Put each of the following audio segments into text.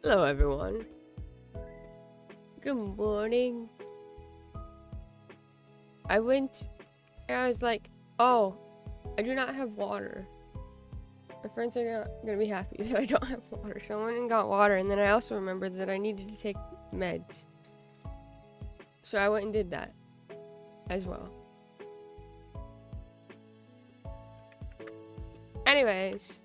Hello, everyone. Good morning. I went and I was like, oh, I do not have water. My friends are not gonna be happy that I don't have water. So I went and got water, and then I also remembered that I needed to take meds. So I went and did that as well. Anyways.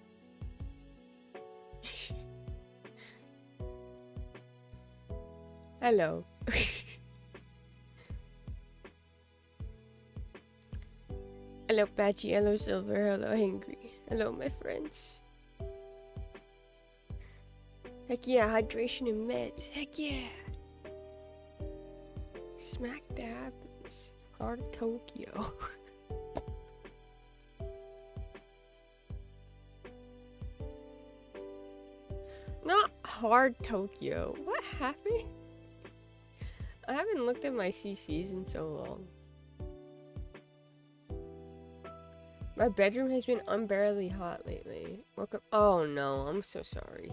Hello. Hello, Patchy. Hello, Silver. Hello, Hangry. Hello, my friends. Heck yeah, hydration and meds. Heck yeah. Smack dab in the heart of Tokyo. Not hard Tokyo. What happened? I haven't looked at my CCs in so long. My bedroom has been unbearably hot lately. Woke up. Oh no, I'm so sorry.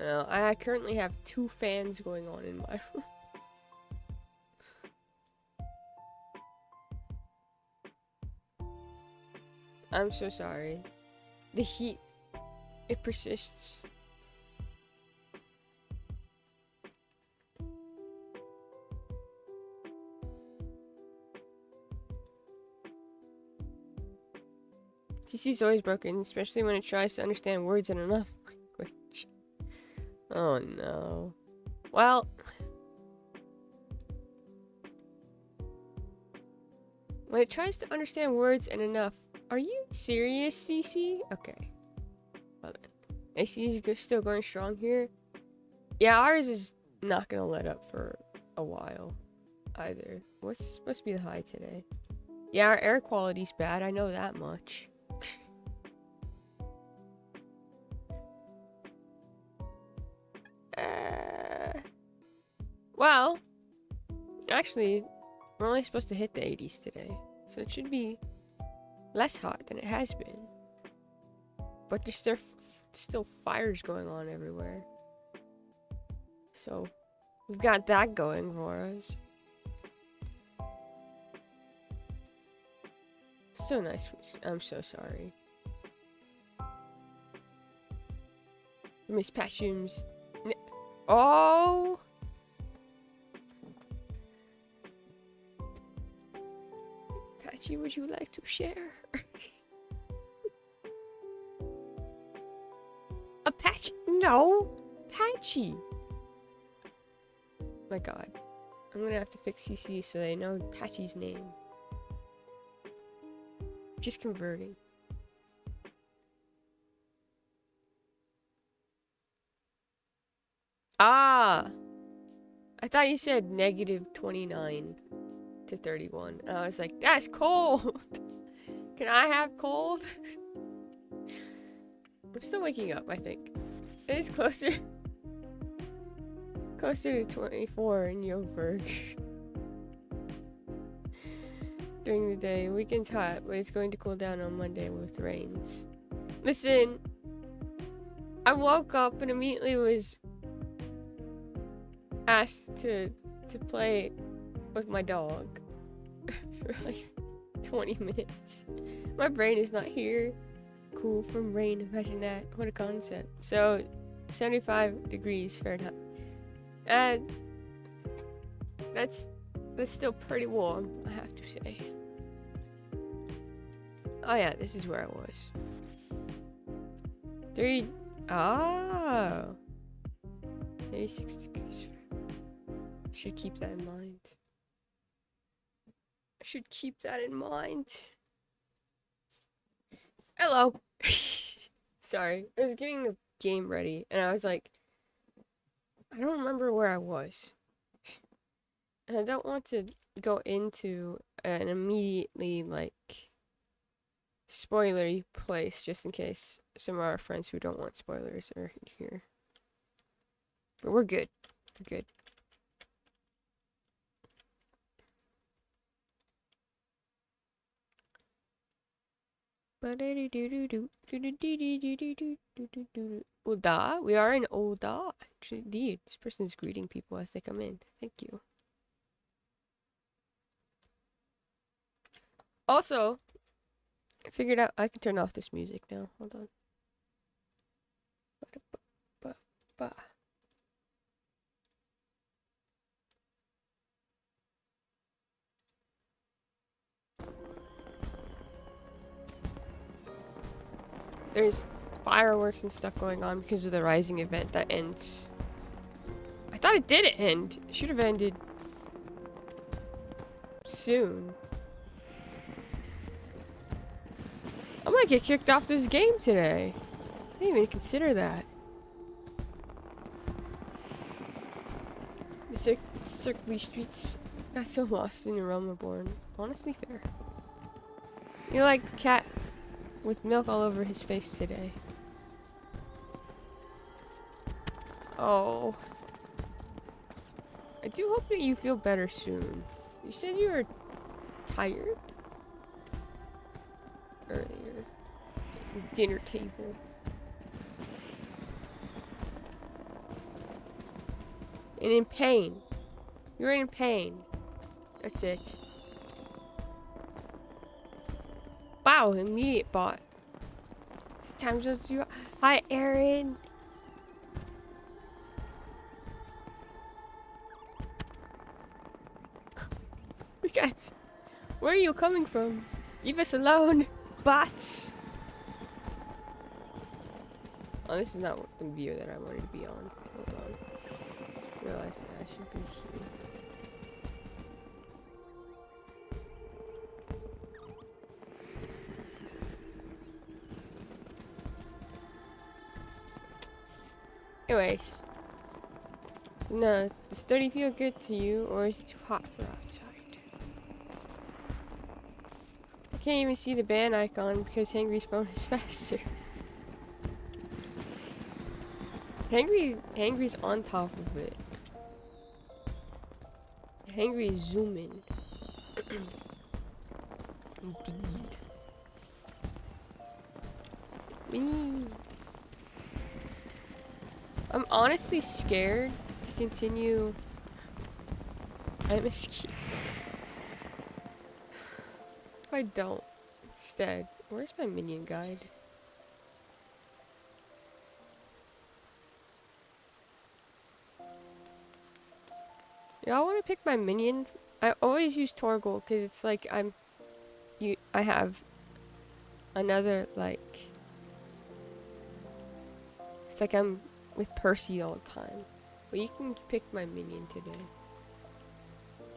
I currently have 2 fans going on in my room. I'm so sorry. The heat, it persists. CC's always broken, especially when it tries to understand words in another language. Oh no. Well, when it tries to understand words in enough, are you serious, CC? Okay. Well then. AC is still going strong here. Yeah, ours is not gonna let up for a while either. What's supposed to be the high today? Yeah, our air quality's bad, I know that much. Well, actually, we're only supposed to hit the 80s today, so it should be less hot than it has been. But there's still fires going on everywhere. So, we've got that going for us. So nice. I'm so sorry. Miss Patchum's. Oh! Patchy, would you like to share? A Patchy? No! Patchy! My god. I'm gonna have to fix CC so they know Patchy's name. Just converting. Ah! I thought you said negative 29 to 31. And I was like, that's cold! Can I have cold? I'm still waking up, I think. It is closer to 24 in Yoburg. During the day. Weekend's hot, but it's going to cool down on Monday with rains. Listen, I woke up and immediately was asked to play with my dog for like 20 minutes. My brain is not here. Cool from rain, imagine that. What a concept. So 75 degrees Fahrenheit. And that's still pretty warm, I have to say. Oh yeah, this is where I was. 86 degrees. Should keep that in mind. I should keep that in mind. Hello. Sorry, I was getting the game ready, and I was like, I don't remember where I was. And I don't want to go into an immediately, like, spoilery place, just in case some of our friends who don't want spoilers are here. But we're good. We're good. Oda? We are in Oda. Indeed, this person is greeting people as they come in. Thank you. Also, I figured out I can turn off this music now. Hold on. There's fireworks and stuff going on because of the Rising event that ends. I thought it did end. It should have ended soon. I might get kicked off this game today. I didn't even consider that. The circular streets got so lost in the realm reborn. Honestly fair. You're like the cat with milk all over his face today. Oh. I do hope that you feel better soon. You said you were tired earlier at the dinner table. And in pain. You're in pain. That's it. Wow, immediate bot. Sometimes it's you. Hi, Aaron. We got. Where are you coming from? Leave us alone, bots. Oh, this is not the view that I wanted to be on. Hold on. Just realized that I should be here. Anyways. No, does 30 feel good to you, or is it too hot for outside? I can't even see the band icon because Hangry's phone is faster. Hangry's on top of it. Hangry's zooming. Indeed. Me. I'm honestly scared to continue. I'm scared. If I don't, instead, where's my minion guide? Yeah, I want to pick my minion. I always use Torgal because it's like I have another like. It's like I'm with Percy all the time. But you can pick my minion today.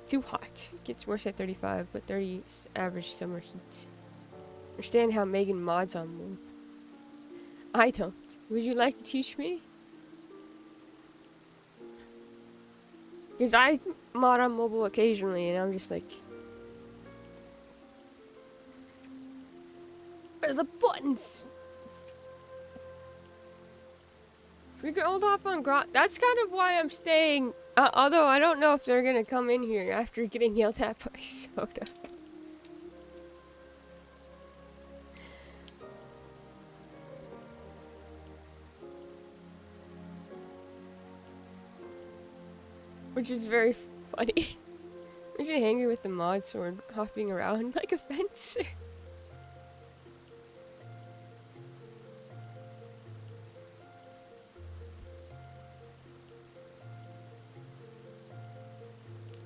Too hot. Gets worse at 35, but 30 is average summer heat. Understand how Megan mods on Moon. I don't. Would you like to teach me? Because I mod on mobile occasionally, and I'm just like... Where are the buttons? We can hold off on That's kind of why I'm staying. Although I don't know if they're gonna come in here after getting yelled at by Soda. Which is very funny. We should hang her with the mod sword hopping around like a fencer.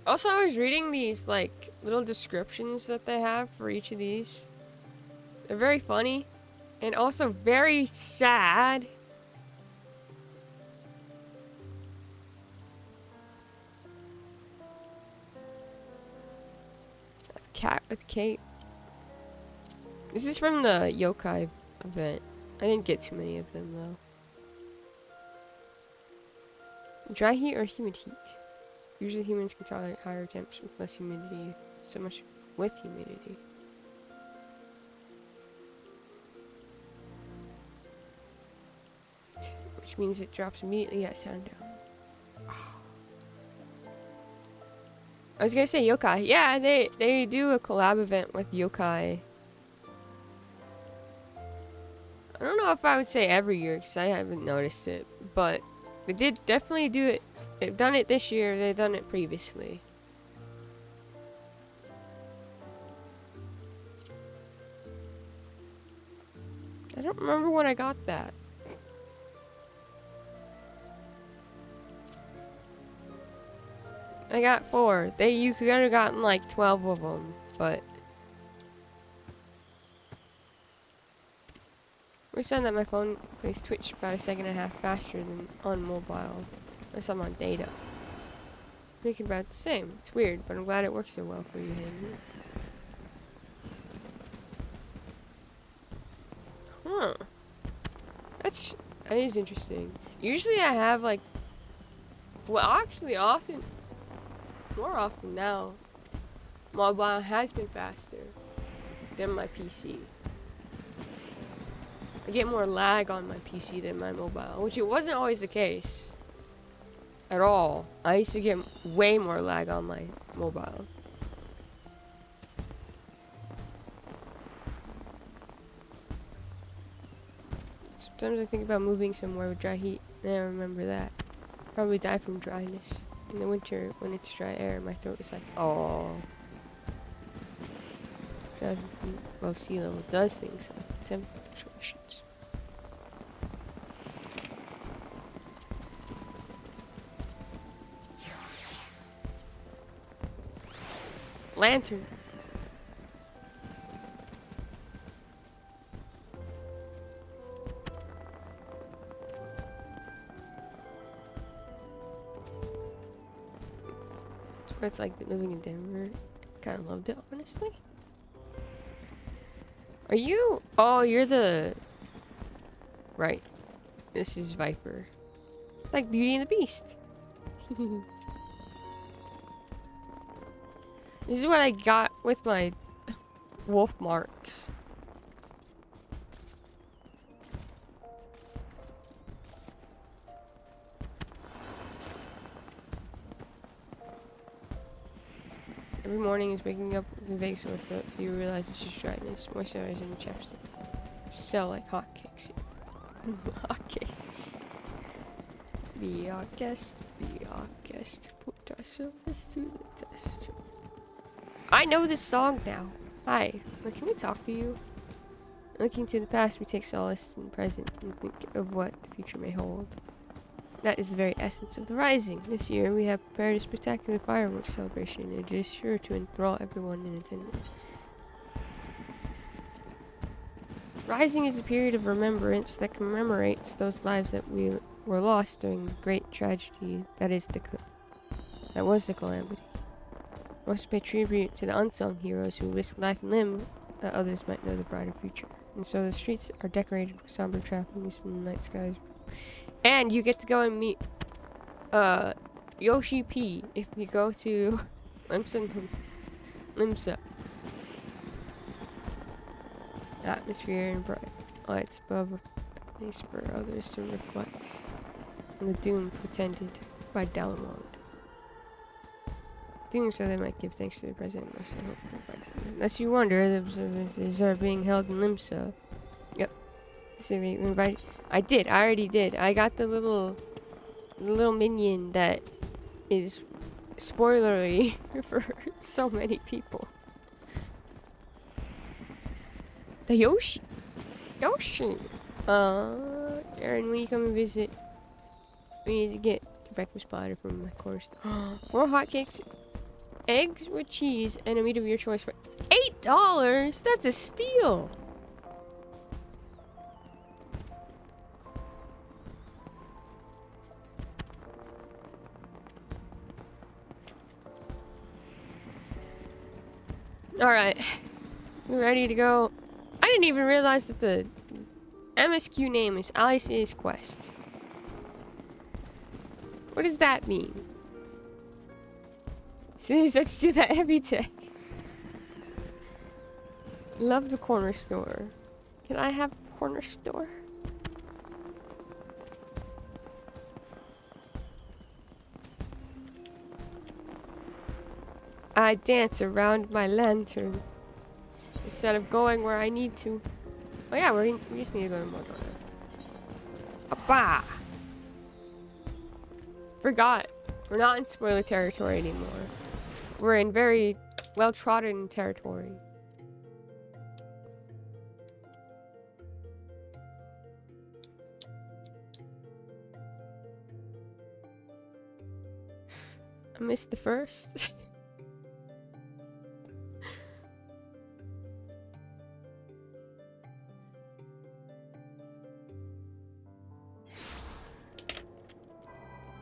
Also, I was reading these, like, little descriptions that they have for each of these. They're very funny. And also very sad. A cat with cape. This is from the yokai event. I didn't get too many of them, though. Dry heat or humid heat? Usually humans can tolerate higher temps with less humidity. So much with humidity. Which means it drops immediately at sundown. I was gonna say yokai. Yeah, they do a collab event with yokai. know if I would say every year because I haven't noticed it, but they did definitely do it. They've done it this year. They've done it previously. I don't remember when I got that. I got 4. You could have gotten like 12 of them, but we're saying that my phone plays Twitch about 1.5 seconds faster than on mobile. Unless I'm on data. Making about the same. It's weird, but I'm glad it works so well for you, Henry. Huh. That is interesting. Usually I have like, well, actually more often now, mobile has been faster than my PC. I get more lag on my PC than my mobile, which it wasn't always the case at all. I used to get way more lag on my mobile. Sometimes I think about moving somewhere with dry heat, and I remember that. Probably die from dryness. In the winter, when it's dry air, my throat is like, oh. 1,000 feet above sea level does things like temperature fluctuations. Lantern. It's like living in Denver. Kind of loved it, honestly. Are you? Oh, you're the. Right. This is Viper. It's like Beauty and the Beast. This is what I got with my wolf marks. Every morning is waking up with a vague sore throat, so you realize it's just dryness, moisturizing, chapstick. Sell like hotcakes. Hotcakes. Be our guest, put ourselves to the test. I know this song now. Hi, can we talk to you? Looking to the past, we take solace in the present and think of what the future may hold. That is the very essence of the Rising. This year, we have prepared a spectacular fireworks celebration, and it is sure to enthrall everyone in attendance. Rising is a period of remembrance that commemorates those lives that were lost during the great tragedy that was the calamity. We also pay tribute to the unsung heroes who risked life and limb that others might know the brighter future. And so the streets are decorated with somber trappings and the night skies. And you get to go and meet Yoshi P if you go to Limsa. Atmosphere and bright lights above a place for others to reflect on the doom pretended by Dalamond. Doing so they might give thanks to the president, most I hope. Unless you wonder, the observances are being held in Limsa. Yep. So we invite. I already did. I got the little minion that is spoilery for so many people. The Yoshi. Aaron, when you come and visit, we need to get the breakfast platter from my corner store. 4 hotcakes, eggs with cheese, and a meat of your choice for $8. That's a steal. Alright, we're ready to go. I didn't even realize that the MSQ name is Alice's Quest. What does that mean? Let's do that every day. Love the corner store. Can I have a corner store? I dance around my lantern instead of going where I need to. Oh yeah, we just need to go to Mordor. Appa! Forgot. We're not in spoiler territory anymore. We're in very well-trodden territory. I missed the first.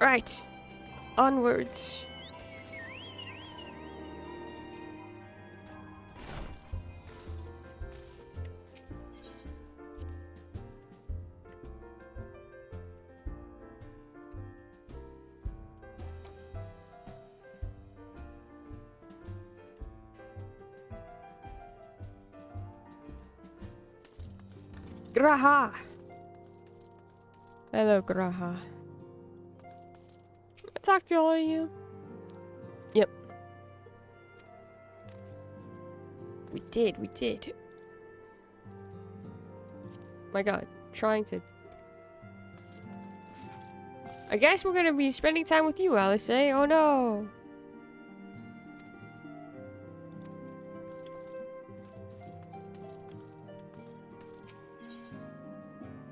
Right. Onwards. Graha. Hello, Graha. I talked to all of you. Yep. We did. My god, trying to... I guess we're gonna be spending time with you, Alice, eh? Oh no!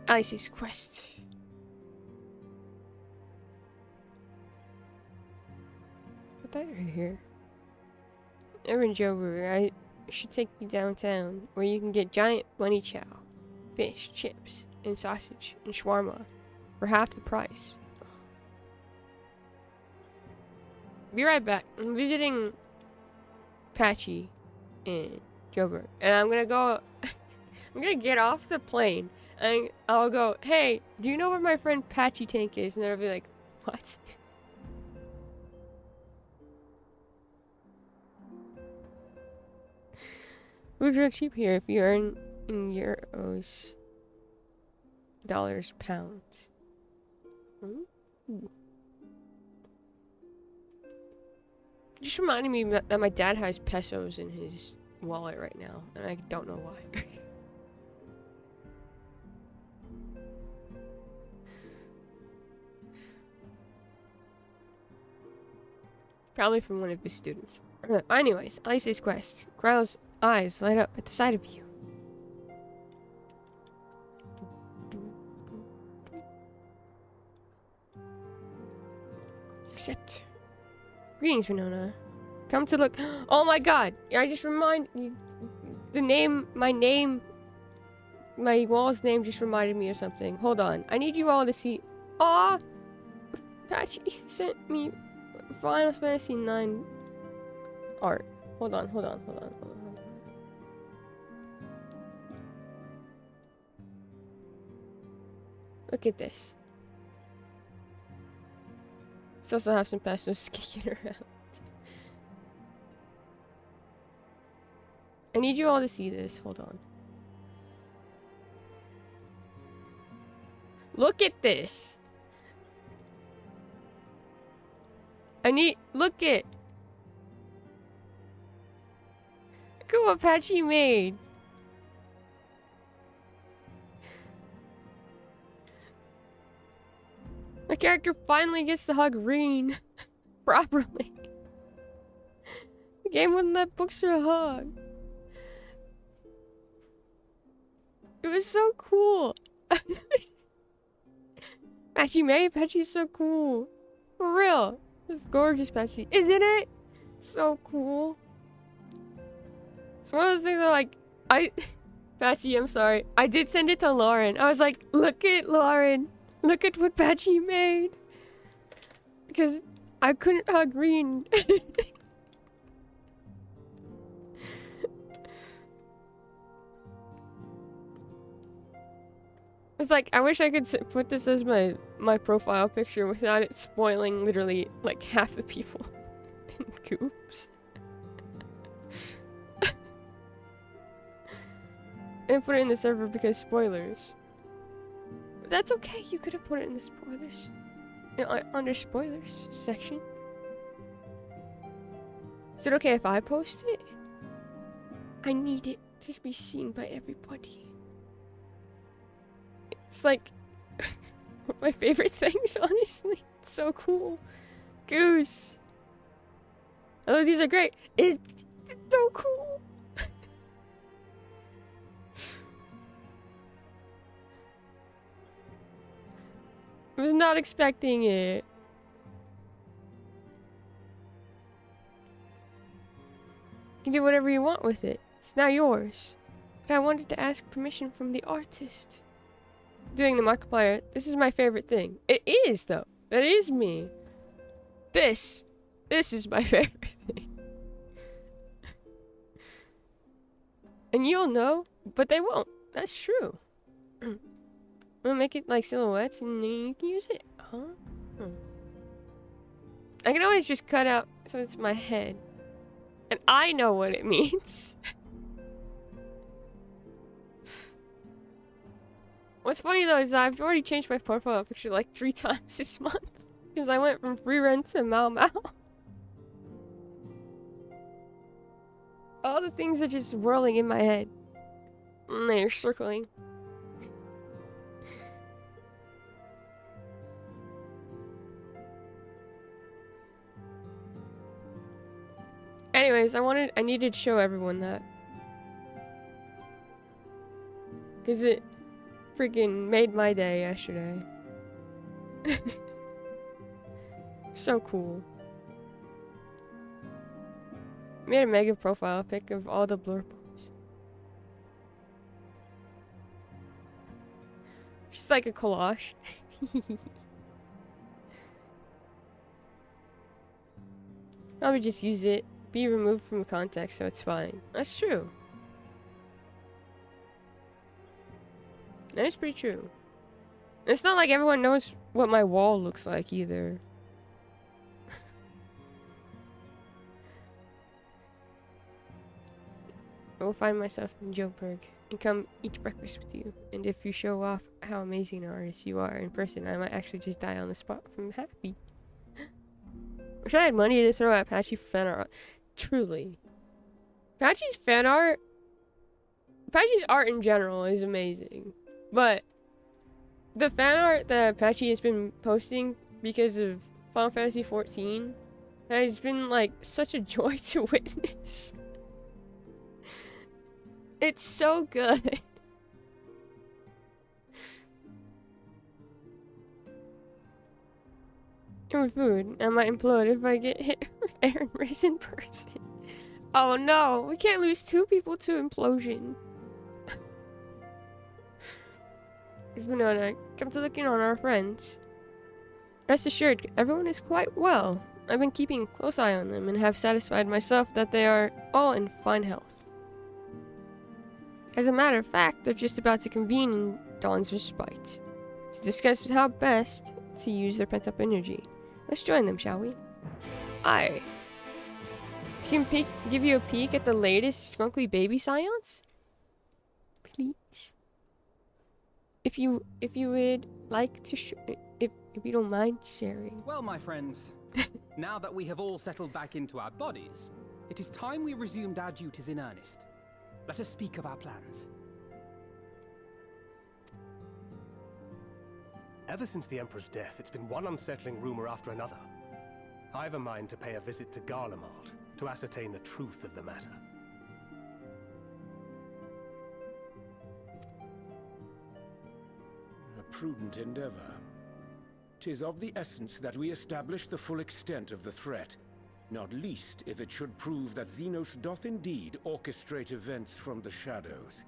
Alice's quest. Put that right here. Errand over. I should take you downtown, where you can get giant bunny chow, fish, chips, and sausage, and shawarma for half the price. Be right back. I'm visiting Patchy in Joburg, and I'm gonna go. I'm gonna get off the plane, and I'll go, hey, do you know where my friend Patchy Tank is? And they'll be like, what? Food's real cheap here if you earn in euros, dollars, pounds. Just reminding me that my dad has pesos in his wallet right now, and I don't know why. Probably from one of his students. Anyways, Alice's quest. Growl's eyes light up at the sight of you. Accept. Greetings, Winona. Come to look. Oh my god! I just remind you. The name, my wall's name just reminded me of something. Hold on. I need you all to see. Aw! Patchy sent me Final Fantasy IX art. Hold on. Look at this. Let's also have some pesos kicking around. I need you all to see this. Hold on. Look at this. Look at what Patchy made. My character finally gets to hug Reen properly. The game wouldn't let Bookster hug. It was so cool. Patchy made Patchy's so cool. For real. It's gorgeous, Patchy. Isn't it? So cool. It's one of those things that Patchy, I'm sorry. I did send it to Lauren. I was like, look at Lauren. Look at what Patchy made. Because I couldn't hug Reen. It's like, I wish I could put this as my profile picture without it spoiling literally like half the people in Coops. And put it in the server because spoilers. But that's okay, you could have put it in the spoilers. Under spoilers section. Is it okay if I post it? I need it to be seen by everybody. It's like One of my favorite things, honestly. It's so cool. Goose. Oh, these are great. It's so cool. I was not expecting it. You can do whatever you want with it. It's now yours. But I wanted to ask permission from the artist. Doing the Markiplier, this is my favorite thing. It is, though. That is me. This is my favorite thing. And you'll know, but they won't. That's true. I'm gonna make it like silhouettes and then you can use it. Huh? I can always just cut out so it's my head. And I know what it means. What's funny though is I've already changed my profile picture like 3 times this month. Because I went from free rent to Mau Mau. All the things are just whirling in my head. And they're circling. Anyways, I needed to show everyone that. Because it freaking made my day yesterday. So cool. Made a mega profile pic of all the blurbs. Just like a collage. Probably just use it. Be removed from context, so it's fine. That's true. That is pretty true. It's not like everyone knows what my wall looks like either. I will find myself in Joburg and come eat breakfast with you. And if you show off how amazing an artist you are in person, I might actually just die on the spot from happy. Wish I had money to throw at Patchy for fan art. Truly. Patchy's fan art... Patchy's art in general is amazing. But the fan art that Patchy has been posting because of Final Fantasy XIV has been like such a joy to witness. It's so good. And with food, I might implode if I get hit with Aaron Riz in person. Oh no, we can't lose 2 people to implosion. Winona, come to look in on our friends. Rest assured, everyone is quite well. I've been keeping a close eye on them and have satisfied myself that they are all in fine health. As a matter of fact, they're just about to convene in Dawn's respite to discuss how best to use their pent-up energy. Let's join them, shall we? I can give you a peek at the latest Skunkly Baby science? Please? If you would like to if you don't mind sharing. Well, my friends, now that we have all settled back into our bodies, it is time we resumed our duties in earnest. Let us speak of our plans. Ever since the Emperor's death, it's been one unsettling rumor after another. I've a mind to pay a visit to Garlemald to ascertain the truth of the matter. A prudent endeavor. 'Tis of the essence that we establish the full extent of the threat, not least if it should prove that Xenos doth indeed orchestrate events from the shadows.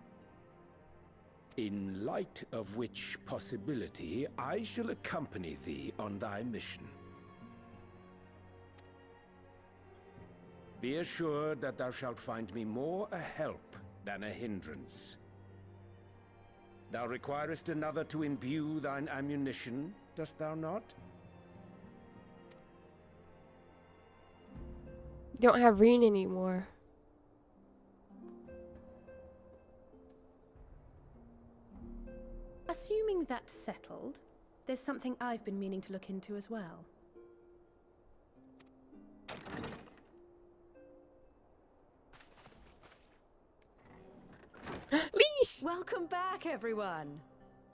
In light of which possibility, I shall accompany thee on thy mission. Be assured that thou shalt find me more a help than a hindrance. Thou requirest another to imbue thine ammunition, dost thou not? Don't have Reen anymore. Assuming that's settled, there's something I've been meaning to look into as well. Lise! Welcome back, everyone.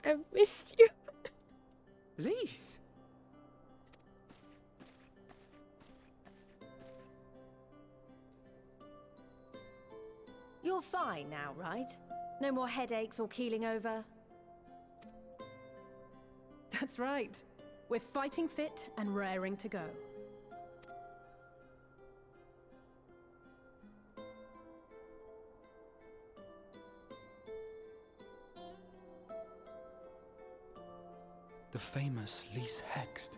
I missed you. Lise! You're fine now, right? No more headaches or keeling over? That's right. We're fighting fit and raring to go. The famous Lise Hext,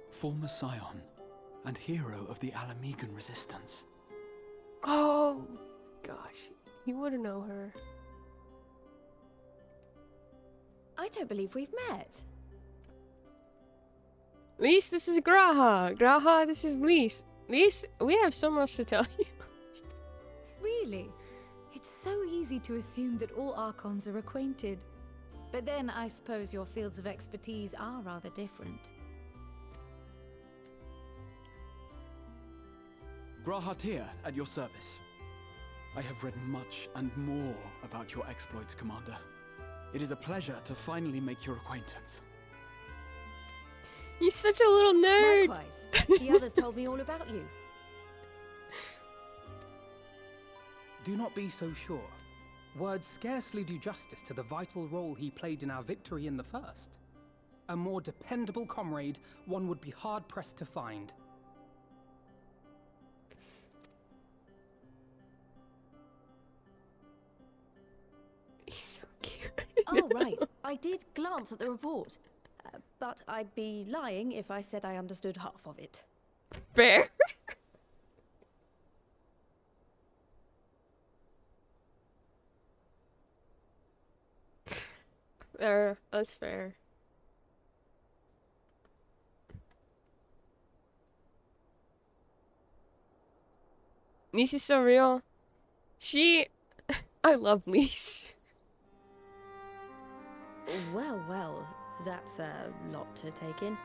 former scion and hero of the Alamegan resistance. Oh, gosh. You wouldn't know her. I don't believe we've met. Lise, this is Graha. Graha, this is Lise. Lise, we have so much to tell you. Really? It's so easy to assume that all Archons are acquainted. But then I suppose your fields of expertise are rather different. Grahatir, at your service. I have read much and more about your exploits, Commander. It is a pleasure to finally make your acquaintance. He's such a little nerd. Likewise. The others told me all about you. Do not be so sure. Words scarcely do justice to the vital role he played in our victory in the first. A more dependable comrade one would be hard-pressed to find. He's so cute. Oh, right. I did glance at the report. But I'd be lying if I said I understood half of it. Fair. Fair. That's fair. Lise is so real. I love Lise. Well, well, that's a lot to take in.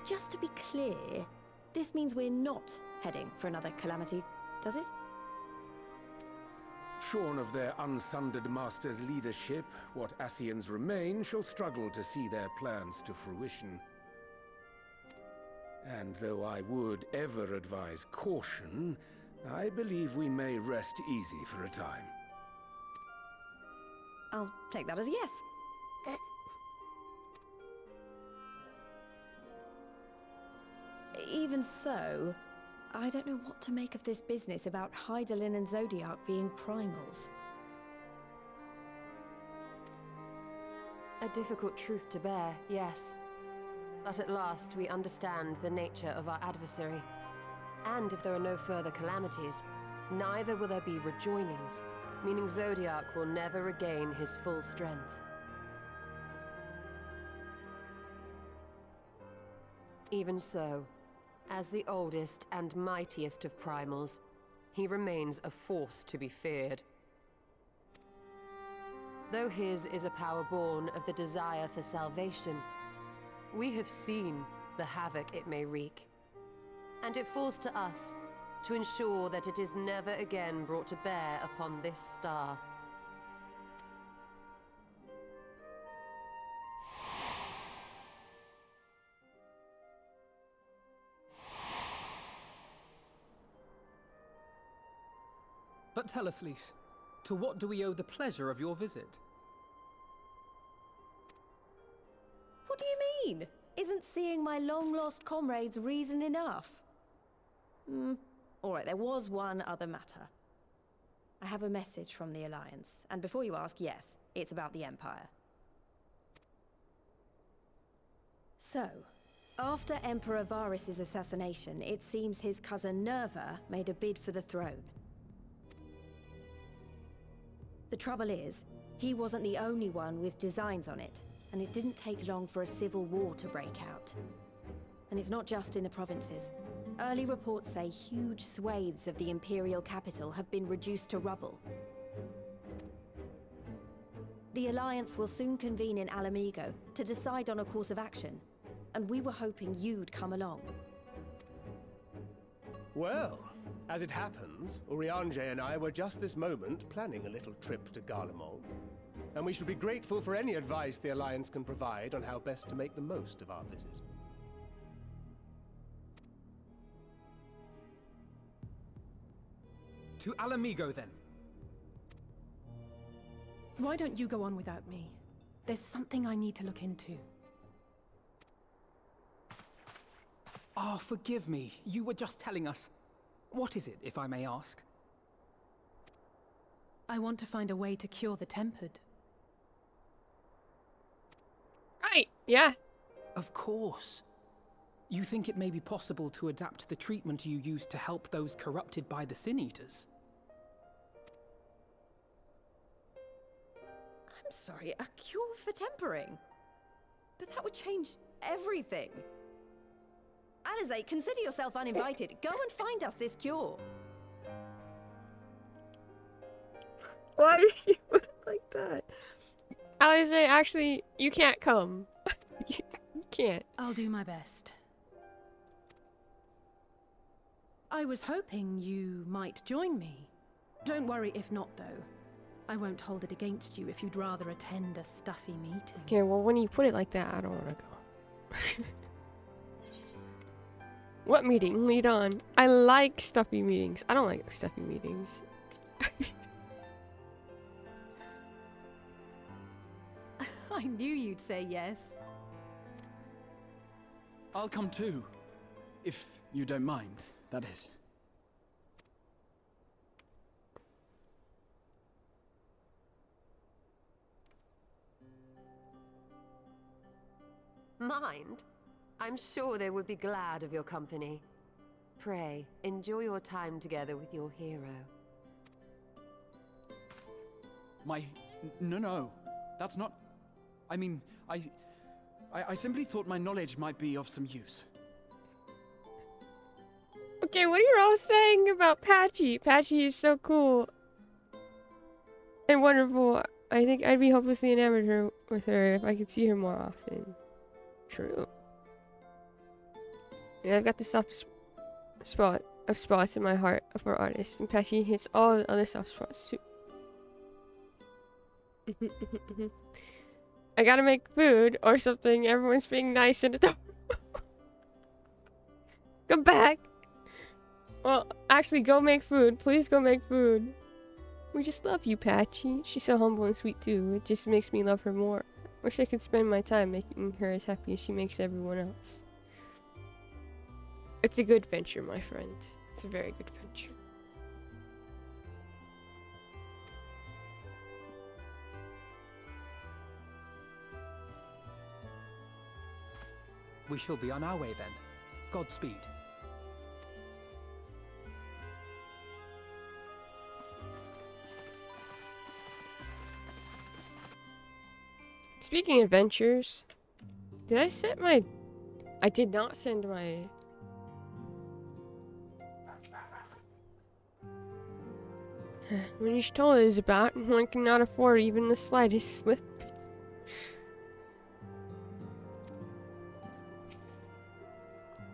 Just to be clear, this means we're not heading for another calamity, does it? Shorn of their unsundered master's leadership, what Ascians remain shall struggle to see their plans to fruition. And though I would ever advise caution, I believe we may rest easy for a time. I'll take that as a yes. Even so, I don't know what to make of this business about Hydaelyn and Zodiac being primals. A difficult truth to bear, yes. But at last we understand the nature of our adversary. And if there are no further calamities, neither will there be rejoinings, meaning Zodiac will never regain his full strength. Even so, as the oldest and mightiest of primals, he remains a force to be feared. Though his is a power born of the desire for salvation, we have seen the havoc it may wreak. And it falls to us to ensure that it is never again brought to bear upon this star. But tell us, Lise, to what do we owe the pleasure of your visit? What do you mean? Isn't seeing my long-lost comrades reason enough? Alright, there was one other matter. I have a message from the Alliance, and before you ask, yes, it's about the Empire. So, after Emperor Varys' assassination, it seems his cousin Nerva made a bid for the throne. The trouble is, he wasn't the only one with designs on it, and it didn't take long for a civil war to break out. And it's not just in the provinces. Early reports say huge swathes of the Imperial capital have been reduced to rubble. The Alliance will soon convene in Alamigo to decide on a course of action, and we were hoping you'd come along. Well, as it happens, Urianger and I were just this moment planning a little trip to Garlemald. and we should be grateful for any advice the Alliance can provide on how best to make the most of our visit. To Alamigo, then. Why don't you go on without me? There's something I need to look into. Oh, forgive me. You were just telling us. What is it, if I may ask? I want to find a way to cure the Tempered. Right, yeah. Of course. You think it may be possible to adapt the treatment you use to help those corrupted by the Sin Eaters? I'm sorry, a cure for tempering? But that would change everything. Alizé, consider yourself uninvited. Go and find us this cure. Why do you put it like that? Alize, actually, you can't come. You can't. I'll do my best. I was hoping you might join me. Don't worry if not, though. I won't hold it against you if you'd rather attend a stuffy meeting. Okay, well, when you put it like that, I don't want to go. What meeting? Lead on. I like stuffy meetings. I don't like stuffy meetings. I knew you'd say yes. I'll come too. If you don't mind, that is. Mind? I'm sure they would be glad of your company. Pray, enjoy your time together with your hero. No. That's not... I mean, I simply thought my knowledge might be of some use. Okay, what are you all saying about Patchy? Patchy is so cool. And wonderful. I think I'd be hopelessly enamored with her if I could see her more often. True. Yeah, I've got the soft spots in my heart for artists, and Patchy hits all the other soft spots too. I gotta make food or something. Everyone's being nice and adorable. Come back. Well, actually, go make food. Please go make food. We just love you, Patchy. She's so humble and sweet too. It just makes me love her more. Wish I could spend my time making her as happy as she makes everyone else. It's a good venture, my friend. It's a very good venture. We shall be on our way then. Godspeed. Speaking of ventures, did I set my... I did not send my... When each toll is about, one cannot afford even the slightest slip.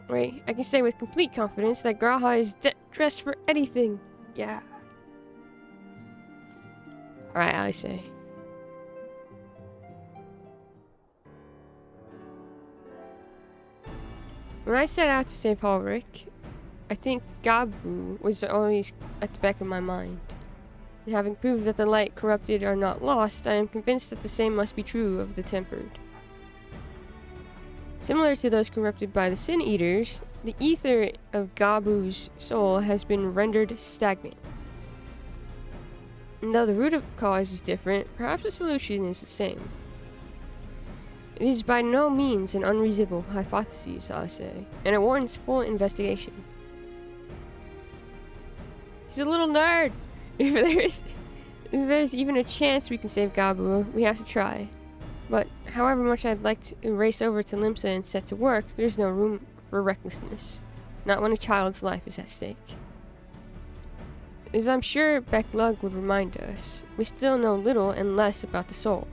Wait, I can say with complete confidence that Graha is dressed for anything. Yeah. Alright, I say. When I set out to save Ulrich, I think Gabu was always at the back of my mind. And having proved that the light corrupted are not lost, I am convinced that the same must be true of the tempered. Similar to those corrupted by the Sin Eaters, the ether of Gabu's soul has been rendered stagnant. And though the root of cause is different, perhaps the solution is the same. It is by no means an unreasonable hypothesis, I say, and it warrants full investigation. He's a little nerd! If there's even a chance we can save Gabu, we have to try. But however much I'd like to race over to Limsa and set to work, there's no room for recklessness. Not when a child's life is at stake. As I'm sure Becklug would remind us, we still know little and less about the soul.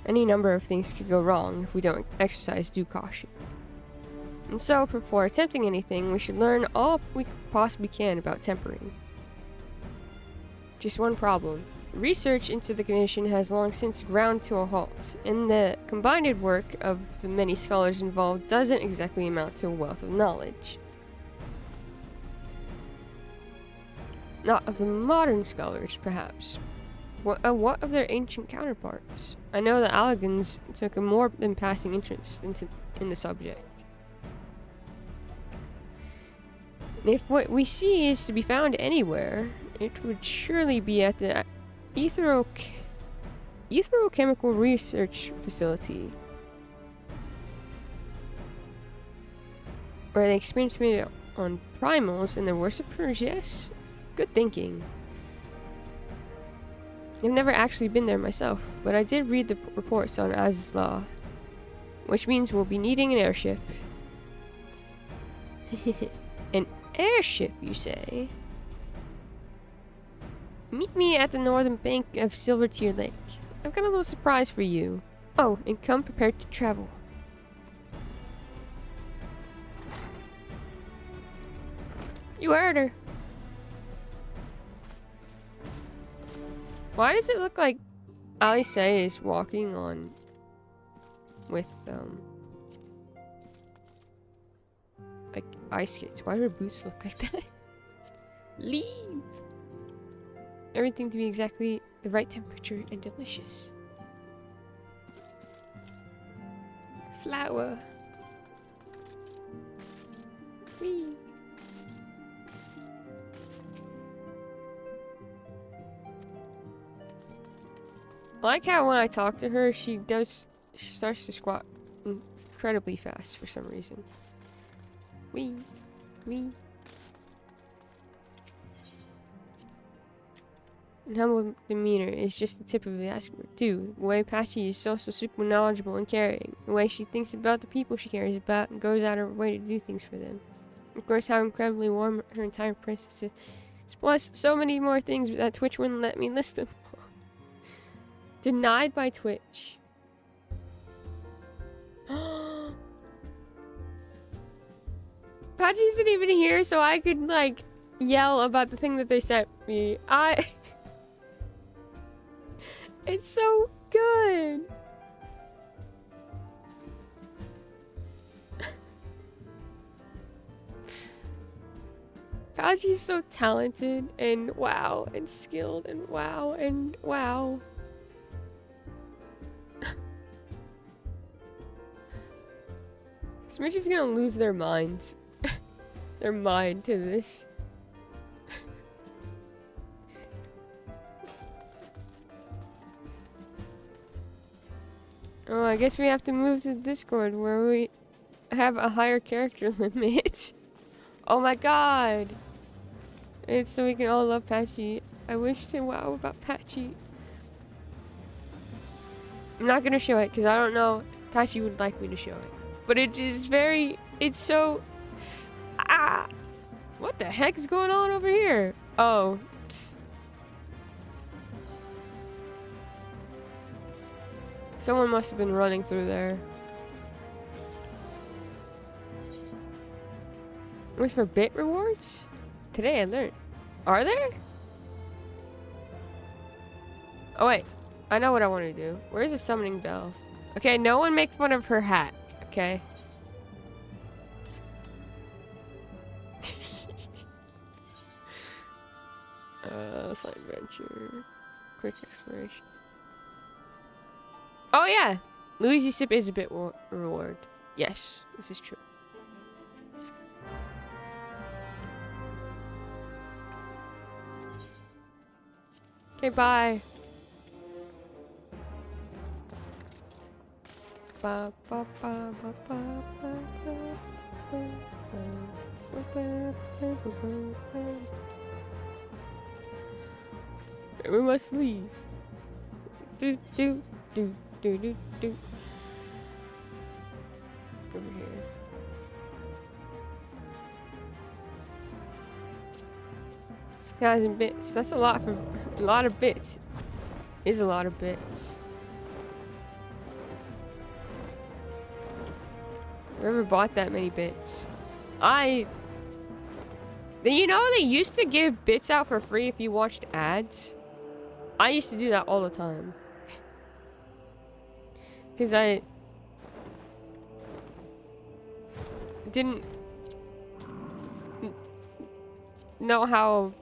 Any number of things could go wrong if we don't exercise due caution. And so, before attempting anything, we should learn all we possibly can about tempering. Just one problem. Research into the condition has long since ground to a halt, and the combined work of the many scholars involved doesn't exactly amount to a wealth of knowledge. Not of the modern scholars, perhaps. What of their ancient counterparts? I know the Allagans took a more than passing interest in the subject. If what we see is to be found anywhere, it would surely be at the Etherochemical Research Facility, where they experimented on primals and their worshippers. Yes, good thinking. I've never actually been there myself, but I did read the reports on Az's Law, which means we'll be needing an airship. An airship, you say? Meet me at the northern bank of Silvertear Lake. I've got a little surprise for you. Oh, and come prepared to travel. You heard her. Why does it look like Alice is walking on with like ice skates? Why do her boots look like that? Leave. Everything to be exactly the right temperature and delicious. Flower. Whee. I like how when I talk to her, she starts to squat incredibly fast for some reason. Wee. Wee. And humble demeanor is just the tip of the iceberg, too. The way Patchy is also super knowledgeable and caring. The way she thinks about the people she cares about and goes out of her way to do things for them. Of course, how incredibly warm her entire presence is. Plus, so many more things that Twitch wouldn't let me list them. Denied by Twitch. Patchy isn't even here, so I could, like, yell about the thing that they sent me. It's so good. Patchy's so talented and wow, and skilled and wow, and wow. Smitch is gonna lose their minds. Their mind to this. Oh, I guess we have to move to Discord where we have a higher character limit. Oh my god! It's so we can all love Patchy. I wish to wow about Patchy. I'm not gonna show it because I don't know if Patchy would like me to show it. But it is very, it's so, what the heck is going on over here? Oh. Psst. Someone must have been running through there. Wait for bit rewards? Today I learned. Are there? Oh wait, I know what I want to do. Where's the summoning bell? Okay, no one make fun of her hat. Okay. Slight adventure. Quick exploration. Oh yeah! Luigi Sip is a bit reward. Yes, this is true. Okay, bye. Ba, ba, ba, ba, ba, ba, ba, ba, ba, ba, ba, ba, ba. We must leave. Do do do do do do. Over here. 1,000 bits. That's a lot for a lot of bits. Is a lot of bits. Whoever bought that many bits. You know they used to give bits out for free if you watched ads? I used to do that all the time. Because I didn't know how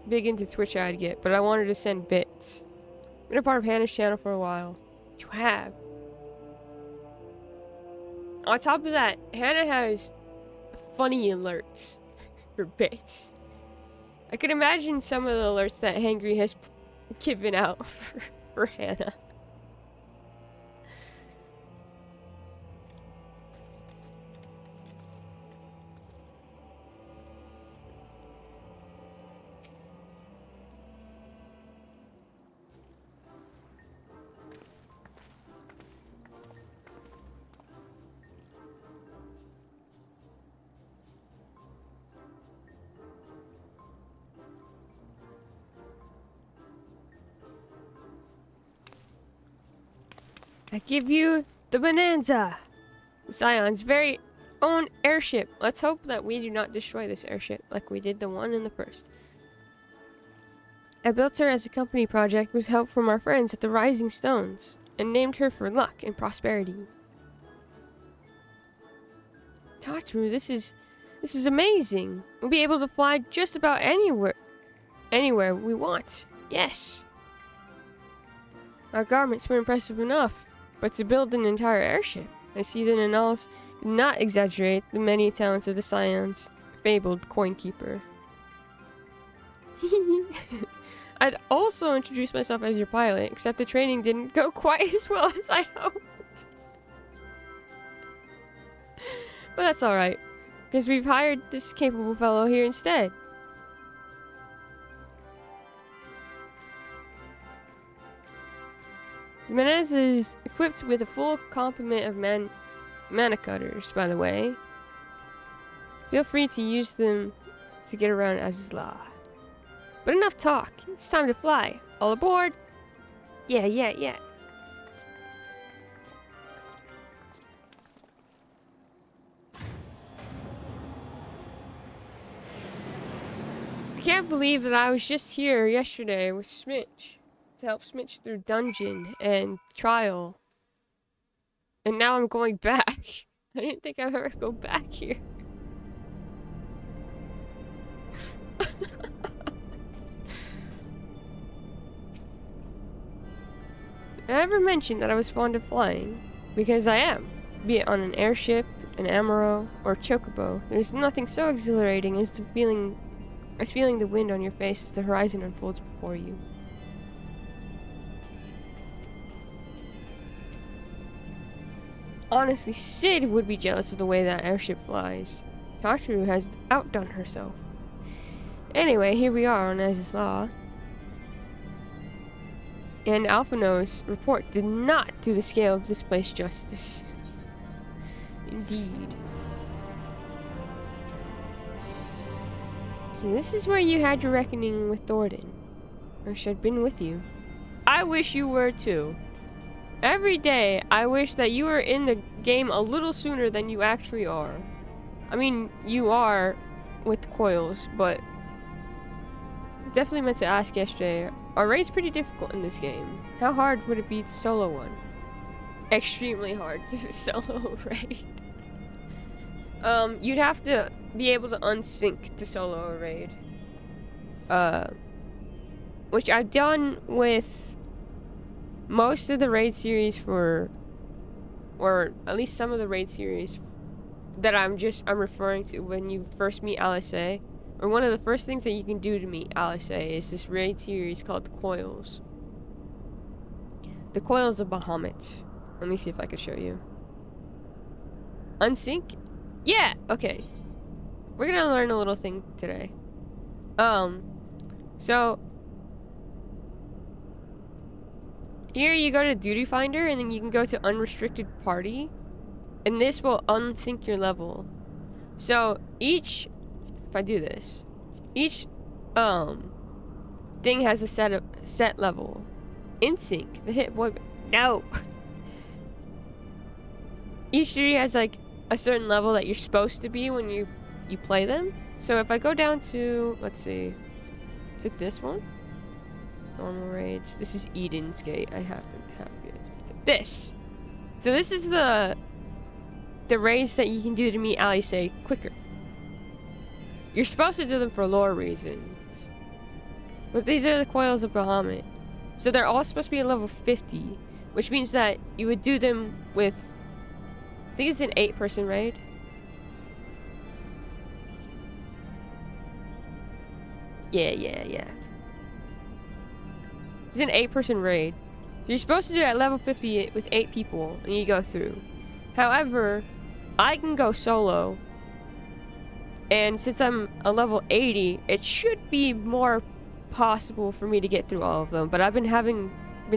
big into Twitch I'd get, but I wanted to send bits. I've been a part of Hannah's channel for a while. You have. On top of that, Hannah has funny alerts for bits. I can imagine some of the alerts that Hangry has given out for Hannah. I give you the Bonanza, Scion's very own airship. Let's hope that we do not destroy this airship like we did the one in the first. I built her as a company project with help from our friends at the Rising Stones and named her for luck and prosperity. Tatru, this is amazing. We'll be able to fly just about anywhere we want. Yes. Our garments were impressive enough. But to build an entire airship, I see that Annals did not exaggerate the many talents of the Scion's fabled coin keeper. I'd also introduce myself as your pilot, except the training didn't go quite as well as I hoped. But that's alright, because we've hired this capable fellow here instead. Menez is equipped with a full complement of mana cutters, by the way. Feel free to use them to get around Azizla. But enough talk. It's time to fly. All aboard? Yeah. I can't believe that I was just here yesterday with Smitch. To help Smitch through dungeon and trial. And now I'm going back. I didn't think I'd ever go back here. I never mentioned that I was fond of flying, because I am. Be it on an airship, an Amaro, or chocobo, there's nothing so exhilarating as feeling the wind on your face as the horizon unfolds before you. Honestly, Sid would be jealous of the way that airship flies. Tatru has outdone herself. Anyway, here we are on Azizla. And Alphino's report did not do the scale of this place justice. Indeed. So this is where you had your reckoning with Thornton. I wish I'd been with you. I wish you were too. Every day, I wish that you were in the game a little sooner than you actually are. I mean, you are with coils, but definitely meant to ask yesterday, are raids pretty difficult in this game? How hard would it be to solo one? Extremely hard to solo raid. You'd have to be able to unsync to solo a raid. Which I've done with most of the raid series or at least some of the raid series that I'm referring to when you first meet Alisaie, or one of the first things that you can do to meet Alisaie is this raid series called Coils. The Coils of Bahamut. Let me see if I can show you. Unsync? Yeah, okay. We're gonna learn a little thing today. So here you go to Duty Finder, and then you can go to Unrestricted Party, and this will unsync your level. So if I do this, each thing has a set level. In sync, the hit boy. No. Each duty has like a certain level that you're supposed to be when you play them. So if I go down to, let's see, is it this one? normal raids. This is Eden's Gate. I haven't had it. This. So this is the raids that you can do to meet Alice quicker. You're supposed to do them for lore reasons. But these are the Coils of Bahamut. So they're all supposed to be at level 50. Which means that you would do them with... I think it's an 8-person raid. Yeah. It's an 8-person raid. So you're supposed to do it at level 50 with 8 people, and you go through. However, I can go solo. And since I'm a level 80, it should be more possible for me to get through all of them. But I've been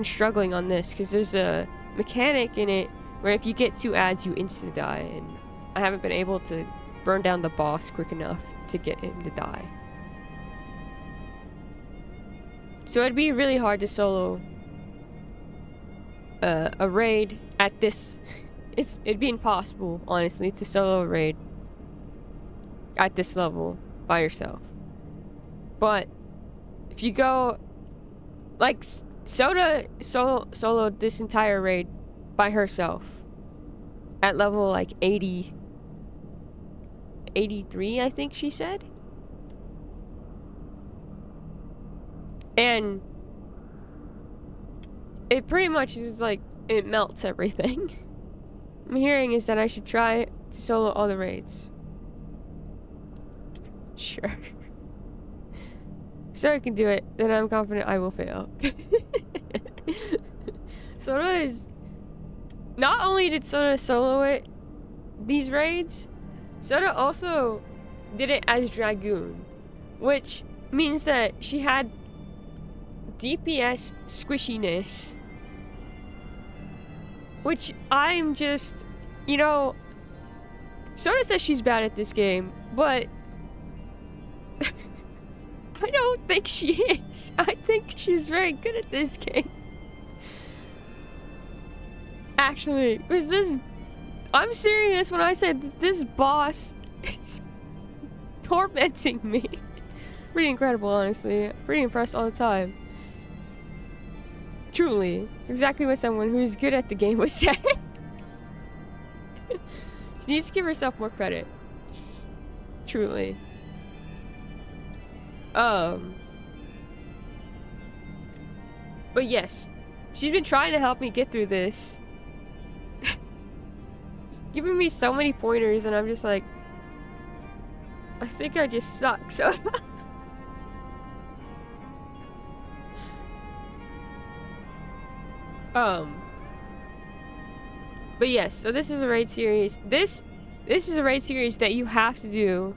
struggling on this, because there's a mechanic in it where if you get 2 ads, you insta-die. And I haven't been able to burn down the boss quick enough to get him to die. So it'd be really hard to solo a raid at this. It'd be impossible, honestly, to solo a raid at this level by yourself. But if you go, like, Soda soloed this entire raid by herself at level like 83, I think she said. And it pretty much is like, it melts everything. I'm hearing is that I should try to solo all the raids. Sure. So I can do it, then I'm confident I will fail. Soda is... Not only did Soda solo it, these raids, Soda also did it as Dragoon. Which means that she had DPS squishiness. Which I'm just... You know... Soda says she's bad at this game, but... I don't think she is. I think she's very good at this game. Actually, because this... I'm serious when I said this boss is tormenting me. Pretty incredible, honestly. Pretty impressed all the time. Truly. Exactly what someone who's good at the game would say. She needs to give herself more credit. Truly. But yes, she's been trying to help me get through this. Giving me so many pointers, and I'm just like, I think I just suck, so. But yes, so this is a raid series. This is a raid series that you have to do.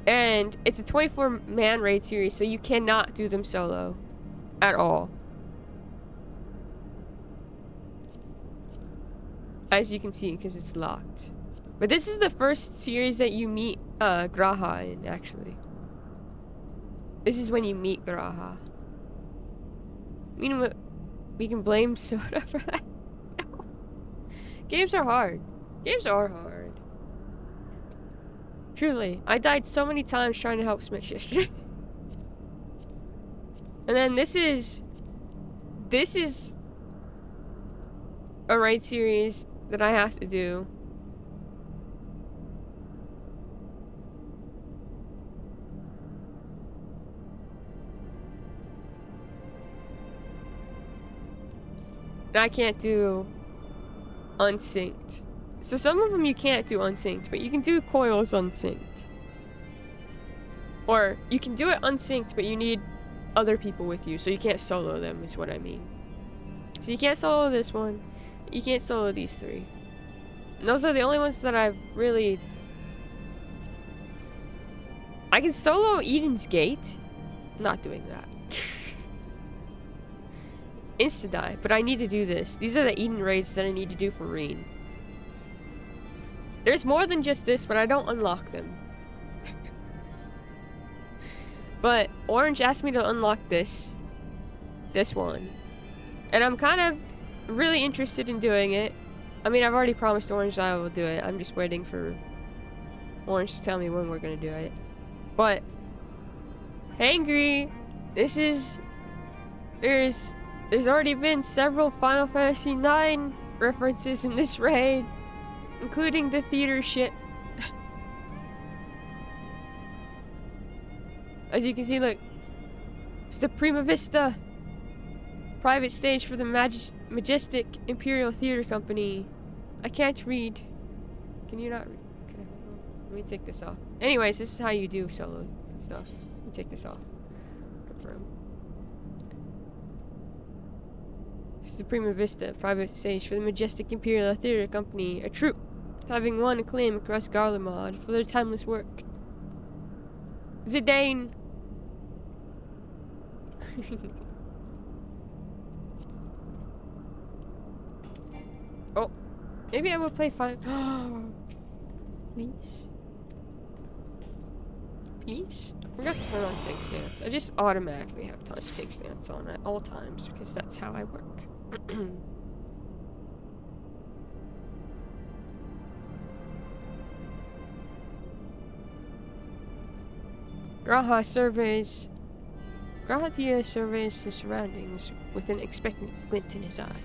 And it's a 24-man raid series, so you cannot do them solo. At all. As you can see, because it's locked. But this is the first series that you meet Graha in, actually. This is when you meet Graha. You know what? We can blame Soda for that. No. Games are hard. Games are hard. Truly. I died so many times trying to help Smith yesterday. And then this is a raid series that I have to do. And I can't do unsynced. So some of them you can't do unsynced, but you can do coils unsynced. Or you can do it unsynced, but you need other people with you, so you can't solo them, is what I mean. So you can't solo this one. You can't solo these 3. And those are the only ones that I've really... I can solo Eden's Gate. I'm not doing that. Insta-die, but I need to do this. These are the Eden raids that I need to do for Reen. There's more than just this, but I don't unlock them. But Orange asked me to unlock this one. And I'm kind of really interested in doing it. I mean, I've already promised Orange that I will do it. I'm just waiting for Orange to tell me when we're going to do it. But Hangry There's already been several Final Fantasy IX references in this raid, including the theater shit. As you can see, look, it's the Prima Vista private stage for the Majestic Imperial Theater Company. I can't read. Can you not read? Okay, hold on. Let me take this off. Anyways, this is how you do solo stuff. Let me take this off. Confirm. This is the Prima Vista private stage for the Majestic Imperial Theater Company, a troupe having won acclaim across Garlemald for their timeless work. Zidane. Oh, maybe I will play 5. Please. Please? I forgot to turn on take stance. I just automatically have take stance on at all times because that's how I work. Graha surveys his surroundings with an expectant glint in his eye.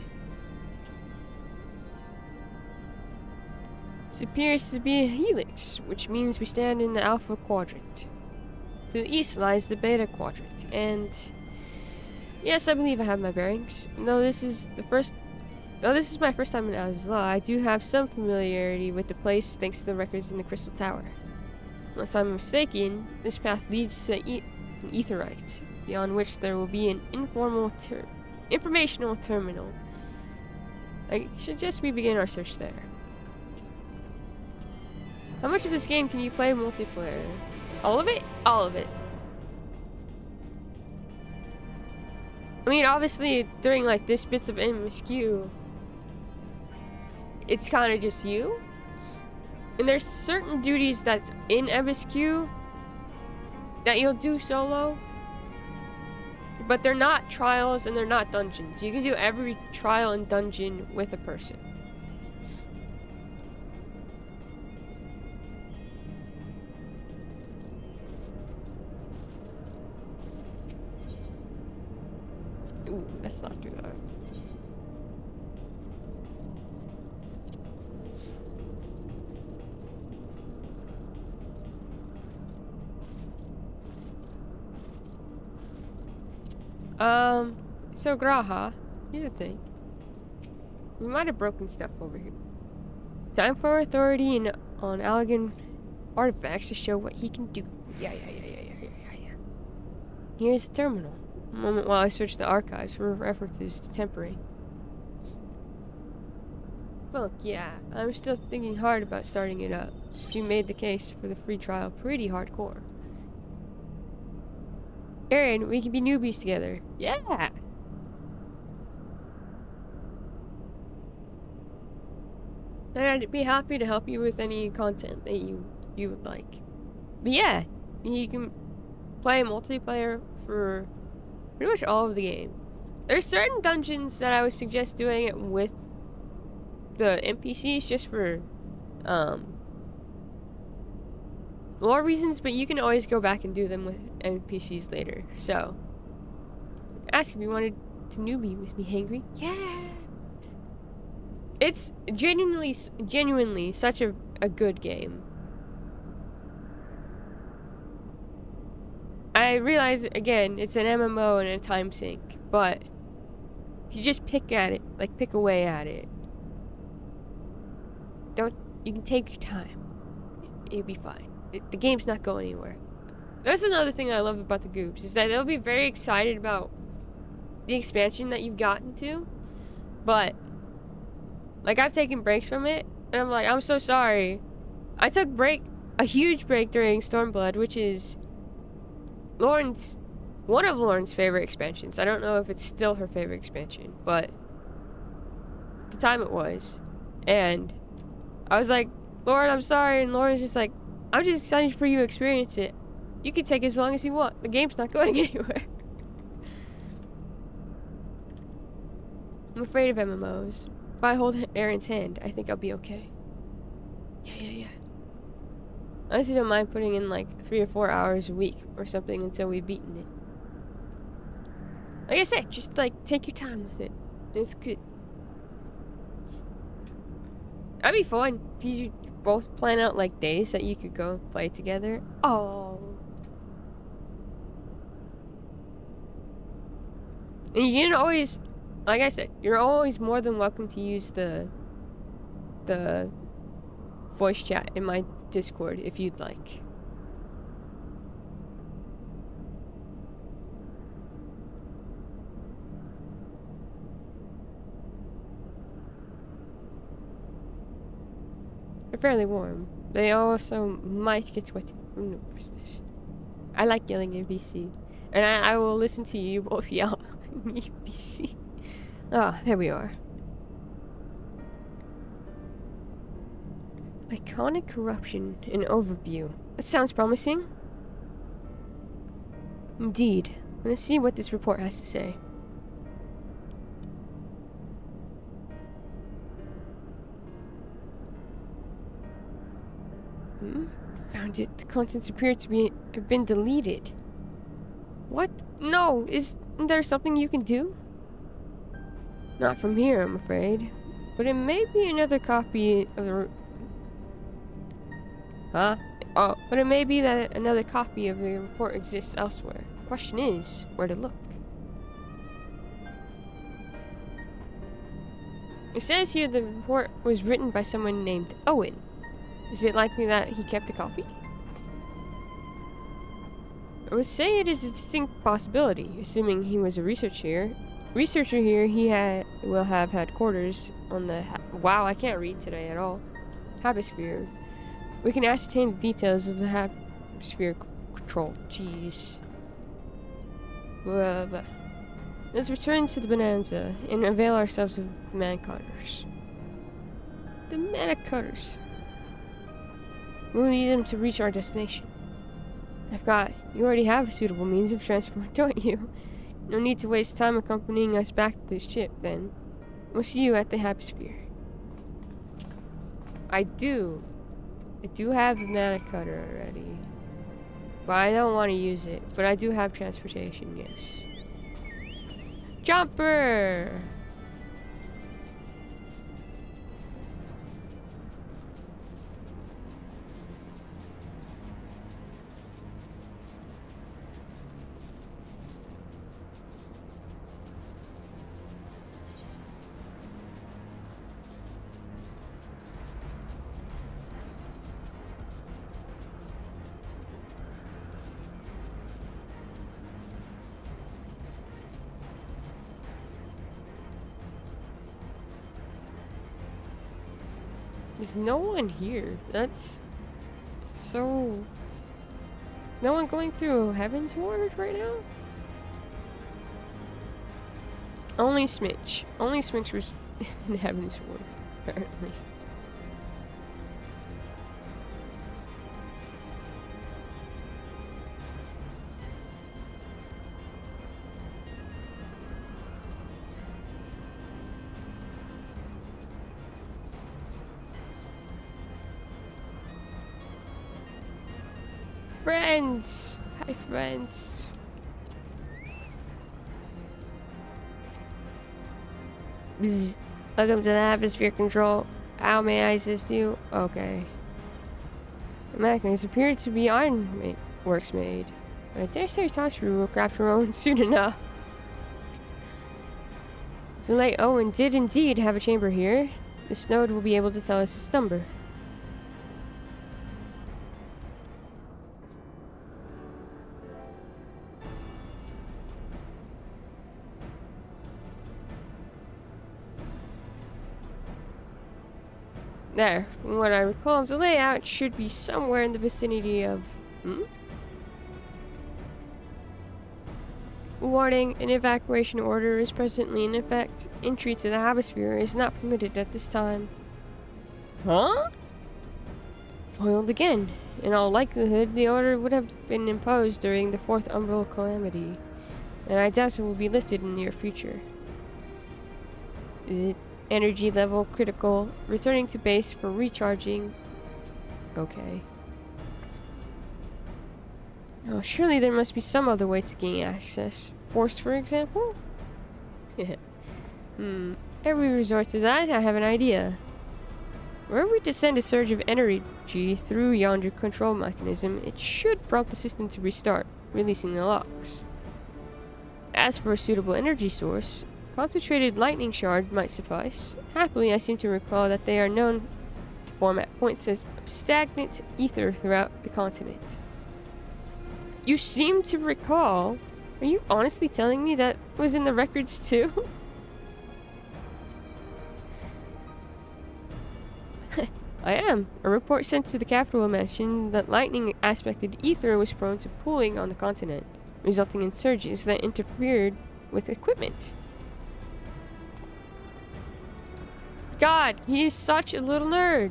This appears to be a helix, which means we stand in the Alpha Quadrant. To the east lies the Beta Quadrant, and yes, I believe I have my bearings. Though this is my first time in Azula, I do have some familiarity with the place thanks to the records in the Crystal Tower. Unless I'm mistaken, this path leads to an Aetheryte, beyond which there will be an informational terminal. I suggest we begin our search there. How much of this game can you play multiplayer? All of it? All of it. I mean, obviously, during like this bits of MSQ, it's kind of just you. And there's certain duties that's in MSQ that you'll do solo. But they're not trials and they're not dungeons. You can do every trial and dungeon with a person. Ooh, let's not do that. So Graha, here's the thing. We might have broken stuff over here. Time for authority on Allegan artifacts to show what he can do. Yeah. Here's the terminal. A moment while I search the archives for references to tempering. Fuck yeah, I'm still thinking hard about starting it up. You made the case for the free trial pretty hardcore. Aaron, we can be newbies together. Yeah! And I'd be happy to help you with any content that you would like. But yeah, you can play multiplayer for pretty much all of the game. There's certain dungeons that I would suggest doing it with the NPCs just for lore reasons, but you can always go back and do them with NPCs later. So, ask if you wanted to newbie with me, Hangry. Yeah! It's genuinely such a good game. I realize, again, it's an MMO and a time sink, but if you just pick away at it. You can take your time. You'll be fine. The game's not going anywhere. That's another thing I love about the Goobs, is that they'll be very excited about the expansion that you've gotten to, but like I've taken breaks from it, and I'm like, I'm so sorry. I took a huge break during Stormblood, which is one of Lauren's favorite expansions. I don't know if it's still her favorite expansion, but at the time it was. And I was like, Lauren, I'm sorry, and Lauren's just like, I'm just excited for you to experience it. You can take as long as you want. The game's not going anywhere. I'm afraid of MMOs. If I hold Aaron's hand, I think I'll be okay. Yeah. I honestly don't mind putting in like 3 or 4 hours a week or something until we've beaten it. Like I said, just like take your time with it. It's good. That'd be fun if you both plan out like days that you could go play together. Oh. And you can always, like I said, you're always more than welcome to use the voice chat in my Discord if you'd like. They're fairly warm. They also might get sweaty from nervousness. I like yelling in BC. And I will listen to you both yell in BC. Ah, there we are. Iconic corruption and overview. That sounds promising. Indeed. Let's see what this report has to say. Found it. The contents appear to have been deleted. What? No! Isn't there something you can do? Not from here, I'm afraid. But it may be another copy of the... Huh? Oh, but it may be that another copy of the report exists elsewhere. Question is, where to look? It says here the report was written by someone named Owen. Is it likely that he kept a copy? I would say it is a distinct possibility, assuming he was a researcher here. He will have had quarters on the... Wow, I can't read today at all. Hemisphere. We can ascertain the details of the hemisphere control. Jeez. Blah, blah. Let's return to the Bonanza and avail ourselves of the Manicutters. The Manicutters. We'll need them to reach our destination. You already have a suitable means of transport, don't you? No need to waste time accompanying us back to this ship, then. We'll see you at the Hemisphere. I do have the Manicutter already. But I don't want to use it. But I do have transportation, yes. Jumper! There's no one here. That's so... Is no one going through Heaven's Ward right now? Only Smitch. Only Smitch was in Heaven's Ward, apparently. Friends! Hi, friends. Bzz. Welcome to the Atmosphere Control. How may I assist you? Okay. The mechanism appears to be ironworks made. I dare say Tashu will craft her own soon enough. So late Owen did indeed have a chamber here. This node will be able to tell us its number. There, from what I recall of the layout, should be somewhere in the vicinity of... Warning, an evacuation order is presently in effect. Entry to the Hemisphere is not permitted at this time. Huh? Foiled again. In all likelihood, the order would have been imposed during the 4th Umbral Calamity, and I doubt it will be lifted in the near future. Is it energy level critical? Returning to base for recharging. Okay. Oh, surely there must be some other way to gain access. force, for example? Ere we resort to that, I have an idea. Wherever we descend a surge of energy through yonder control mechanism, it should prompt the system to restart, releasing the locks. As for a suitable energy source, concentrated lightning shard might suffice. Happily, I seem to recall that they are known to form at points of stagnant ether throughout the continent. You seem to recall? Are you honestly telling me that was in the records too? I am. A report sent to the capital mentioned that lightning-aspected ether was prone to pooling on the continent, resulting in surges that interfered with equipment. God, he is such a little nerd.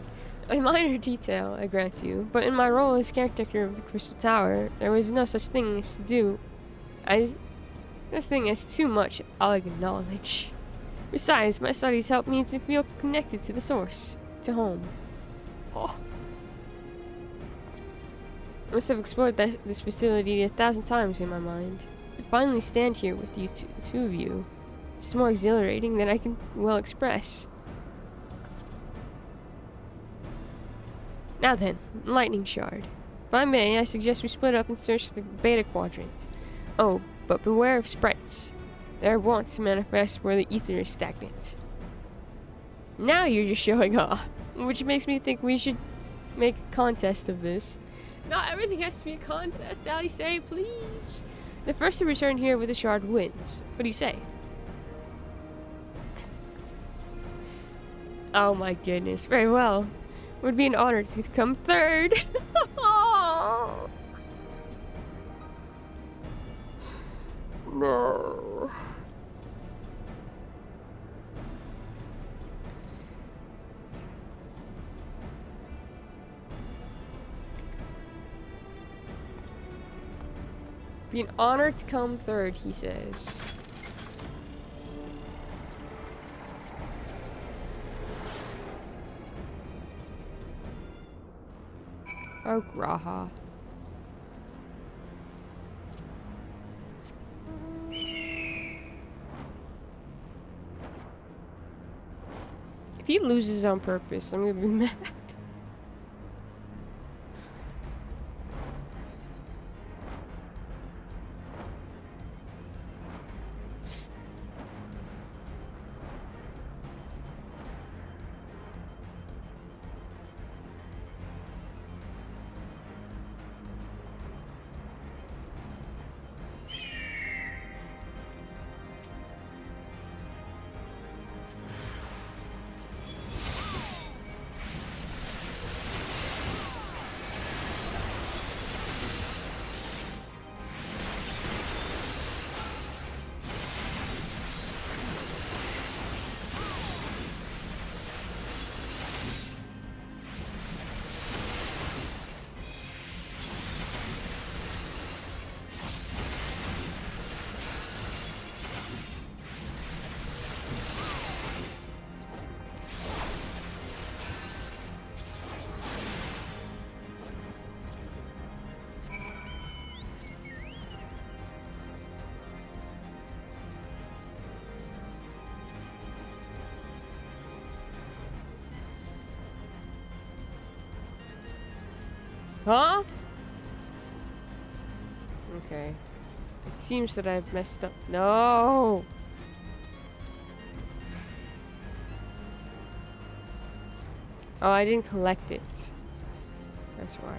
A minor detail, I grant you, but in my role as caretaker of the Crystal Tower, there was no such thing as too much, I'll acknowledge. Besides, my studies help me to feel connected to the source, to home. Oh. I must have explored this facility 1,000 times in my mind. To finally stand here with you two of you, it's more exhilarating than I can well express. Now then, lightning shard. If I may, I suggest we split up and search the beta quadrant. Oh, but beware of sprites. They are wont to manifest where the ether is stagnant. Now you're just showing off, which makes me think we should make a contest of this. Not everything has to be a contest, Allie, say, please. The first to return here with a shard wins. What do you say? Oh my goodness, very well. It would be an honor to come third. No. Be an honor to come third, he says. Oh, Graha. If he loses on purpose, I'm gonna be mad. Huh? Okay. It seems that I've messed up. No! Oh, I didn't collect it. That's why.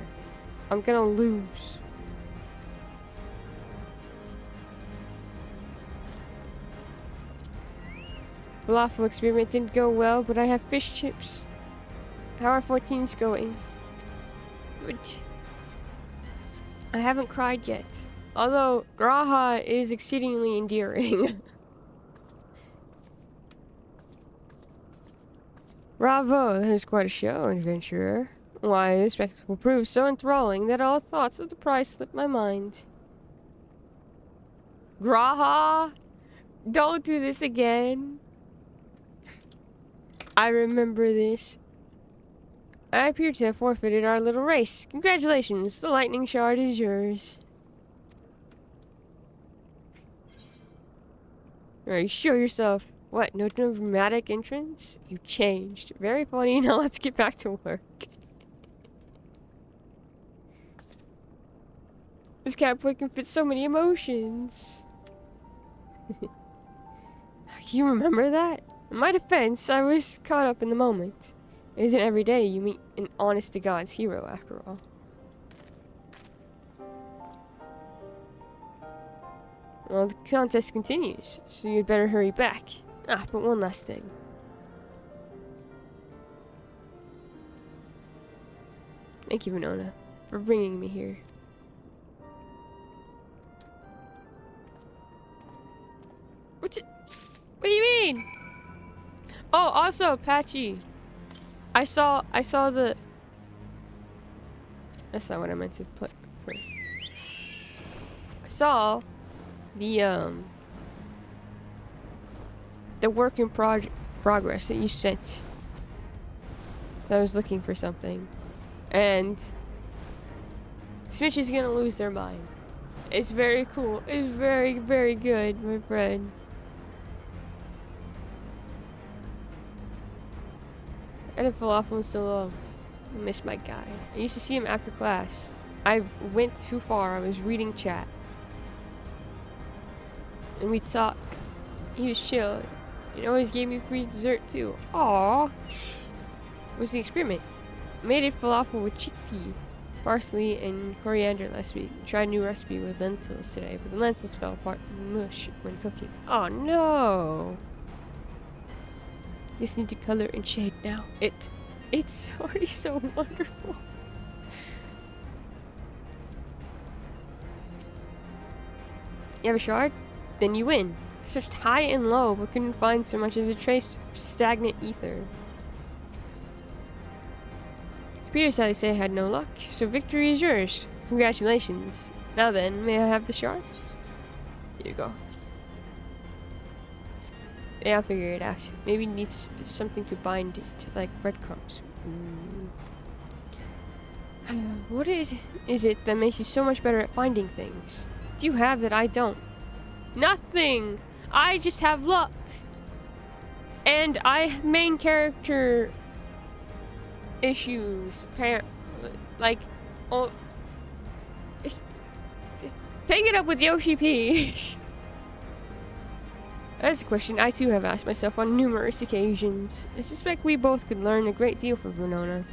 I'm gonna lose. Falafel experiment didn't go well, but I have fish chips. How are 14s going? Good. I haven't cried yet. Although, Graha is exceedingly endearing. Bravo, that is quite a show, adventurer. Why, this spectacle proved so enthralling that all thoughts of the prize slipped my mind. Graha, don't do this again. I remember this. I appear to have forfeited our little race. Congratulations, the lightning shard is yours. Alright, show yourself. What, no dramatic entrance? You changed. Very funny. Now let's get back to work. This catboy can fit so many emotions. Can you remember that? In my defense, I was caught up in the moment. It isn't every day you meet an honest-to-God's hero, after all. Well, the contest continues, so you'd better hurry back. Ah, but one last thing. Thank you, Winona, for bringing me here. What do you mean? Oh, also, Patchy. I saw the... That's not what I meant to put. I saw the work in progress that you sent. So I was looking for something. And Switch is gonna lose their mind. It's very cool. It's very, very good, my friend. I didn't falafel in so long. I miss my guy. I used to see him after class. I went too far. I was reading chat. And we talk. He was chill. He always gave me free dessert too. Aww. Was the experiment. Made a falafel with chickpea, parsley, and coriander last week. Tried a new recipe with lentils today, but the lentils fell apart in mush when cooking. Oh no! Just need to color and shade now. It's already so wonderful. You have a shard? Then you win. I searched high and low, but couldn't find so much as a trace of stagnant ether. Peter sadly say I had no luck, so victory is yours. Congratulations. Now then, may I have the shard? Here you go. Yeah, I'll figure it out. Maybe it needs something to bind it, like breadcrumbs. What is it that makes you so much better at finding things? Do you have that I don't? Nothing! I just have luck! And I have main character issues, like, oh, take it up with Yoshi P. That's a question I too have asked myself on numerous occasions. I suspect we both could learn a great deal from Winona,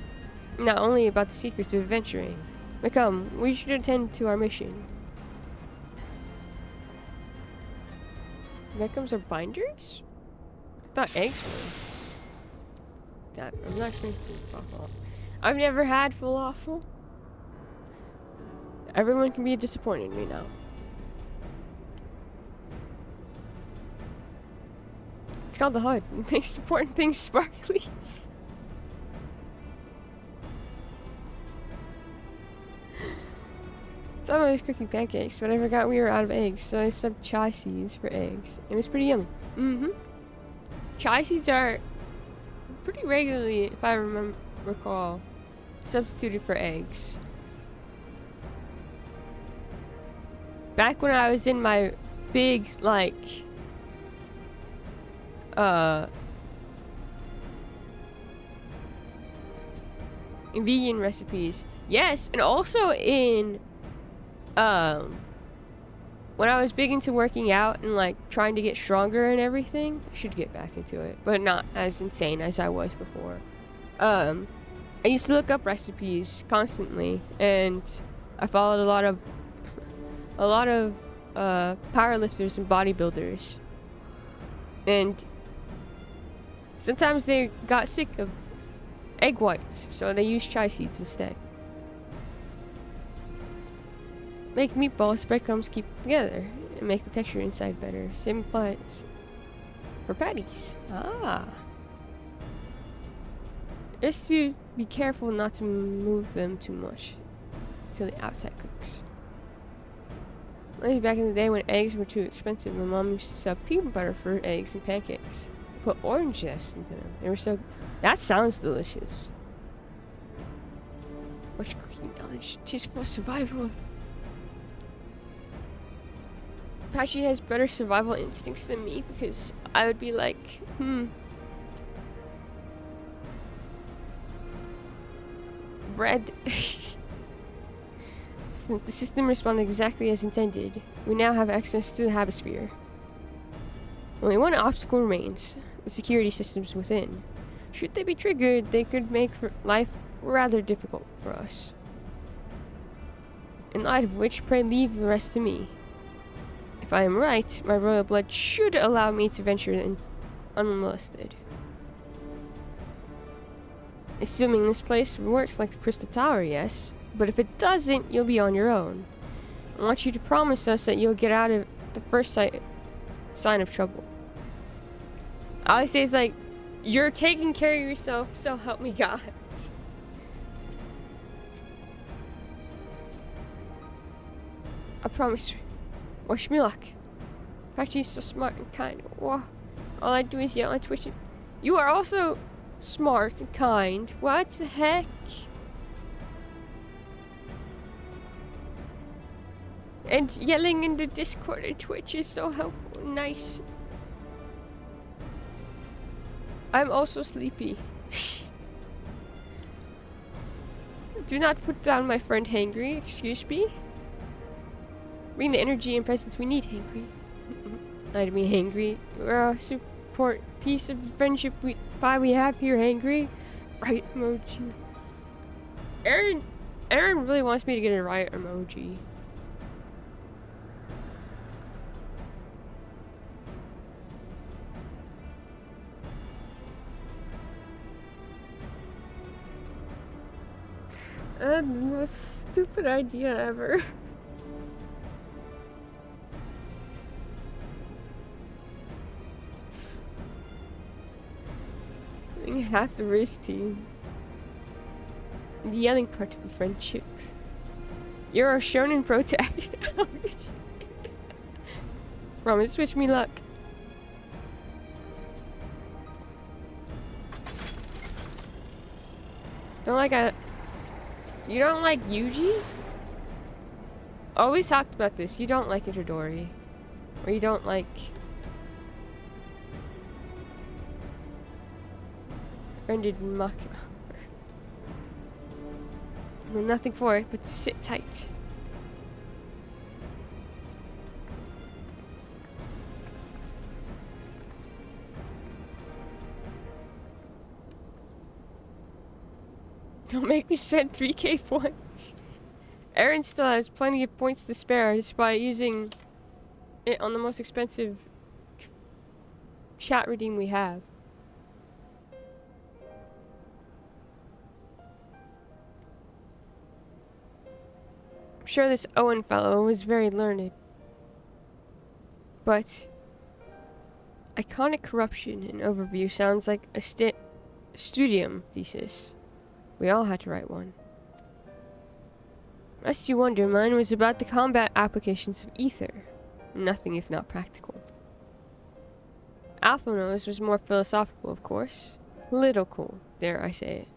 not only about the secrets of adventuring, but come, we should attend to our mission. That comes our binders? I thought eggs were. I'm not experiencing falafel. I've never had falafel. Everyone can be disappointed in me now. It's called the HUD. It makes important things sparkly. So I was cooking pancakes, but I forgot we were out of eggs, so I subbed chai seeds for eggs. It was pretty yummy. Chai seeds are pretty regularly, if I recall, substituted for eggs. Back when I was in my big, like, in vegan recipes. Yes, and also in, when I was big into working out and, like, trying to get stronger and everything. I should get back into it, but not as insane as I was before. I used to look up recipes constantly, and I followed a lot of powerlifters and bodybuilders. And sometimes they got sick of egg whites, so they used chai seeds instead. Make meatballs, breadcrumbs keep together, and make the texture inside better. Same applies for patties. Just to be careful not to move them too much until the outside cooks. Back in the day when eggs were too expensive, my mom used to sell peanut butter for eggs and pancakes. Put orange zest into them. They were so... That sounds delicious. Much cooking knowledge just for survival. Apache has better survival instincts than me, because I would be like, bread. The system responded exactly as intended. We now have access to the Habisphere. Only one obstacle remains, the security systems within. Should they be triggered, they could make life rather difficult for us. In light of which, pray leave the rest to me. If I am right, my royal blood should allow me to venture in unmolested. Assuming this place works like the Crystal Tower, yes. But if it doesn't, you'll be on your own. I want you to promise us that you'll get out of the first sign of trouble. All I say is like, you're taking care of yourself, so help me God. I promise. Wish me luck. Apache's so smart and kind. Whoa. All I do is yell and twitch it. You are also smart and kind. What the heck? And yelling in the Discord and Twitch is so helpful and nice. I'm also sleepy. Do not put down my friend Hangry, excuse me. Bring the energy and presence we need, Hangry. I mean Hangry. We're a support piece of friendship pie we have here, Hangry. Right emoji. Aaron really wants me to get a riot emoji. The most stupid idea ever. Half the race team. The yelling part of a friendship. You're a shonen protag. Promise, wish me luck. You don't like Yuji? Oh, we talked about this. You don't like Itadori. Or you don't like... Rendered Mach... There's nothing for it but to sit tight. Don't make me spend 3k points. Aaron still has plenty of points to spare despite using it on the most expensive chat redeem we have. I'm sure this Owen fellow was very learned. But iconic corruption and overview sounds like a studium thesis. We all had to write one. Lest you wonder, mine was about the combat applications of ether. Nothing if not practical. Alphonse was more philosophical, of course. Political, dare I say it.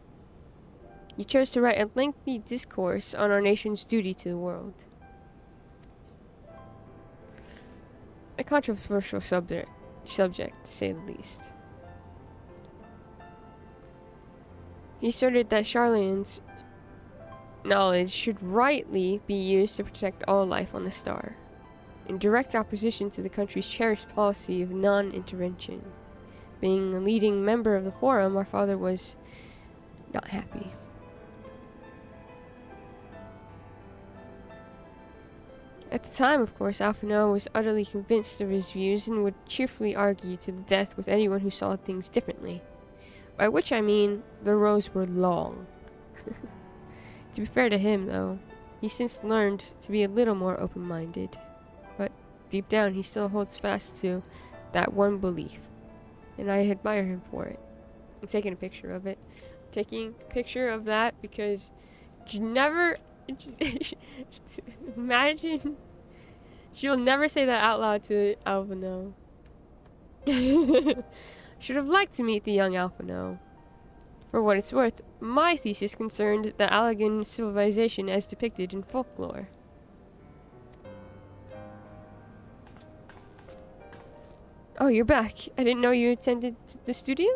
He chose to write a lengthy discourse on our nation's duty to the world. A controversial subject, to say the least. He asserted that Charlene's knowledge should rightly be used to protect all life on the star, in direct opposition to the country's cherished policy of non-intervention. Being a leading member of the Forum, our father was not happy. At the time, of course, Alphonse was utterly convinced of his views and would cheerfully argue to the death with anyone who saw things differently. By which I mean, the rows were long. To be fair to him, though, he's since learned to be a little more open-minded. But deep down, he still holds fast to that one belief. And I admire him for it. I'm taking a picture of it. I'm taking a picture of that because you never... Imagine... She'll never say that out loud to Alphonse. Should have liked to meet the young Alphonse. For what it's worth, my thesis concerned the Allegan civilization as depicted in folklore. Oh, you're back. I didn't know you attended the studio?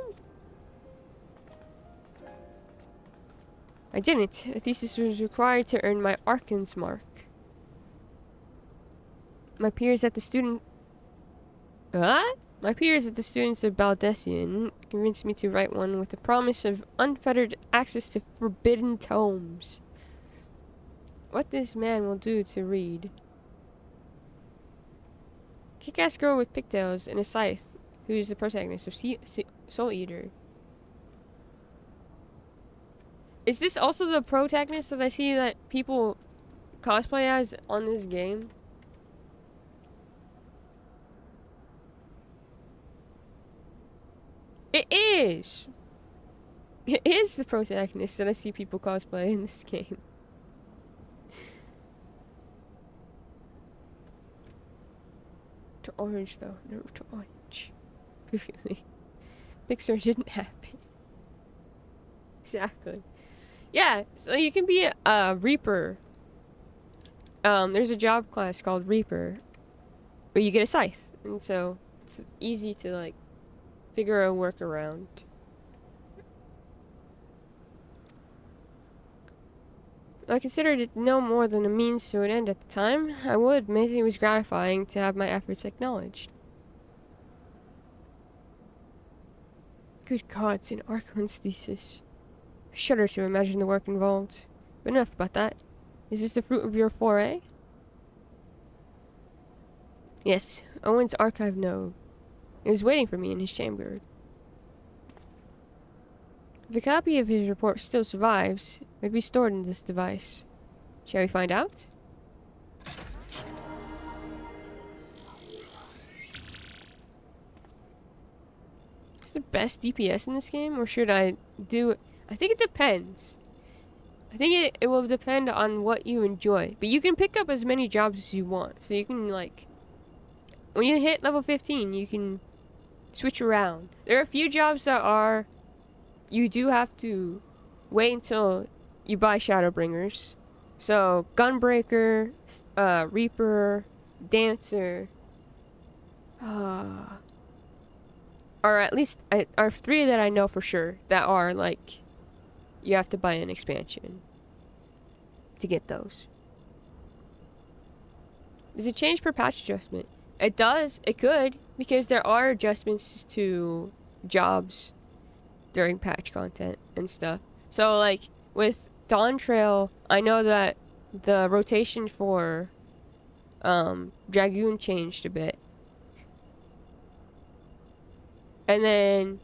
I didn't. A thesis was required to earn my Archon's mark. My peers at the student... What? My peers at the students of Baldessian convinced me to write one with the promise of unfettered access to forbidden tomes. What this man will do to read. Kick-ass girl with pigtails and a scythe, who's the protagonist of Soul Eater. Is this also the protagonist that I see that people cosplay as on this game? It is! It is the protagonist that I see people cosplay in this game. To orange though, no to orange. Really. Mixer didn't happen. Exactly. Yeah, so you can be a Reaper. There's a job class called Reaper where you get a scythe, and so it's easy to like figure a workaround. I considered it no more than a means to an end at the time. I would admit it was gratifying to have my efforts acknowledged. Good gods, an Archon's thesis. I shudder to imagine the work involved. But enough about that. Is this the fruit of your foray? Yes, Owen's archive node. It was waiting for me in his chamber. If a copy of his report still survives, it would be stored in this device. Shall we find out? Is the best DPS in this game, or should I do... I think it depends. I think it will depend on what you enjoy. But you can pick up as many jobs as you want. So you can, like... When you hit level 15, you can switch around. There are a few jobs that are... You do have to wait until you buy Shadowbringers. So, Gunbreaker, Reaper, Dancer... or at least are 3 that I know for sure that are, like... You have to buy an expansion to get those. Does it change per patch adjustment? It does. It could, because there are adjustments to jobs during patch content and stuff. So, like, with Dawn Trail, I know that the rotation for Dragoon changed a bit. And then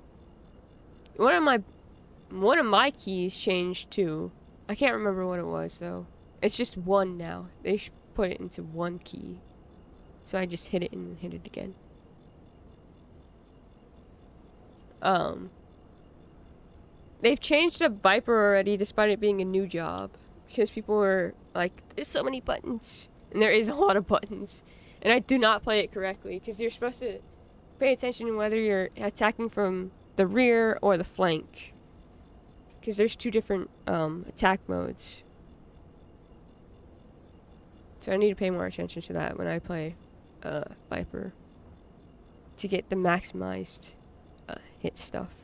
one of my keys changed too. I can't remember what it was though. It's just 1 now. They should put it into 1 key. So I just hit it and hit it again. They've changed up Viper already despite it being a new job. Because people were like, there's so many buttons. And there is a lot of buttons. And I do not play it correctly. Because you're supposed to pay attention to whether you're attacking from the rear or the flank. Because there's 2 different attack modes. So I need to pay more attention to that when I play Viper. To get the maximized hit stuff.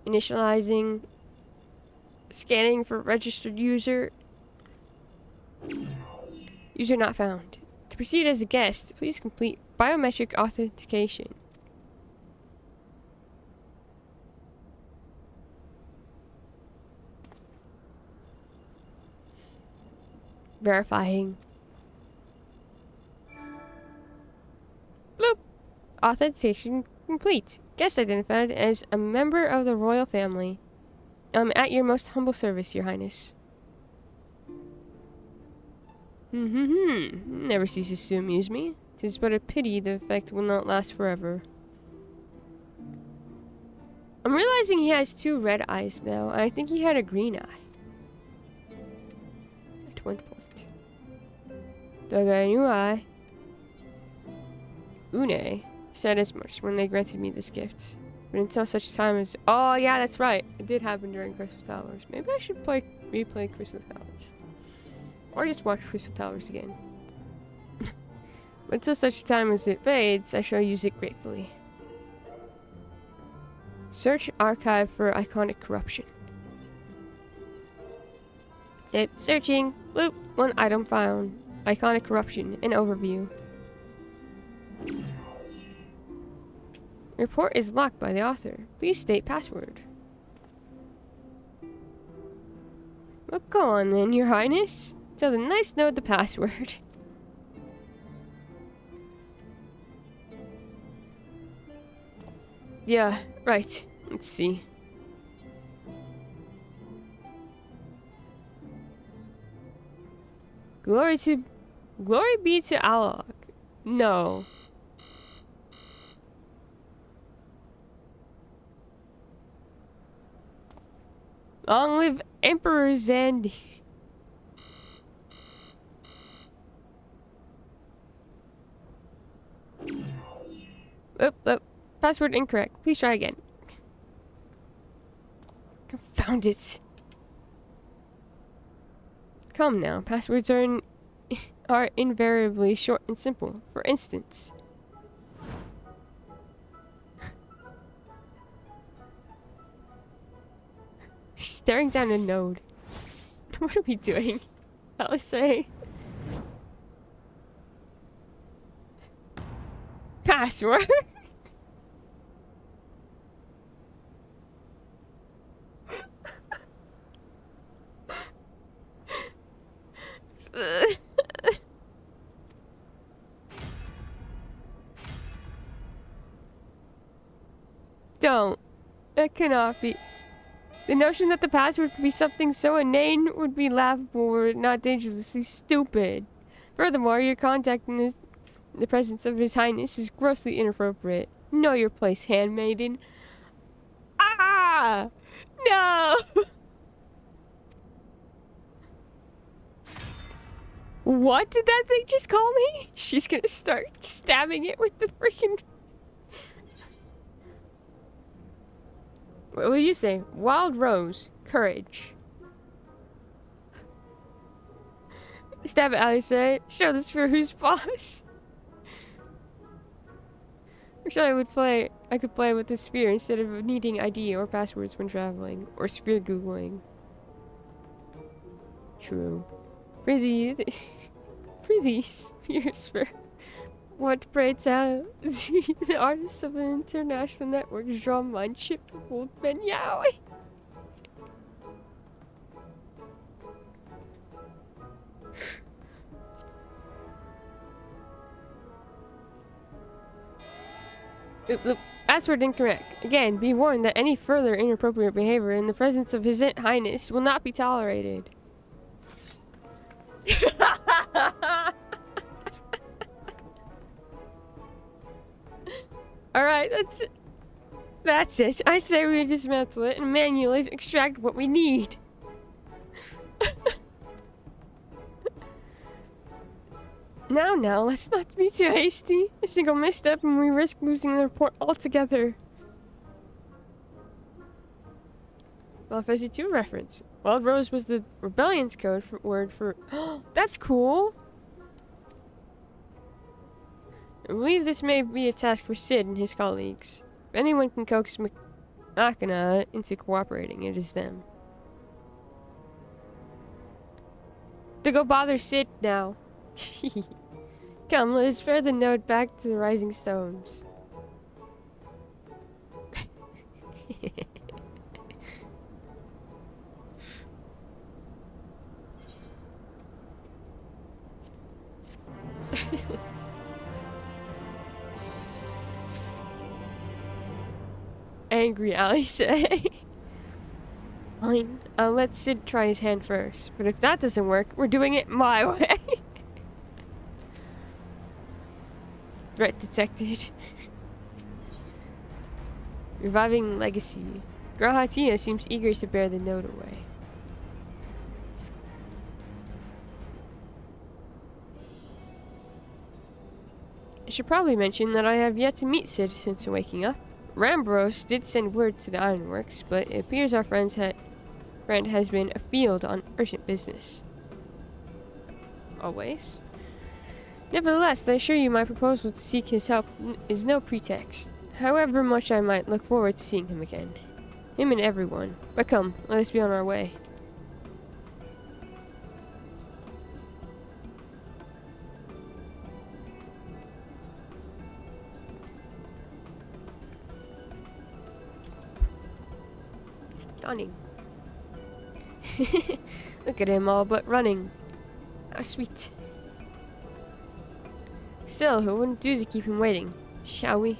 Initializing. Scanning for registered user. User not found. To proceed as a guest, please complete biometric authentication. Verifying. Bloop. Authentication complete. Guest identified as a member of the royal family. At your most humble service, Your Highness. Never ceases to amuse me. 'Tis but a pity the effect will not last forever. I'm realizing he has 2 red eyes now. I think he had a green eye. At one point. Dug a new eye. Une said as much when they granted me this gift. But until such time as... Oh, yeah, that's right. It did happen during Crystal Towers. Maybe I should replay Crystal Towers. Or just watch Crystal Towers again. Until such time as it fades, I shall use it gratefully. Search archive for iconic corruption. Yep, searching. Bloop. One item found. Iconic corruption. An overview. Report is locked by the author. Please state password. Well, go on then, Your Highness. Tell the nice node the password. Yeah, right. Let's see. Glory be to Alok. No. Long live Emperor Zandy. Oh. Password incorrect. Please try again. Confound it. Come now. Passwords are invariably short and simple. For instance. Staring down a node. What are we doing? LSA. Password? Don't. That cannot be. The notion that the password could be something so inane would be laughable or not dangerously stupid. Furthermore, your contact in the presence of His Highness is grossly inappropriate. Know your place, handmaiden. Ah! No! What did that thing just call me? She's gonna start stabbing it with the freaking... What will you say? Wild Rose. Courage. Stab it, Alice. Show this for who's boss. Wish I could play with the spear instead of needing ID or passwords when traveling. Or spear googling. True. Pretty spears for... What, pray tell, the artists of an international network draw mind ship of old men Yowie? Oop. Password incorrect. Again, be warned that any further inappropriate behavior in the presence of His Highness will not be tolerated. Alright, that's it. I say we dismantle it and manually extract what we need. Now, let's not be too hasty. A single misstep and we risk losing the report altogether. Well, FSC2 reference. Wild Rose was the rebellion's code word for... That's cool! I believe this may be a task for Sid and his colleagues. If anyone can coax Machina into cooperating, it is them. To go bother Sid now. Come, let us spare the node back to the Rising Stones. Angry Alice. Fine, I'll let Sid try his hand first. But if that doesn't work, we're doing it my way. Threat detected. Reviving legacy. Grahatia seems eager to bear the node away. I should probably mention that I have yet to meet Sid since waking up. Rambros did send word to the Ironworks, but it appears our friend has been afield on urgent business. Always. Nevertheless, I assure you my proposal to seek his help is no pretext. However much I might look forward to seeing him again. Him and everyone. But come, let us be on our way. Yawning. Look at him all but running. How sweet. Still, it wouldn't do to keep him waiting, shall we?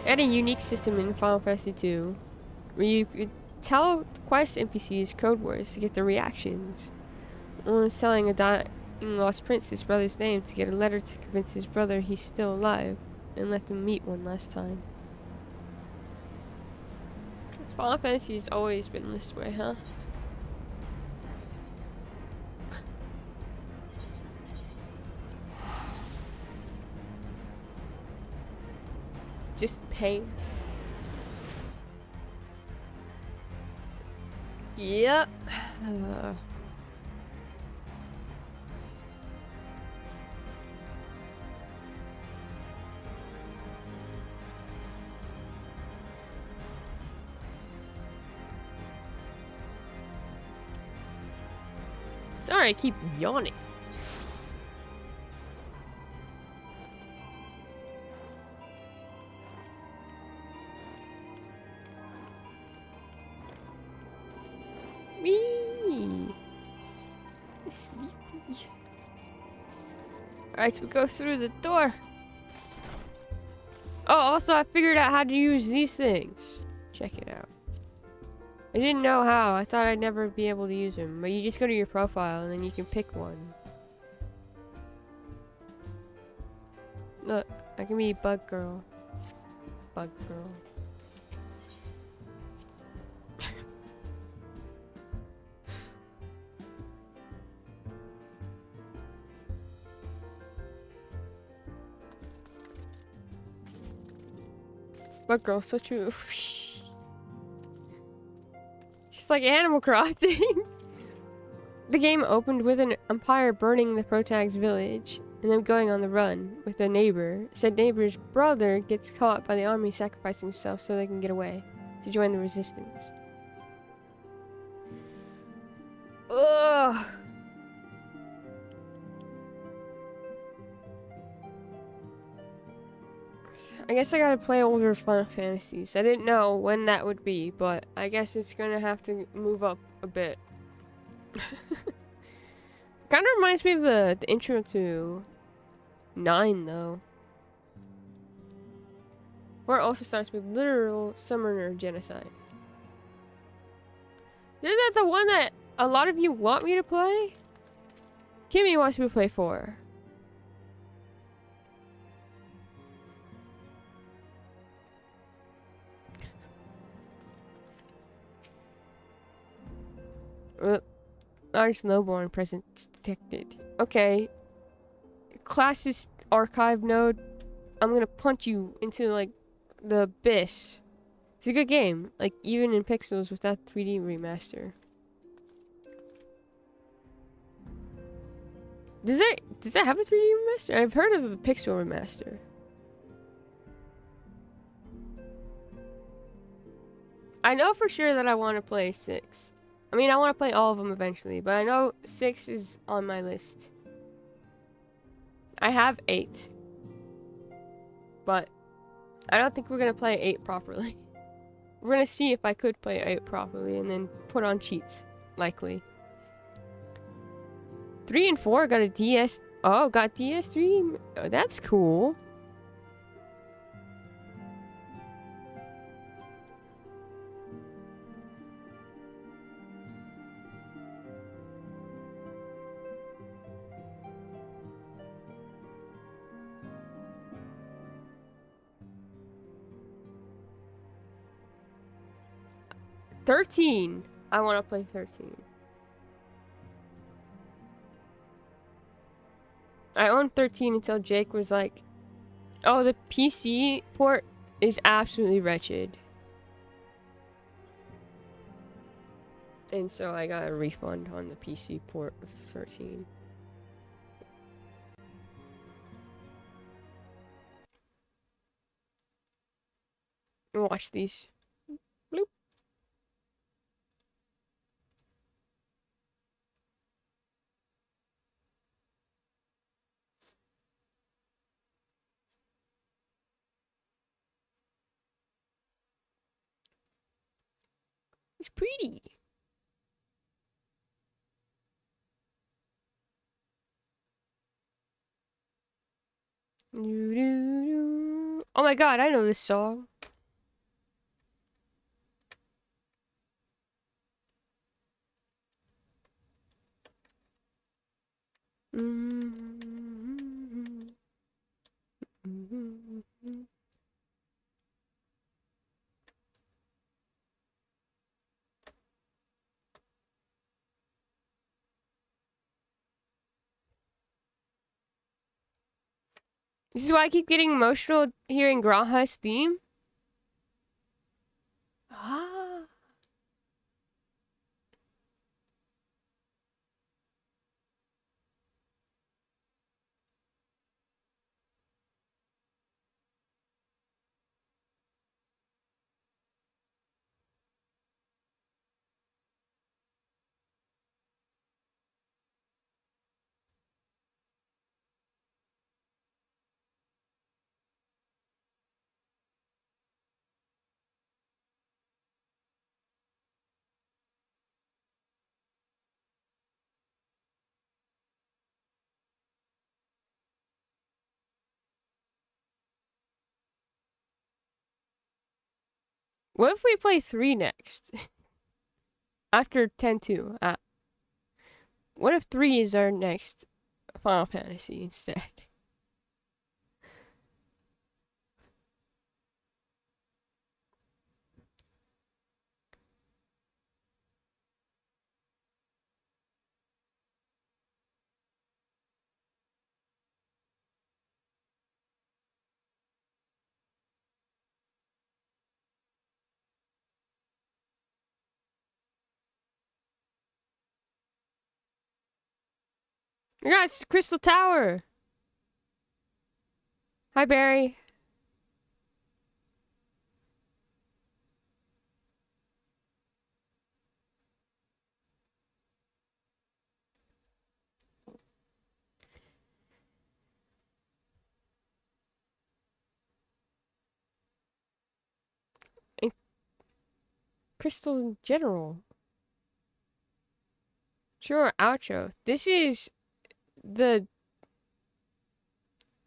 I had a unique system in Final Fantasy II where you could tell quest NPCs code words to get their reactions. One was telling a dying lost prince his brother's name to get a letter to convince his brother he's still alive and let them meet one last time. Final Fantasy's always been this way, huh? Just pain. Yep. Sorry, I keep yawning. Wee. Sleepy. Alright, so we go through the door. Oh, also I figured out how to use these things. Check it out. I didn't know how. I thought I'd never be able to use them. But you just go to your profile and then you can pick one. Look, I can be Bug Girl. Bug Girl. Bug Girl, so true. Just like Animal Crossing. The game opened with an umpire burning the protag's village and them going on the run with their neighbor. Said neighbor's brother gets caught by the army sacrificing himself so they can get away to join the resistance. Ugh. I guess I gotta play older Final Fantasies. I didn't know when that would be, but I guess it's gonna have to move up a bit. Kind of reminds me of the intro to 9, though. Where it also starts with literal summoner genocide. Isn't that the one that a lot of you want me to play? Kimmy wants me to play 4. Large lowborn presence detected. Okay. Classist archive node. I'm gonna punch you into like the abyss. It's a good game. Like even in pixels with that 3D remaster. Does it have a 3D remaster? I've heard of a pixel remaster. I know for sure that I want to play 6. I mean, I want to play all of them eventually, but I know 6 is on my list. I have 8. But I don't think we're going to play 8 properly. We're going to see if I could play 8 properly and then put on cheats. Likely. 3 and 4 got a DS. Oh, got DS3. Oh, that's cool. $13. I want to play 13. I owned 13 until Jake was like, oh, the PC port is absolutely wretched. And so I got a refund on the PC port of 13. Watch these. Bloop. It's pretty. Oh my god, I know this song. This is why I keep getting emotional hearing Granha's theme. Ah. What if we play 3 next? After 10-2. What if 3 is our next Final Fantasy instead? Guys, Crystal Tower. Hi, Barry. And Crystal in general. Sure, outro. This is the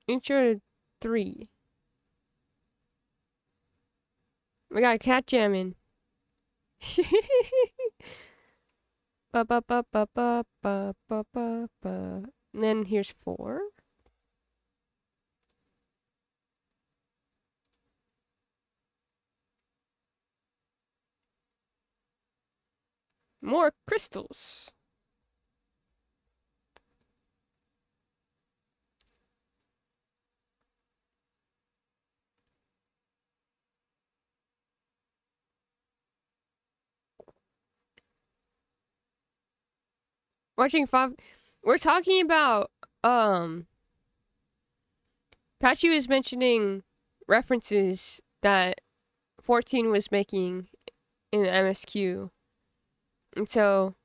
intro 3. We got cat jamming. Ba ba ba ba ba ba ba ba ba. And then here's 4. More crystals. Watching 5. We're talking about Patchy was mentioning references that 14 was making in the MSQ. And so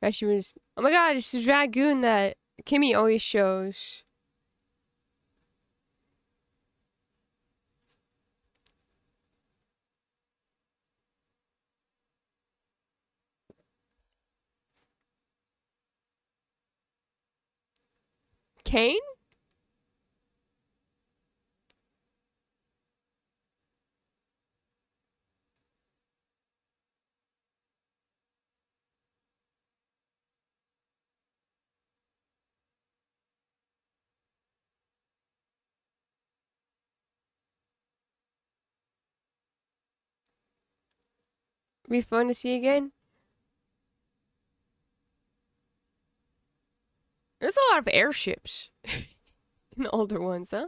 Patchy was, oh my god, it's the dragoon that Kimmy always shows. Kane? Be fun to see again. There's a lot of airships. the older ones, huh?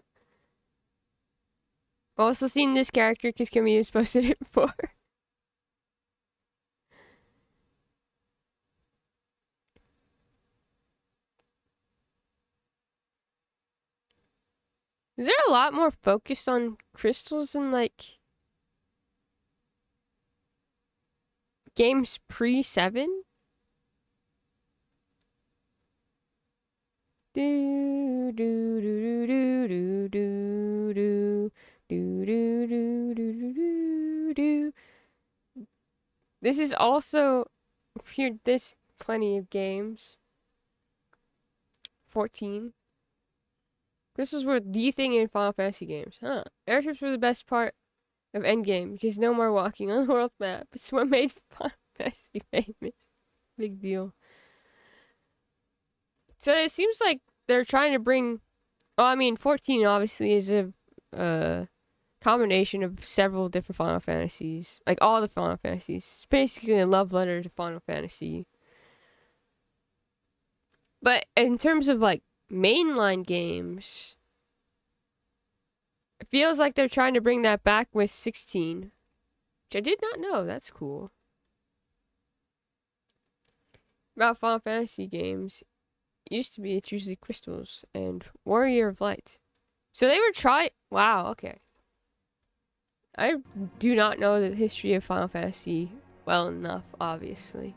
I've also seen this character because Camille's posted it before. Is there a lot more focus on crystals in, like, games pre-7? Do do do do do do do do do do do do do. This is also here. This plenty of games. 14. Crystals were the thing in Final Fantasy games, huh? Airships were the best part of Endgame because no more walking on the world map. It's what made Final Fantasy famous. Big deal. So it seems like they're trying to bring. Well, I mean, 14 obviously is a combination of several different Final Fantasies, like all the Final Fantasies. It's basically a love letter to Final Fantasy. But in terms of like mainline games, it feels like they're trying to bring that back with 16, which I did not know. That's cool. About Final Fantasy games, it used to be it's usually Crystals and Warrior of Light. So they were wow, okay. I do not know the history of Final Fantasy well enough, obviously.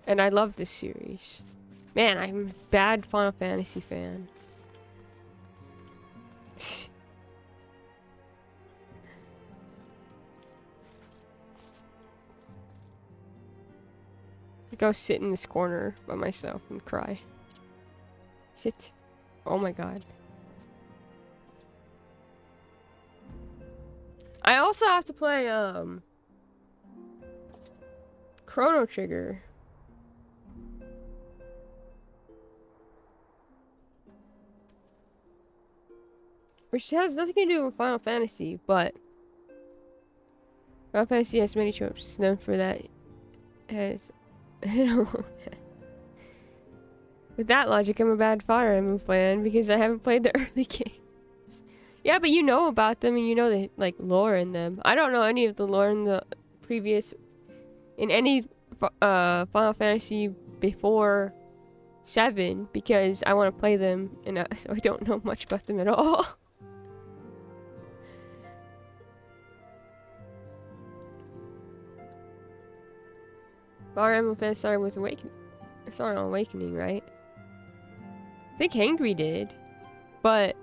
And I love this series. Man, I'm a bad Final Fantasy fan. Go sit in this corner by myself and cry. Sit. Oh my god. I also have to play Chrono Trigger. Which has nothing to do with Final Fantasy, but Final Fantasy has many tropes. Known for that has with that logic, I'm a bad Fire Emblem fan because I haven't played the early games. Yeah, but you know about them and you know the like lore in them. I don't know any of the lore in the previous in any Final Fantasy before 7 because I want to play them and so I don't know much about them at all. Fire Emblem fans started with Awakening, right? I think Hangry did, but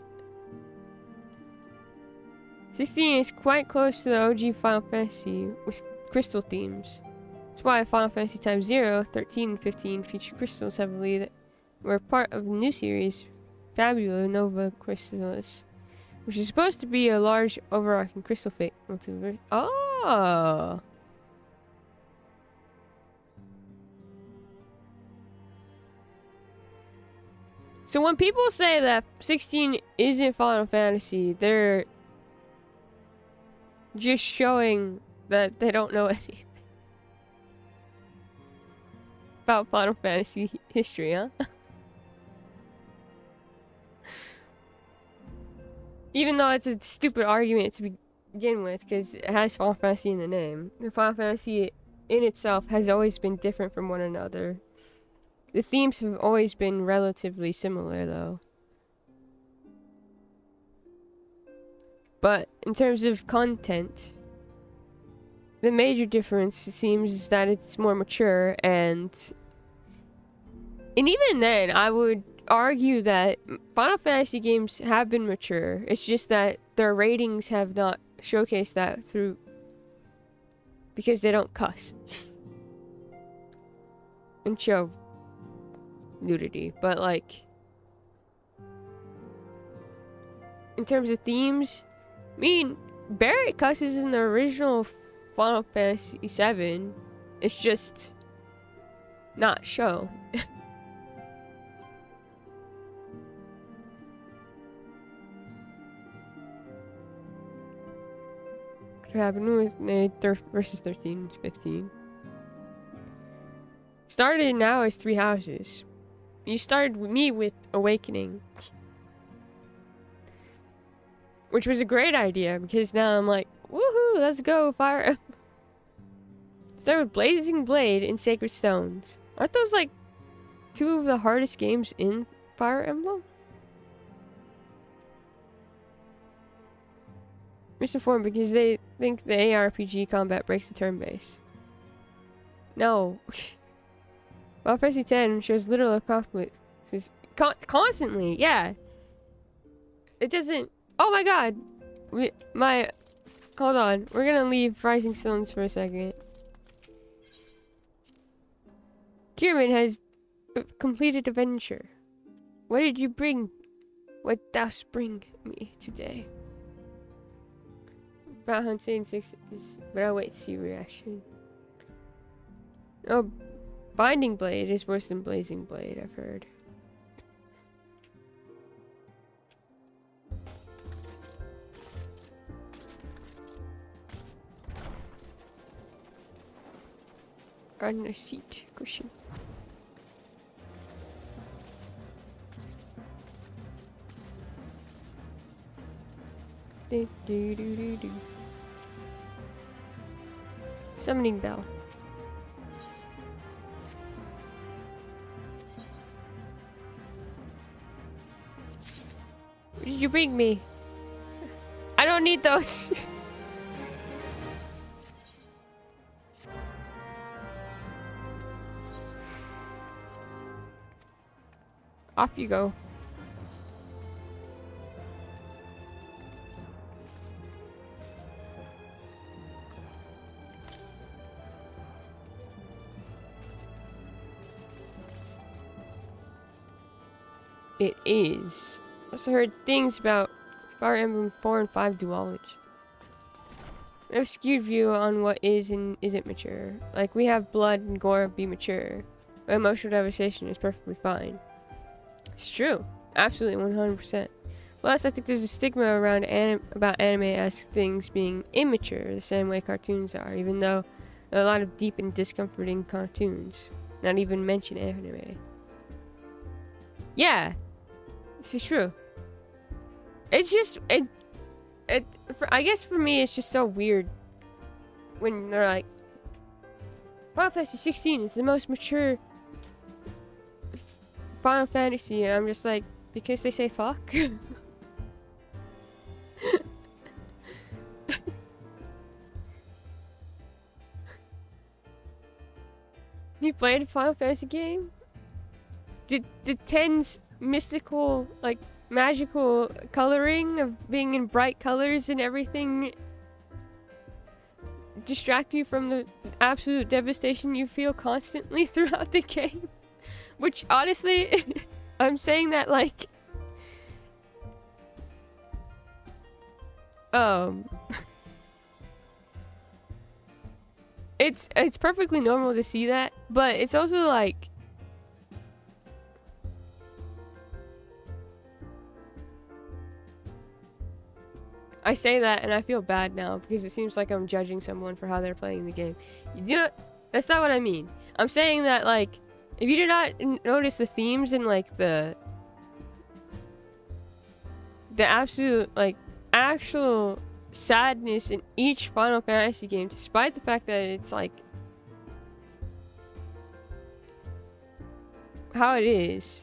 16 is quite close to the OG Final Fantasy with crystal themes. That's why Final Fantasy Times 0, 13, and 15 feature crystals heavily that were part of the new series, Fabula Nova Crystallis, which is supposed to be a large overarching crystal fate multiverse. Oh! So when people say that 16 isn't Final Fantasy, they're just showing that they don't know anything about Final Fantasy history, huh? Even though it's a stupid argument to begin with, because it has Final Fantasy in the name. The Final Fantasy in itself has always been different from one another. The themes have always been relatively similar, though. But in terms of content, the major difference, it seems, is that it's more mature, and even then, I would argue that Final Fantasy games have been mature. It's just that their ratings have not showcased that through, because they don't cuss and show nudity, but like in terms of themes, I mean, Barret cusses in the original Final Fantasy VII. It's just not shown. What happened with versus 13, 15? Started now as 3 houses. You started with me with Awakening. which was a great idea because now I'm like, woohoo, let's go, Fire Emblem. Start with Blazing Blade and Sacred Stones. Aren't those like 2 of the hardest games in Fire Emblem? Misinformed because they think the ARPG combat breaks the turn base. No. Final Fantasy X shows little accomplishments constantly, yeah. It doesn't. Oh my god. Hold on. We're gonna leave Rising Stones for a second. Kierman has completed adventure. What did you bring? What thou bring me today? About hunting 6 is, but I'll wait to see reaction. Oh, Binding Blade is worse than Blazing Blade, I've heard. On a seat cushion. Do, do, do, do, do. Summoning bell. What did you bring me? I don't need those. Off you go. It is. I also heard things about Fire Emblem 4 and 5 duology. They have a skewed view on what is and isn't mature. Like, we have blood and gore be mature, but emotional devastation is perfectly fine. It's true. Absolutely 100%. Plus, I think there's a stigma around about anime-esque things being immature the same way cartoons are, even though there are a lot of deep and discomforting cartoons. Not even mention anime. Yeah. This is true. It's just, I guess for me, it's just so weird when they're like, Final Fantasy 16 is the most mature Final Fantasy, and I'm just like, because they say fuck? You played a Final Fantasy game? Did 10's mystical, like, magical coloring of being in bright colors and everything distract you from the absolute devastation you feel constantly throughout the game? Which, honestly, I'm saying that, like, it's perfectly normal to see that, but it's also like, I say that and I feel bad now because it seems like I'm judging someone for how they're playing the game. That's not what I mean. I'm saying that, like, if you do not notice the themes and, like, the absolute, like, actual sadness in each Final Fantasy game, despite the fact that it's, like, how it is,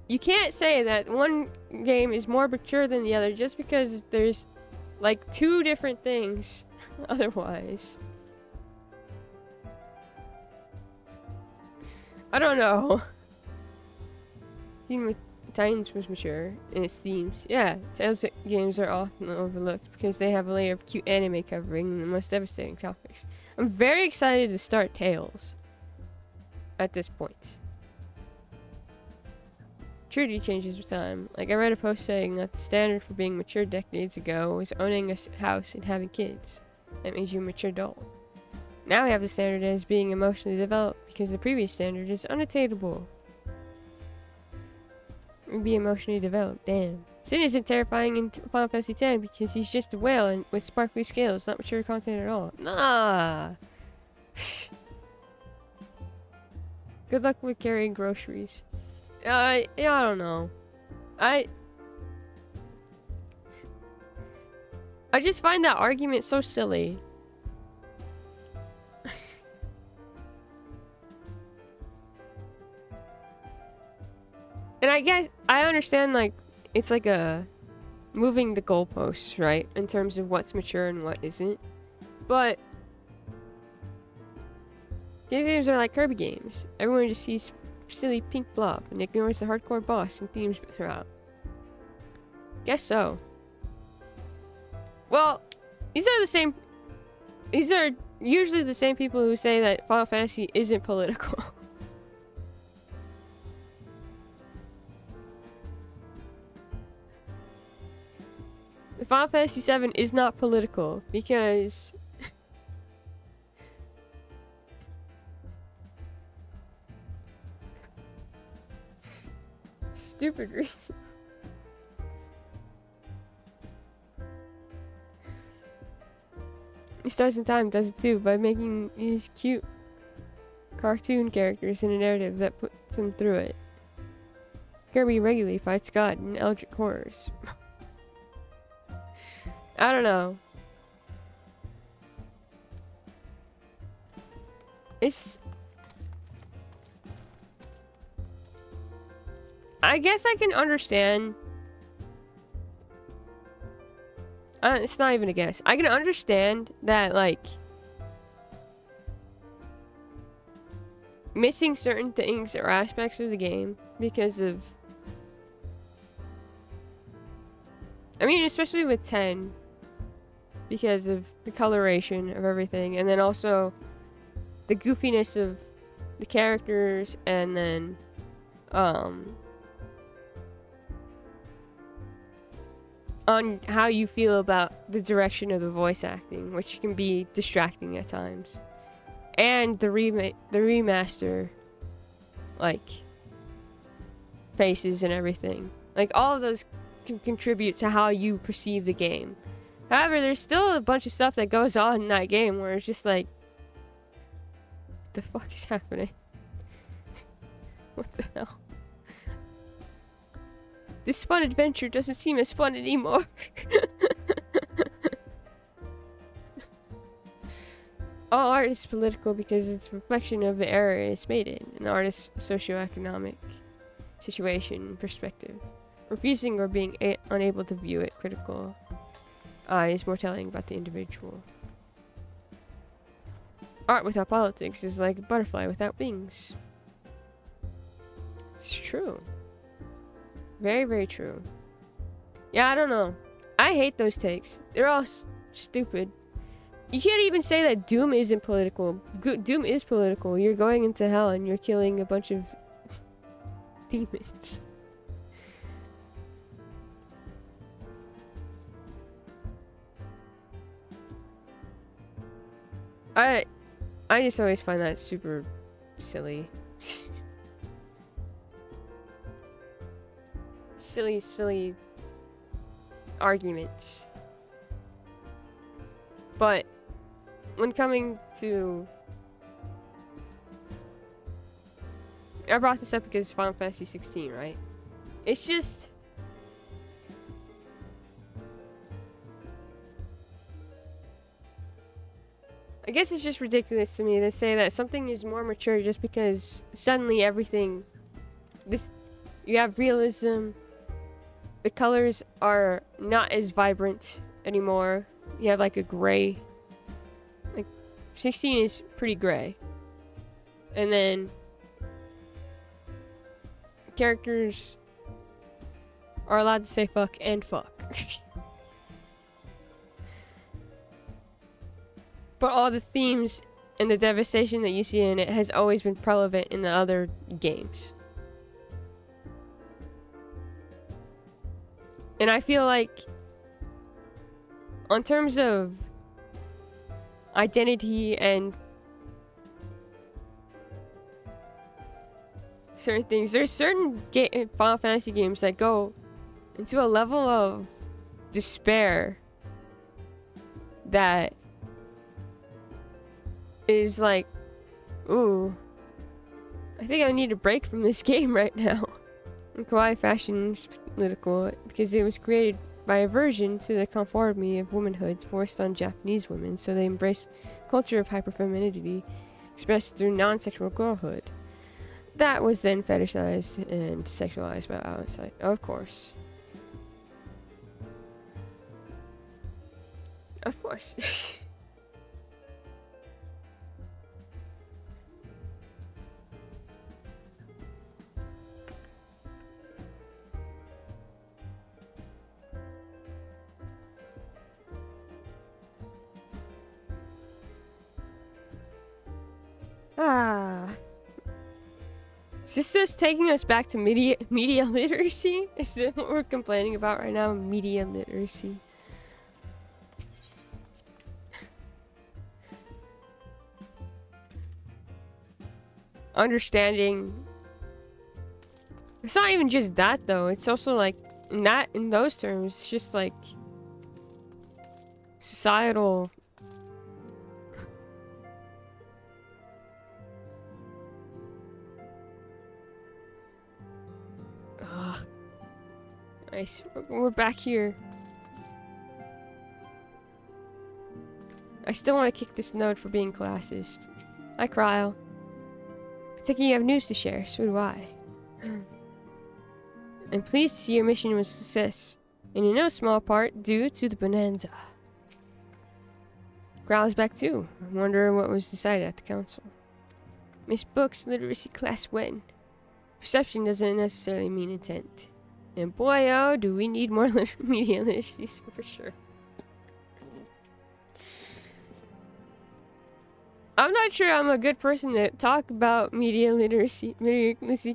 you can't say that one game is more mature than the other just because there's, like, 2 different things otherwise. I don't know. Theme with Titans was mature in its themes. Yeah, Tales games are often overlooked because they have a layer of cute anime covering the most devastating topics. I'm very excited to start Tales at this point. Maturity changes with time. Like, I read a post saying that the standard for being mature decades ago was owning a house and having kids. That means you're a mature adult. Now we have the standard as being emotionally developed because the previous standard is unattainable. Be emotionally developed, damn. Sin isn't terrifying in Final Fantasy X because he's just a whale and with sparkly scales, not mature content at all. Nah. Good luck with carrying groceries. Yeah, I don't know. I just find that argument so silly. And I guess I understand, like, it's like a moving the goalposts, right? In terms of what's mature and what isn't. But these games are like Kirby games. Everyone just sees silly pink blob and ignores the hardcore boss and themes throughout. Guess so. Well, these are usually the same people who say that Final Fantasy isn't political. Final Fantasy VII is not political because stupid reason. Stars in Time does it too by making these cute cartoon characters in a narrative that puts them through it. Kirby regularly fights God in eldritch horrors. I don't know. I guess I can understand. It's not even a guess. I can understand that, like, missing certain things or aspects of the game because of... I mean, especially with 10, because of the coloration of everything, and then also the goofiness of the characters, and then, on how you feel about the direction of the voice acting, which can be distracting at times. And the remaster, like, faces and everything. Like, all of those can contribute to how you perceive the game. However, there's still a bunch of stuff that goes on in that game where it's just like, what the fuck is happening? What the hell? This fun adventure doesn't seem as fun anymore. All art is political because it's a reflection of the era it's made in, an artist's socioeconomic situation and perspective. Refusing or being unable to view it critical is more telling about the individual. Art without politics is like a butterfly without wings. It's true. Very, very true. Yeah, I don't know. I hate those takes. They're all stupid. You can't even say that Doom isn't political. Doom is political. You're going into hell and you're killing a bunch of demons. I just always find that super silly. silly arguments. But when coming to... I brought this up because Final Fantasy 16, right? It's just... I guess it's just ridiculous to me to say that something is more mature just because suddenly everything... You have realism. The colors are not as vibrant anymore. You have like a gray. Like 16 is pretty gray. And then characters are allowed to say fuck and fuck. But all the themes and the devastation that you see in it has always been prevalent in the other games. And I feel like, on terms of identity and certain things, there's certain Final Fantasy games that go into a level of despair that is like, ooh, I think I need a break from this game right now. In kawaii fashion, it's political because it was created by aversion to the conformity of womanhood forced on Japanese women, so they embraced culture of hyperfemininity expressed through non-sexual girlhood. That was then fetishized and sexualized by outside, of course. Of course. Is this taking us back to media literacy? Is that what we're complaining about right now? Media literacy. Understanding. It's not even just that though. It's also like in those terms, it's just like societal. Ugh. Nice. We're back here. I still want to kick this node for being classist. Hi, Cryle. I think you have news to share. So do I. I'm pleased to see your mission was a success, and in no small part due to the bonanza. Growl's back too. I wonder what was decided at the council. Miss Book's literacy class when? Perception doesn't necessarily mean intent. And boy, oh, do we need more media literacy for sure. I'm not sure I'm a good person to talk about media literacy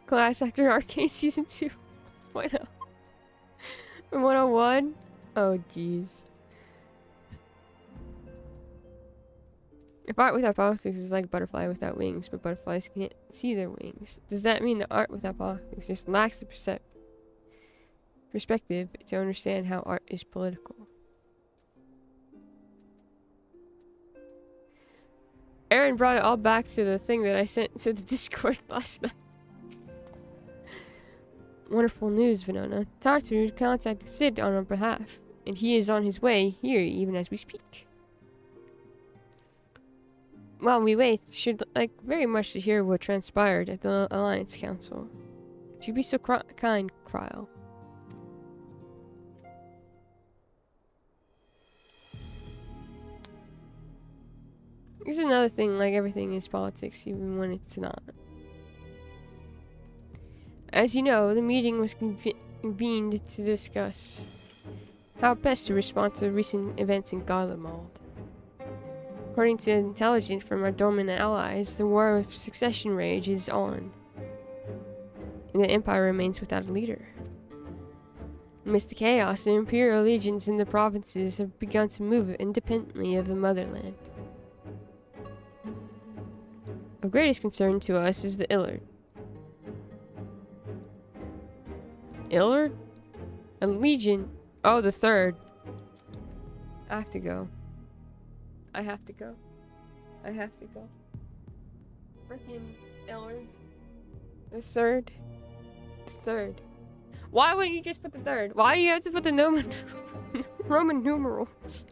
class after Arcane Season 2. 101? Oh, jeez. If art without politics is like a butterfly without wings, but butterflies can't see their wings, does that mean that art without politics just lacks the perspective to understand how art is political? Aaron brought it all back to the thing that I sent to the Discord last night. Wonderful news, Venona. Tartu contacted Sid on our behalf, and he is on his way here even as we speak. While we wait, should like very much to hear what transpired at the Alliance Council. Would you be so kind, Cryle? Here's another thing, like everything is politics, even when it's not. As you know, the meeting was convened to discuss how best to respond to the recent events in Garlemald. According to intelligence from our dominant allies, the war of succession rage is on, and the Empire remains without a leader. Amidst the chaos, the Imperial legions in the provinces have begun to move independently of the motherland. Of greatest concern to us is the Illard. Illard? A legion? Oh, the third. I have to go. I have to go. I have to go. Freaking Illard. The third. The third. Why wouldn't you just put the third? Why do you have to put the Roman numerals?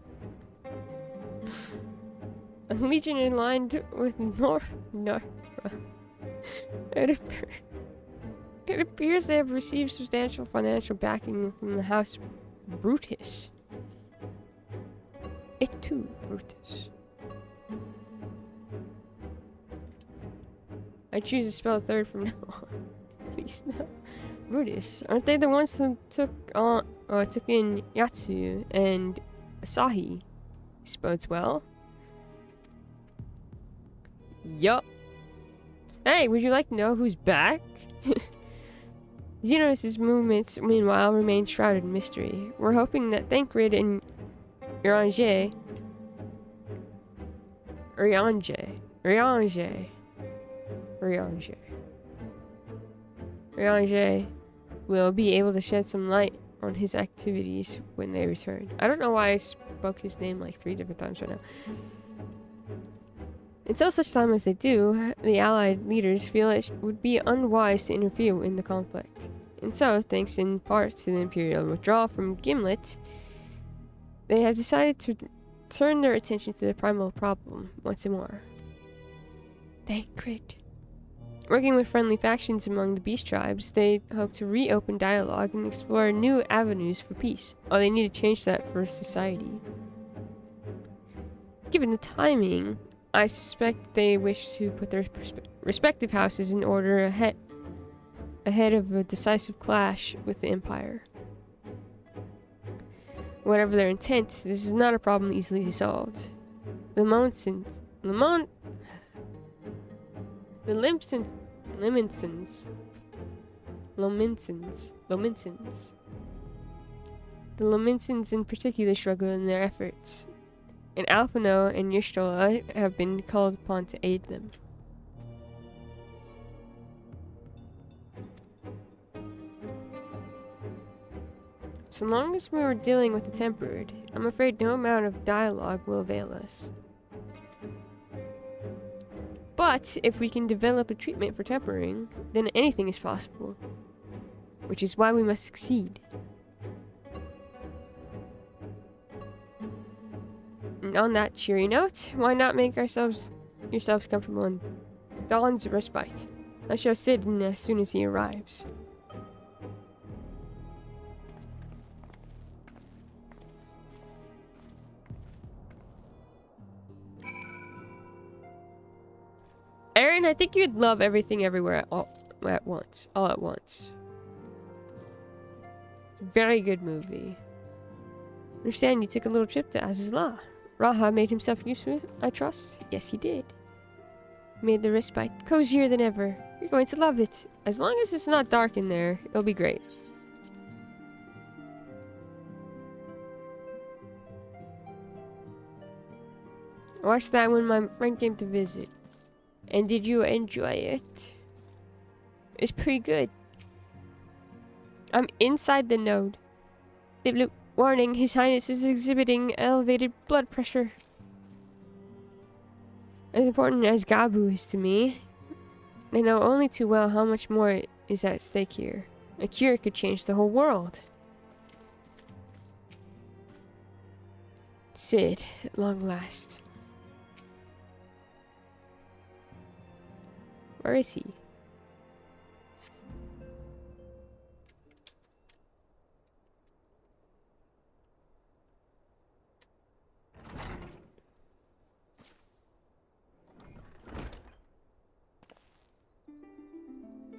A legion in line with Norra. It appears they have received substantial financial backing from the House Brutus. It too, Brutus. I choose to spell third from now on. Please no. Brutus. Aren't they the ones who took in Yatsu and Asahi? This bodes well. Yup. Hey, would you like to know who's back? Xenos' movements, meanwhile, remain shrouded in mystery. We're hoping that Thancred and Urianger will be able to shed some light on his activities when they return. I don't know why I spoke his name like 3 different times right now. Until such time as they do, the Allied leaders feel it would be unwise to interfere in the conflict. And so, thanks in part to the Imperial withdrawal from Gimlet, they have decided to turn their attention to the primal problem once more. Sacred. Working with friendly factions among the beast tribes, they hope to reopen dialogue and explore new avenues for peace. Oh, they need to change that for society. Given the timing, I suspect they wish to put their respective houses in order ahead of a decisive clash with the Empire. Whatever their intent, this is not a problem easily solved. The Lominsons in particular struggle in their efforts, and Alphino and Ystrola have been called upon to aid them. So long as we were dealing with the Tempered, I'm afraid no amount of dialogue will avail us. But if we can develop a treatment for tempering, then anything is possible. Which is why we must succeed. And on that cheery note, why not make yourselves comfortable in Dawn's respite? I shall sit in as soon as he arrives. Aaron, I think you'd love Everything Everywhere all at once. Very good movie. Understand you took a little trip to Azizla. Raha made himself useful, I trust? Yes, he did. Made the respite cozier than ever. You're going to love it. As long as it's not dark in there, it'll be great. I watched that when my friend came to visit. And did you enjoy it? It's pretty good. I'm inside the node. Warning, His Highness is exhibiting elevated blood pressure. As important as Gabu is to me, I know only too well how much more is at stake here. A cure could change the whole world. Sid, at long last. Where is he?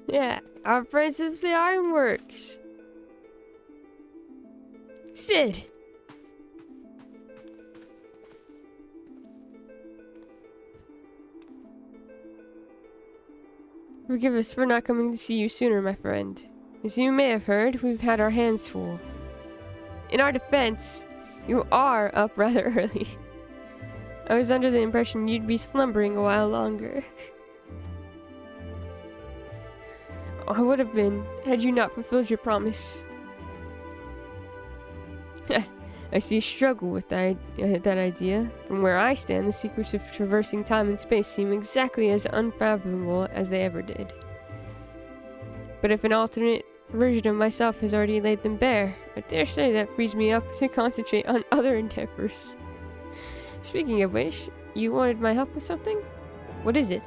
Yeah, our friends of the Ironworks. Sid! Forgive us for not coming to see you sooner, my friend. As you may have heard, we've had our hands full. In our defense, you are up rather early. I was under the impression you'd be slumbering a while longer. I would have been, had you not fulfilled your promise. I see you struggle with that idea. From where I stand, the secrets of traversing time and space seem exactly as unfathomable as they ever did. But if an alternate version of myself has already laid them bare, I dare say that frees me up to concentrate on other endeavors. Speaking of which, you wanted my help with something? What is it?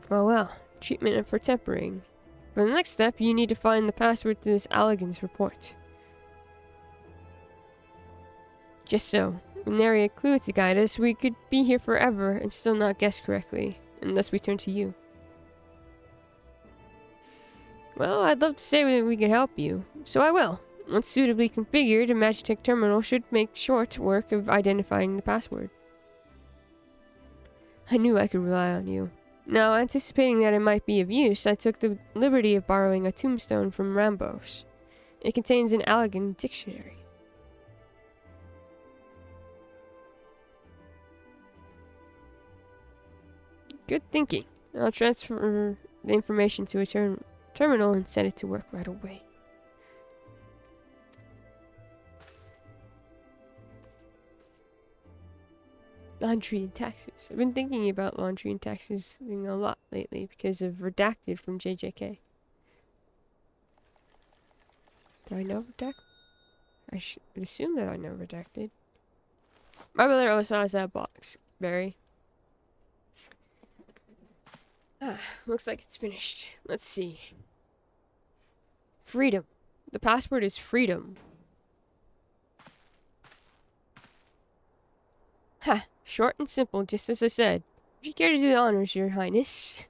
Well, treatment for tempering. For the next step, you need to find the password to this Allegan's report. Just so. With nary a clue to guide us, we could be here forever and still not guess correctly, unless we turn to you. Well, I'd love to say that we could help you, so I will. Once suitably configured, a Magitech terminal should make short work of identifying the password. I knew I could rely on you. Now, anticipating that it might be of use, I took the liberty of borrowing a tombstone from Rambos. It contains an Allegan dictionary. Good thinking. I'll transfer the information to a terminal and set it to work right away. laundry and taxes. I've been thinking about laundry and taxes thing a lot lately because of Redacted from JJK. Do I know Redacted? I should assume that I know Redacted. My brother also has that box. Barry. Looks like it's finished. Let's see. Freedom. The password is freedom. Ha! Short and simple, just as I said. If you care to do the honors, Your Highness.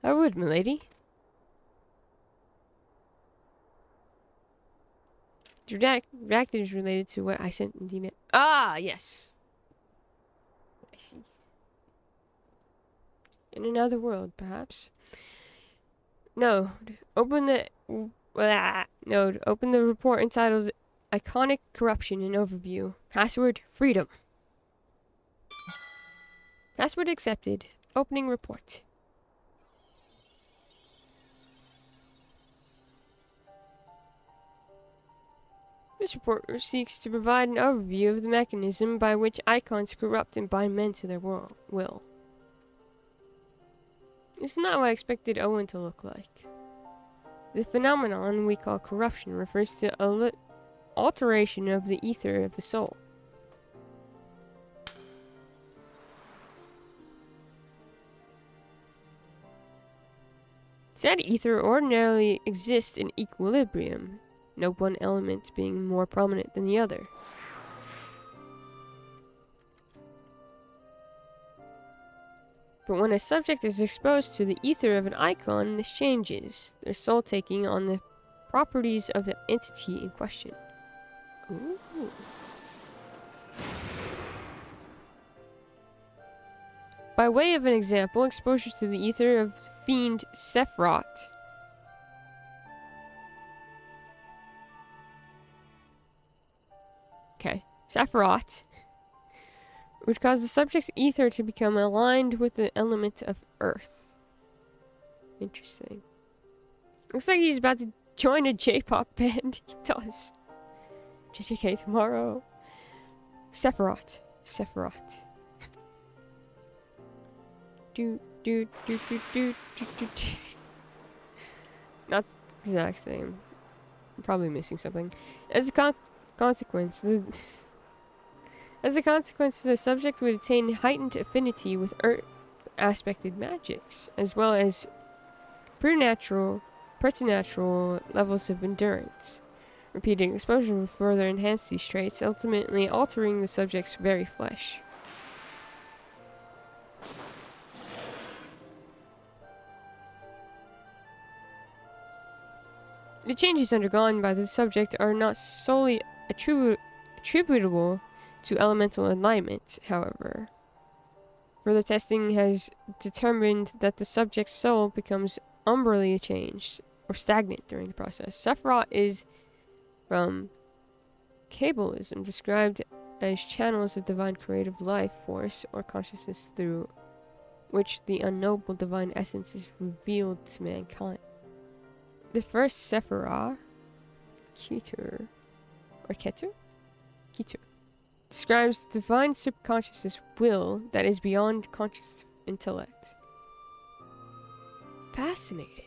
I would, milady. Redacted is related to what I sent in Dina. Ah, yes. I see. In another world, perhaps. No. Open the report entitled Iconic Corruption and Overview. Password freedom. Password accepted. Opening report. This report seeks to provide an overview of the mechanism by which icons corrupt and bind men to their will. This is not what I expected Owen to look like. The phenomenon we call corruption refers to alteration of the ether of the soul. Said ether ordinarily exists in equilibrium, no one element being more prominent than the other. But when a subject is exposed to the ether of an icon, this changes, their soul taking on the properties of the entity in question. Ooh. By way of an example, exposure to the ether of fiend Sephiroth would cause the subject's ether to become aligned with the element of earth. Interesting. Looks like he's about to join a J-pop band. He does. JJK tomorrow. Sephiroth. Not the exact same. I'm probably missing something. As a consequence, the subject would attain heightened affinity with earth-aspected magics, as well as preternatural levels of endurance. Repeated exposure will further enhance these traits, ultimately altering the subject's very flesh. The changes undergone by the subject are not solely attributable to elemental alignment, however. Further testing has determined that the subject's soul becomes umbrally changed or stagnant during the process. Sephiroth is, from Kabbalism, described as channels of divine creative life force or consciousness through which the unknowable divine essence is revealed to mankind. The first Sephiroth, Keter, describes the divine subconscious will that is beyond conscious intellect. Fascinating.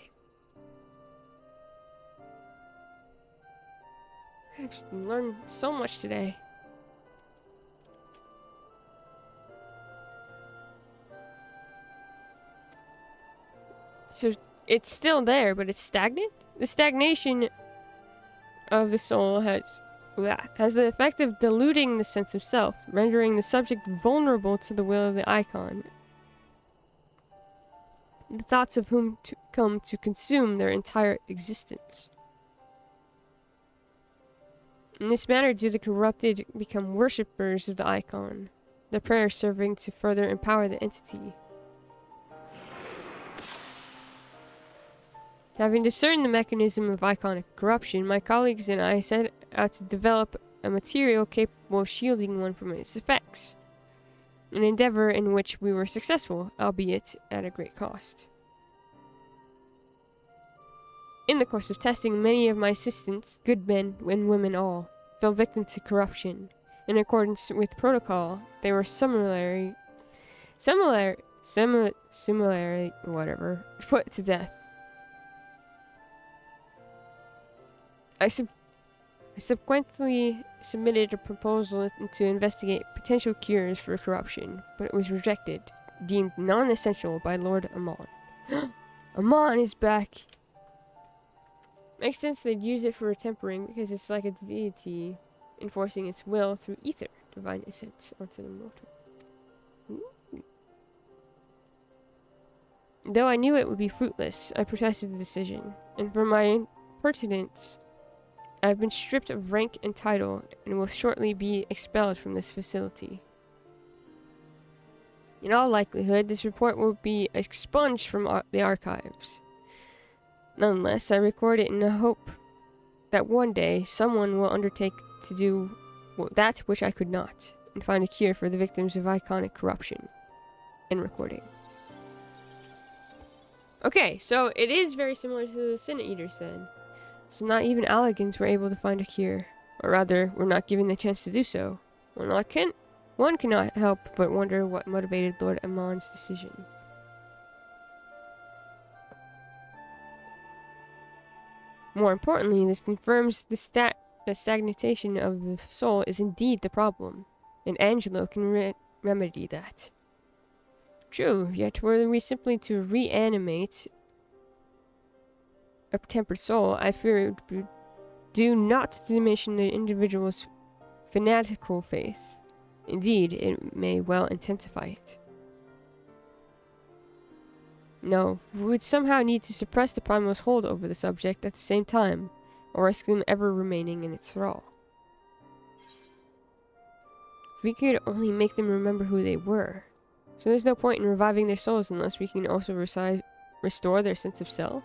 I've learned so much today. So it's still there, but it's stagnant? The stagnation of the soul has the effect of diluting the sense of self, rendering the subject vulnerable to the will of the icon, the thoughts of whom come to consume their entire existence. In this manner do the corrupted become worshippers of the icon, their prayers serving to further empower the entity. Having discerned the mechanism of iconic corruption, my colleagues and I set out to develop a material capable of shielding one from its effects, an endeavor in which we were successful, albeit at a great cost. In the course of testing, many of my assistants, good men and women all, fell victim to corruption. In accordance with protocol, they were similarly, whatever, put to death. I subsequently submitted a proposal to investigate potential cures for corruption, but it was rejected, deemed non-essential by Lord Amon. Amon is back! Makes sense they'd use it for tempering because it's like a deity enforcing its will through ether, divine essence, onto the mortal. Ooh. Though I knew it would be fruitless, I protested the decision, and for my impertinence, I have been stripped of rank and title and will shortly be expelled from this facility. In all likelihood, this report will be expunged from the archives. Nonetheless, I record it in the hope that one day someone will undertake to do that which I could not, and find a cure for the victims of iconic corruption. End recording. Okay, so it is very similar to the Sin Eaters then. So not even Allegans were able to find a cure, or rather, were not given the chance to do so. One cannot help but wonder what motivated Lord Amon's decision. More importantly, this confirms the stagnation of the soul is indeed the problem, and Angelo can remedy that. True, yet were we simply to reanimate a tempered soul, I fear it would do not diminish the individual's fanatical faith. Indeed, it may well intensify it. No, we would somehow need to suppress the primal's hold over the subject at the same time, or risk them ever remaining in its thrall. If we could only make them remember who they were. So there's no point in reviving their souls unless we can also restore their sense of self.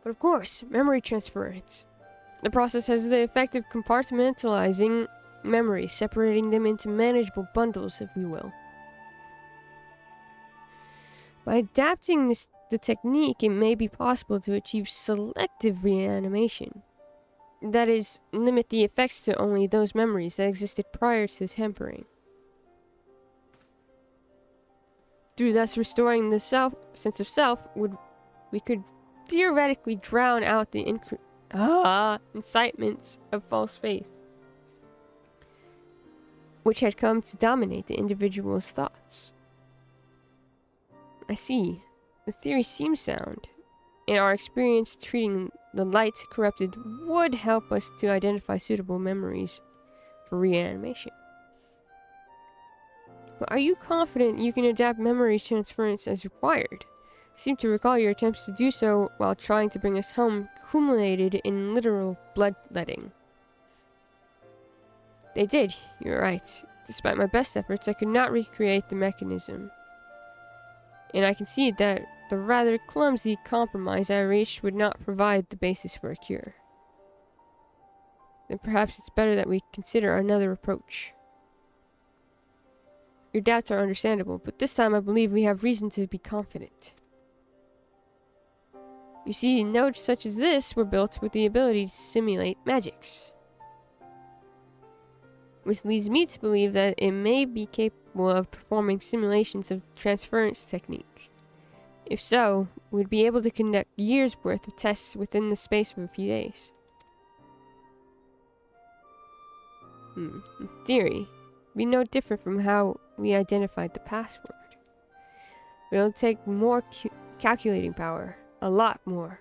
But of course, memory transference. The process has the effect of compartmentalizing memories, separating them into manageable bundles, if we will. By adapting the technique, it may be possible to achieve selective reanimation. That is, limit the effects to only those memories that existed prior to tempering. Through thus restoring the sense of self, we could theoretically drown out the incitements of false faith, which had come to dominate the individual's thoughts. I see. The theory seems sound, and our experience treating the light corrupted would help us to identify suitable memories for reanimation. But are you confident you can adapt memory transference as required? I seem to recall your attempts to do so while trying to bring us home culminated in literal bloodletting. They did, you're right. Despite my best efforts, I could not recreate the mechanism. And I concede that the rather clumsy compromise I reached would not provide the basis for a cure. Then perhaps it's better that we consider another approach. Your doubts are understandable, but this time I believe we have reason to be confident. You see, nodes such as this were built with the ability to simulate magics, which leads me to believe that it may be capable of performing simulations of transference technique. If so, we'd be able to conduct years' worth of tests within the space of a few days. In theory, it'd be no different from how we identified the password. But it'll take more calculating power. A lot more.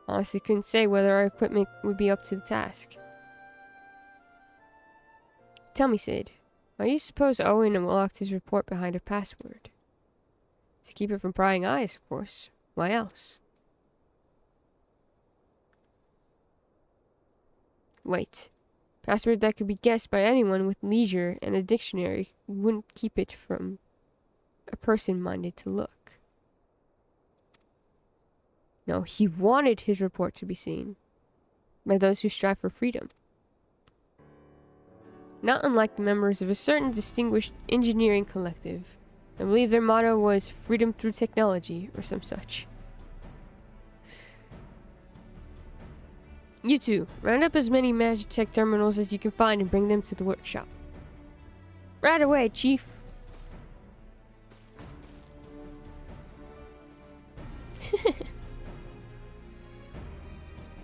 Honestly, couldn't say whether our equipment would be up to the task. Tell me, Sid, why do you suppose Owen locked his report behind a password? To keep it from prying eyes, of course. Why else? Wait. Password that could be guessed by anyone with leisure and a dictionary wouldn't keep it from a person minded to look. No, he wanted his report to be seen by those who strive for freedom. Not unlike the members of a certain distinguished engineering collective, I believe their motto was freedom through technology or some such. You two, round up as many Magitech terminals as you can find and bring them to the workshop. Right away, Chief.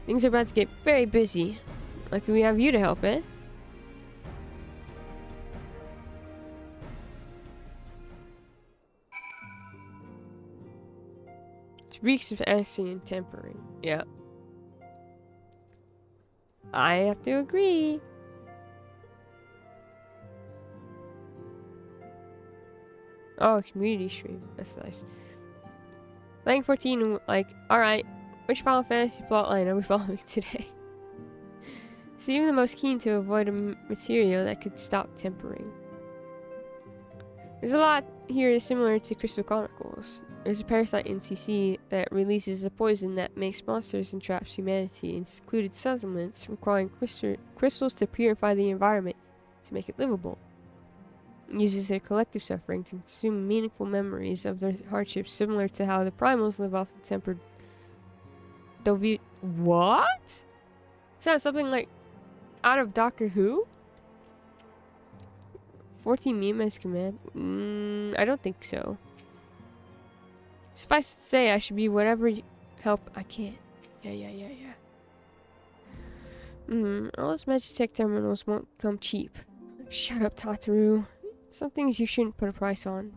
Things are about to get very busy. Lucky we have you to help, eh? It reeks of acid and tempering. Yep. I have to agree. Oh, community stream. That's nice. Playing 14, like, alright, which Final Fantasy plotline are we following today? Seem the most keen to avoid a material that could stop tempering. There's a lot here similar to Crystal Chronicles. There's a parasite in CC that releases a poison that makes monsters and traps humanity in secluded settlements, requiring crystals to purify the environment to make it livable. It uses their collective suffering to consume meaningful memories of their hardships, similar to how the primals live off the tempered What? Sounds something like out of Doctor Who? 14 meme as command? I don't think so. Suffice to say, I should be whatever help I can. Yeah. All those Magitech terminals won't come cheap. Shut up, Tataru. Some things you shouldn't put a price on.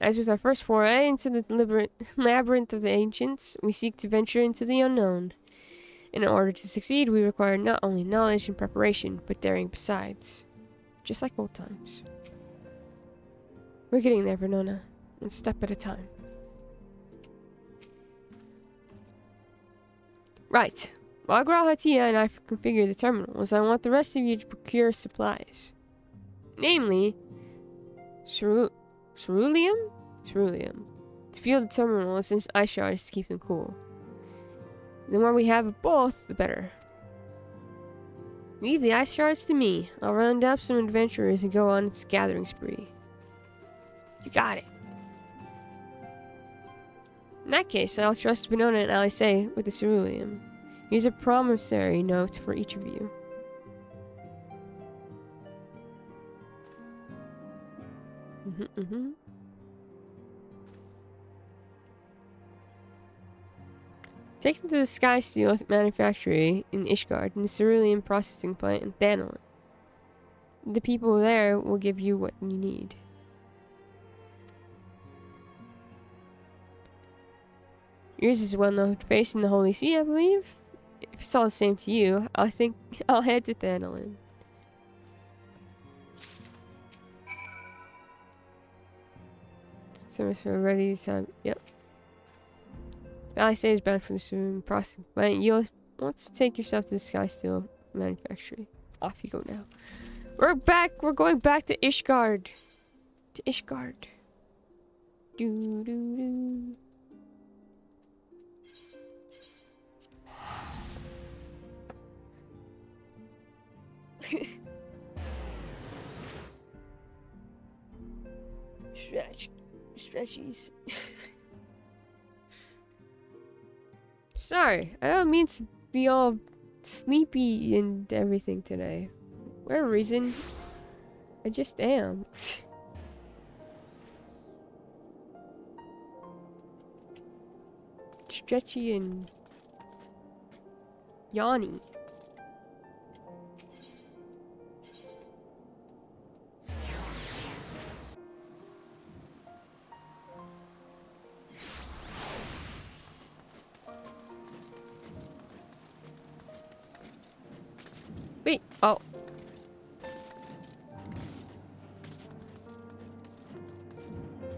As with our first foray into the labyrinth of the ancients, we seek to venture into the unknown. In order to succeed, we require not only knowledge and preparation, but daring besides. Just like old times. We're getting there, Venona. One step at a time. Right. While Gralhatia and I configure the terminals, I want the rest of you to procure supplies. Namely, ceruleum? Ceruleum. To fuel the terminals and ice shards to keep them cool. The more we have of both, the better. Leave the ice shards to me. I'll round up some adventurers and go on its gathering spree. You got it. In that case, I'll trust Venona and Alice with the ceruleum. Here's a promissory note for each of you. Take them to the Sky Steel manufactory in Ishgard and the ceruleum processing plant in Thanalin. The people there will give you what you need. Yours is a well-known face in the Holy See, I believe. If it's all the same to you, I think I'll head to Thanalin. Service for ready time. Yep. Alice is bound for the ceruleum processing plant. You'll want to take yourself to the Sky Steel manufactory. Off you go now. We're back. We're going back to Ishgard. To Ishgard. Do do do. Stretchies. Sorry, I don't mean to be all sleepy and everything today. For whatever reason, I just am. Stretchy and yawny. Wait, oh.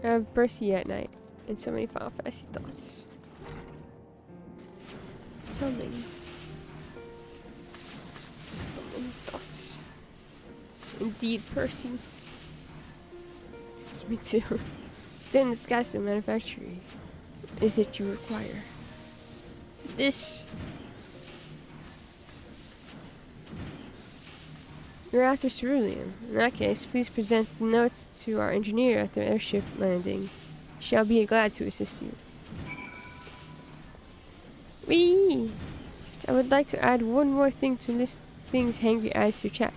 I have Percy at night, and so many Final Fantasy thoughts. So many thoughts. Indeed, Percy. It's me too. Stay in the Sky Steel manufactory. Is it you require? This. You're after ceruleum. In that case, please present the notes to our engineer at the airship landing. Shall be glad to assist you. Whee! I would like to add one more thing to list things Hangry adds to chat.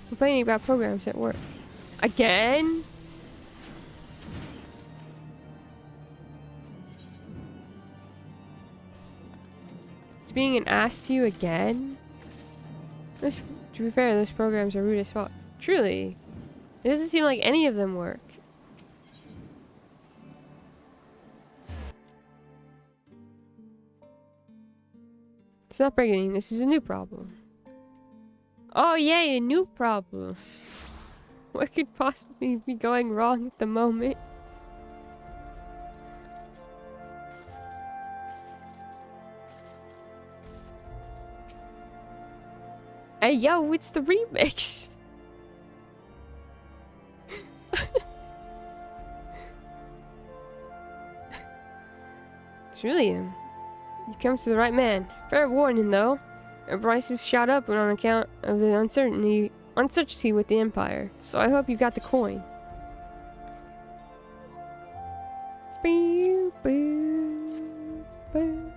Complaining about programs at work. Again? It's being an ass to you again? To be fair, those programs are rude as fuck. Truly. It doesn't seem like any of them work. It's not breaking. This is a new problem. Oh yay, a new problem. What could possibly be going wrong at the moment? Hey yo, it's the remix! Ceruleum. You come to the right man. Fair warning though. Our prices shot up on account of the uncertainty with the Empire. So I hope you got the coin. Boo, boo, boo.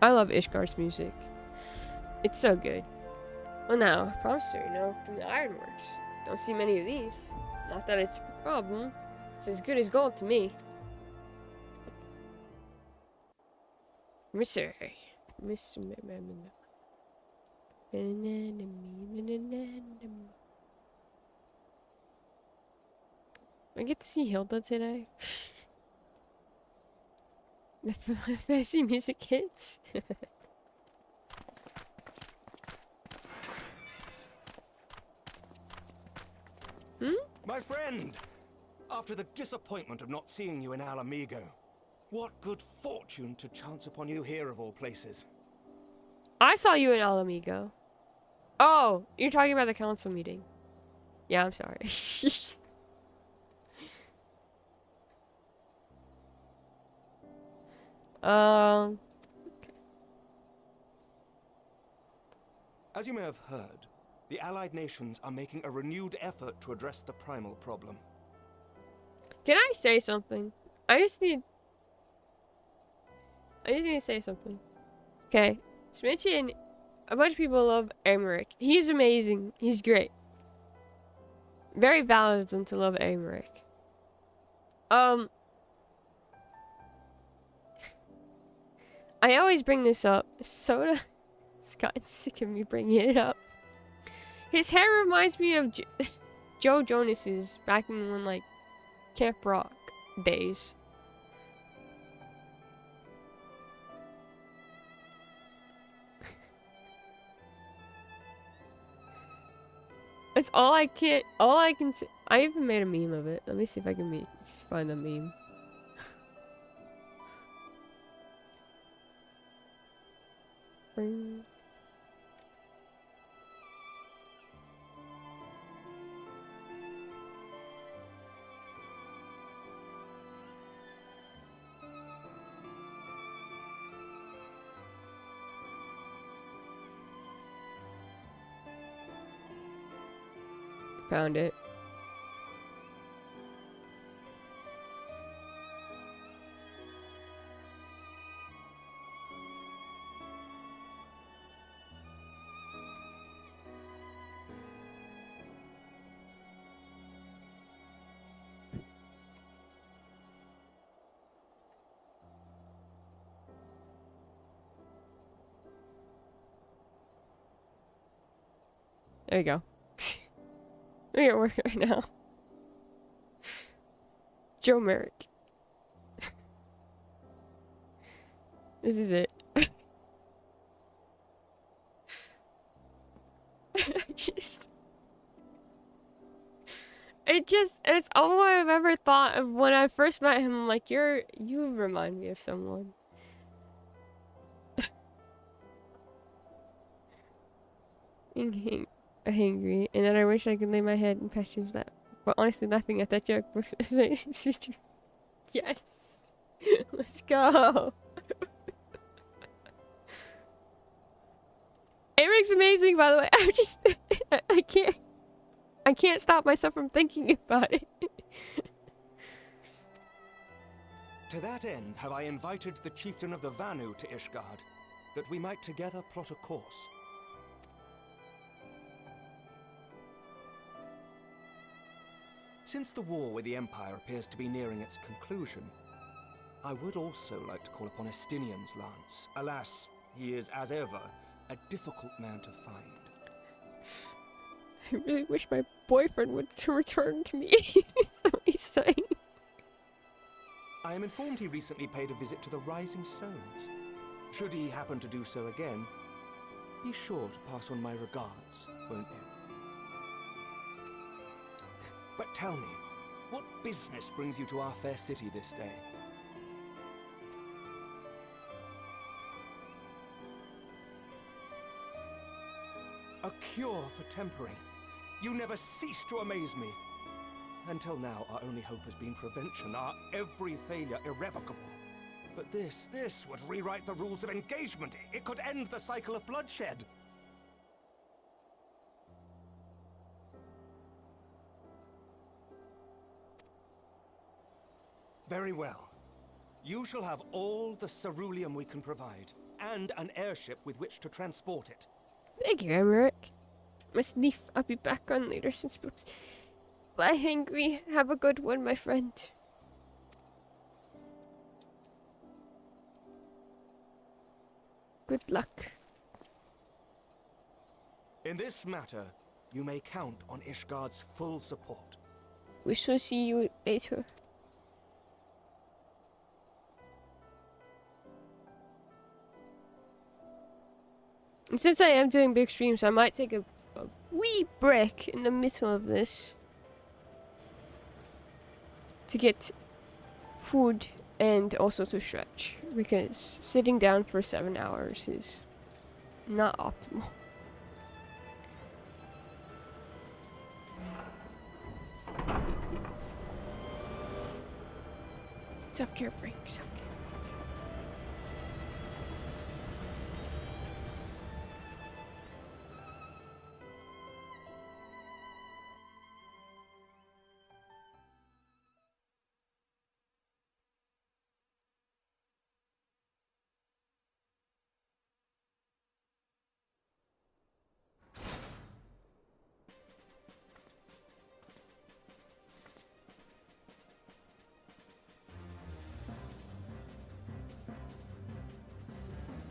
I love Ishgar's music. It's so good. Well now, promissory note from the Ironworks. Don't see many of these. Not that it's a problem. It's as good as gold to me. Mister. I get to see Hilda today. The fancy music hits. My friend! After the disappointment of not seeing you in Alamigo, what good fortune to chance upon you here of all places. I saw you in Alamigo. Oh, you're talking about the council meeting. Yeah, I'm sorry. As you may have heard, the Allied nations are making a renewed effort to address the primal problem. Can I say something? I just need to say something. Okay. Smitchy and a bunch of people love Emmerich. He's amazing. He's great. Very valid of them to love Emmerich. I always bring this up. Soda has gotten sick of me bringing it up. His hair reminds me of Joe Jonas's back in when, like, Camp Rock days. That's all I can say. I even made a meme of it. Let me see if I can find the meme. Bring. Found it. There you go. I'm at work right now. Joe Merrick. This is it. It's all I've ever thought of when I first met him. I'm like, you remind me of someone. Hangry, and then I wish I could lay my head and patch his lap. But honestly, laughing at that joke was yes. Let's go. looks amazing, by the way. I'm just, I can't stop myself from thinking about it. To that end, have I invited the chieftain of the Vanu to Ishgard, that we might together plot a course. Since the war with the Empire appears to be nearing its conclusion, I would also like to call upon Estinian's lance. Alas, he is, as ever, a difficult man to find. I really wish my boyfriend would return to me. That's what he's saying. I am informed he recently paid a visit to the Rising Stones. Should he happen to do so again, be sure to pass on my regards, won't you? But tell me, what business brings you to our fair city this day? A cure for tempering. You never cease to amaze me. Until now, our only hope has been prevention, our every failure irrevocable. But this would rewrite the rules of engagement. It could end the cycle of bloodshed. Very well. You shall have all the ceruleum we can provide, and an airship with which to transport it. Thank you, Emmerich. Must leave. I'll be back on later since books. Bye, Hangry. Have a good one, my friend. Good luck. In this matter, you may count on Ishgard's full support. We shall see you later. And since I am doing big streams, I might take a wee break in the middle of this to get food and also to stretch, because sitting down for 7 hours is not optimal. Self-care break, self-care.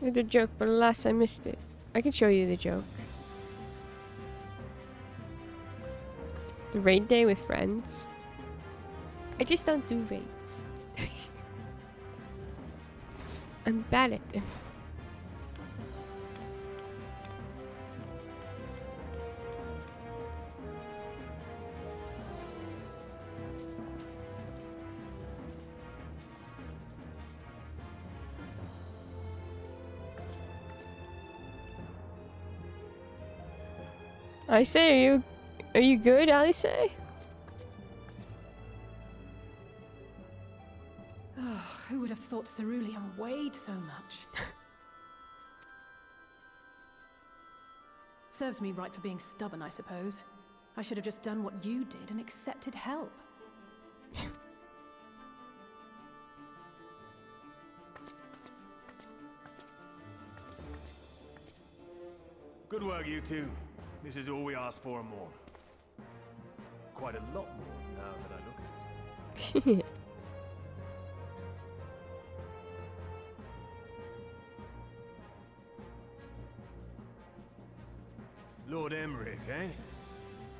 The joke, but alas, I missed it. I can show you the joke. The raid day with friends. I just don't do raids. I'm bad at them. I say, are you good, Alice? Oh, who would have thought ceruleum weighed so much? Serves me right for being stubborn, I suppose. I should have just done what you did and accepted help. Good work, you two. This is all we asked for and more. Quite a lot more now that I look at it. Lord Emmerich, eh?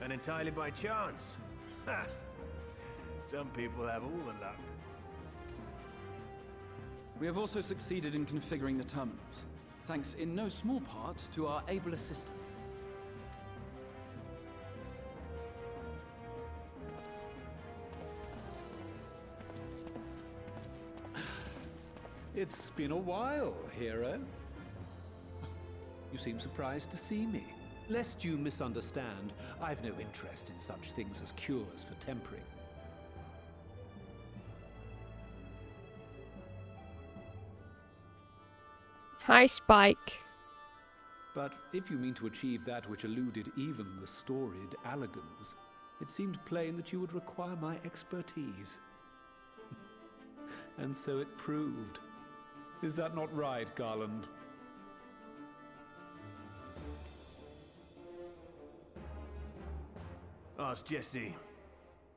And entirely by chance. Ha! Some people have all the luck. We have also succeeded in configuring the terminals, thanks in no small part to our able assistant. It's been a while, hero. You seem surprised to see me. Lest you misunderstand, I've no interest in such things as cures for tempering. Hi, Spike. But if you mean to achieve that which eluded even the storied Allagans, it seemed plain that you would require my expertise. And so it proved. Is that not right, Garland? Ask Jessie.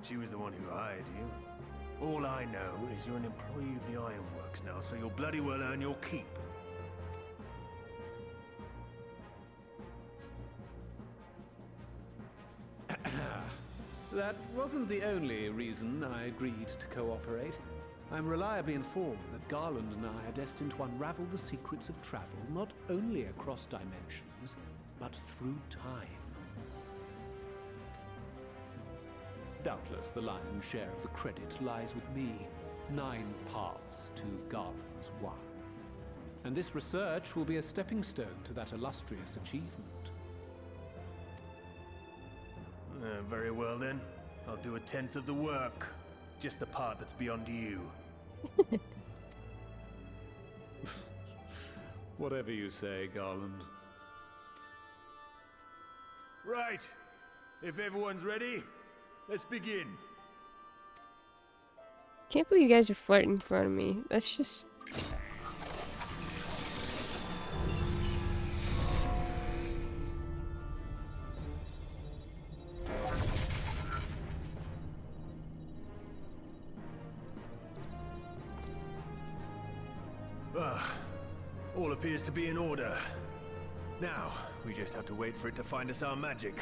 She was the one who hired you. All I know is you're an employee of the Ironworks now, so you'll bloody well earn your keep. That wasn't the only reason I agreed to cooperate. I'm reliably informed that Garland and I are destined to unravel the secrets of travel, not only across dimensions, but through time. Doubtless the lion's share of the credit lies with me. 9 paths to Garland's 1. And this research will be a stepping stone to that illustrious achievement. Very well then. I'll do 1/10 of the work. Just the part that's beyond you. Whatever you say, Garland. Right. If everyone's ready, let's begin. Can't believe you guys are flirting in front of me. That's just... All appears to be in order. Now, we just have to wait for it to find us our magic.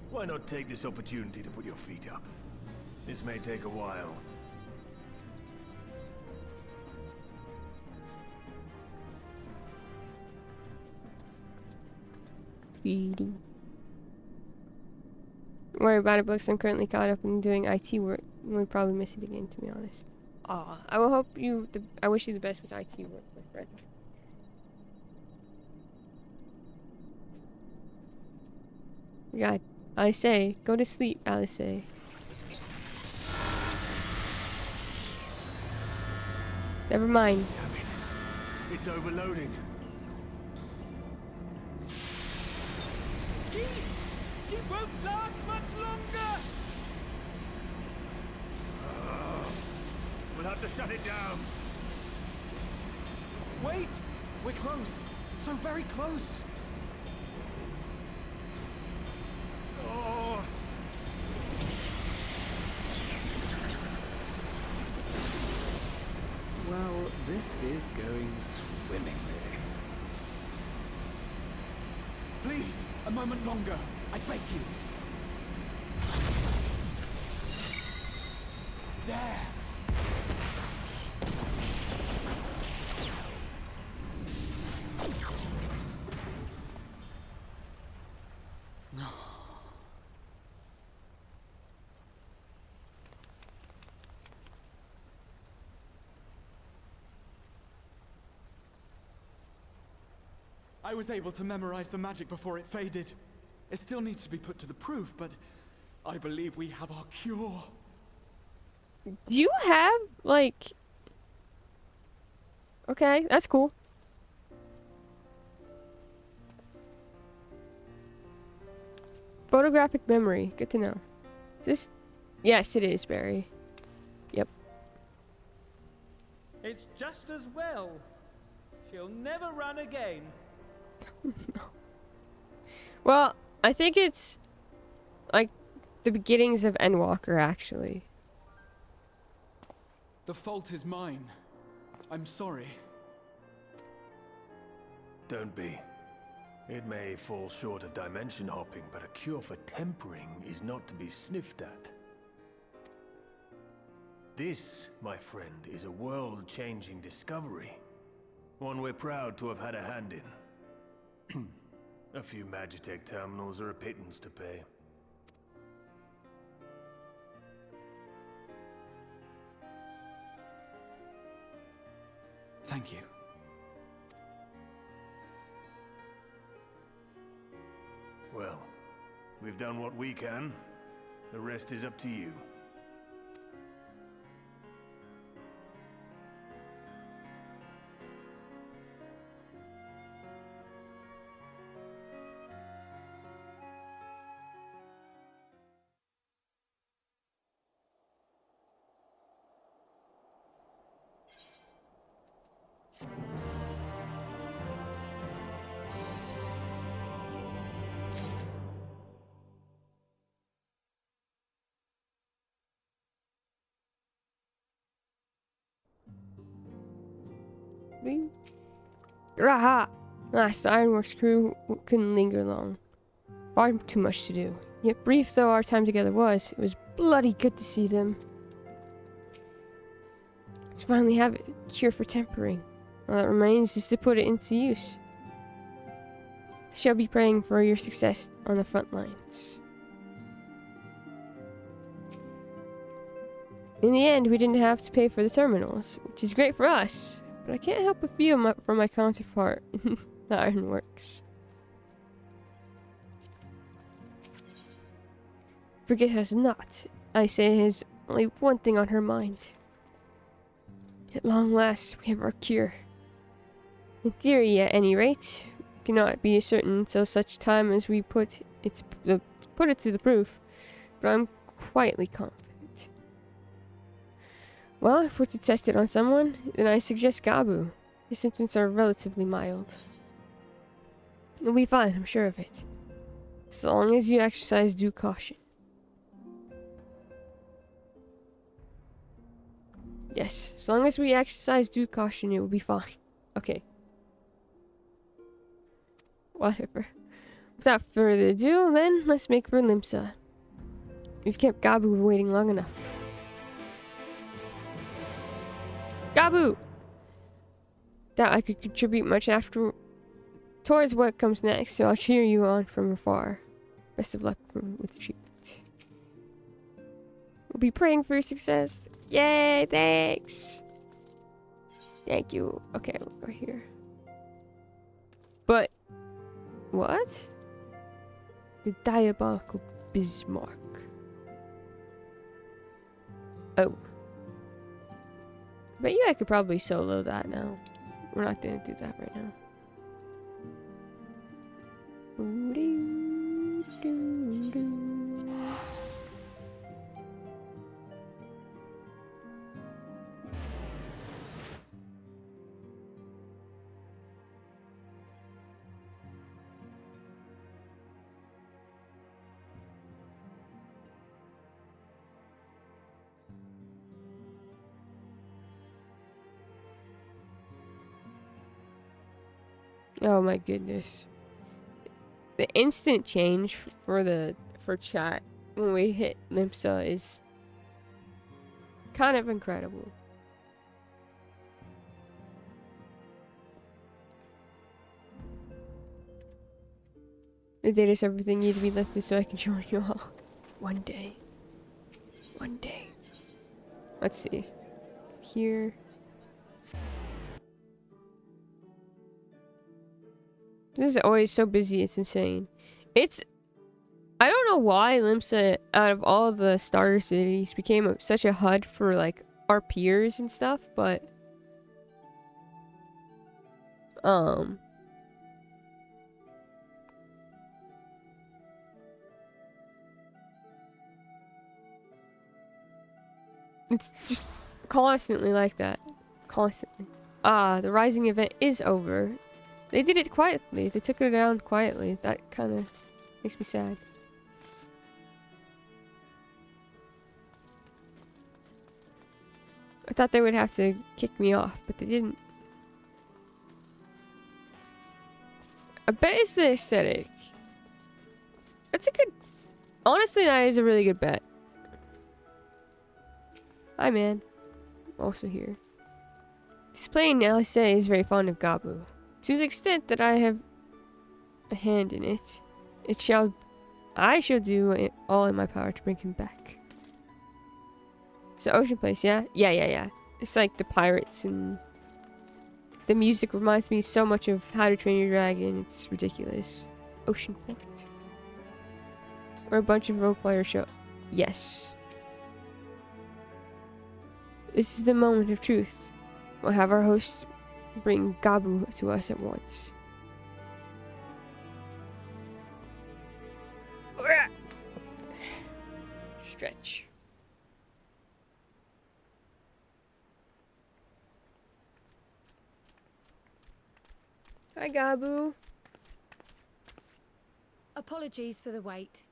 Why not take this opportunity to put your feet up? This may take a while. Don't worry about it, books. I'm currently caught up in doing IT work. We'll probably miss it again, to be honest. I will hope you... I wish you the best with IT work, my friend. God, I say, go to sleep, Alice. Never mind. Damn it. It's overloading. She won't last much longer! We'll have to shut it down. Wait! We're close. So very close. Oh. Well, this is going swimmingly. Please, a moment longer. I beg you. There. I was able to memorize the magic before it faded. It still needs to be put to the proof, but I believe we have our cure. Do you have, like... Okay, that's cool. Photographic memory. Good to know. Is this... Yes, it is, Barry. Yep. It's just as well. She'll never run again. No. Well, I think it's like the beginnings of Endwalker, actually. The fault is mine. I'm sorry. Don't be. It may fall short of dimension hopping, but a cure for tempering is not to be sniffed at. This, my friend, is a world-changing discovery. One we're proud to have had a hand in. A few Magitech terminals are a pittance to pay. Thank you. Well, we've done what we can. The rest is up to you. Raha! Last, the Ironworks crew couldn't linger long. Far too much to do. Yet brief though our time together was, it was bloody good to see them. To finally have a cure for tempering. All that remains is to put it into use. I shall be praying for your success on the front lines. In the end, we didn't have to pay for the terminals, which is great for us, but I can't help but feel for my counterpart, the Ironworks. Forget us not, I say, has only one thing on her mind. At long last, we have our cure. In theory, at any rate, we cannot be certain until such time as we put it to the proof, but I'm quietly confident. Well, if we're to test it on someone, then I suggest Gabu. His symptoms are relatively mild. You'll be fine, I'm sure of it. So long as you exercise due caution. Yes, as long as we exercise due caution, it will be fine. Okay. Whatever. Without further ado, then, let's make for Limsa. We've kept Gabu waiting long enough. Gabu! Doubt I could contribute much towards what comes next, so I'll cheer you on from afar. Best of luck with the treatment. We'll be praying for your success. Yay, thanks! Thank you. Okay, we'll go here. But, what? The diabolical Bismarck. Oh. But yeah, I could probably solo that now. We're not gonna do that right now. Oh my goodness. The instant change for chat when we hit Limsa is kind of incredible. The data server thing needs to be lifted so I can join you all. One day. One day. Let's see. Here. This is always so busy, it's insane. I don't know why Limsa, out of all the starter cities, became such a HUD for, like, our peers and stuff, but... It's just constantly like that. Constantly. The Rising event is over. They did it quietly. They took it down quietly. That kind of makes me sad. I thought they would have to kick me off, but they didn't. I bet it's the aesthetic. That's a good... Honestly, that is a really good bet. Hi, man. I'm also here. Displaying now, I say, is very fond of Gabu. To the extent that I have a hand in it, I shall do it all in my power to bring him back. It's the ocean place, yeah? Yeah. It's like the pirates, and the music reminds me so much of How to Train Your Dragon. It's ridiculous. Ocean Port. Or a bunch of role-player show. Yes. This is the moment of truth. We'll have our host bring Gabu to us at once. Stretch. Hi, Gabu. Apologies for the wait.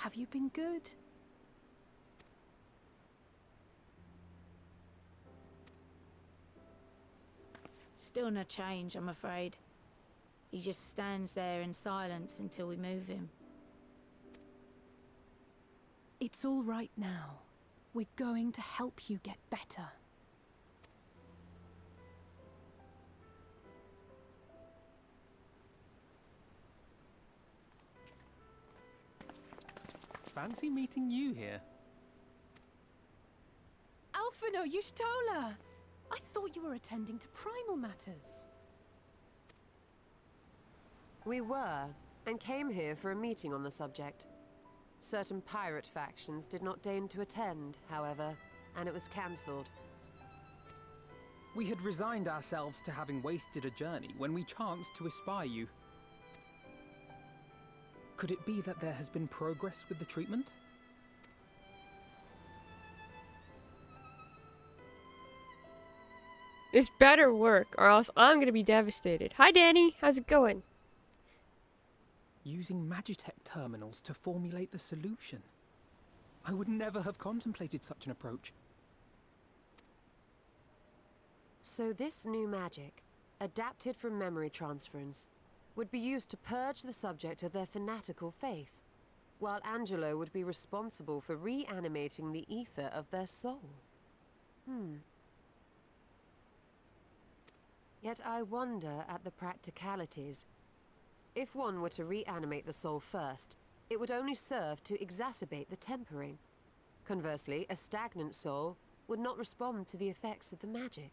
Have you been good? Still no change, I'm afraid. He just stands there in silence until we move him. It's all right now. We're going to help you get better. Fancy meeting you here. Alphino Y'shtola! I thought you were attending to primal matters. We were, and came here for a meeting on the subject. Certain pirate factions did not deign to attend, however, and it was cancelled. We had resigned ourselves to having wasted a journey when we chanced to espy you. Could it be that there has been progress with the treatment? This better work, or else I'm gonna be devastated. Hi, Danny. How's it going? Using Magitech terminals to formulate the solution. I would never have contemplated such an approach. So this new magic, adapted from memory transference, would be used to purge the subject of their fanatical faith, while Angelo would be responsible for reanimating the ether of their soul. Yet I wonder at the practicalities. If one were to reanimate the soul first, it would only serve to exacerbate the tempering. Conversely, a stagnant soul would not respond to the effects of the magic.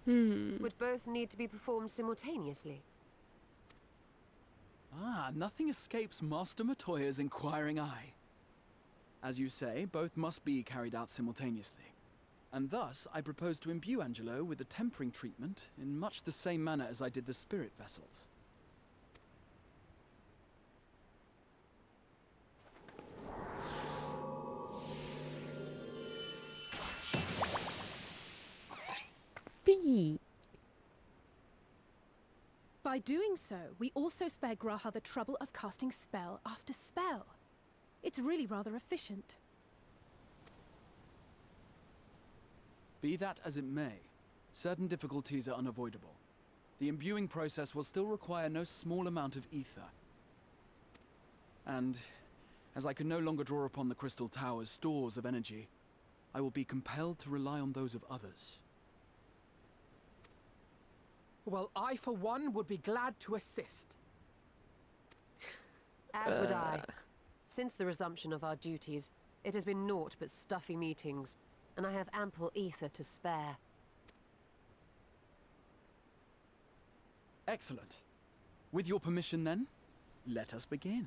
Would both need to be performed simultaneously? Ah, nothing escapes Master Matoya's inquiring eye. As you say, both must be carried out simultaneously. And thus, I propose to imbue Angelo with the tempering treatment in much the same manner as I did the spirit vessels. Piggy. By doing so, we also spare Graha the trouble of casting spell after spell. It's really rather efficient. Be that as it may, certain difficulties are unavoidable. The imbuing process will still require no small amount of ether. And, as I can no longer draw upon the Crystal Tower's stores of energy, I will be compelled to rely on those of others. Well, I, for one, would be glad to assist. As would I. Since the resumption of our duties, it has been naught but stuffy meetings, and I have ample ether to spare. Excellent. With your permission then, let us begin.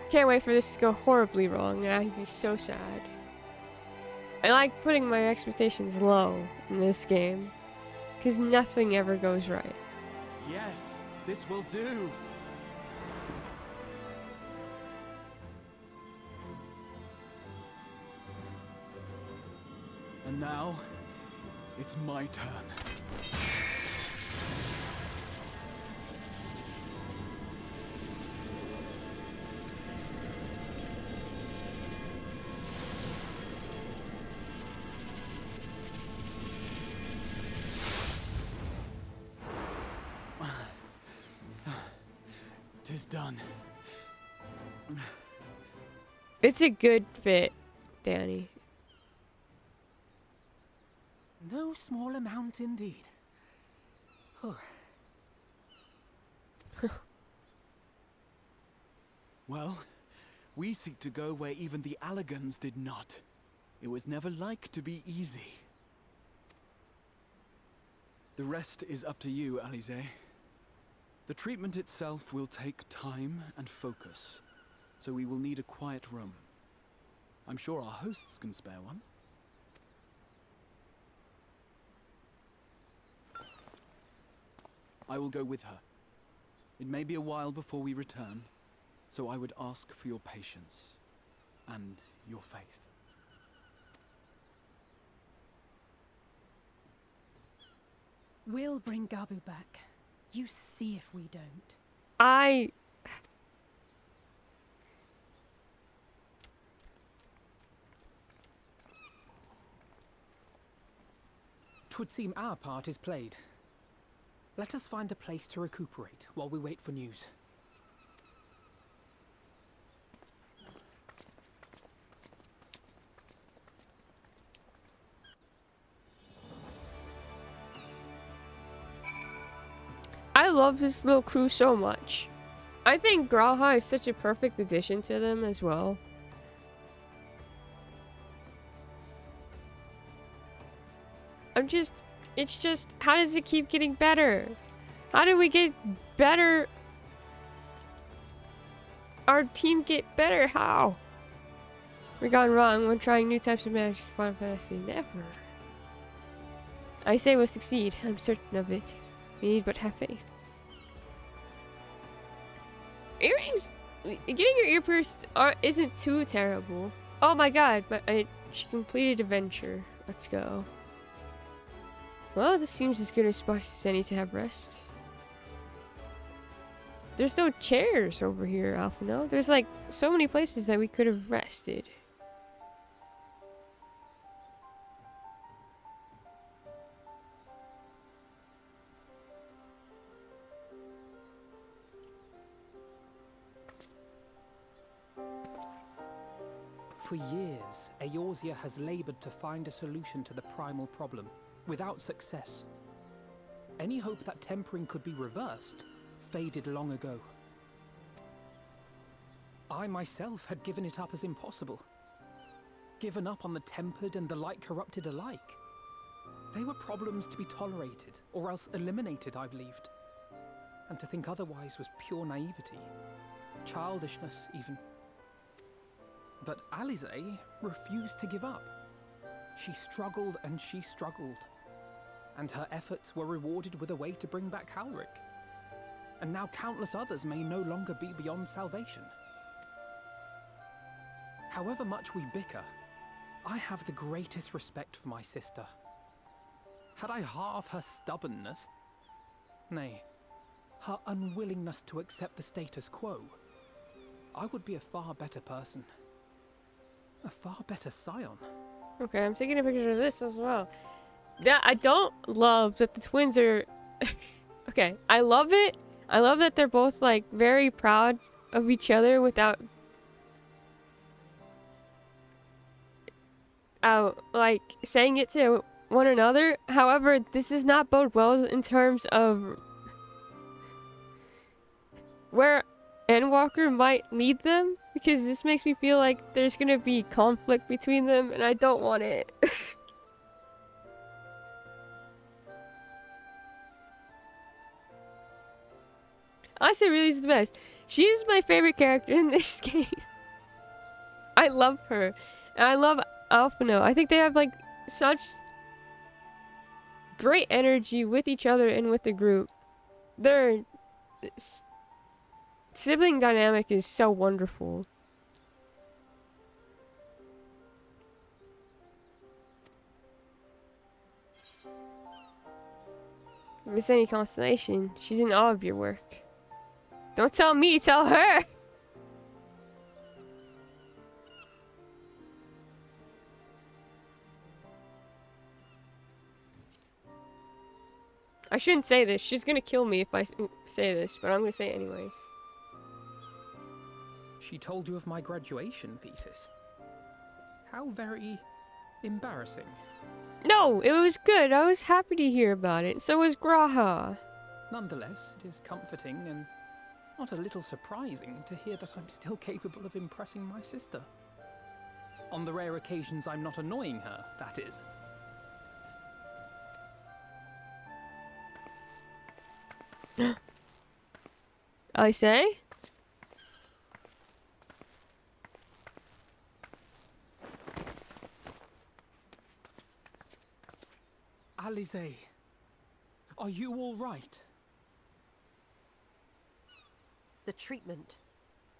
Can't wait for this to go horribly wrong. I'd be so sad. I like putting my expectations low in this game, because nothing ever goes right. Yes, this will do. And now, it's my turn. Tis done. It's a good fit, Danny. No small amount indeed. Well, we seek to go where even the Allegans did not. It was never like to be easy. The rest is up to you, Alize. The treatment itself will take time and focus, so we will need a quiet room. I'm sure our hosts can spare one. I will go with her. It may be a while before we return, So I would ask for your patience and your faith. We'll bring Gabu back. You see if we don't. Twould seem our part is played. Let us find a place to recuperate while we wait for news. I love this little crew so much. I think Graha is such a perfect addition to them as well. It's just, how does it keep getting better? How do we get better? Our team get better, how? We're gone wrong when trying new types of magic in Final Fantasy. Never. I say we'll succeed, I'm certain of it. We need but have faith. Earrings, getting your ear pierced isn't too terrible. Oh my god, but she completed adventure. Let's go. Well, this seems as good a spot as any to have rest. There's no chairs over here, Alphino. There's like so many places that we could have rested. For years, Eorzea has labored to find a solution to the primal problem, without success. Any hope that tempering could be reversed faded long ago. I myself had given it up as impossible. Given up on the tempered and the light corrupted alike. They were problems to be tolerated, or else eliminated, I believed. And to think otherwise was pure naivety. Childishness, even. But Alize refused to give up. She struggled and she struggled. And her efforts were rewarded with a way to bring back Halric. And now countless others may no longer be beyond salvation. However much we bicker, I have the greatest respect for my sister. Had I half her stubbornness, nay, her unwillingness to accept the status quo, I would be a far better person. A far better scion. Okay, I'm taking a picture of this as well. Yeah, I don't love that the twins are... Okay, I love it. I love that they're both, like, very proud of each other without... like, saying it to one another. However, this does not bode well in terms of... where Endwalker might lead them. Because this makes me feel like there's gonna be conflict between them, and I don't want it. Honestly, really is the best. She is my favorite character in this game. I love her. And I love Alphino. I think they have, like, such great energy with each other and with the group. Their sibling dynamic is so wonderful. If it's any consolation, she's in awe of your work. Don't tell me, tell her! I shouldn't say this. She's gonna kill me if I say this, but I'm gonna say it anyways. She told you of my graduation thesis. How very embarrassing. No, it was good. I was happy to hear about it. So was Graha. Nonetheless, it is comforting and not a little surprising to hear that I'm still capable of impressing my sister. On the rare occasions I'm not annoying her, that is. I say? Alize, are you all right? The treatment.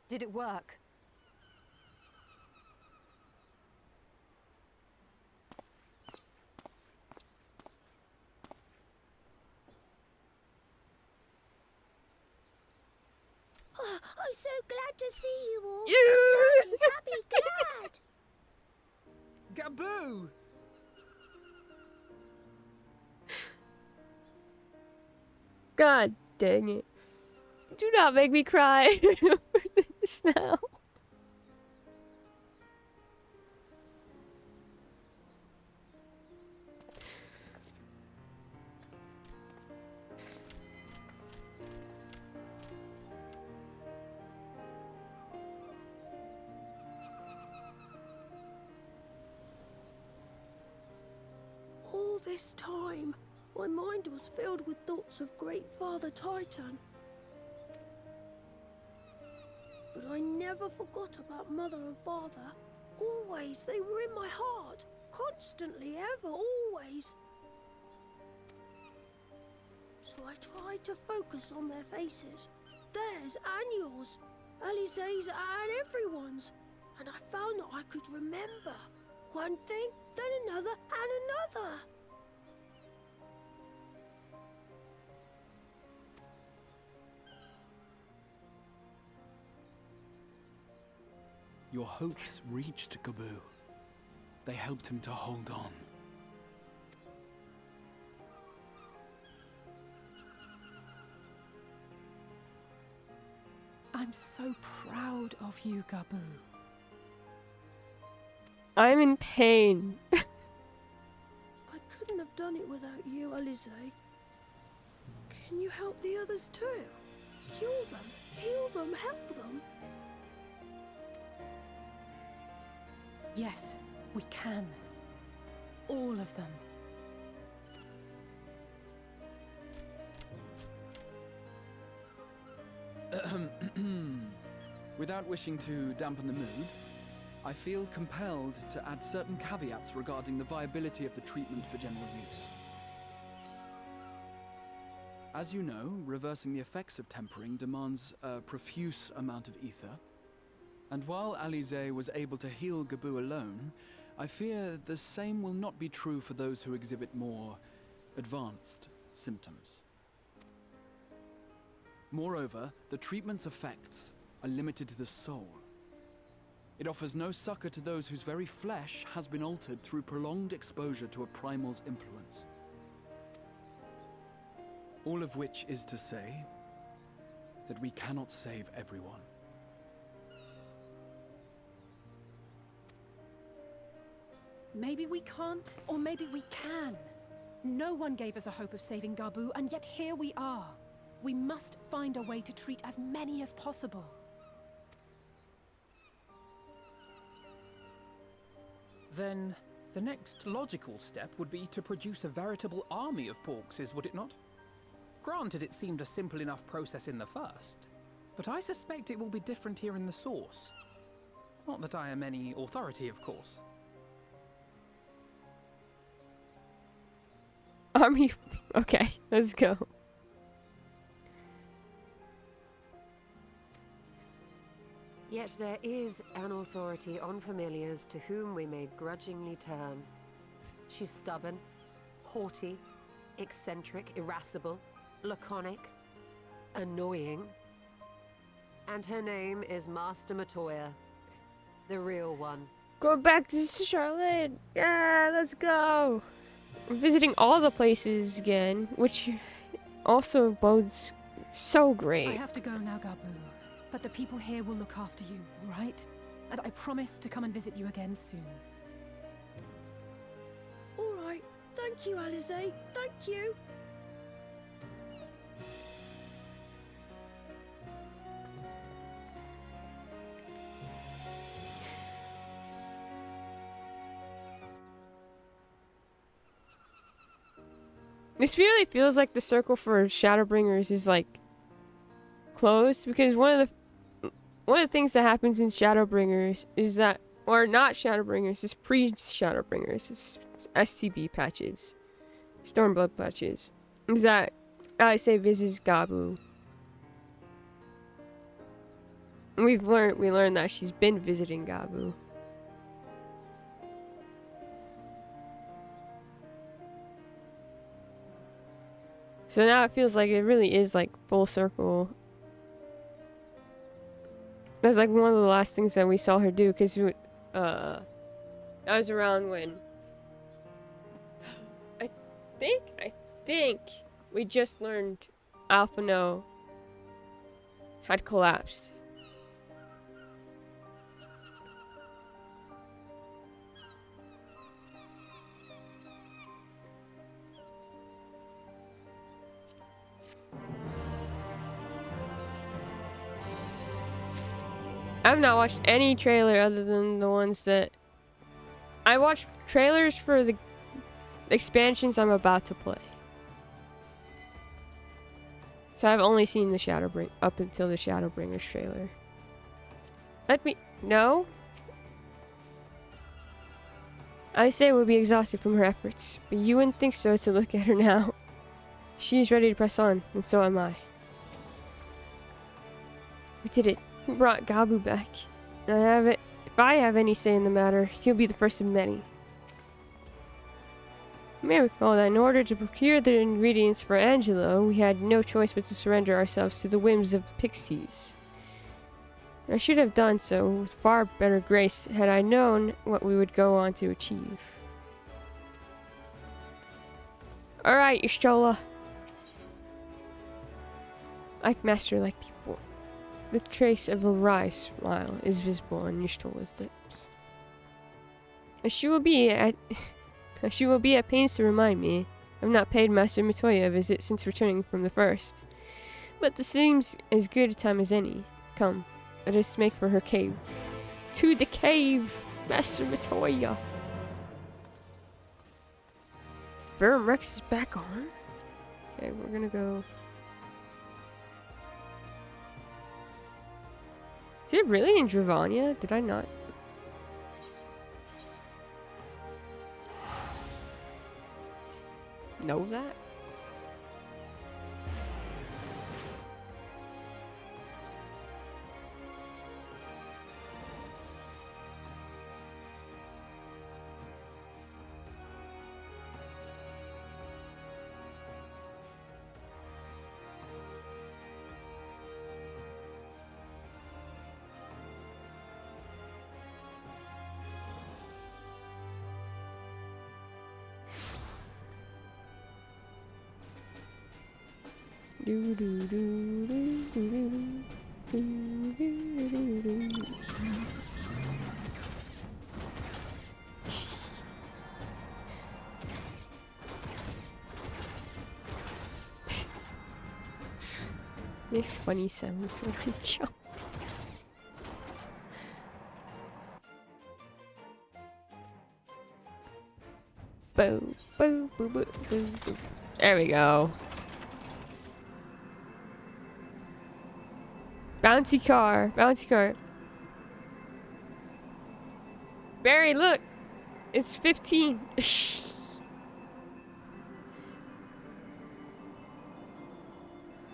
Did it work? Oh, I'm so glad to see you all. Yeah. Happy, glad. Gaboo! God dang it. Do not make me cry over this now. All this time, my mind was filled with thoughts of Great Father Titan. But I never forgot about Mother and Father. Always, they were in my heart. Constantly, ever, always. So I tried to focus on their faces. Theirs and yours. Alize's and everyone's. And I found that I could remember. One thing, then another, and another. Your hopes reached Gaboo. They helped him to hold on. I'm so proud of you, Gaboo. I'm in pain. I couldn't have done it without you, Alize. Can you help the others too? Cure them, heal them, help them. Yes, we can. All of them. Without wishing to dampen the mood, I feel compelled to add certain caveats regarding the viability of the treatment for general use. As you know, reversing the effects of tempering demands a profuse amount of ether. And while Alize was able to heal Gaboo alone, I fear the same will not be true for those who exhibit more advanced symptoms. Moreover, the treatment's effects are limited to the soul. It offers no succor to those whose very flesh has been altered through prolonged exposure to a primal's influence. All of which is to say that we cannot save everyone. Maybe we can't, or maybe we can. No one gave us a hope of saving Gaboo, and yet here we are. We must find a way to treat as many as possible. Then the next logical step would be to produce a veritable army of Porkses, would it not? Granted, it seemed a simple enough process in the first, but I suspect it will be different here in the source. Not that I am any authority, of course. Army. Okay, let's go. Yet there is an authority on familiars to whom we may grudgingly turn. She's stubborn, haughty, eccentric, irascible, laconic, annoying. And her name is Master Matoya, the real one. Go back to Charlotte. Yeah, let's go. We're visiting all the places again, which also bodes so great. I have to go now, Gaboo. But the people here will look after you, all right? And I promise to come and visit you again soon. All right. Thank you, Alize. Thank you. This really feels like the circle for Shadowbringers is like closed, because one of the things that happens in Shadowbringers is that, or not Shadowbringers, it's pre-Shadowbringers, it's SCB patches, Stormblood patches, is that Alice visits Gaboo. We learned that she's been visiting Gabu. So now it feels like it really is like full circle. That's like one of the last things that we saw her do, because that was around when I think we just learned Alphino had collapsed. I've not watched any trailer other than the ones that I watched trailers for the expansions I'm about to play. So I've only seen the up until the Shadowbringers trailer. No. I say we'll be exhausted from her efforts, but you wouldn't think so to look at her now. She is ready to press on, and so am I. We did it. We brought Gabu back. If I have any say in the matter, he'll be the first of many. You may recall that in order to procure the ingredients for Angelo, we had no choice but to surrender ourselves to the whims of the pixies. I should have done so with far better grace had I known what we would go on to achieve. Alright, Y'shtola. Like master, like people. The trace of a wry smile is visible on Y'shtola's lips. She will be at pains to remind me. I've not paid Master Matoya a visit since returning from the first. But this seems as good a time as any. Come, let us make for her cave. To the cave, Master Matoya. Baron Rex is back on. Okay, we're gonna go. Is it really in Dravania? Did I not? Know that? Do do do do do do do do do. Makes funny sounds when I jump. Boo, boo, boo, boo, boo, boo. There we go. Bouncy car, bouncy car. Barry, look! It's 15.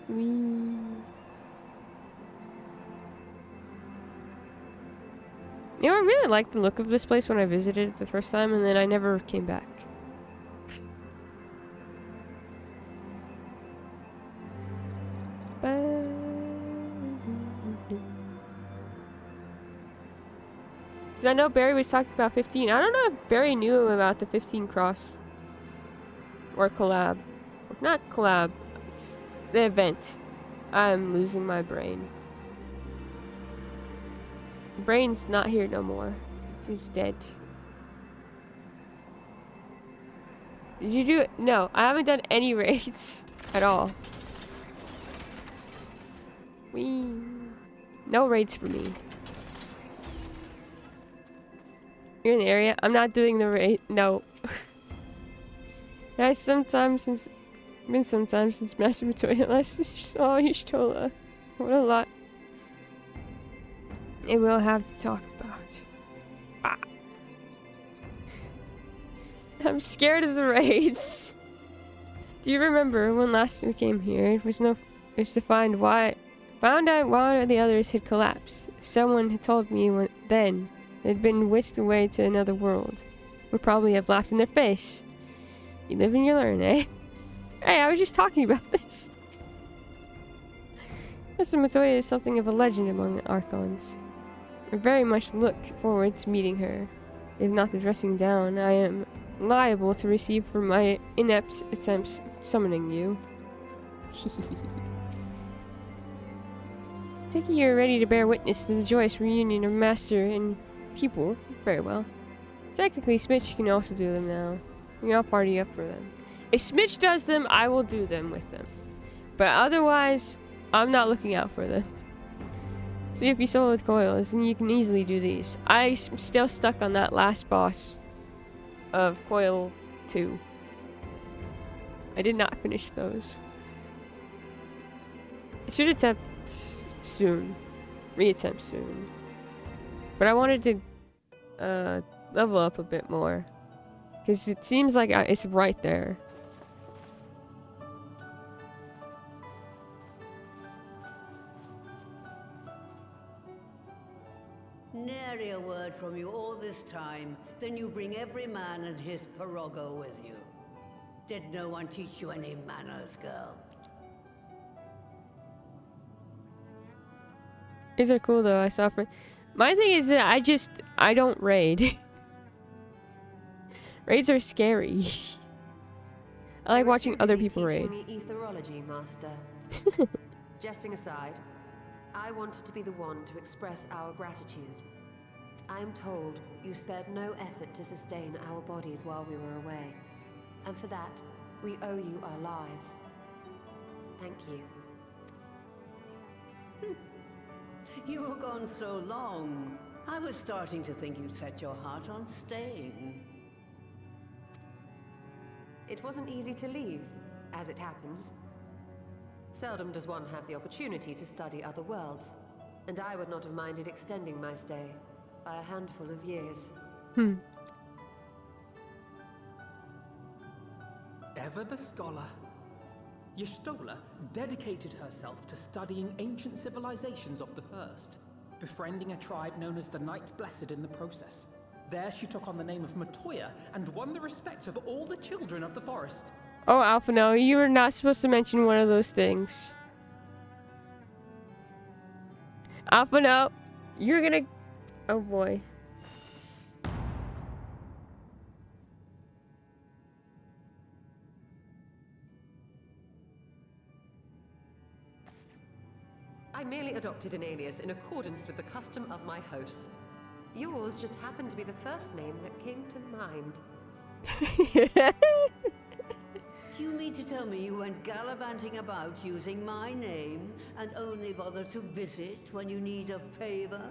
Wee. You know, I really liked the look of this place when I visited it the first time, and then I never came back. I know Barry was talking about 15. I don't know if Barry knew about the 15 cross. Or collab. Not collab. It's the event. I'm losing my brain. Brain's not here no more. He's dead. Did you do it? No, I haven't done any raids at all. No raids for me. You're in the area. I'm not doing the raid. No. Been some time since Master Matoya last saw Y'shtola. What a lot. It will have to talk about. Ah. I'm scared of the raids. Do you remember when last we came here? It was to find why Found out one of the others had collapsed. Someone had told me then they'd been whisked away to another world. Would probably have laughed in their face. You live and you learn, eh? Hey, I was just talking about this. Mr. Matoya is something of a legend among the Archons. I very much look forward to meeting her. If not the dressing down, I am liable to receive for my inept attempts summoning you. Take it you're ready to bear witness to the joyous reunion of master and pupil. Very well. Technically, Smitch can also do them now. We can all party up for them. If Smitch does them, I will do them with them. But otherwise, I'm not looking out for them. See if you soloed coils, and you can easily do these. I'm still stuck on that last boss of Coil 2. I did not finish those. I should attempt soon. Reattempt soon. But I wanted to level up a bit more. Because it seems like it's right there. Nary a word from you all this time. Then you bring every man and his pirogo with you. Did no one teach you any manners, girl? These are cool though, I saw for... My thing is that I don't raid. Raids are scary. I like watching other people raid. Me etherology, Master. Jesting aside, I wanted to be the one to express our gratitude. I am told you spared no effort to sustain our bodies while we were away. And for that, we owe you our lives. Thank you. You were gone so long. I was starting to think you'd set your heart on staying. It wasn't easy to leave, as it happens. Seldom does one have the opportunity to study other worlds, and I would not have minded extending my stay by a handful of years. Ever the scholar. Y'shtola dedicated herself to studying ancient civilizations of the First, befriending a tribe known as the Knights Blessed in the process. There she took on the name of Matoya and won the respect of all the children of the forest. Oh, Alpha, no, you were not supposed to mention one of those things. Alpha, no, you're gonna... Oh boy. I merely adopted an alias in accordance with the custom of my hosts. Yours just happened to be the first name that came to mind. You mean to tell me you went gallivanting about using my name and only bother to visit when you need a favor?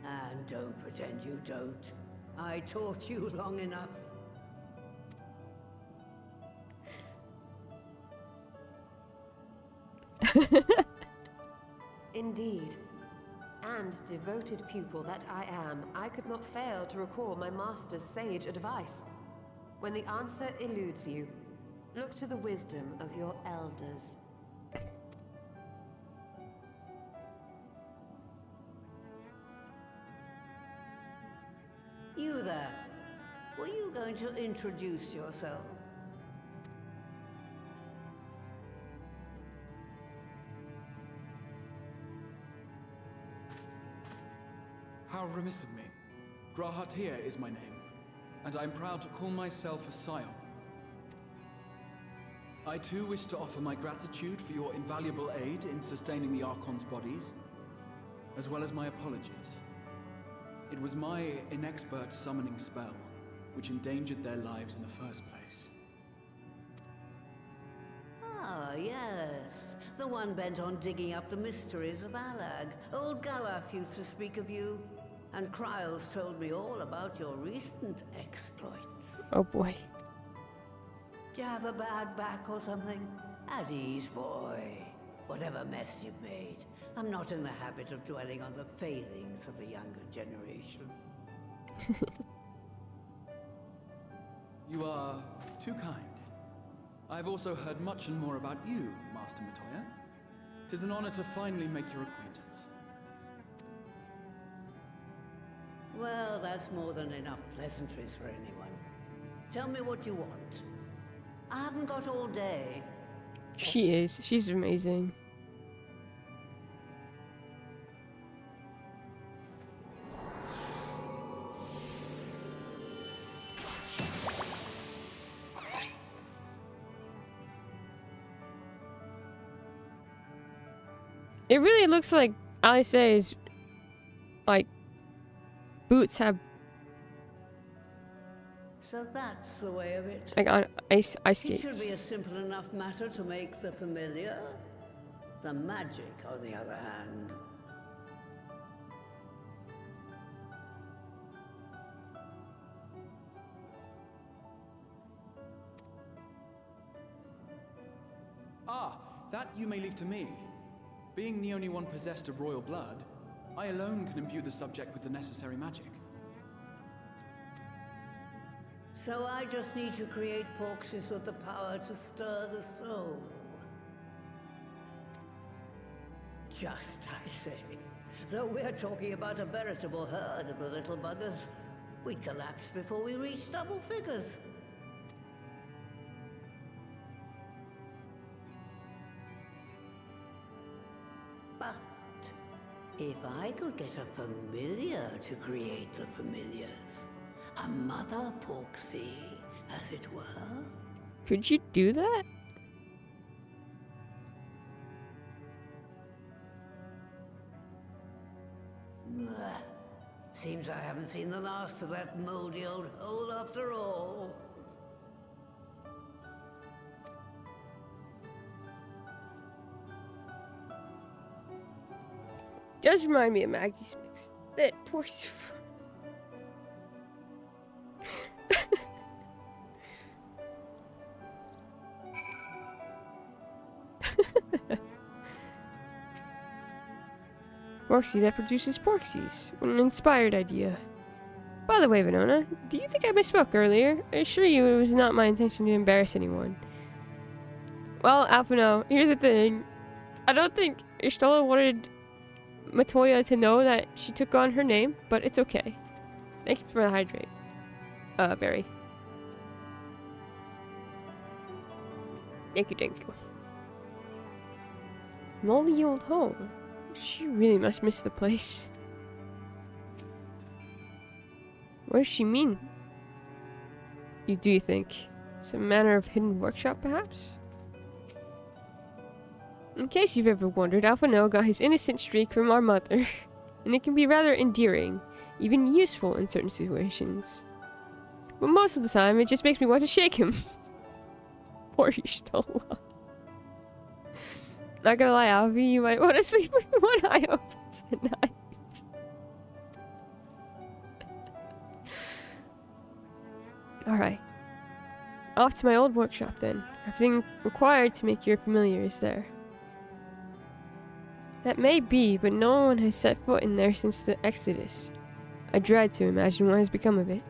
And don't pretend you don't. I taught you long enough. Indeed. And devoted pupil that I am, I could not fail to recall my master's sage advice. When the answer eludes you, look to the wisdom of your elders. You there. Were you going to introduce yourself? How remiss of me. Grahatir is my name, and I'm proud to call myself a scion. I too wish to offer my gratitude for your invaluable aid in sustaining the Archon's bodies, as well as my apologies. It was my inexpert summoning spell which endangered their lives in the first place. Ah, yes. The one bent on digging up the mysteries of Alag. Old Galaf used to speak of you, and Kryles told me all about your recent exploits. Oh boy. Do you have a bad back or something? At ease, boy. Whatever mess you've made, I'm not in the habit of dwelling on the failings of the younger generation. You are too kind. I've also heard much and more about you, Master Matoya. 'Tis an honor to finally make your acquaintance. Well, that's more than enough pleasantries for anyone. Tell me what you want. I haven't got all day. She is. She's amazing. It really looks like Alice's, like, boots have, So that's the way of it. like, on ice It skates. should be a simple enough matter to make the familiar. The magic, on the other hand. Ah, that you may leave to me. Being the only one possessed of royal blood, I alone can imbue the subject with the necessary magic. So I just need to create porxies with the power to stir the soul. Just, I say. Though we're talking about a veritable herd of the little buggers, we'd collapse before we reached double figures. But if I could get a familiar to create the familiars, a mother porxie, as it were. Could you do that? Seems I haven't seen the last of that moldy old hole after all. Does remind me of Maggie's mix. That poor. Porxie that produces porxies. What an inspired idea. By the way, Venona, do you think I misspoke earlier? I assure you it was not my intention to embarrass anyone. Well, Alphino, here's the thing. I don't think Ishtola wanted Matoya to know that she took on her name, but it's okay. Thank you for the hydrate. Barry. Thank you, thank you. Moldy old home. She really must miss the place. What does she mean? Do you think? Some manner of hidden workshop, perhaps? In case you've ever wondered, Alphino got his innocent streak from our mother, and it can be rather endearing, even useful in certain situations. But most of the time, it just makes me want to shake him. Poor Ishtola. Not gonna lie, Alfie, you might want to sleep with one eye open tonight. Alright. Off to my old workshop then. Everything required to make your familiar is there. That may be, but no one has set foot in there since the Exodus. I dread to imagine what has become of it.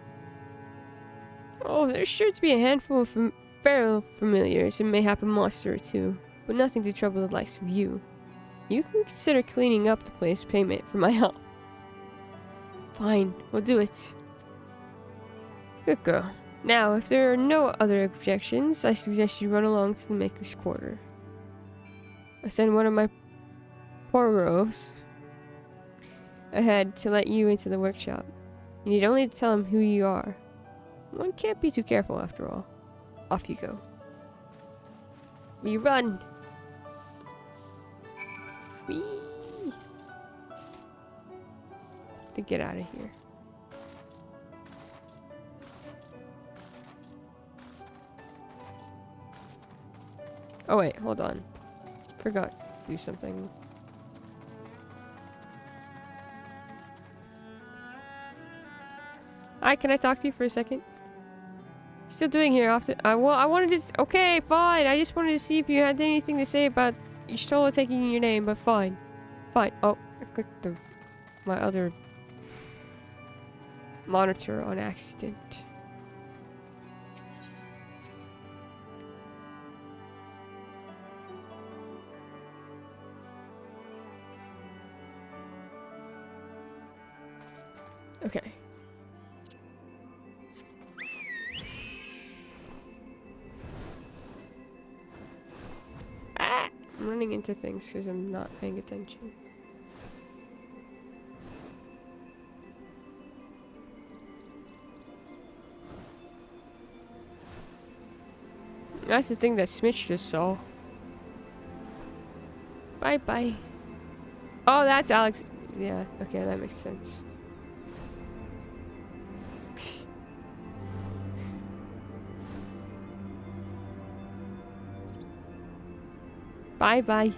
Oh, there's sure to be a handful of feral familiars and mayhap a monster or two, but nothing to trouble the likes of you. You can consider cleaning up the place payment for my help. Fine, we'll do it. Good girl. Now, if there are no other objections, I suggest you run along to the Maker's Quarter. I send one of my poor robes ahead to let you into the workshop. You need only to tell him who you are. One can't be too careful after all. Off you go. We run! Whee! To get out of here. Oh wait, hold on. Forgot to do something. Hi, can I talk to you for a second? Still doing here often. Well, I wanted to. Okay, fine. I just wanted to see if you had anything to say about Ishtola taking your name, but fine. Fine. Oh, I clicked my other monitor on accident. running into things because I'm not paying attention. That's the thing that Smitch just saw. Bye bye. Oh, that's Alex. Yeah, okay, that makes sense. Bye bye.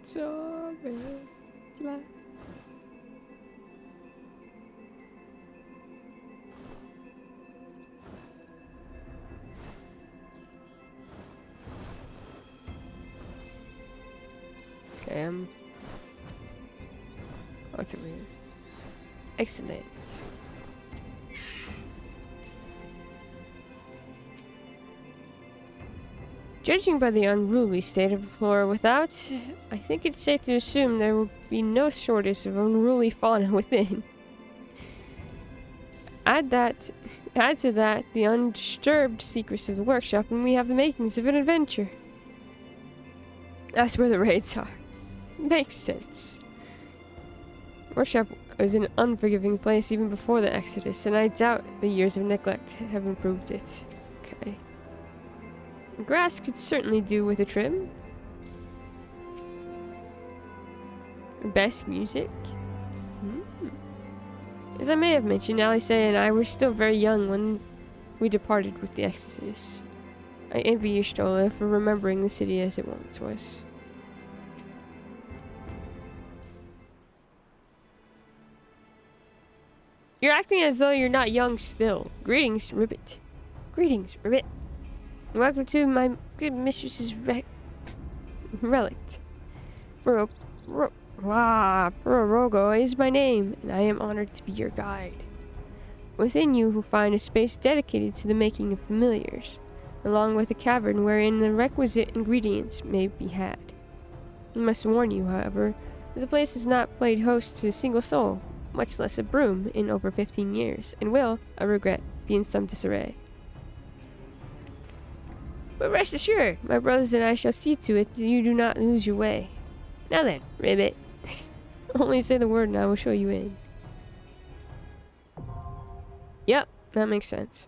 So very okay, oh, it's a weird. Excellent. Judging by the unruly state of the floor without, I think it's safe to assume there will be no shortage of unruly fauna within. Add to that the undisturbed secrets of the workshop, and we have the makings of an adventure. That's where the raids are. Makes sense. Workshop was an unforgiving place even before the Exodus, and I doubt the years of neglect have improved it. Okay. Grass could certainly do with a trim. Best music? As I may have mentioned, Alice and I were still very young when we departed with the Exodus. I envy you, Stola, for remembering the city as it once was. You're acting as though you're not young still. Greetings, Ribbit. Greetings, Ribbit. Welcome to my good mistress's relict. Rogo is my name, and I am honored to be your guide. Within you will find a space dedicated to the making of familiars, along with a cavern wherein the requisite ingredients may be had. I must warn you, however, that the place has not played host to a single soul, much less a broom, in over 15 years, and will, I regret, be in some disarray. But rest assured, my brothers and I shall see to it that you do not lose your way. Now then, Ribbit, only say the word and I will show you in. Yep, that makes sense.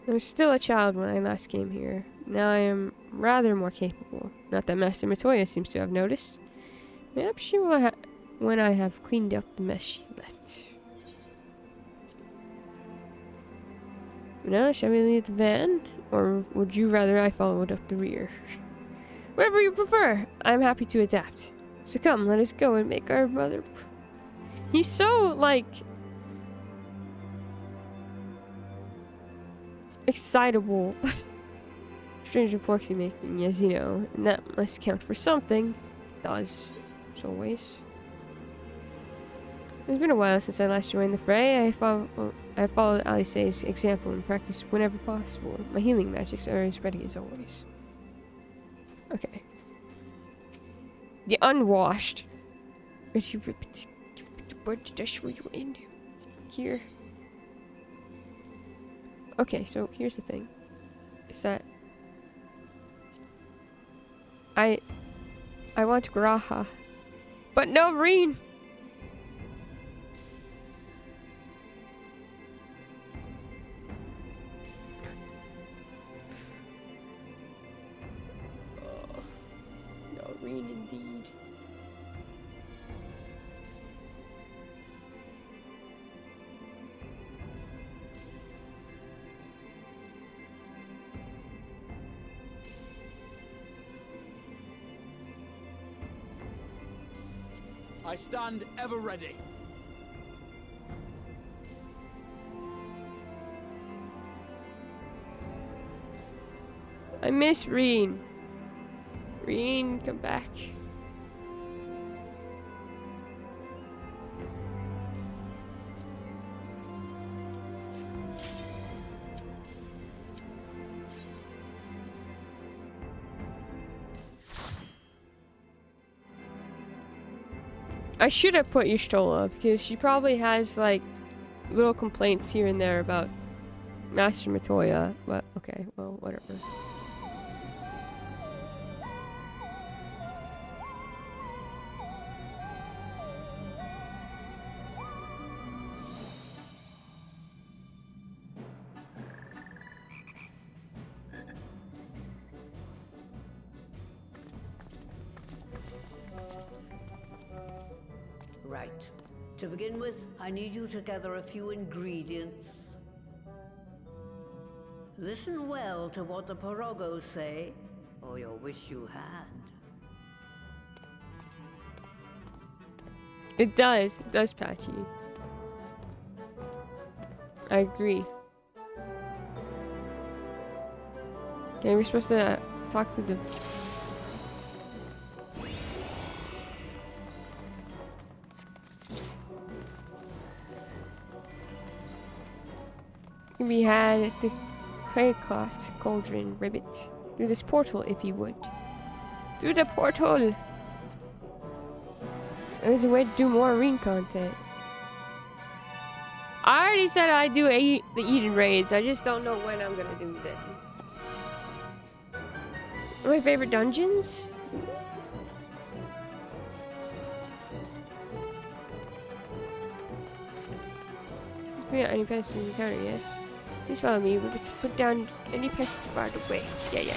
I was still a child when I last came here. Now I am rather more capable. Not that Master Matoya seems to have noticed. Perhaps she will when I have cleaned up the mess she left. Now, shall we leave the van? Or would you rather I followed up the rear? Whatever you prefer. I'm happy to adapt. So come, let us go and make our mother... He's so, like... excitable. Stranger Porksy making, as you know, and that must count for something. It does, as always. It's been a while since I last joined the fray. I followed Alice's example and practiced whenever possible. My healing magics are as ready as always. Okay. The unwashed. Ready, Ribbit. Where did I show you in? Here. Okay, so here's the thing. Is that I want Graha, but no Reen. Oh, no Reen indeed. I stand ever ready. I miss Reen. Reen, come back. I should have put Y'shtola because she probably has like little complaints here and there about Master Matoya, but okay, well, whatever. Right. To begin with, I need you to gather a few ingredients. Listen well to what the Porogos say, or you'll wish you had. It does, Patchy. I agree. Okay, we're supposed to talk to the... Can be had at the clay-cloth cauldron ribbit. Through this portal, if you would. Through the portal! There's a way to do more Reen content. I already said I'd do the Eden raids. I just don't know when I'm gonna do them. My favorite dungeons? Yeah, any pests we encounter, yes. Please follow me. We'll just put down any pests far away. Yeah.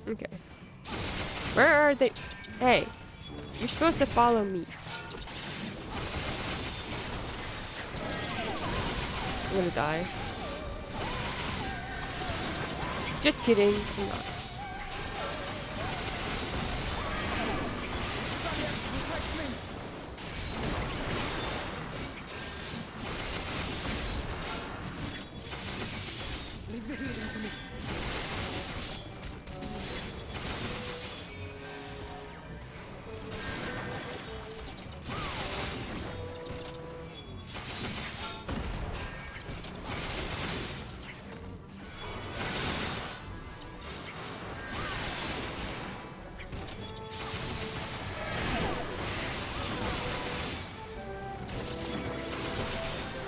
Okay. Where are they? Hey, you're supposed to follow me. I'm gonna die. Just kidding. I'm not. Leave the healing to me.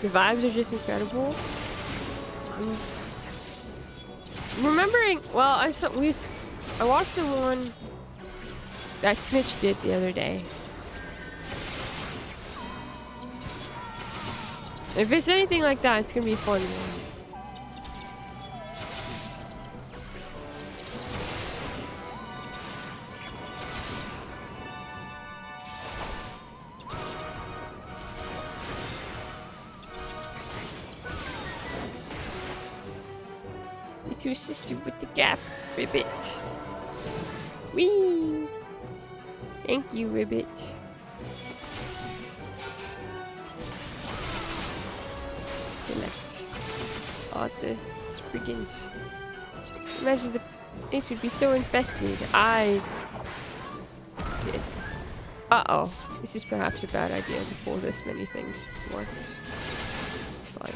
The vibes are just incredible. I'm remembering, well, I watched the one that Smitch did the other day. If it's anything like that, it's gonna be a fun one. To assist you with the gap, Ribbit. Whee! Thank you, Ribbit. Select. Oh, the Spriggans. Imagine the place would be so infested. Uh-oh. This is perhaps a bad idea to pull this many things at once. It's fine.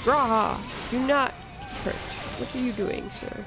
Graha, do not hurt. What are you doing, sir?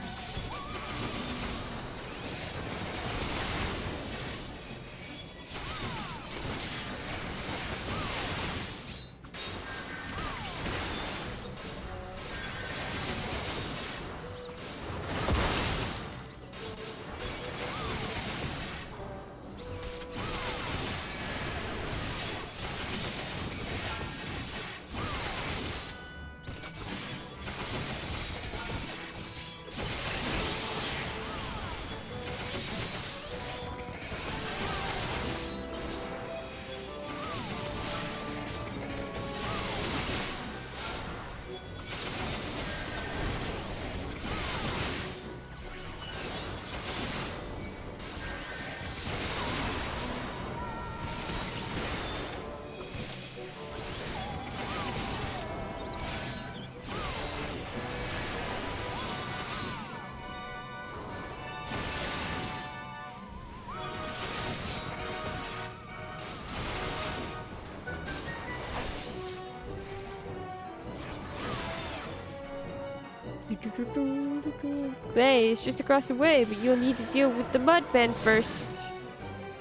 Clay is just across the way, but you'll need to deal with the Mudman first.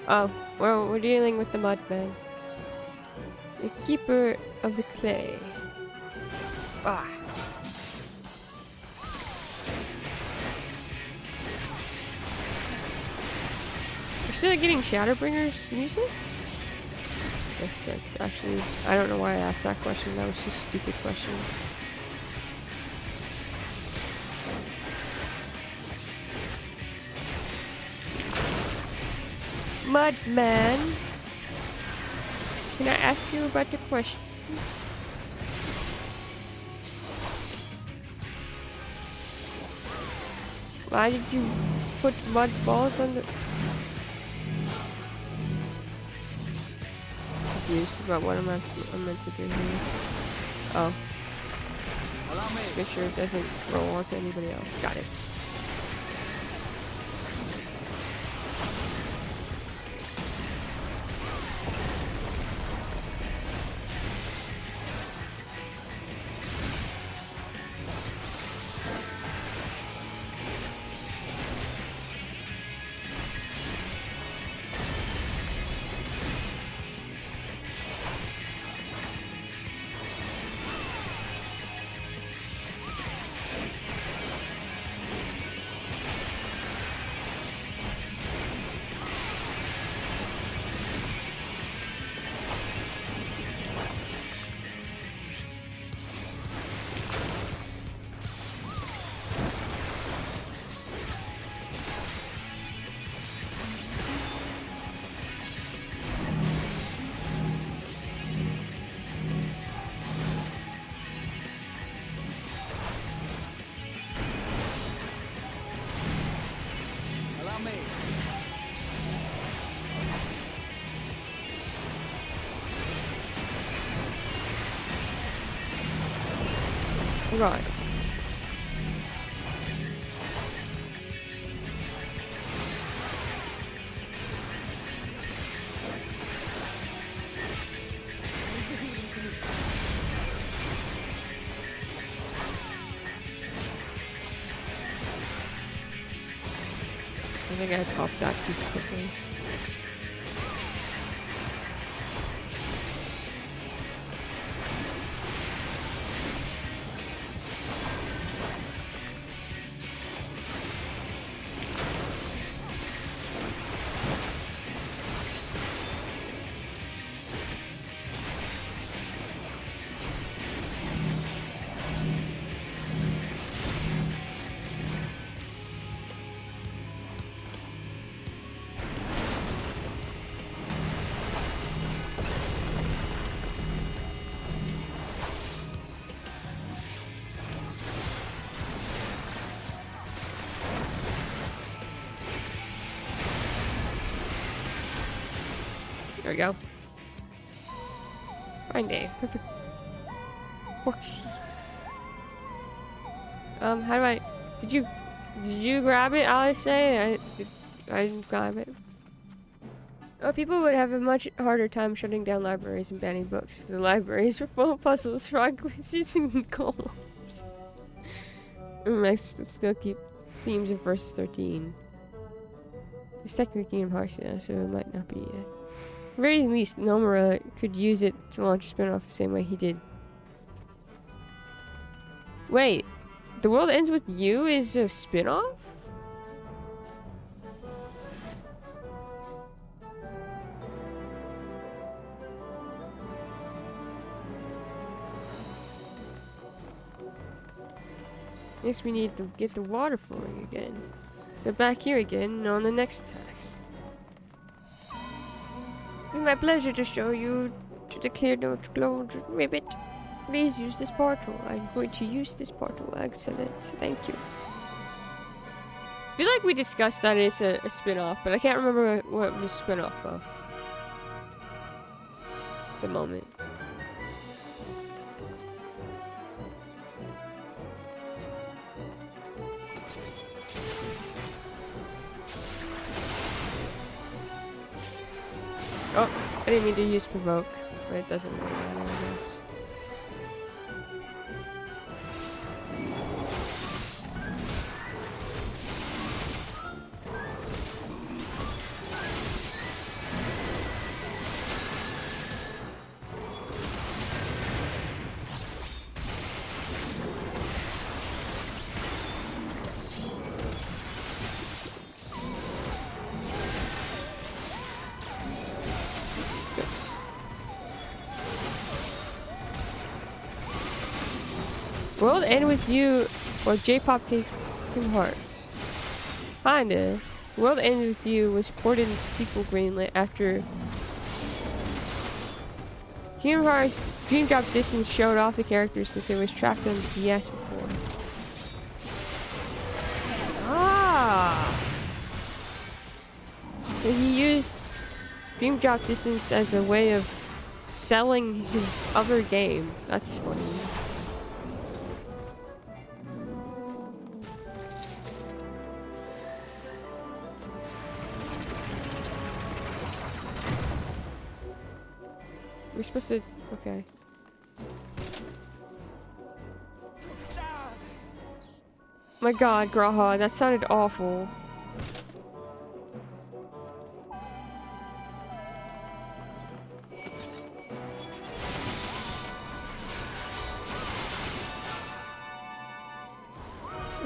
Oh, well, we're dealing with the Mudman. The keeper of the clay. Ah. We're still getting Shadowbringers music? Makes sense, actually. I don't know why I asked that question. That was just a stupid question. Mudman, can I ask you about the question? Why did you put mud balls on the... Confused about what I'm meant to do here. Oh. Just make sure it doesn't roll onto anybody else. Got it. Right. I think I popped that too quickly. There we go. Fine day. Perfect. Works. How do I... Did you grab it, Alice say? I didn't grab it. Oh, people would have a much harder time shutting down libraries and banning books. The libraries were full of puzzles, frog quizzes, and columns. I still keep themes in verses 13. It's technically Kingdom Hearts, yeah, so it might not be yet. At the very least, Nomura could use it to launch a spin-off the same way he did. Wait, The World Ends With You is a spin-off? Next we need to get the water flowing again. So back here again on the next task. It's my pleasure to show you to the clear note glow ribbit. Please use this portal. I'm going to use this portal. Excellent. Thank you. I feel like we discussed that it's a spin-off, but I can't remember what it was spin-off of. At the moment. Oh, I didn't mean to use provoke, but it doesn't really matter, I guess. World End With You or J-Pop Kingdom Hearts? Kinda. World End With You was ported into sequel greenlit after Kingdom Hearts Dream Drop Distance showed off the characters since it was tracked on the DS before. Ah! So he used Dream Drop Distance as a way of selling his other game. That's funny. We're supposed to... Okay. My god, Graha, that sounded awful.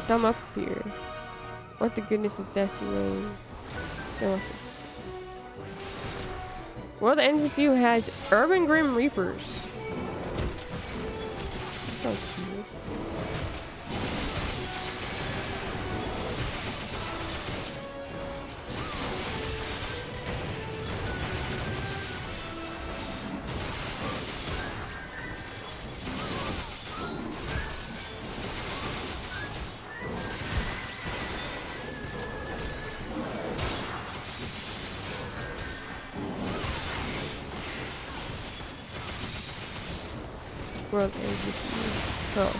Come up here. What the goodness of death you reign. World Ends With You has Urban Grim Reapers. That sounds cool. World Ends With You. Oh.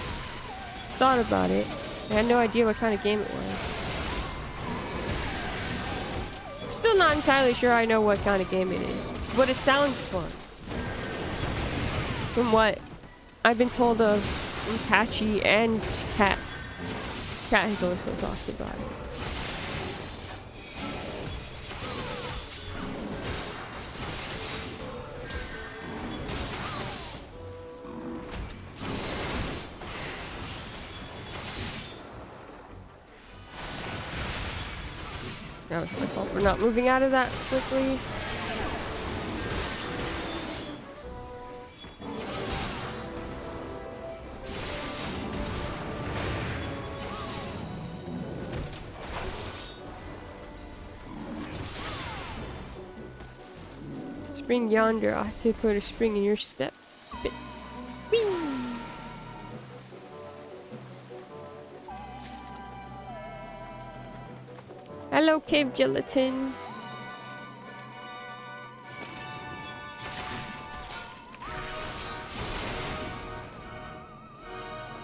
Thought about it. I had no idea what kind of game it was. I'm still not entirely sure I know what kind of game it is, but it sounds fun. From what I've been told of from Patchy and Cat. Cat has also talked about it. That was my fault for not moving out of that quickly. Spring yonder. I have to put a spring in your step. Whee! Hello, cave gelatin.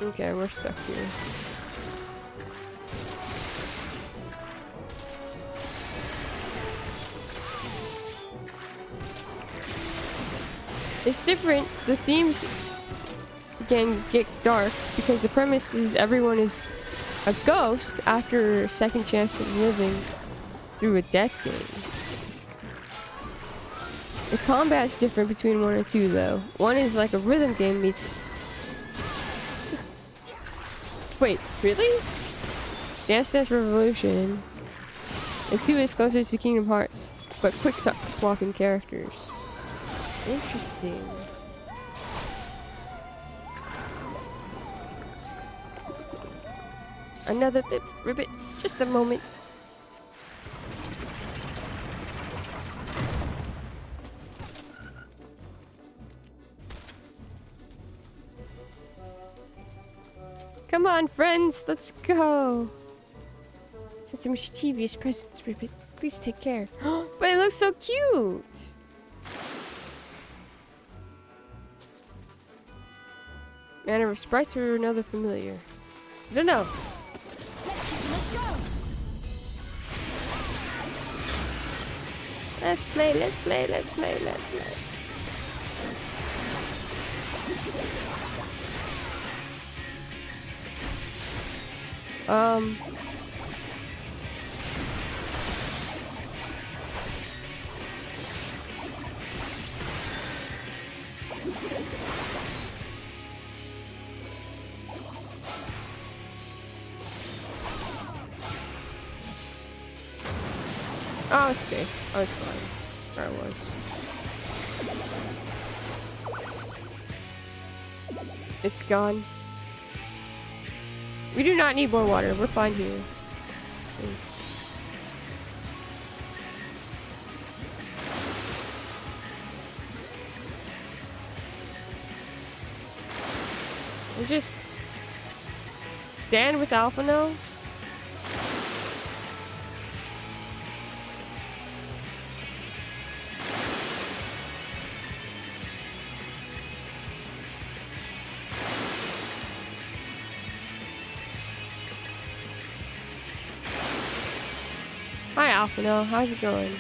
Okay, we're stuck here. It's different. The themes again get dark because the premise is everyone is a ghost after a second chance at living through a death game. The combat's different between 1 and 2 though. 1 is like a rhythm game meets... Wait, really? Dance Dance Revolution. And 2 is closer to Kingdom Hearts, but quick swapping characters. Interesting. Another bit, ribbit. Just a moment. Come on, friends, let's go. Such a mischievous presence, Ribbit. Please take care. But it looks so cute. Manner of sprites or another familiar? I don't know. Let's play, let's play, let's play, let's play. Oh, it's safe. Oh, it's fine. Where I was. It's gone. We do not need more water. We're fine here. We just stand with Alpha now. Hi Alphino, how's it going?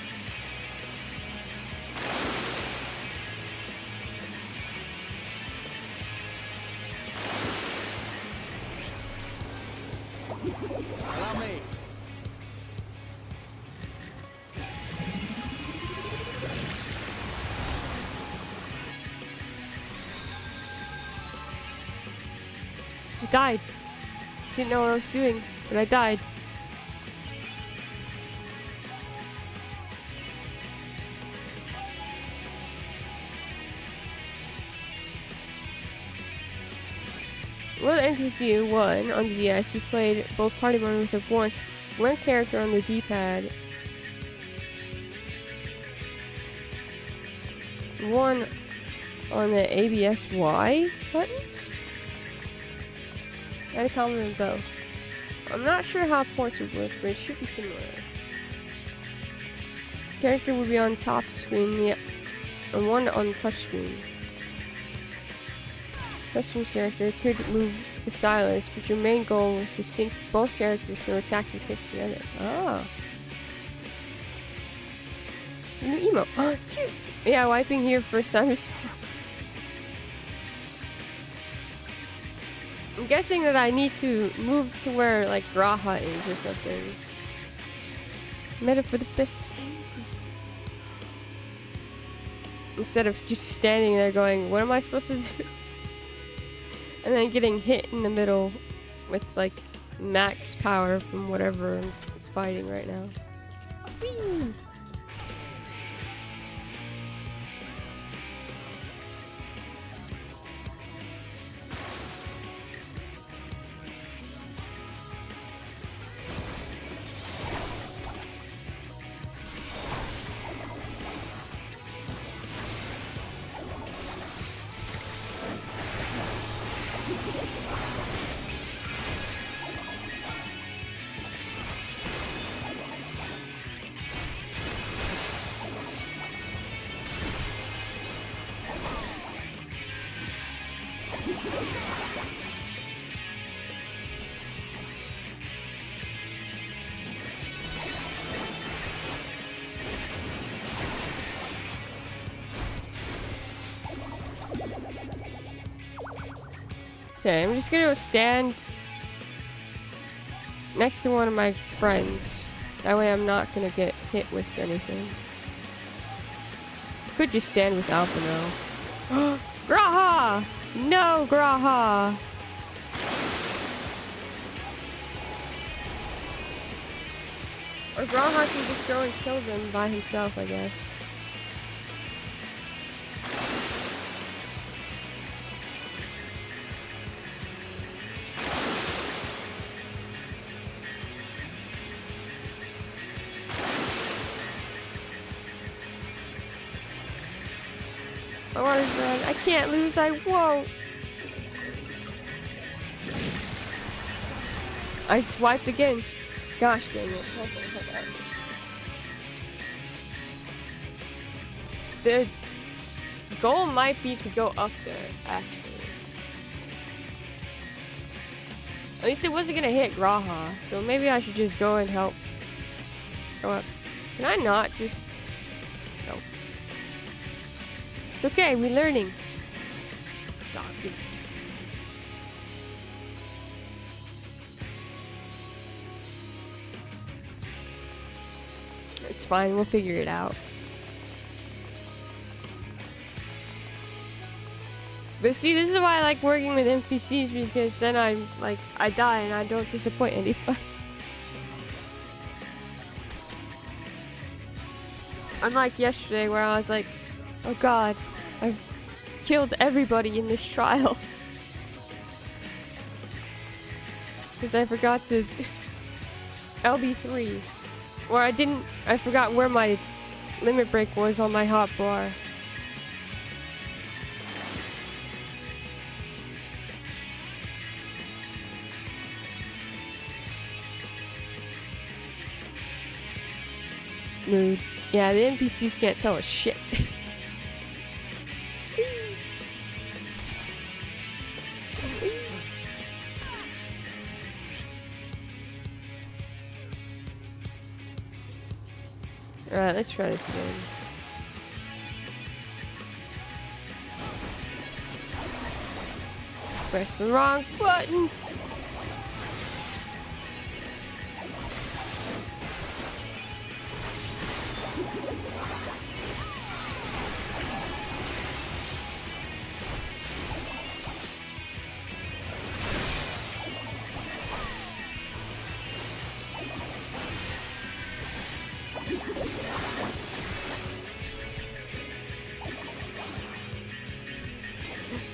Allow me. I died. Didn't know what I was doing, but I died. World ends with you. 1 on the DS. You played both party members at once. One character on the D-pad. 1 on the ABSY buttons. And a common in both. I'm not sure how ports would work, but it should be similar. Character would be on top screen, yeah, and 1 on the touch screen. Touchscreen character could move the stylus, but your main goal was to sync both characters so attacks would hit together. Ah. New emote. Oh, cute! Yeah, wiping here first time. I'm guessing that I need to move to where, like, Graha is or something. Meta for the best. Instead of just standing there going, what am I supposed to do? And then getting hit in the middle with, like, max power from whatever I'm fighting right now. Whee! Okay, I'm just gonna stand next to one of my friends. That way I'm not gonna get hit with anything. Could just stand with Alpha now. Graha! No, Graha! Or Graha can just go and kill them by himself, I guess. My water's done. I can't lose, I won't. I swiped again. Gosh dang it. Hold on. The goal might be to go up there, actually. At least it wasn't gonna hit Graha, so maybe I should just go and help. Go up. Can I not just... No. It's okay, we're learning. Doggy. It's fine, we'll figure it out. But see, this is why I like working with NPCs, because then I'm like, I die and I don't disappoint anybody. Unlike yesterday where I was like, oh god, I've killed everybody in this trial. because I forgot to LB3. Or I forgot where my limit break was on my hotbar. Mood. Yeah, the NPCs can't tell us shit. Alright, let's try this again. Press the wrong button.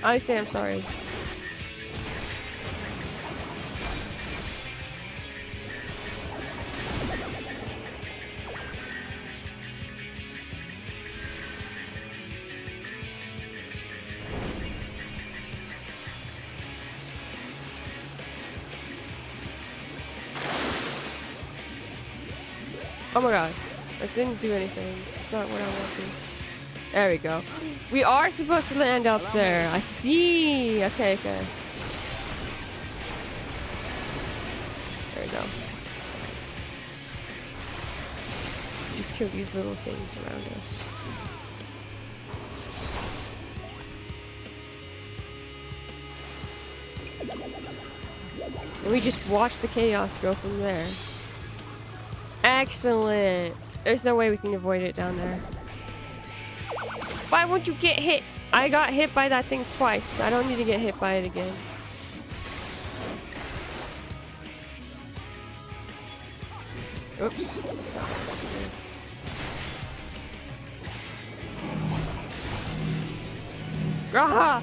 I say I'm sorry. Oh my god, that didn't do anything. It's not what I wanted. There we go. We are supposed to land up there. I see. Okay, okay. There we go. Just kill these little things around us. And we just watch the chaos go from there. Excellent. There's no way we can avoid it down there. Why won't you get hit? I got hit by that thing twice. I don't need to get hit by it again. Oops. Graha!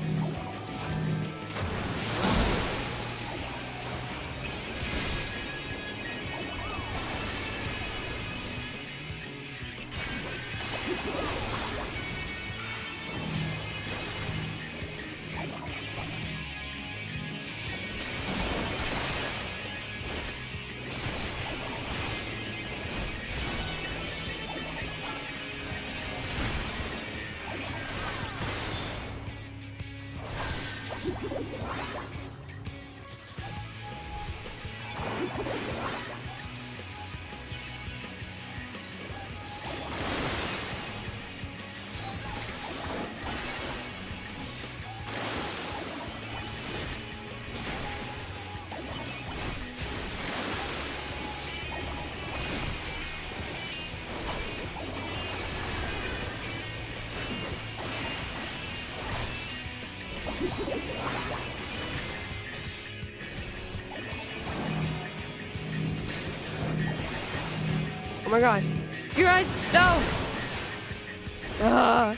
Oh my god. You guys, no! Ah.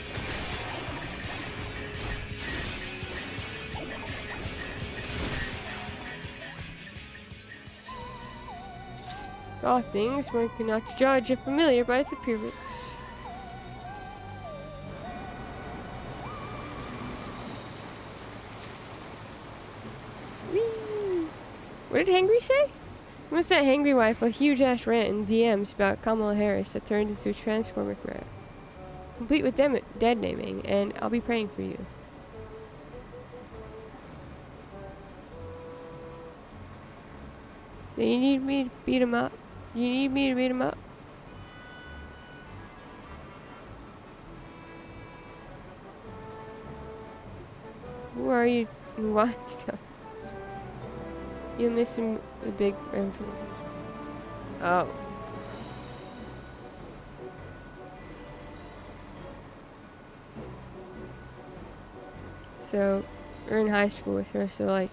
All things one cannot judge if familiar by its appearance. Whee! What did Hangry say? What's that Hangry wife? A huge ass rant in DMs about Kamala Harris that turned into a Transformer threat. Complete with dead naming, and I'll be praying for you. Do you need me to beat him up? Do you need me to beat him up? Who are you? Why? You're missing the big emphasis. Oh. So, we're in high school with her, so like,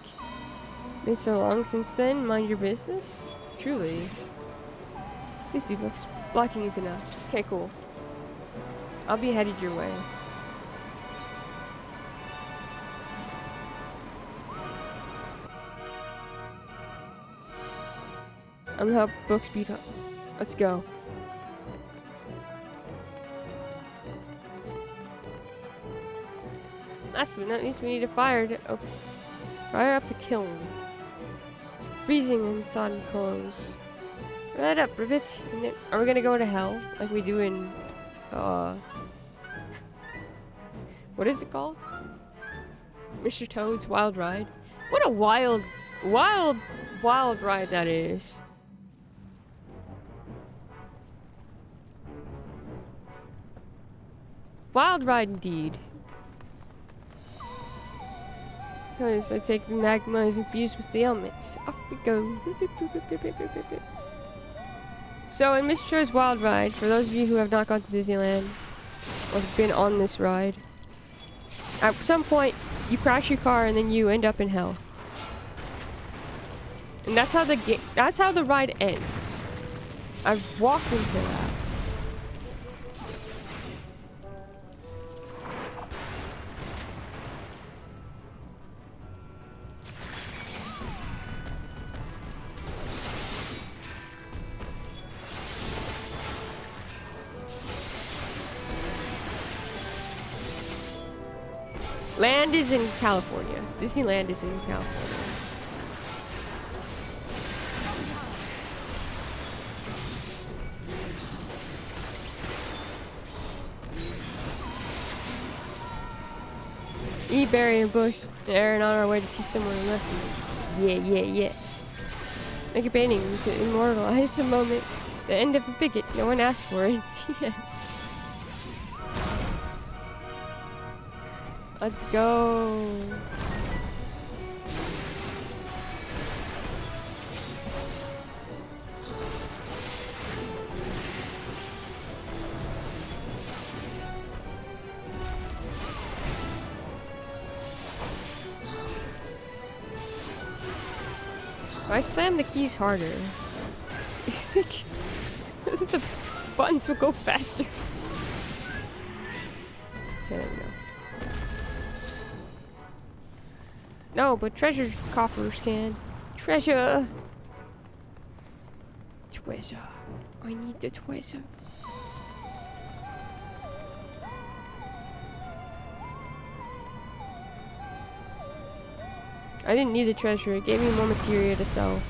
been so long since then, mind your business? Truly. These 2 books. Blocking is enough. Okay, cool. I'll be headed your way. I'm gonna help Book speed up. Let's go. Last but not least, we need to fire up the kiln. Freezing and sodden clothes. Right up, ribbit. And then, are we gonna go to hell like we do in what is it called? Mr. Toad's Wild Ride. What a wild ride that is. Wild ride indeed. Because I take the magma is infused with the elements. Off we go. So in Mr. Toad's Wild Ride, for those of you who have not gone to Disneyland or been on this ride, at some point you crash your car and then you end up in hell. And that's how the ride ends. I've walked into that. Land is in California. Disneyland is in California. Barry and Bush and Aaron on our way to teach someone a lesson. Yeah. Make a painting to immortalize the moment. The end of a bigot. No one asked for it. Yes. Let's go. If I slam the keys harder, the buttons will go faster. Okay, there we go. No, but treasure coffers can. Treasure! Treasure. I need the treasure. I didn't need the treasure. It gave me more materia to sell.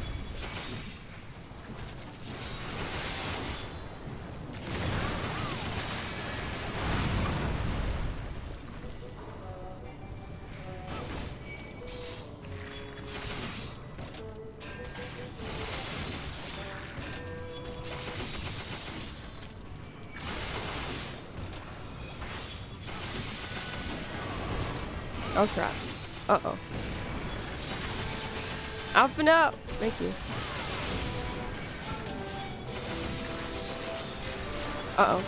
Oh crap. Uh-oh. Up and up! Thank you. Uh-oh.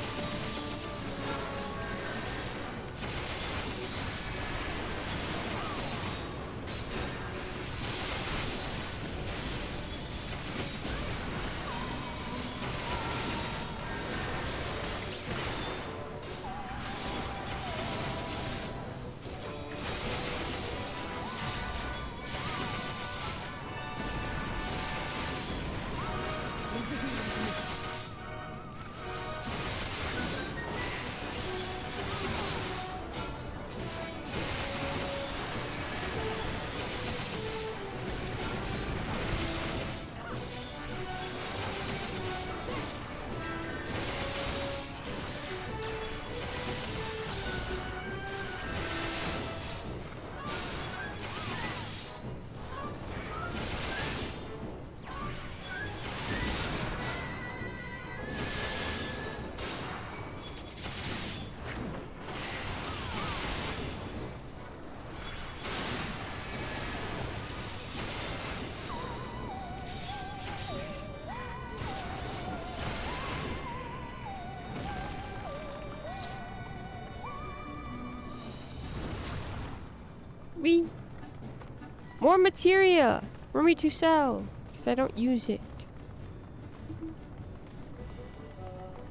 More materia for me to sell, because I don't use it.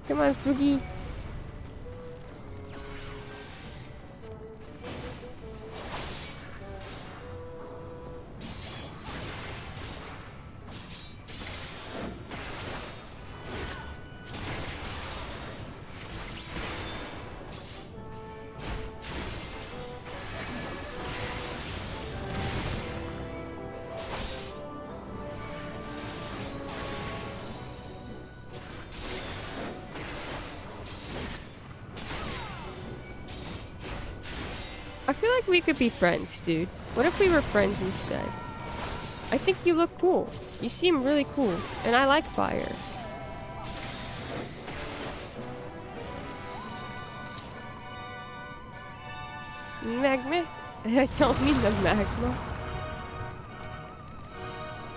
Come on, Froogie. feel like we could be friends, dude. What if we were friends instead? I think you look cool. You seem really cool. And I like fire. Magma? I don't mean the magma.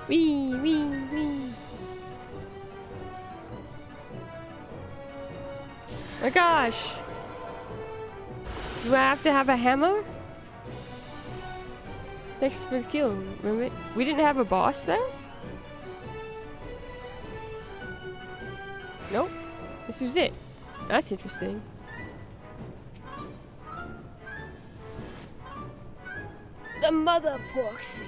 Wee, wee, wee. My gosh. Do I have to have a hammer? Thanks for the kill. Remember? We didn't have a boss there? Nope. This was it. That's interesting. The Mother Porksy.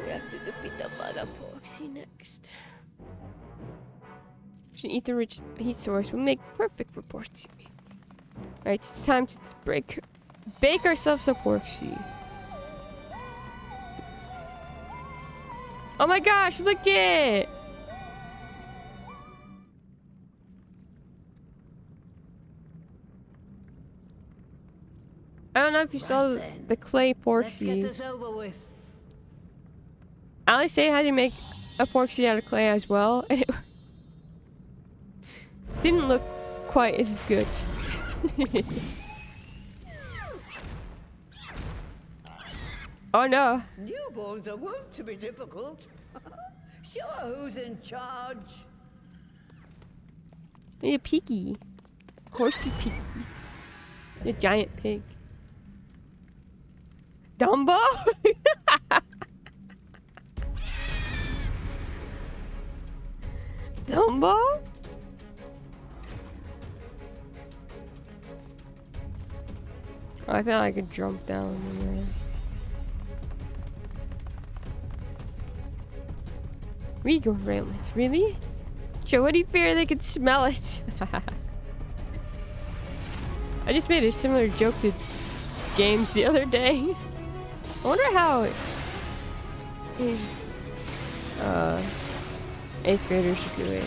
We have to defeat the Mother Porksy next. An ether-rich heat source will make perfect for Porksy. Alright, it's time to bake ourselves a Porksy. Oh my gosh, look it! I don't know if you saw the clay Porksy. Let's get this over with. Alice say how to make a Porksy out of clay as well, and it didn't look quite as good. Oh no. Newborns are wont to be difficult. Sure, who's in charge? Hey, a piggy. Horsey piggy. A giant pig. Dumbo? Dumbo? Oh, I thought I could jump down in there. Regal railings, really? Sure, what do you fear they could smell it? I just made a similar joke to James the other day. I wonder how his 8th graders are doing.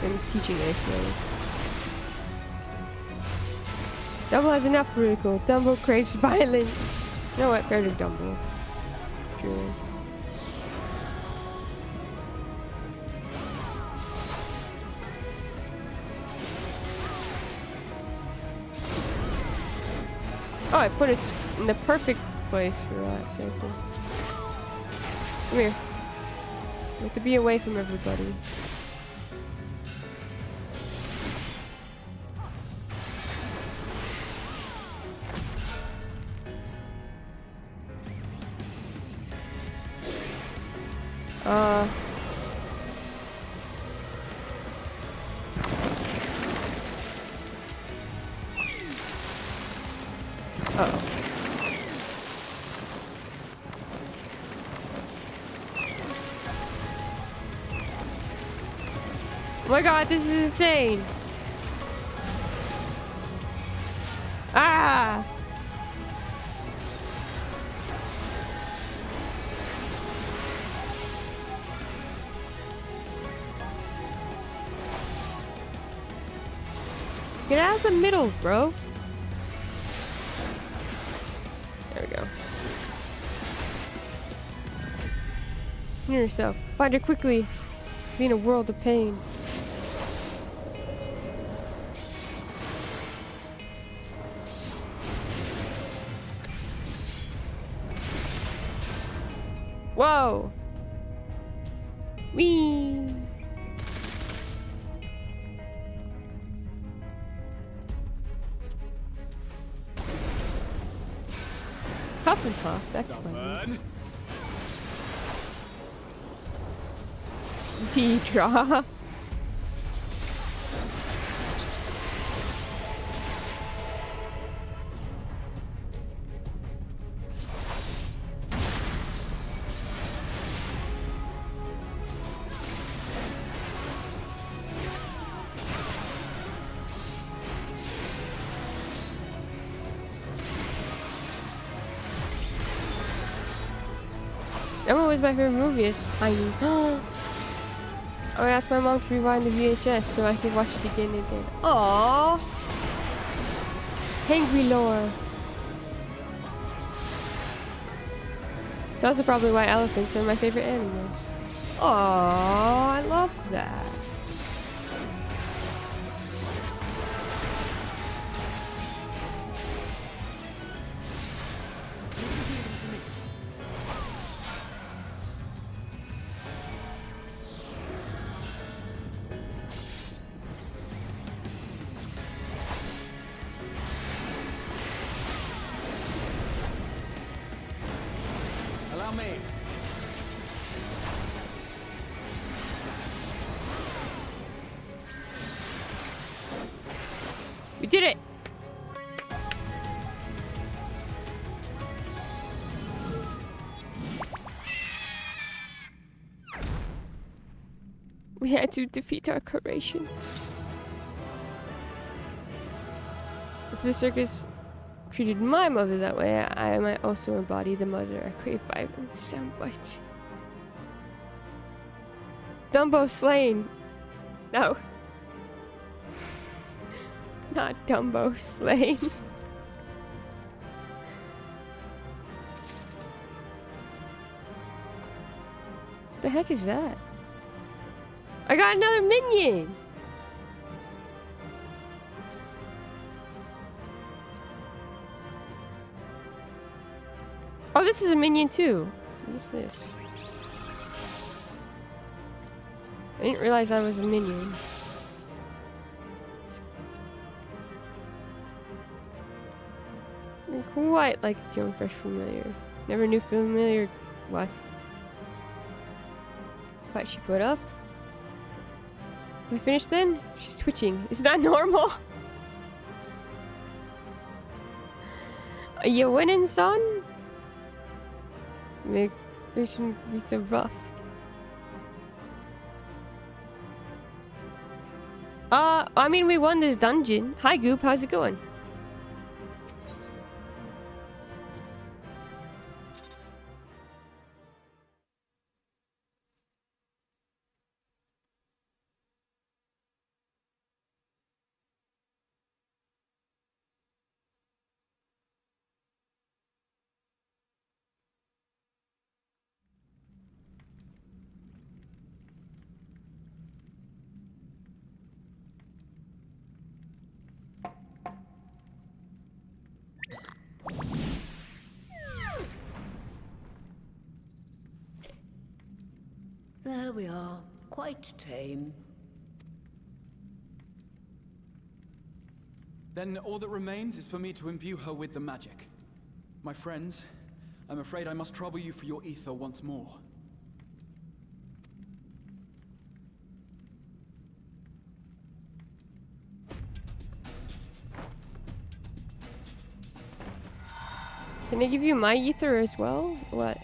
I'm teaching 8th graders. Dumbo has enough ridicule. Dumbo craves violence. You know what? Fair to Dumbo. True. Oh, I put us in the perfect place for that. Okay, cool. Come here. We have to be away from everybody. Uh-oh. Oh my god, this is insane. Ah! Get out of the middle, bro. There we go. Near yourself. Find her quickly. Be in a world of pain. Whoa! Whee! Puff and puff, that's funny. D-draw. Emma was my favorite movie as tiny. I asked my mom to rewind the VHS so I could watch it again and again. Aww. Hangry lore. It's also probably why elephants are my favorite animals. Oh, I love that. Allow me. We did it! We had to defeat our curation. If the circus treated my mother that way, I might also embody the mother I crave vibrant soundbite. Dumbo slain. No. Not Dumbo slain. The heck is that? I got another minion! Oh, this is a minion too. What's this? I didn't realize I was a minion. I'm quite like killing fresh familiar. Never knew familiar. What? What she put up? We finished then? She's twitching. Is that normal? Are you winning, son? It shouldn't be so rough. I mean, we won this dungeon. Hi, Goop. How's it going? There we are. Quite tame. Then all that remains is for me to imbue her with the magic. My friends, I'm afraid I must trouble you for your ether once more. Can I give you my ether as well? What?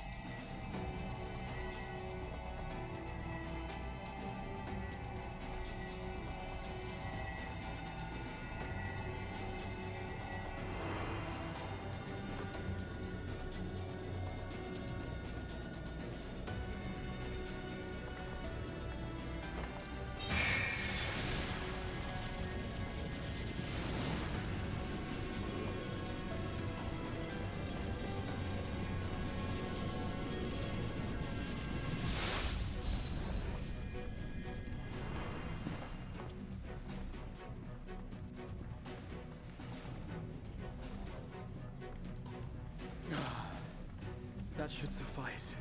That should suffice.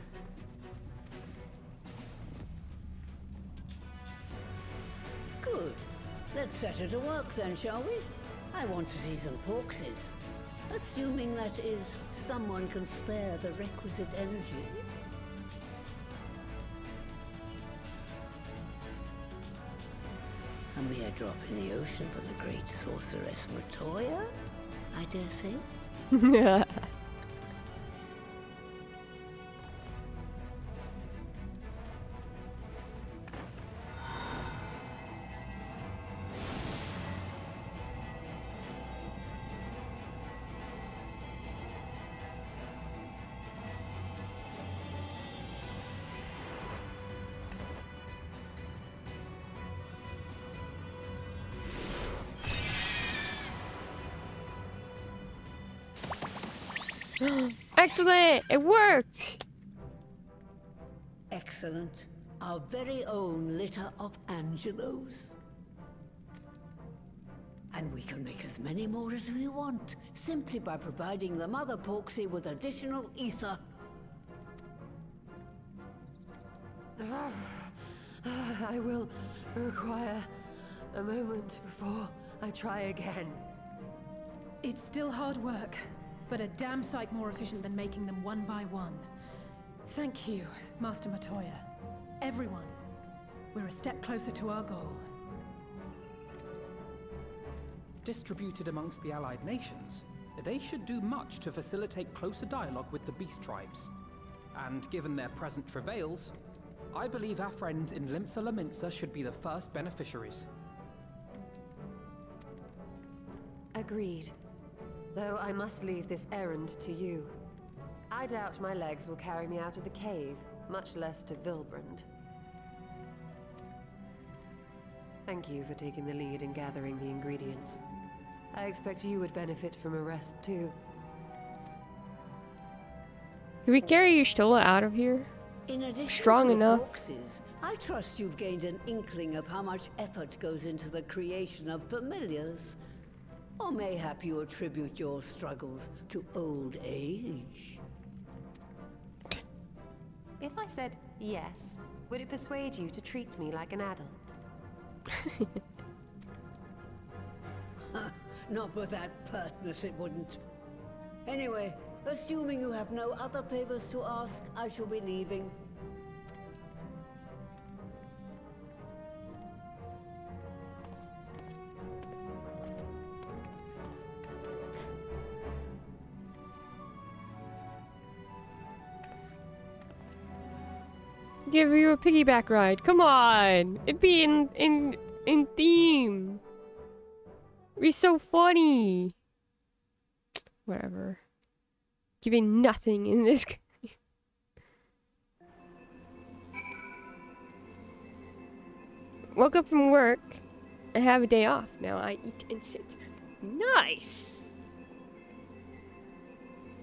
Good. Let's set her to work then, shall we? I want to see some corpses. Assuming that is, someone can spare the requisite energy. A mere drop in the ocean for the great sorceress Matoya, I dare say. Excellent! It worked! Excellent. Our very own litter of Angelos. And we can make as many more as we want, simply by providing the Mother Porksy with additional ether. I will require a moment before I try again. It's still hard work, but a damn sight more efficient than making them one by one. Thank you, Master Matoya. Everyone, we're a step closer to our goal. Distributed amongst the allied nations, they should do much to facilitate closer dialogue with the beast tribes. And given their present travails, I believe our friends in Limsa Laminsa should be the first beneficiaries. Agreed. Though I must leave this errand to you. I doubt my legs will carry me out of the cave, much less to Vilbrand. Thank you for taking the lead in gathering the ingredients. I expect you would benefit from a rest too. Can we carry your Stola out of here? In addition Strong to enough. the boxes, I trust you've gained an inkling of how much effort goes into the creation of familiars. Or mayhap you attribute your struggles to old age. If I said yes, would it persuade you to treat me like an adult? Not with that pertness, it wouldn't. Anyway, assuming you have no other favors to ask, I shall be leaving. Give you a piggyback ride. Come on. It'd be in theme. It'd be so funny. Whatever. Giving nothing in this. Woke up from work and have a day off. Now I eat and sit. Nice.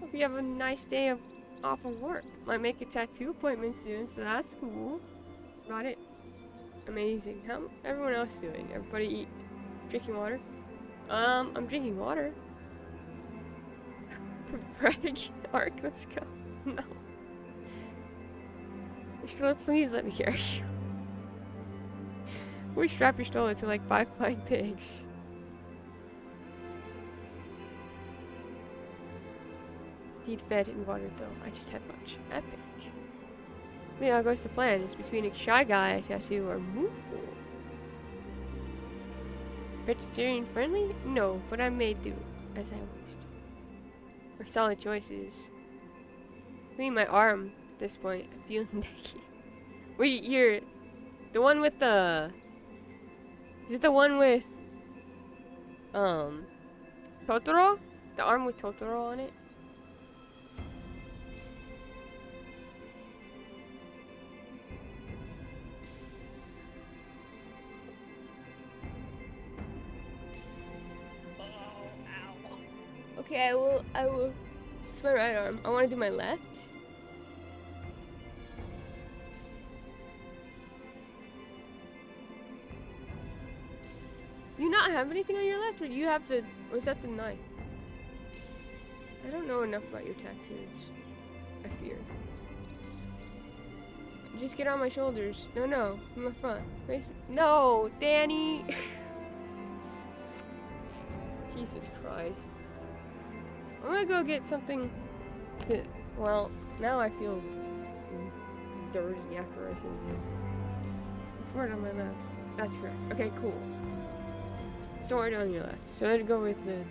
Hope you have a nice day off of work. Might make a tattoo appointment soon, so that's cool. That's about it. Amazing. How everyone else doing? Everybody drinking water? I'm drinking water. Prophetic arc, let's go. No. Stola, please let me carry you. We strap your Stola to like 5 flying pigs. Indeed fed and watered though. I just had much. Epic. Yeah, goes to plan. It's between a shy guy tattoo or moo. Vegetarian friendly? No, but I may do, as I always do. Or solid choices. Clean my arm at this point. I'm feeling dicky. Wait, you're the one with the. Is it the one with Totoro? The arm with Totoro on it? Okay, I will. It's my right arm. I want to do my left. You not have anything on your left, or you have to, or is that the knife? I don't know enough about your tattoos. I fear. Just get on my shoulders. No, from the front. No, Danny! Jesus Christ. I'm gonna go get something to, well, now I feel dirty after I say this. Sword on my left. That's correct. Okay, cool. Sword on your left. So I'd go with the...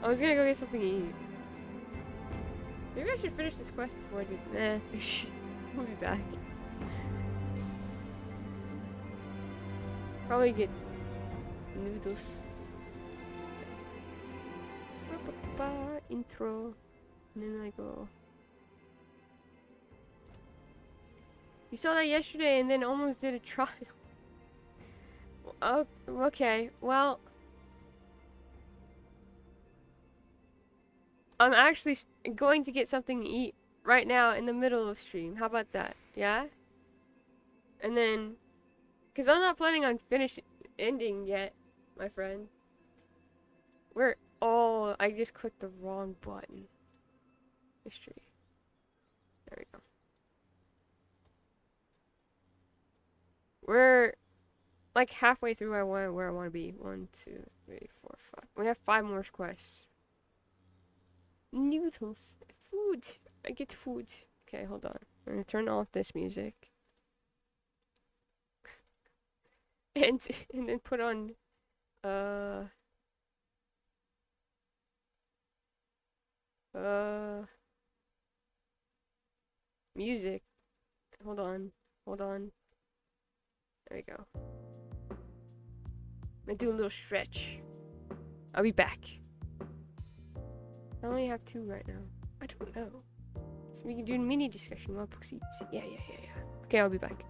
I was gonna go get something to eat. Maybe I should finish this quest before I do... Nah. We'll be back. Probably get noodles. Intro. And then I go... You saw that yesterday and then almost did a trial. Oh, okay, well... I'm actually going to get something to eat right now in the middle of stream. How about that? Yeah? And then, because I'm not planning on ending yet, my friend. Oh, I just clicked the wrong button. History. There we go. We're like halfway through where I want to be. 1, 2, 3, 4, 5. We have 5 more quests. Noodles. Food. I get food. Okay, hold on. I'm gonna turn off this music. and then put on music. Hold on. There we go. I'm gonna do a little stretch. I'll be back. I only have 2 right now. I don't know. So we can do a mini discussion while book seats. Yeah. Okay, I'll be back.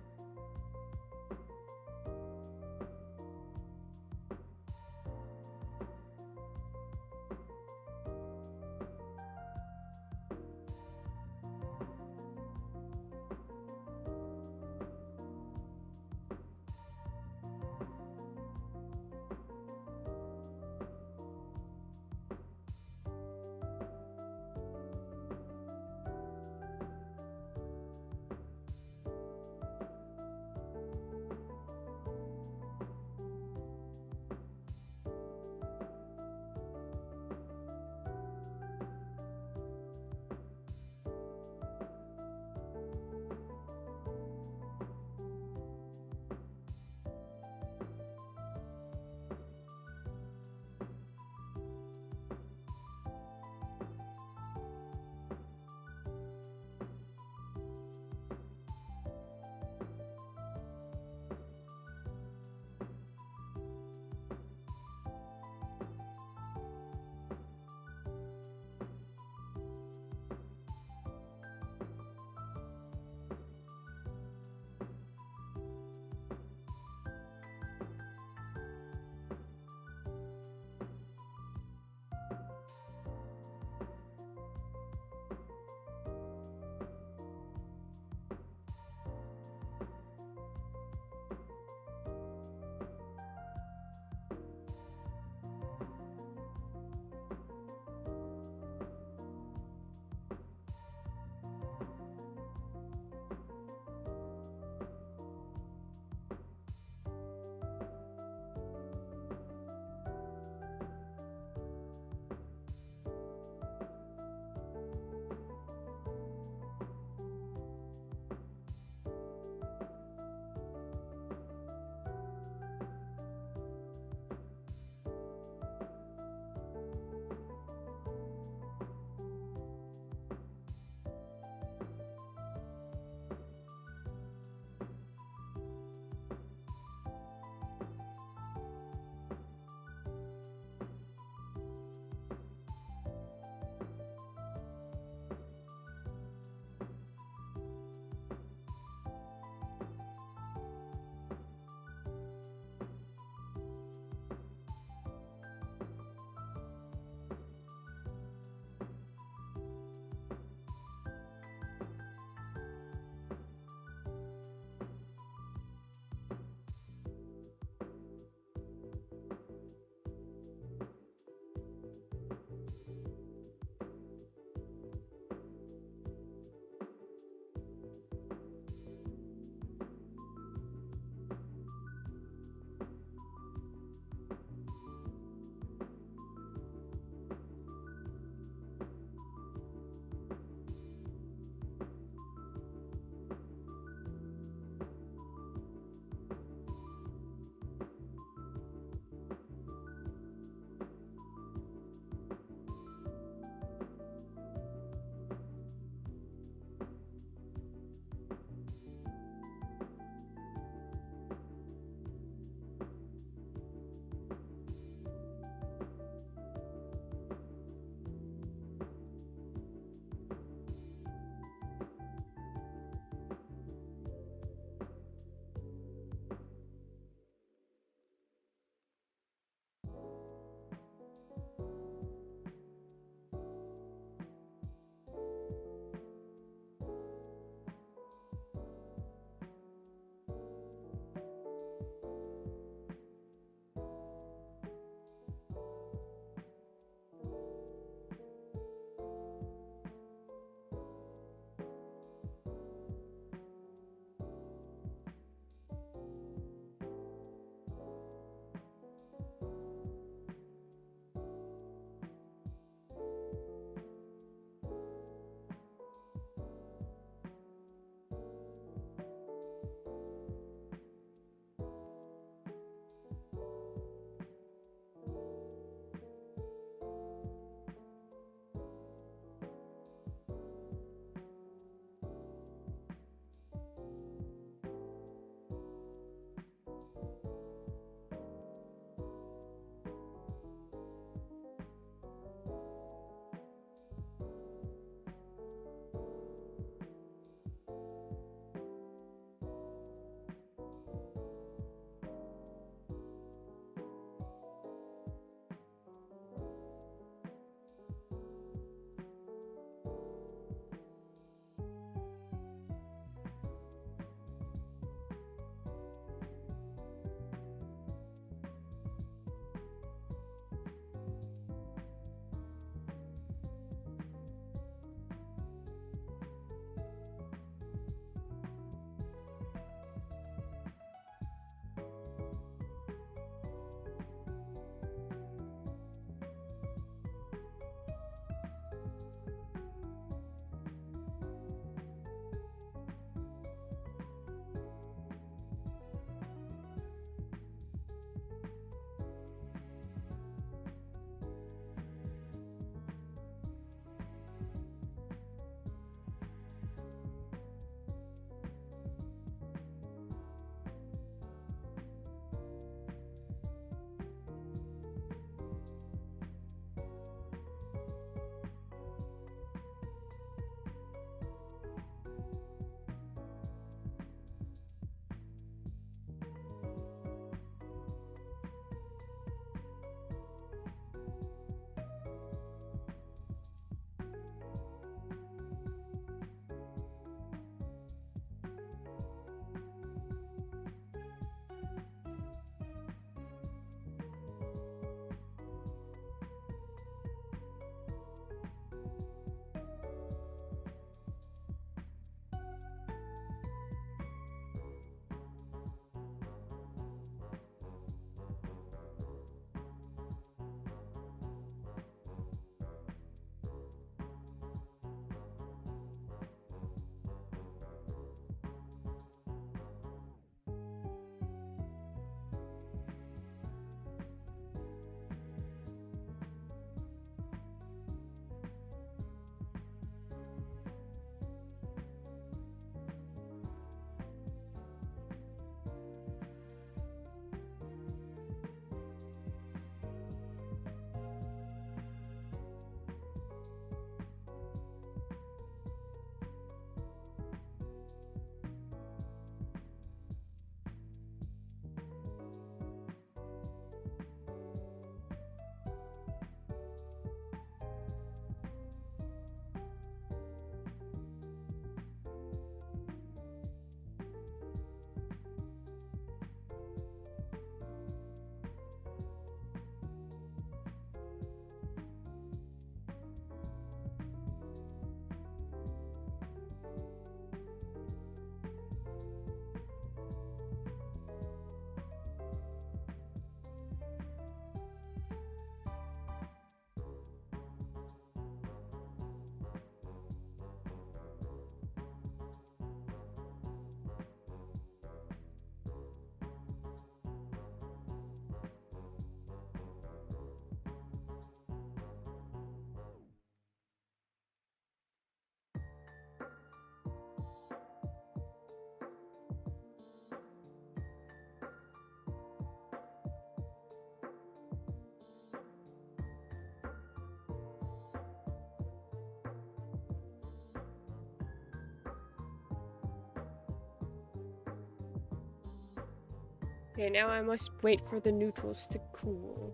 Okay, now I must wait for the neutrals to cool.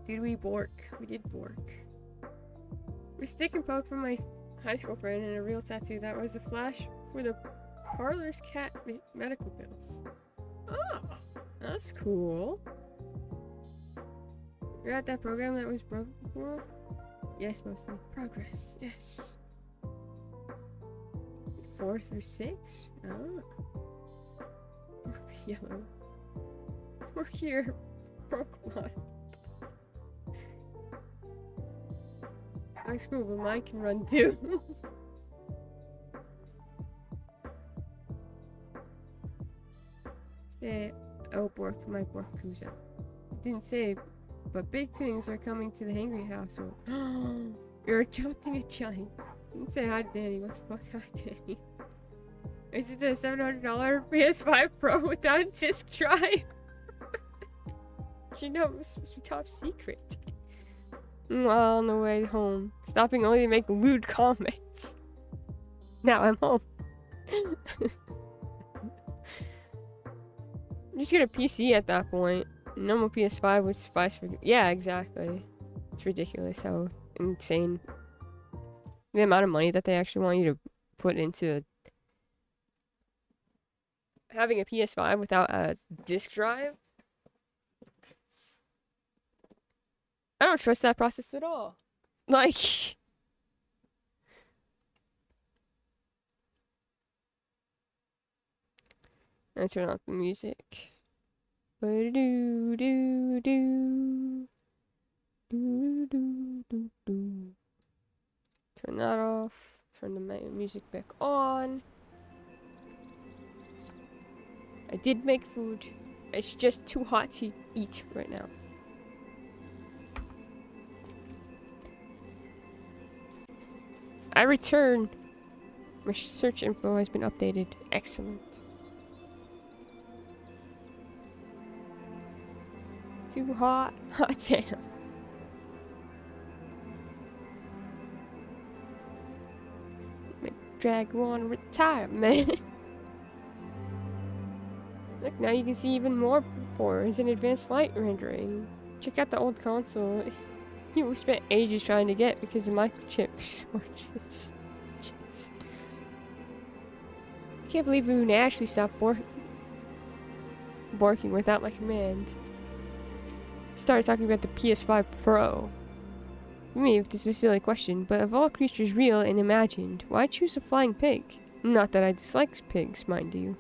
Did we bork? We did bork. We stick and poke from my high school friend and a real tattoo. That was a flash for the parlor's cat medical bills. Oh, that's cool. You're at that program that was broken before? Yes, mostly. Progress, yes. 4 through 6? Oh. Yellow. We're here. Pokemon. That's cool, but mine can run too. Yeah, oh, Bork, my Borkuza. Didn't say, but big things are coming to the Hangry household. You're adopting a giant. Didn't say hi to Danny. What the fuck, hi Danny? Is it the $700 PS5 Pro without disk drive? You know, it was supposed to be top secret. Well, on the way home, stopping only to make lewd comments. Now I'm home. I'm just get a PC at that point. Normal PS5 would suffice for. Yeah, exactly. It's ridiculous how insane the amount of money that they actually want you to put into having a PS5 without a disk drive. I don't trust that process at all. Like, I turn off the music. Do do do do do do do. Turn that off. Turn the music back on. I did make food. It's just too hot to eat right now. I return. My search info has been updated. Excellent. Too hot. Hot damn. Dragon retirement. Look, now you can see even more pores in advanced light rendering. Check out the old console. You spent ages trying to get because of microchip shortages. Jeez. Can't believe we would actually stop barking without my command. Started talking about the PS5 Pro. Maybe if this is a silly question, but of all creatures real and imagined, why choose a flying pig? Not that I dislike pigs, mind you.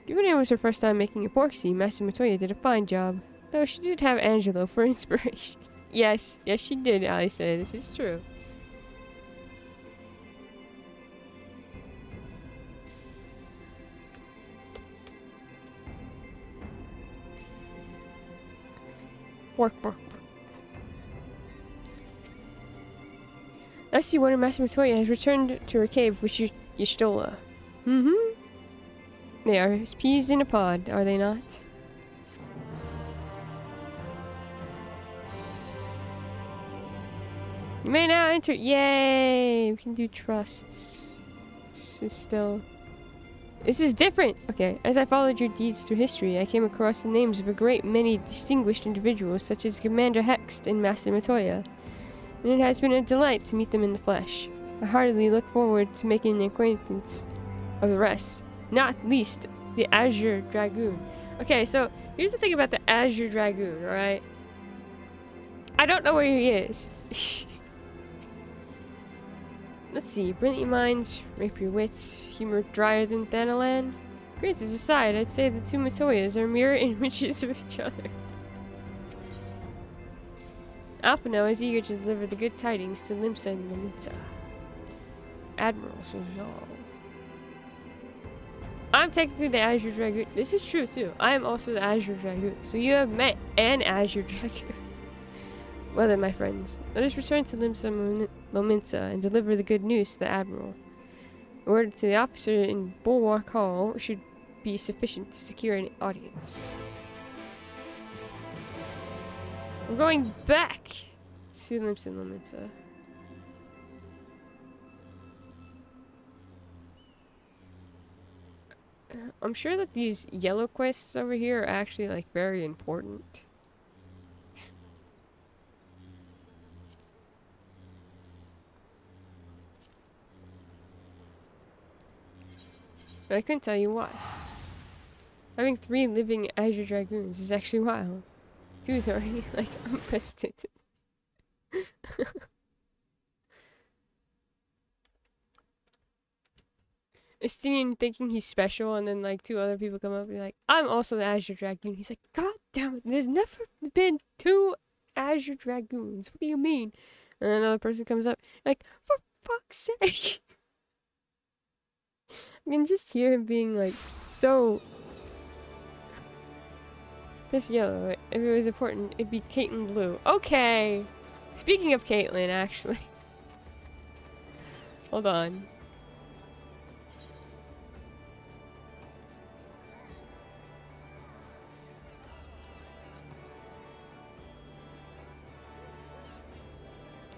Given it was her first time making a porksy, Master Matoya did a fine job. Though she did have Angelo for inspiration. Yes, she did, Ali said. This is true. Bork. I see one of Master Matoya has returned to her cave with Y'shtola. They are as peas in a pod, are they not? You may now enter. Yay! We can do trusts. This is different! Okay, as I followed your deeds through history, I came across the names of a great many distinguished individuals such as Commander Hext and Master Matoya, and it has been a delight to meet them in the flesh. I heartily look forward to making the acquaintance of the rest, not least the Azure Dragoon. Okay, so here's the thing about the Azure Dragoon, alright? I don't know where he is. Let's see, brilliant minds, rapier wits, humor drier than Thanalan. Appearances aside, I'd say the two Matoyas are mirror images of each other. Alphino is eager to deliver the good tidings to Limsa and Lominsa. Admiral's resolve. I'm technically the Azure Dragoon. This is true too. I am also the Azure Dragoon. So you have met an Azure Dragoon. Well then, my friends, let us return to Limsa and Lominsa and deliver the good news to the Admiral. A word to the officer in Bulwark Hall should be sufficient to secure an audience. We're going back Limits. I'm sure that these yellow quests over here are actually like very important. But I couldn't tell you why. Having 3 living Azure Dragoons is actually wild. 2 is already like unprecedented. Estinian thinking he's special, and then like 2 other people come up and be like, I'm also the Azure Dragoon. He's like, God damn it, there's never been 2 Azure Dragoons. What do you mean? And another person comes up like, for fuck's sake. I can just hear him being like so. This yellow, if it was important, it'd be Caitlin blue. Okay. Speaking of Caitlin, actually. Hold on.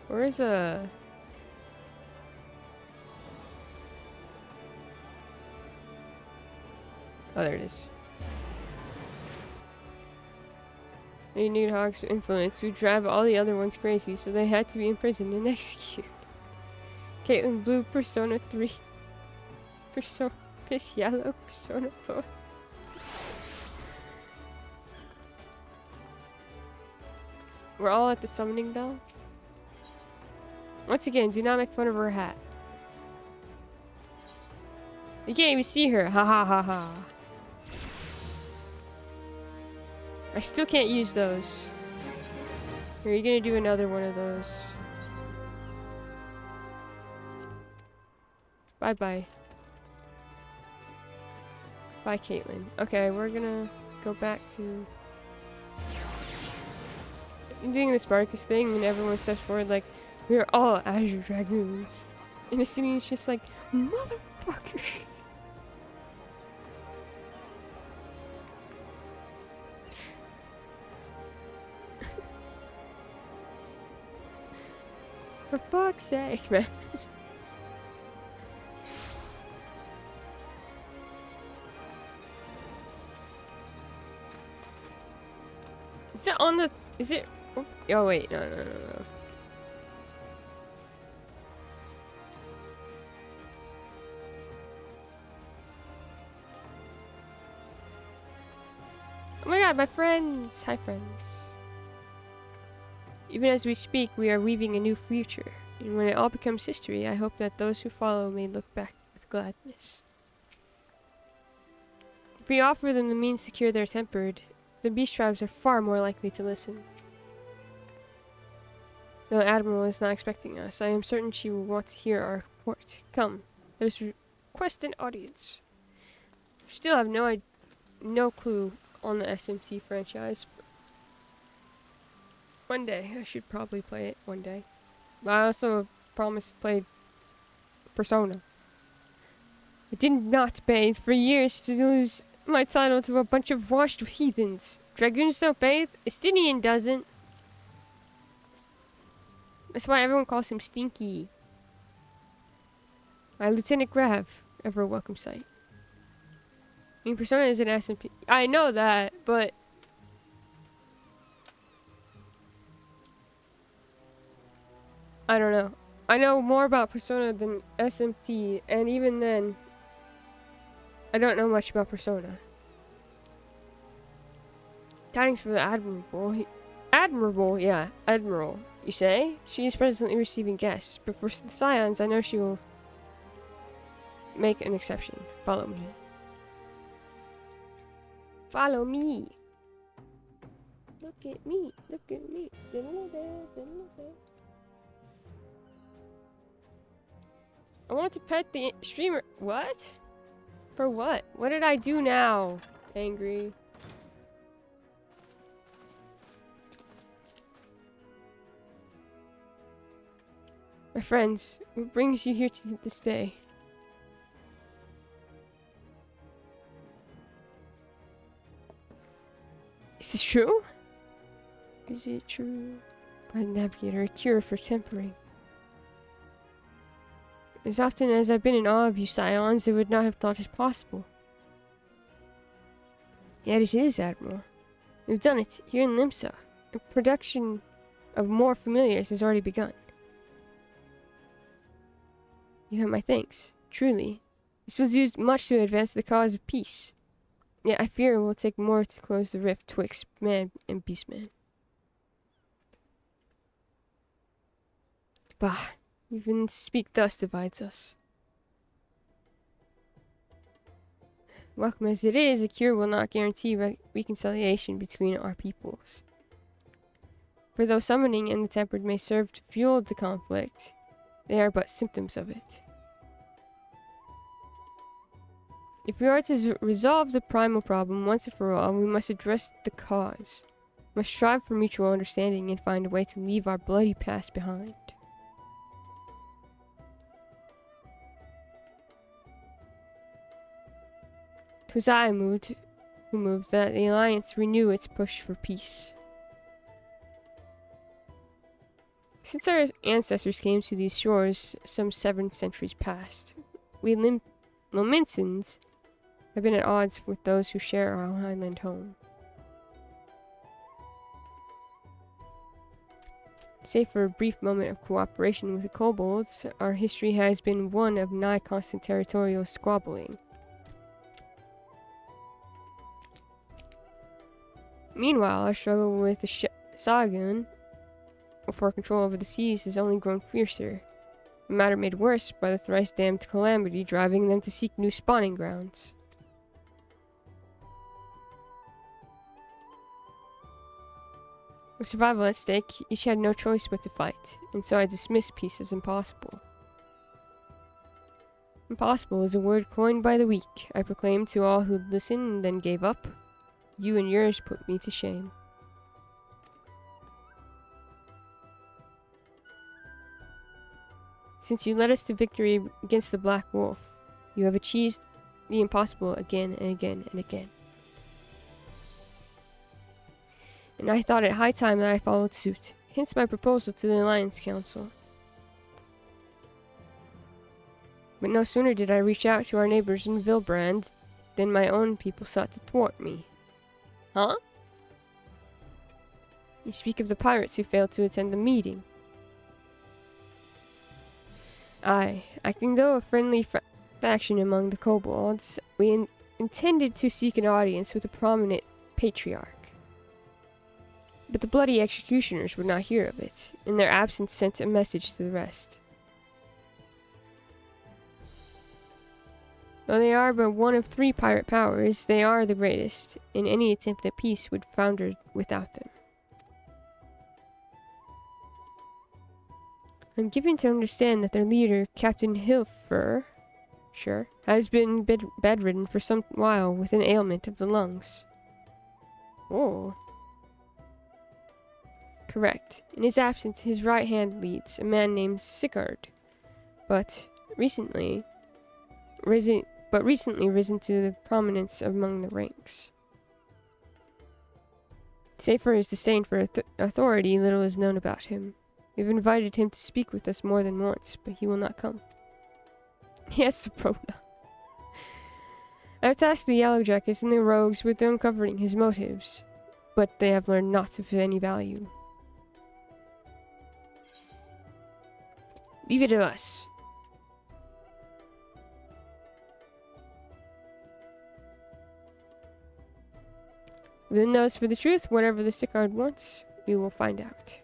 Where's Oh, there it is. They need Hawk's influence would drive all the other ones crazy, so they had to be imprisoned and executed. Caitlin Blue, Persona 3. Piss Yellow, Persona 4. We're all at the summoning bell. Once again, do not make fun of her hat. You can't even see her. Ha ha ha ha. I still can't use those. Are you gonna do another one of those? Bye bye. Bye, Caitlin. Okay, we're gonna go back to doing the Sparkus thing, and everyone steps forward like, we're all Azure Dragoons. And the city is just like, motherfucker. For fuck's sake, man. Is it on the... Is it... Oh, wait. No. Oh my god, my friends! Hi, friends. Even as we speak, we are weaving a new future. And when it all becomes history, I hope that those who follow may look back with gladness. If we offer them the means to cure their temper, the beast tribes are far more likely to listen. The Admiral is not expecting us. I am certain she will want to hear our report. Come, let us request an audience. Still have no clue on the SMT franchise. One day, I should probably play it one day. But I also promised to play Persona. I did not bathe for years to lose my title to a bunch of washed heathens. Dragoons don't bathe. Estinian doesn't. That's why everyone calls him Stinky. My Lieutenant Grav, ever a welcome sight. I mean, Persona is an SMP. I know that, but I don't know. I know more about Persona than SMT, and even then, I don't know much about Persona. Tidings from the Admiral. Admiral. You say? She is presently receiving guests, but for the Scions, I know she will make an exception. Follow me. Follow me. Look at me. Look at me. I want to pet the streamer. What? For what? What did I do now? Angry. My friends, what brings you here to this day? Is this true? Is it true? by the Navigator, a cure for tempering. As often as I've been in awe of you Scions, I would not have thought it possible. Yet it is, Admiral. We've done it, here in Limsa. The production of more familiars has already begun. You have my thanks, truly. This will do much to advance the cause of peace. Yet I fear it will take more to close the rift twixt man and beastman. Bah, even speak thus divides us. Welcome as it is, a cure will not guarantee reconciliation between our peoples. For though summoning and the tempered may serve to fuel the conflict, they are but symptoms of it. If we are to resolve the primal problem once and for all, we must address the cause, must strive for mutual understanding and find a way to leave our bloody past behind. 'Twas I who moved that the Alliance renew its push for peace. Since our ancestors came to these shores some 7 centuries past, we Lominsons have been at odds with those who share our highland home. Save for a brief moment of cooperation with the kobolds, our history has been one of nigh constant territorial squabbling. Meanwhile, our struggle with the Sagun for control over the seas has only grown fiercer, a matter made worse by the thrice-damned calamity driving them to seek new spawning grounds. With survival at stake, each had no choice but to fight, and so I dismissed peace as impossible. Impossible is a word coined by the weak, I proclaimed to all who listened and then gave up. You and yours put me to shame. Since you led us to victory against the Black Wolf, you have achieved the impossible again and again and again. And I thought it high time that I followed suit, hence my proposal to the Alliance Council. But no sooner did I reach out to our neighbors in Vilbrand than my own people sought to thwart me. Huh? You speak of the pirates who failed to attend the meeting. Aye, acting though a friendly faction among the kobolds, we intended to seek an audience with a prominent patriarch. But the bloody executioners would not hear of it. In their absence sent a message to the rest. Though they are but one of 3 pirate powers, they are the greatest, and any attempt at peace would founder without them. I'm given to understand that their leader, Captain Hilfer, has been bedridden for some while with an ailment of the lungs. Oh. Correct. In his absence, his right hand leads, a man named Sigurd, but recently risen to the prominence among the ranks. Save for his disdain for authority, little is known about him. We've invited him to speak with us more than once, but he will not come. He has the Prona. I've tasked the Yellowjackets and the Rogues with uncovering his motives, but they have learned naught of any value. Leave it to us. With a nose for the truth, whatever the Sigurd wants, we will find out.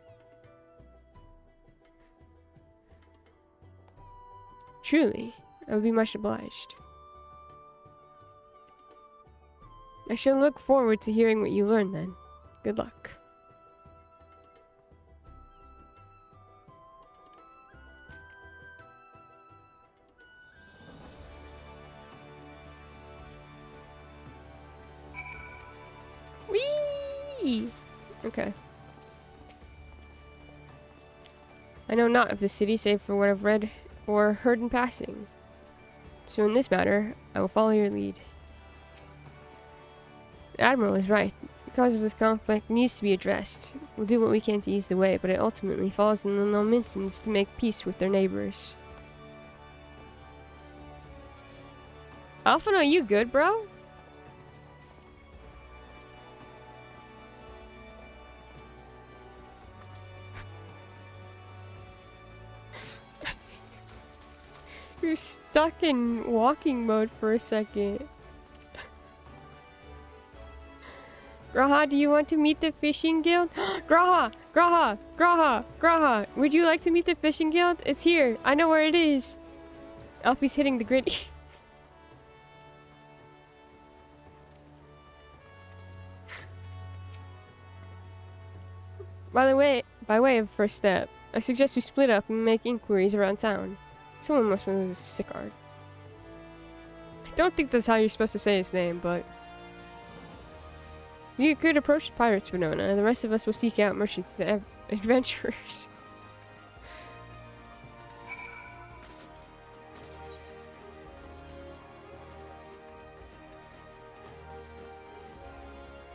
Truly, I would be much obliged. I shall look forward to hearing what you learn then. Good luck. Whee! Okay. I know not of the city save for what I've read or heard in passing. So in this matter, I will follow your lead. The Admiral is right. The cause of this conflict needs to be addressed, will do what we can to ease the way, but it ultimately falls on the Lomintons to make peace with their neighbors. Alpha, are you good, bro? You're stuck in walking mode for a second. Graha, do you want to meet the fishing guild? Graha! Graha! Graha! Graha! Would you like to meet the fishing guild? It's here. I know where it is. Alfie's hitting the gritty. By way of first step, I suggest we split up and make inquiries around town. Someone must know who's Sicard. I don't think that's how you're supposed to say his name, but... You could approach the pirates, Venona, and the rest of us will seek out merchants and adventurers.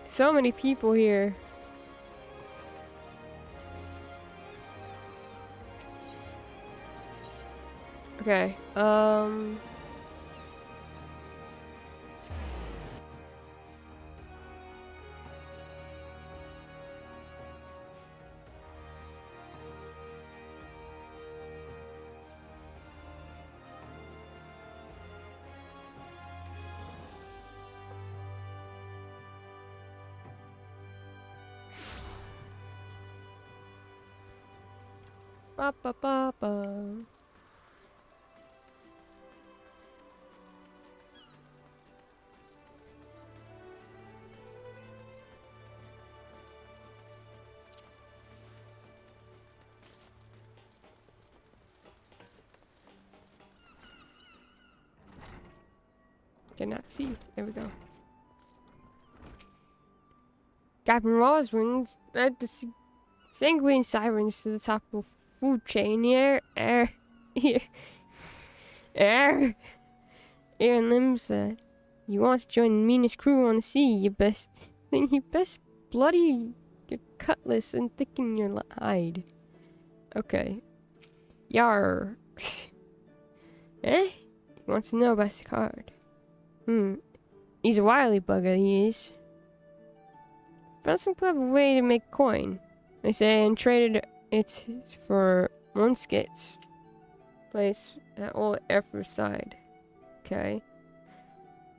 So many people here. Okay, ba ba ba ba. Cannot see. There we go. Captain Roswing's led the sanguine sirens to the top of the food chain here. Here and Lim said, "You want to join the meanest crew on the sea? You best bloody your cutlass and thicken your hide." Okay. Yar. Eh? He wants to know about Sicard. He's a wily bugger, he is. Found some clever way to make coin, they say, and traded it for Monskit's place at Old Air Force side. Okay.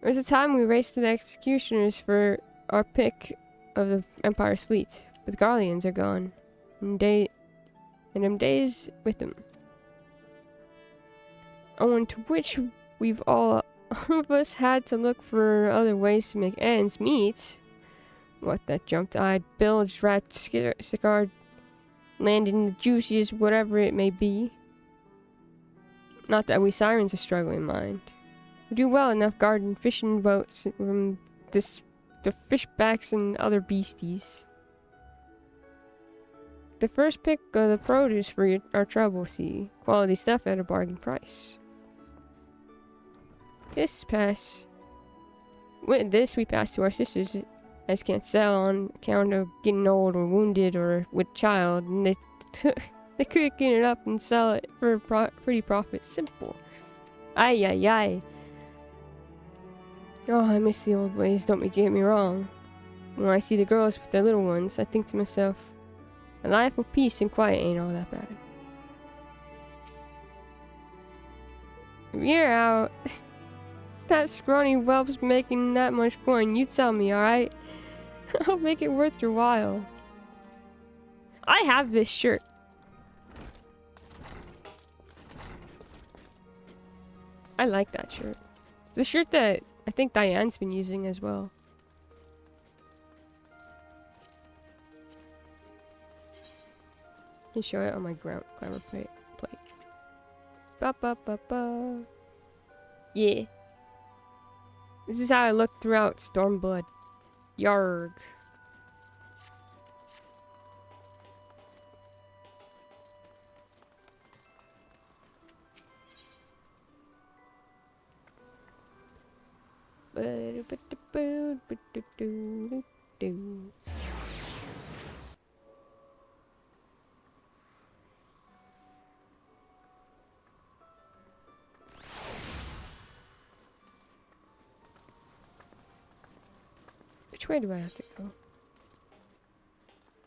There was a time we raced to the executioners for our pick of the Empire's fleet, but the Garleans are gone, and them days with them. Owing to which we've all of us had to look for other ways to make ends meet. What that jumped-eyed, bilged rat Sicard landed in the juiciest whatever it may be. Not that we sirens are struggling, mind. We do well enough guarding fishing boats from the fishbacks and other beasties. The first pick of the produce for our trouble, see. Quality stuff at a bargain price. With this we pass to our sisters as can't sell on account of getting old or wounded or with child, and they cooking it up and sell it for a pretty profit. Simple. Ay ay ay. Oh, I miss the old ways, don't get me wrong. When I see the girls with their little ones, I think to myself, a life of peace and quiet ain't all that bad. If you're out, that scrawny whelp's making that much coin, you tell me, alright? I'll make it worth your while. I have this shirt. I like that shirt. It's a shirt that I think Diane's been using as well. I can show it on my glamour plate. Ba ba ba ba. Yeah. This is how I look throughout Stormblood. Yarg. Which way do I have to go?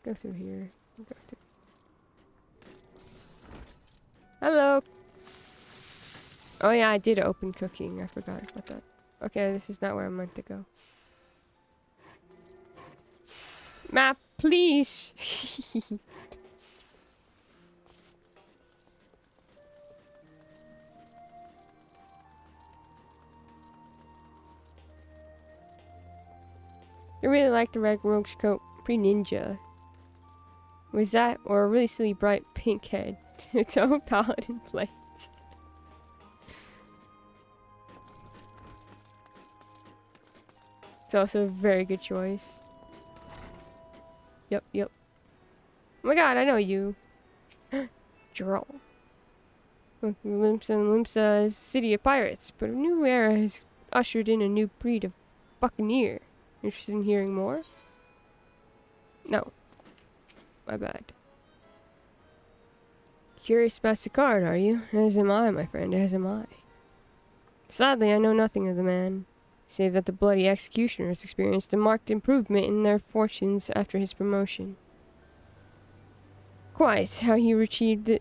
Go through here. Go through. Hello. Oh yeah, I did open cooking. I forgot about that. Okay, this is not where I'm meant to go. Map, please. I really like the red rogue's coat. Pretty ninja. Was that, or a really silly bright pink head? Its own paladin plate. It's also a very good choice. Yep, yep. Oh my god, I know you. Jerome. Limsa is a city of pirates, but a new era has ushered in a new breed of buccaneer. Interested in hearing more? No. My bad. Curious about Sicard, are you? As am I, my friend, as am I. Sadly, I know nothing of the man, save that the bloody executioners experienced a marked improvement in their fortunes after his promotion. Quite how he achieved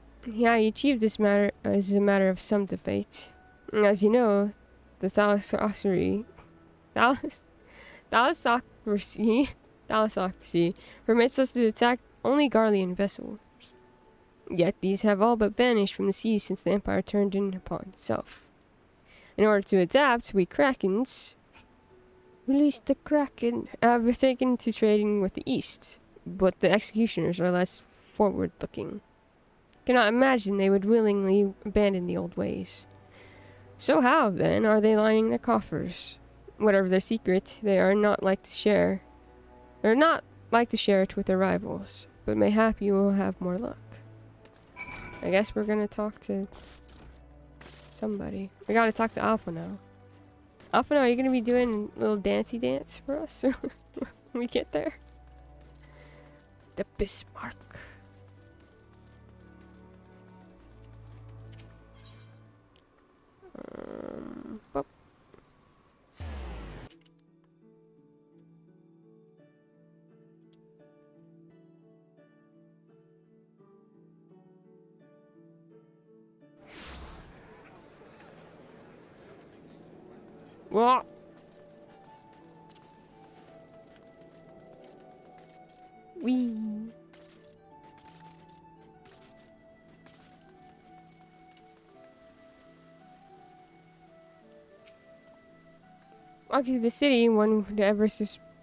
this matter is a matter of some debate. As you know, the thalassocracy permits us to attack only Garlean vessels. Yet these have all but vanished from the seas since the Empire turned in upon itself. In order to adapt, we Krakens, released the Kraken, have taken to trading with the East, but the executioners are less forward-looking. Cannot imagine they would willingly abandon the old ways. So how, then, are they lining their coffers? Whatever their secret, they are not like to share. They're not like to share it with their rivals, but mayhap you will have more luck. I guess we're gonna talk to somebody. We gotta talk to Alpha now. Alpha, now, are you gonna be doing a little dancey dance for us when we get there? The Bismarck. Boop. What? Wee. Walking through the city, one would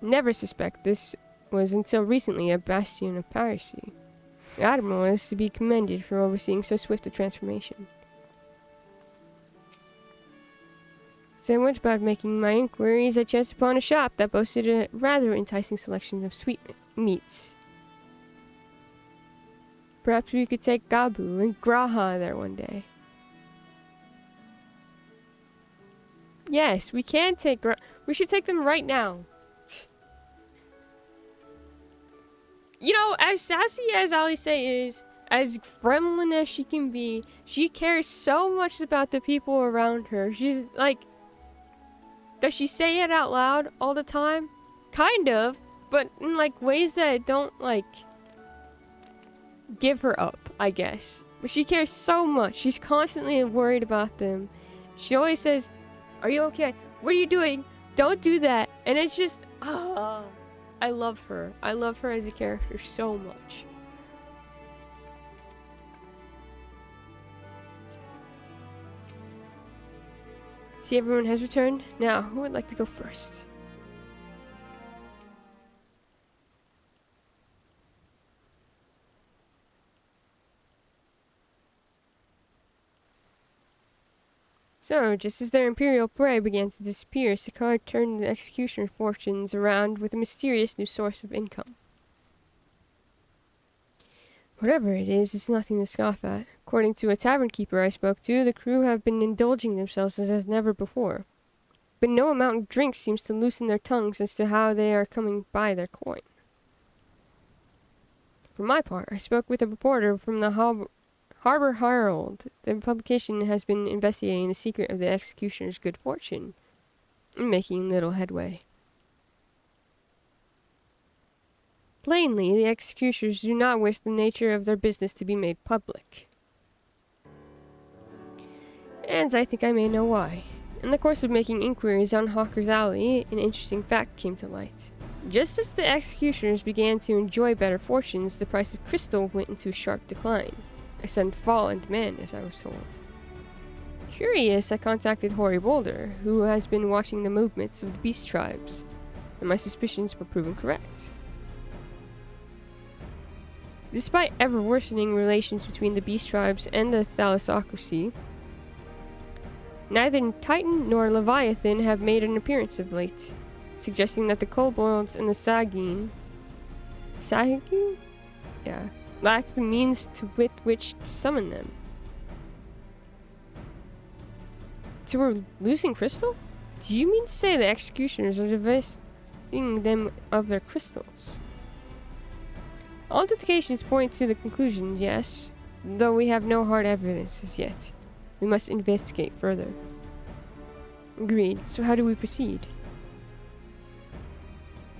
never suspect this was until recently a bastion of piracy. The Admiral is to be commended for overseeing so swift a transformation. So much about making my inquiries, I chanced upon a shop that boasted a rather enticing selection of sweet meats. Perhaps we could take Gabu and Graha there one day. Yes, we can take we should take them right now. You know, as sassy as Alice is, as gremlin as she can be, she cares so much about the people around her. She's like... Does she say it out loud all the time? Kind of, but in like ways that don't like give her up, I guess. But she cares so much. She's constantly worried about them. She always says, "Are you okay? What are you doing? Don't do that." And it's just, I love her. I love her as a character so much. See, everyone has returned. Now, who would like to go first? So, just as their imperial prey began to disappear, Sicard turned the executioner fortunes around with a mysterious new source of income. Whatever it is, it's nothing to scoff at. According to a tavern keeper I spoke to, the crew have been indulging themselves as never before. But no amount of drink seems to loosen their tongues as to how they are coming by their coin. For my part, I spoke with a reporter from the Harbor Herald. The publication has been investigating the secret of the executioner's good fortune and making little headway. Plainly, the executioners do not wish the nature of their business to be made public. And I think I may know why. In the course of making inquiries on Hawker's Alley, an interesting fact came to light. Just as the executioners began to enjoy better fortunes, the price of crystal went into sharp decline. A sudden fall in demand, as I was told. Curious, I contacted Hoary Boulder, who has been watching the movements of the beast tribes, and my suspicions were proven correct. Despite ever-worsening relations between the beast tribes and the thalassocracy, neither Titan nor Leviathan have made an appearance of late, suggesting that the kobolds and the Sagine lack the means with which to summon them. So we're losing crystal? Do you mean to say the executioners are divesting them of their crystals? All indications point to the conclusion, yes, though we have no hard evidence as yet. We must investigate further. Agreed. So how do we proceed?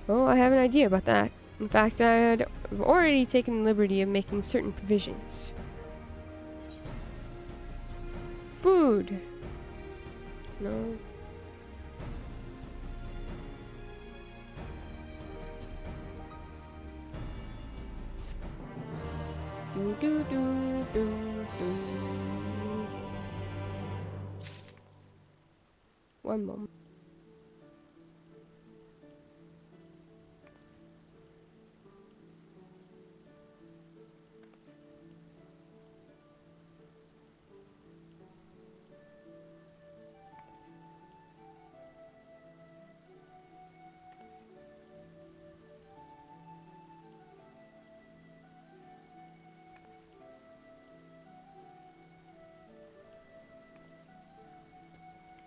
Oh, I have an idea about that. In fact, I had already taken the liberty of making certain provisions. Food. No. Do do do do do. One moment.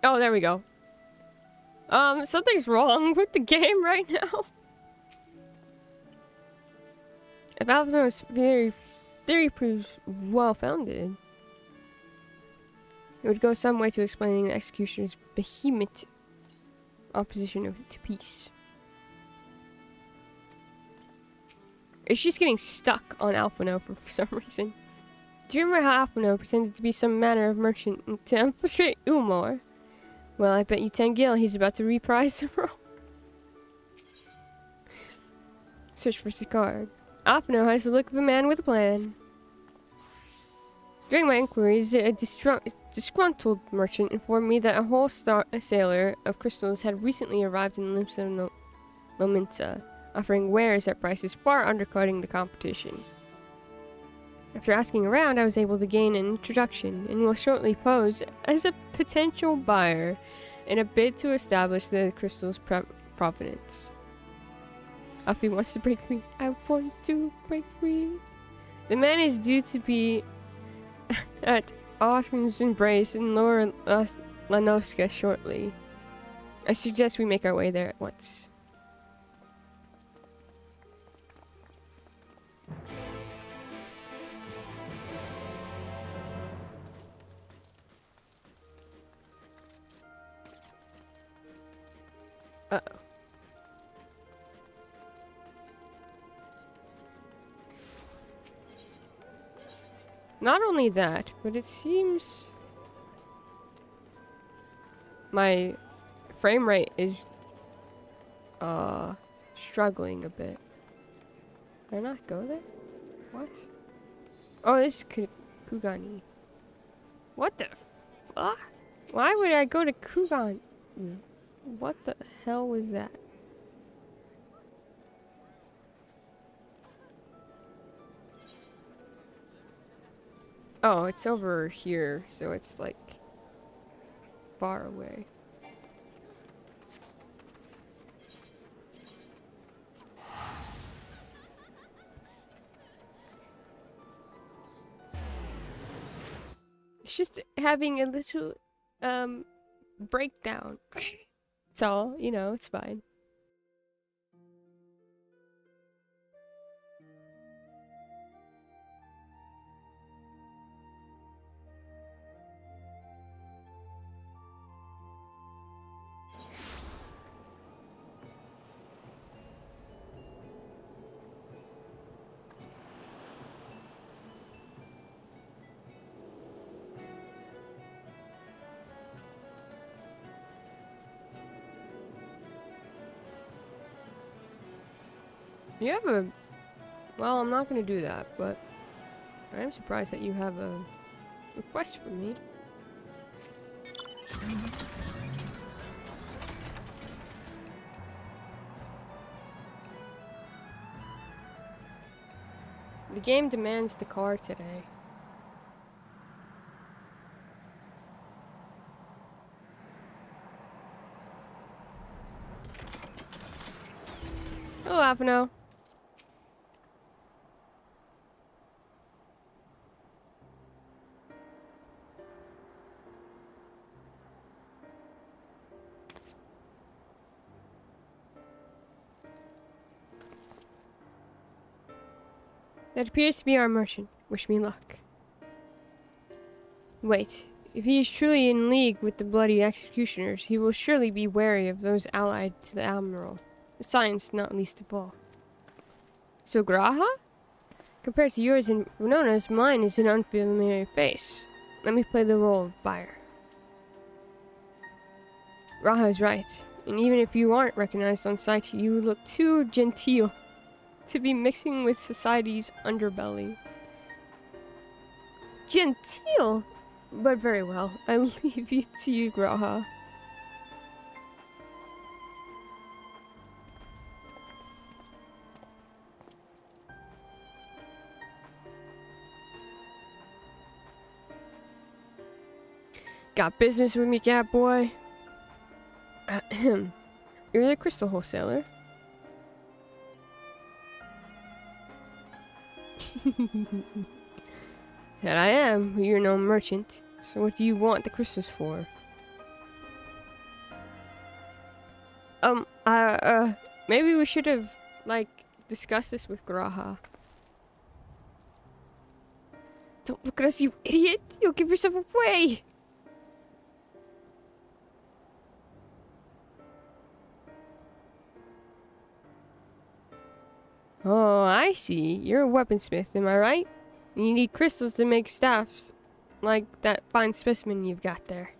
Oh, there we go. Something's wrong with the game right now. If Alvino's theory proves well-founded, it would go some way to explaining the executioner's vehement opposition to peace. It's just getting stuck on Alphino for some reason. Do you remember how Alphino pretended to be some manner of merchant to infiltrate Umar? Well, I bet you 10 gil he's about to reprise the role. Search for Sicard. Alphino has the look of a man with a plan. During my inquiries, a disgruntled merchant informed me that a whole sailor of crystals had recently arrived in Lominsa, offering wares at prices far undercutting the competition. After asking around, I was able to gain an introduction and will shortly pose as a potential buyer in a bid to establish the crystal's provenance. Alfie wants to break free. I want to break free. The man is due to be at Autumn's Embrace in Lower Lanoska shortly. I suggest we make our way there at once. Uh-oh. Not only that, but it seems my frame rate is struggling a bit. Did I not go there? What? Oh, this is Kugani. What the fuck? Why would I go to Kugan? What the hell was that? Oh, it's over here, so it's like far away. It's just having a little breakdown. It's all, you know, it's fine. You have a... Well, I'm not gonna do that, but... I am surprised that you have a request from me. The game demands the car today. Hello, Apano. That appears to be our merchant. Wish me luck. Wait, if he is truly in league with the bloody executioners, he will surely be wary of those allied to the Admiral. The science not least of all. So Graha? Compared to yours and Winona's, mine is an unfamiliar face. Let me play the role of buyer. Graha is right, and even if you aren't recognized on sight, you look too genteel to be mixing with society's underbelly. Genteel? But very well, I leave it to you, Graha. Got business with me, cat boy? Ahem. You're the crystal wholesaler. That I am, but you're no merchant. So what do you want the crystals for? Maybe we should have, like, discussed this with Graha. Don't look at us, you idiot! You'll give yourself away! Oh, I see. You're a weaponsmith, am I right? And you need crystals to make staffs, like that fine specimen you've got there.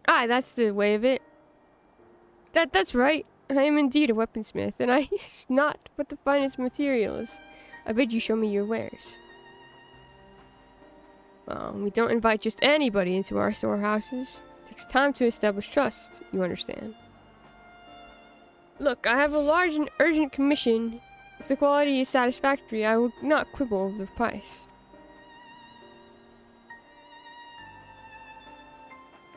Aye, that's the way of it. That's right. I am indeed a weaponsmith, and I use not but the finest materials. I bid you show me your wares. Well, we don't invite just anybody into our storehouses. It takes time to establish trust, you understand. Look, I have a large and urgent commission. If the quality is satisfactory, I will not quibble over the price.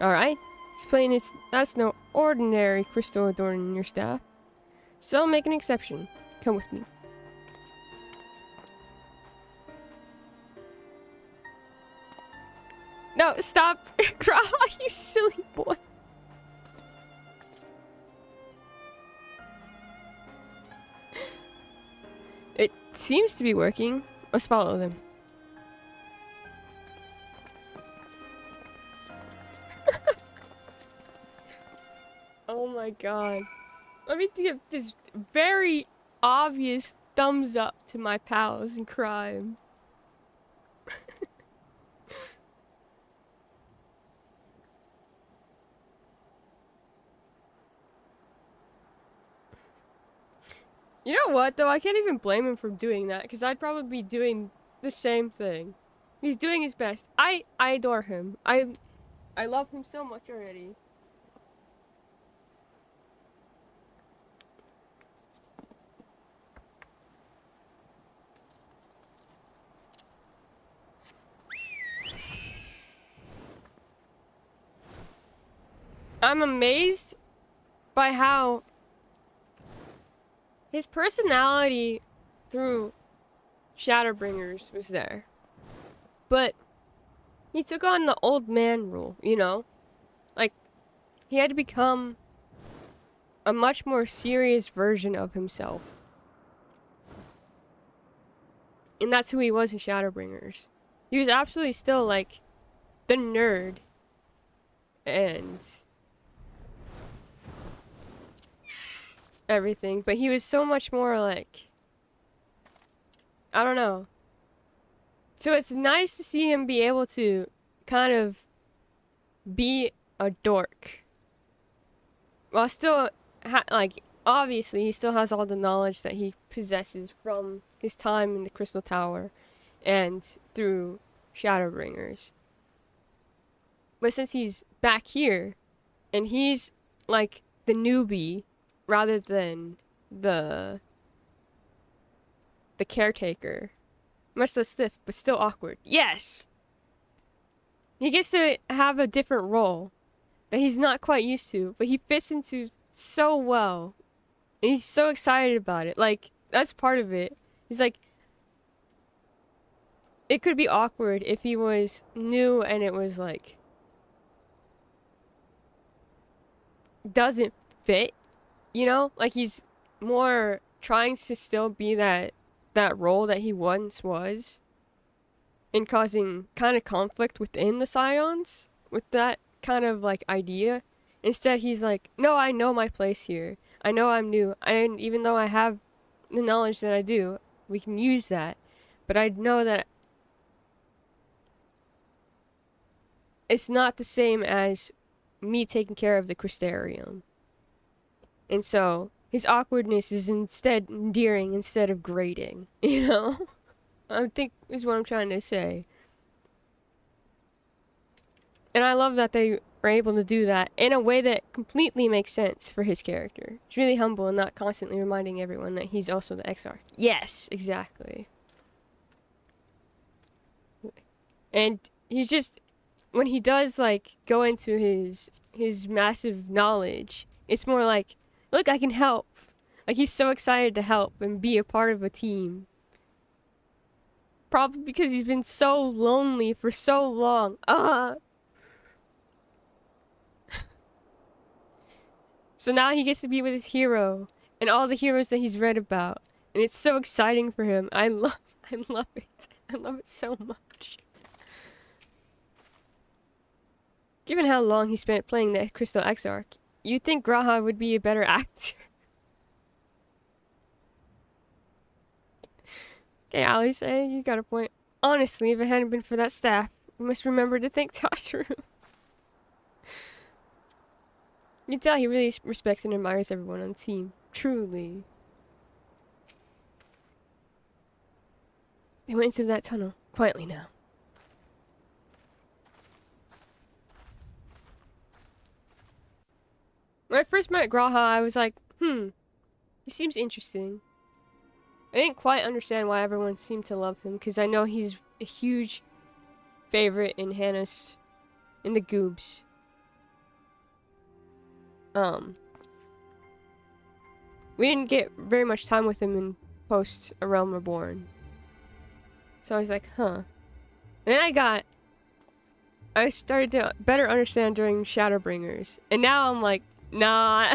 Alright, it's plain that's no ordinary crystal adorning your staff. So I'll make an exception. Come with me. No, stop! Graha, you silly boy! It seems to be working. Let's follow them. Oh my god. Let me give this very obvious thumbs up to my pals in crime. You know what, though? I can't even blame him for doing that, because I'd probably be doing the same thing. He's doing his best. I adore him. I love him so much already. I'm amazed by how his personality through Shadowbringers was there. But he took on the old man rule, you know? Like, he had to become a much more serious version of himself. And that's who he was in Shadowbringers. He was absolutely still, like, the nerd. And everything, but he was so much more like, I don't know. So it's nice to see him be able to kind of be a dork while still like obviously he still has all the knowledge that he possesses from his time in the Crystal Tower and through Shadowbringers. But since he's back here, and he's like the newbie rather than the caretaker, much less stiff, but still awkward. Yes! He gets to have a different role that he's not quite used to, but he fits into so well. And he's so excited about it. Like, that's part of it. He's like, it could be awkward if he was new and it was like, doesn't fit, you know? Like, he's more trying to still be that role that he once was, and causing kind of conflict within the Scions with that kind of like idea. Instead, he's like, no, I know my place here. I know I'm new, and even though I have the knowledge that I do, we can use that. But I know that it's not the same as me taking care of the Crystarium. And so his awkwardness is instead endearing instead of grating, you know? I think is what I'm trying to say. And I love that they are able to do that in a way that completely makes sense for his character. It's really humble and not constantly reminding everyone that he's also the Exarch. Yes, exactly. And he's just, when he does like go into his massive knowledge, it's more like, look, I can help. Like, he's so excited to help and be a part of a team. Probably because he's been so lonely for so long. So now he gets to be with his hero and all the heroes that he's read about. And it's so exciting for him. I love it. I love it so much. Given how long he spent playing the Crystal Exarch, you'd think Graha would be a better actor. Okay, Alice, you got a point. Honestly, if it hadn't been for that staff, we must remember to thank Tataru. You can tell he really respects and admires everyone on the team. Truly. They went into that tunnel, quietly now. When I first met Graha, I was like, he seems interesting. I didn't quite understand why everyone seemed to love him, because I know he's a huge favorite in Hannah's, in the Goobs. We didn't get very much time with him in post A Realm Reborn. So I was like, huh. And then I started to better understand during Shadowbringers. And now I'm like, nah.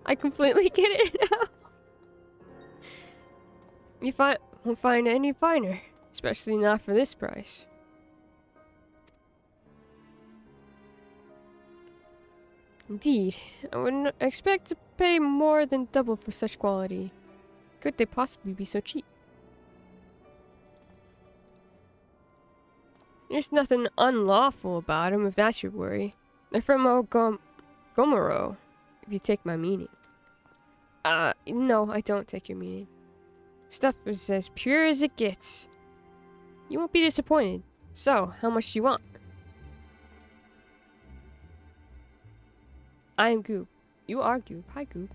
I completely get it now. You won't find any finer. Especially not for this price. Indeed, I wouldn't expect to pay more than double for such quality. Could they possibly be so cheap? There's nothing unlawful about them, if that's your worry. They're from Gomoro, if you take my meaning. No, I don't take your meaning. Stuff is as pure as it gets. You won't be disappointed. So, how much do you want? I am Goob. You are Goob. Hi, Goob.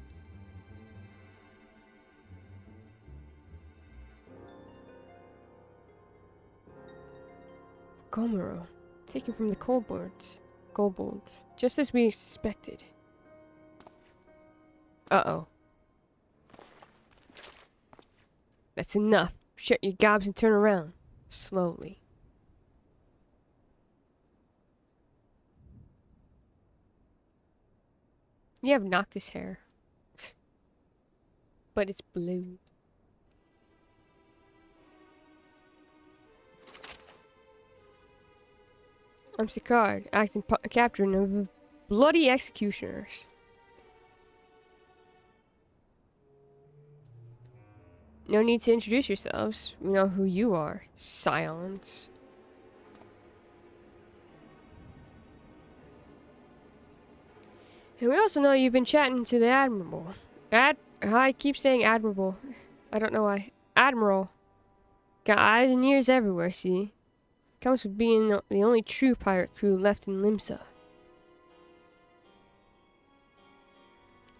Gomoro. Taken from the kobolds. Just as we suspected. Uh-oh. That's enough. Shut your gobs and turn around. Slowly. You have Noctis hair. But it's blue. I'm Sicard, acting captain of bloody executioners. No need to introduce yourselves. We know who you are, Scions. And we also know you've been chatting to the Admiral. I keep saying Admiral. I don't know why. Admiral. Got eyes and ears everywhere, see? Comes with being the only true pirate crew left in Limsa.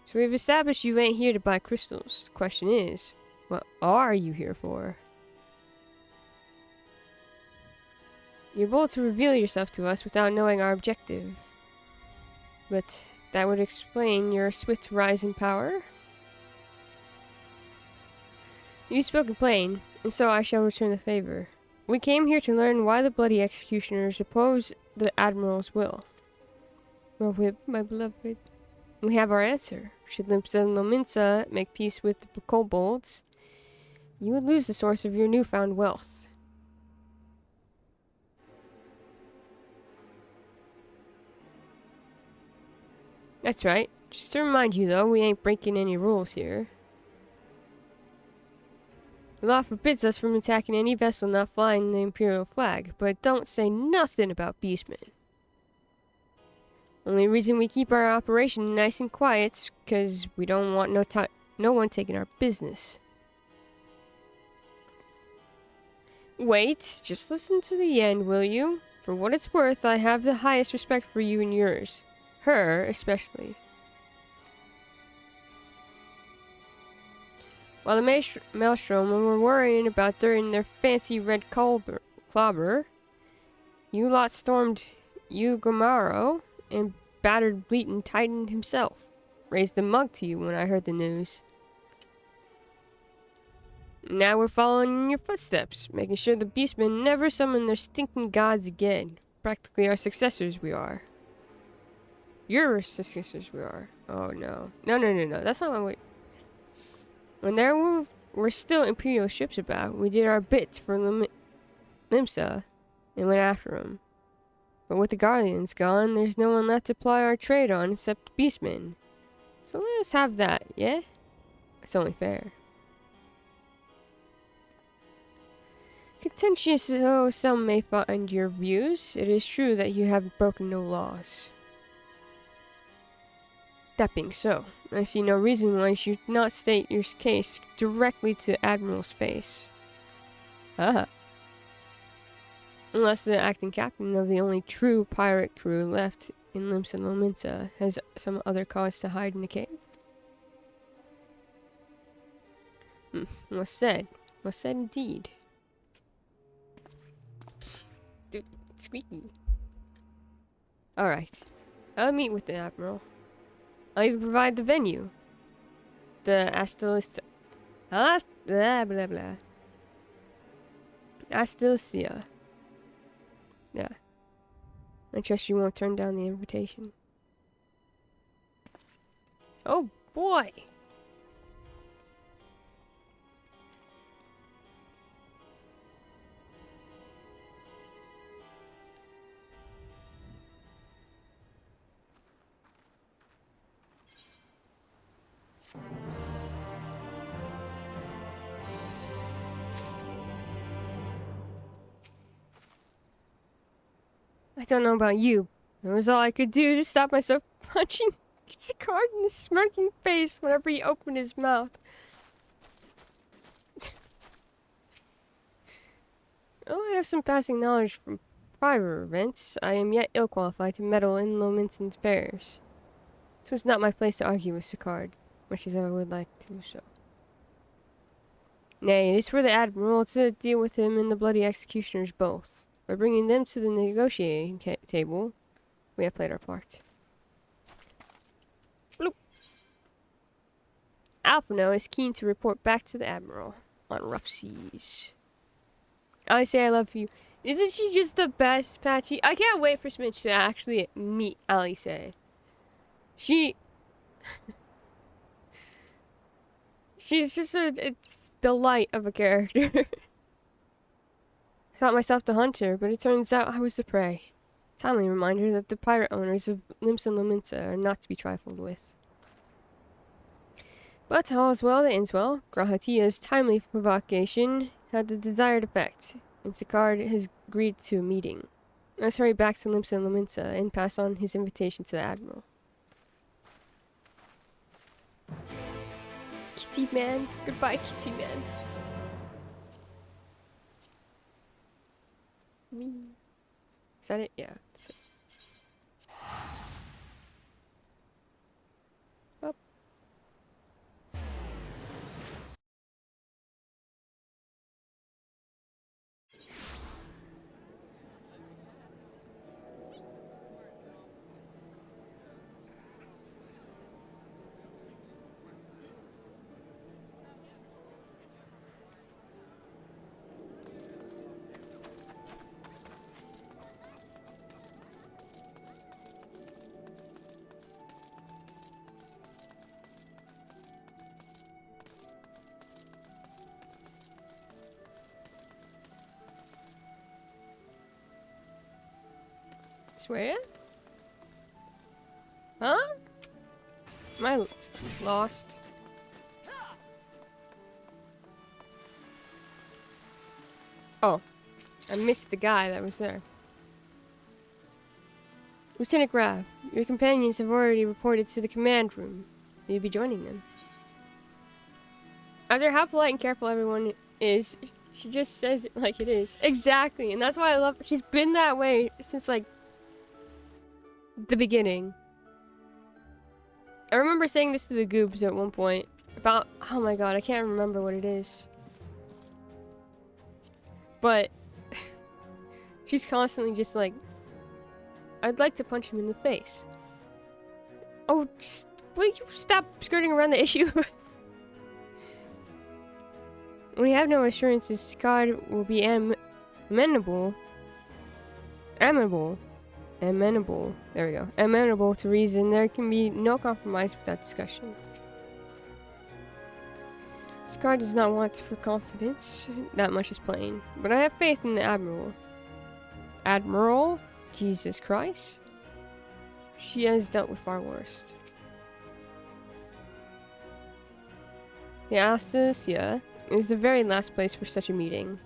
So we've established you ain't here to buy crystals. The question is, what are you here for? You're bold to reveal yourself to us without knowing our objective. But that would explain your swift rise in power. You've spoken plain, and so I shall return the favor. We came here to learn why the bloody executioners oppose the Admiral's will. Well, my beloved, we have our answer. Should Limsa and Lominsa make peace with the kobolds, you would lose the source of your newfound wealth. That's right. Just to remind you, though, we ain't breaking any rules here. The law forbids us from attacking any vessel not flying the Imperial flag, but don't say nothing about beastmen. Only reason we keep our operation nice and quiet's because we don't want no one taking our business. Wait, just listen to the end, will you? For what it's worth, I have the highest respect for you and yours. Her, especially. While the Maelstrom were worrying about during their fancy red clobber, you lot stormed Ugamaro and battered Bleaton Titan himself. Raised a mug to you when I heard the news. Now we're following in your footsteps, making sure the beastmen never summon their stinking gods again. Practically our successors we are. Your successors we are. Oh no. No. That's not my way. When there were still Imperial ships about, we did our bit for Limsa and went after them. But with the Guardians gone, there's no one left to ply our trade on except beastmen. So let us have that, yeah? It's only fair. Contentious though some may find your views, it is true that you have broken no laws. That being so, I see no reason why you should not state your case directly to the Admiral's face. Unless the acting captain of the only true pirate crew left in Limsa Lominsa has some other cause to hide in the cave. Well said. Well said indeed. Dude, squeaky. Alright. I'll meet with the Admiral. I'll even provide the venue. The Astilista. Blah, blah, blah. Astilcia. Yeah. I trust you won't turn down the invitation. Oh boy! I don't know about you. It was all I could do to stop myself punching Sicard in the smirking face whenever he opened his mouth. Though I have some passing knowledge from prior events, I am yet ill qualified to meddle in Lominsan's affairs. 'Twas not my place to argue with Sicard, much as I would like to do so. Nay, it is for the Admiral to deal with him and the bloody executioners both. By bringing them to the negotiating table, we have played our part. Bloop. Alphino is keen to report back to the Admiral on rough seas. I say I love you. Isn't she just the best, Patchy? I can't wait for Smitch to actually meet Alice. She's just a delight of a character. I thought myself the hunter, but it turns out I was the prey. Timely reminder that the pirate owners of Limsa and Lominsa are not to be trifled with. But all is well that ends well. Grahatia's timely provocation had the desired effect, and Sicard has agreed to a meeting. Let's hurry back to Limsa and Lominsa and pass on his invitation to the Admiral. kitty man. Goodbye, kitty man. Wee. Is that it? Yeah. That's it. Up. Swear? Huh? Am I lost? Oh, I missed the guy that was there. Lieutenant Graf, your companions have already reported to the command room. Will you be joining them? After how polite and careful everyone is, she just says it like it is. Exactly, and that's why I love her. She's been that way since, like, the beginning. I remember saying this to the Goobs at one point about, oh my god, I can't remember what it is. But she's constantly just like, I'd like to punch him in the face. Oh, will you stop skirting around the issue? We have no assurances Scott will be amenable. There we go. Amenable to reason. There can be no compromise without discussion. Scar does not want for confidence. That much is plain. But I have faith in the Admiral. Admiral? Jesus Christ. She has dealt with far worse. The Astasia is the very last place for such a meeting.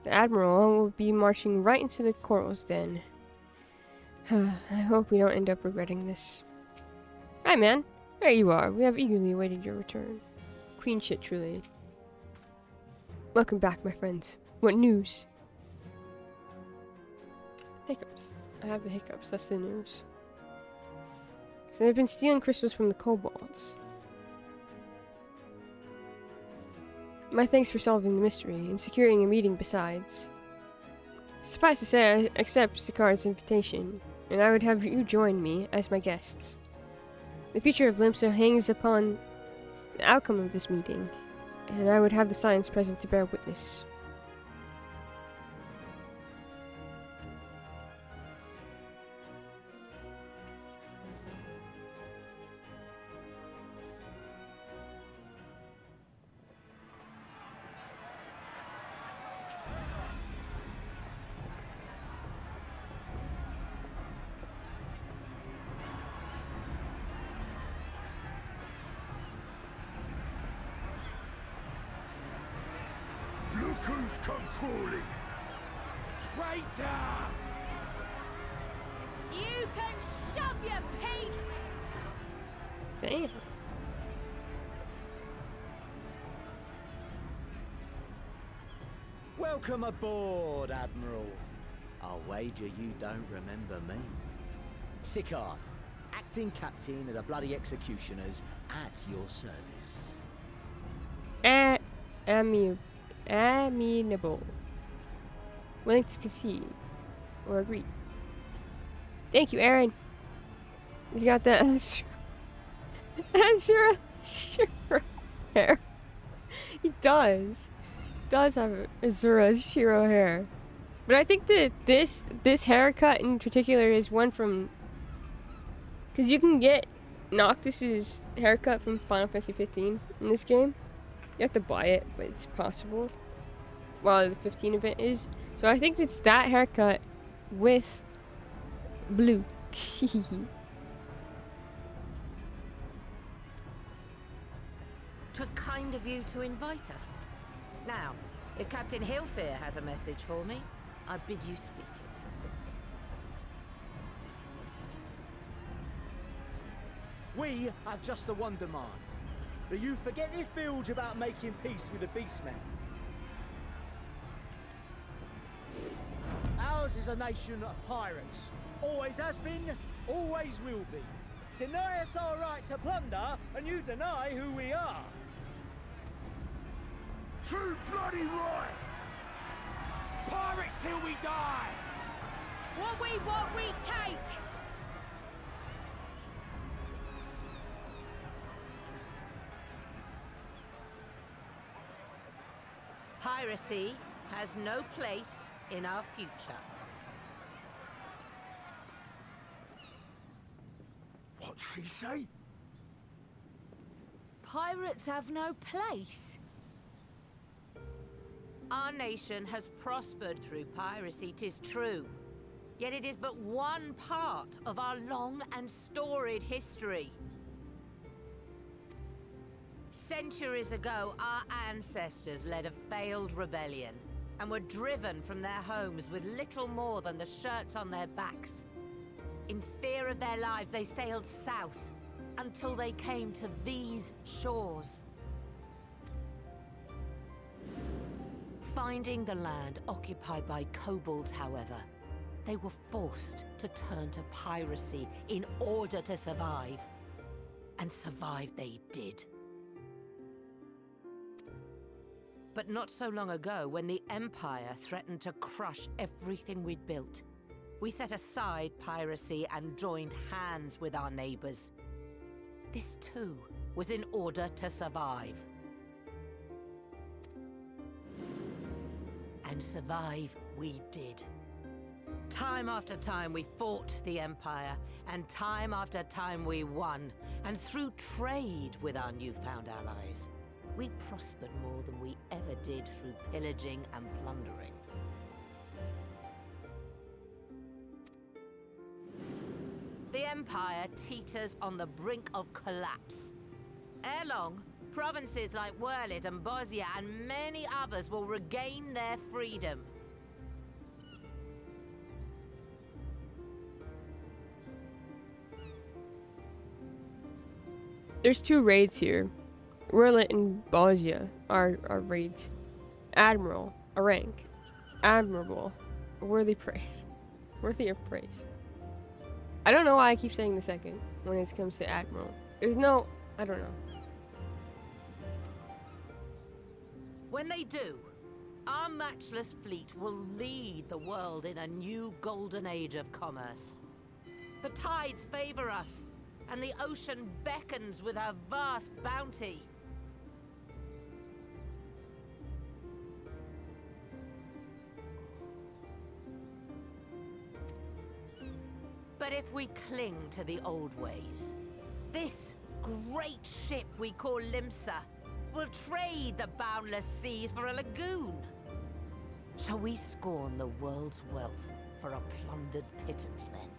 The Admiral will be marching right into the Coral's den. I hope we don't end up regretting this. Hi, man. There you are. We have eagerly awaited your return. Queen shit, truly. Welcome back, my friends. What news? Hiccups. I have the hiccups. That's the news. So they've been stealing crystals from the kobolds. My thanks for solving the mystery and securing a meeting besides. Suffice to say, I accept Sicard's invitation, and I would have you join me as my guests. The future of Limsa hangs upon the outcome of this meeting, and I would have the science present to bear witness. Who's come crawling? Traitor! You can shove your piece! Damn. Welcome aboard, Admiral. I'll wager you don't remember me. Sicard, acting captain of the bloody executioners, at your service. Amenable. Willing to concede or agree. Thank you, Aaron. He's got that Azura hair. He does have Azura Shiro hair. But I think that this haircut in particular is one from, because you can get Noctis's haircut from Final Fantasy 15 in this game. You have to buy it, but it's possible. While the 15 event is. So I think it's that haircut with blue. 'Twas kind of you to invite us. Now, if Captain Hillfear has a message for me, I bid you speak it. We have just the one demand. that you forget this bilge about making peace with the beastmen. Ours is a nation of pirates. Always has been, always will be. Deny us our right to plunder, and you deny who we are. Too bloody right! Pirates till we die! What we want, we take! Piracy has no place in our future. What'd she say? Pirates have no place. Our nation has prospered through piracy, 'tis true. Yet it is but one part of our long and storied history. Centuries ago, our ancestors led a failed rebellion and were driven from their homes with little more than the shirts on their backs. In fear of their lives, they sailed south until they came to these shores. Finding the land occupied by kobolds, however, they were forced to turn to piracy in order to survive. And survive they did. But not so long ago, when the Empire threatened to crush everything we'd built, we set aside piracy and joined hands with our neighbors. This too was in order to survive. And survive we did. Time after time we fought the Empire, and time after time we won. And through trade with our newfound allies, we prospered more than we ever did through pillaging and plundering. The Empire teeters on the brink of collapse. Ere long, provinces like Wurlid and Bosnia and many others will regain their freedom. There's 2 raids here. Wurlid and Bosnia are raids. Admiral, a rank. Admirable, worthy praise. Worthy of praise. I don't know why I keep saying the second when it comes to Admiral. There's no, I don't know. When they do, our matchless fleet will lead the world in a new golden age of commerce. The tides favor us, and the ocean beckons with her vast bounty. But if we cling to the old ways, this great ship we call Limsa will trade the boundless seas for a lagoon. Shall we scorn the world's wealth for a plundered pittance then?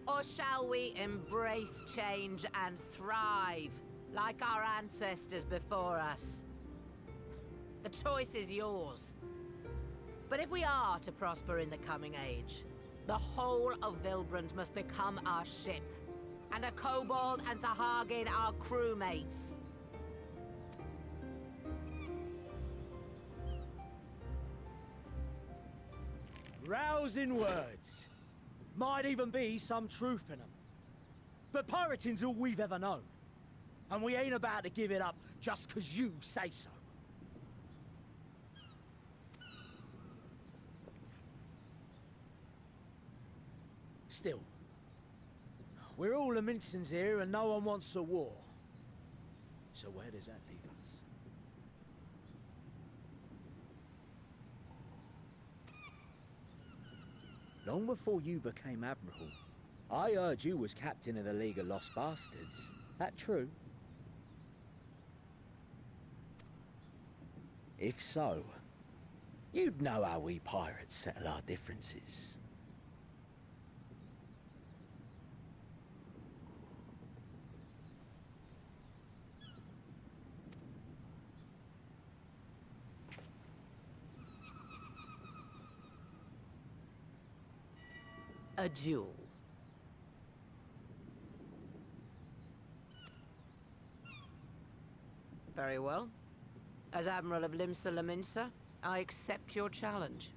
Or shall we embrace change and thrive like our ancestors before us? The choice is yours. But if we are to prosper in the coming age, the whole of Vilbrand must become our ship, and a kobold and Sahagin our crewmates. Rousing words. Might even be some truth in them. But pirating's all we've ever known. And we ain't about to give it up just 'cause you say so. Still, we're all the Mincins here and no one wants a war. So where does that leave us? Long before you became Admiral, I heard you was captain of the League of Lost Bastards. That true? If so, you'd know how we pirates settle our differences. A duel. Very well. As Admiral of Limsa Laminsa, I accept your challenge.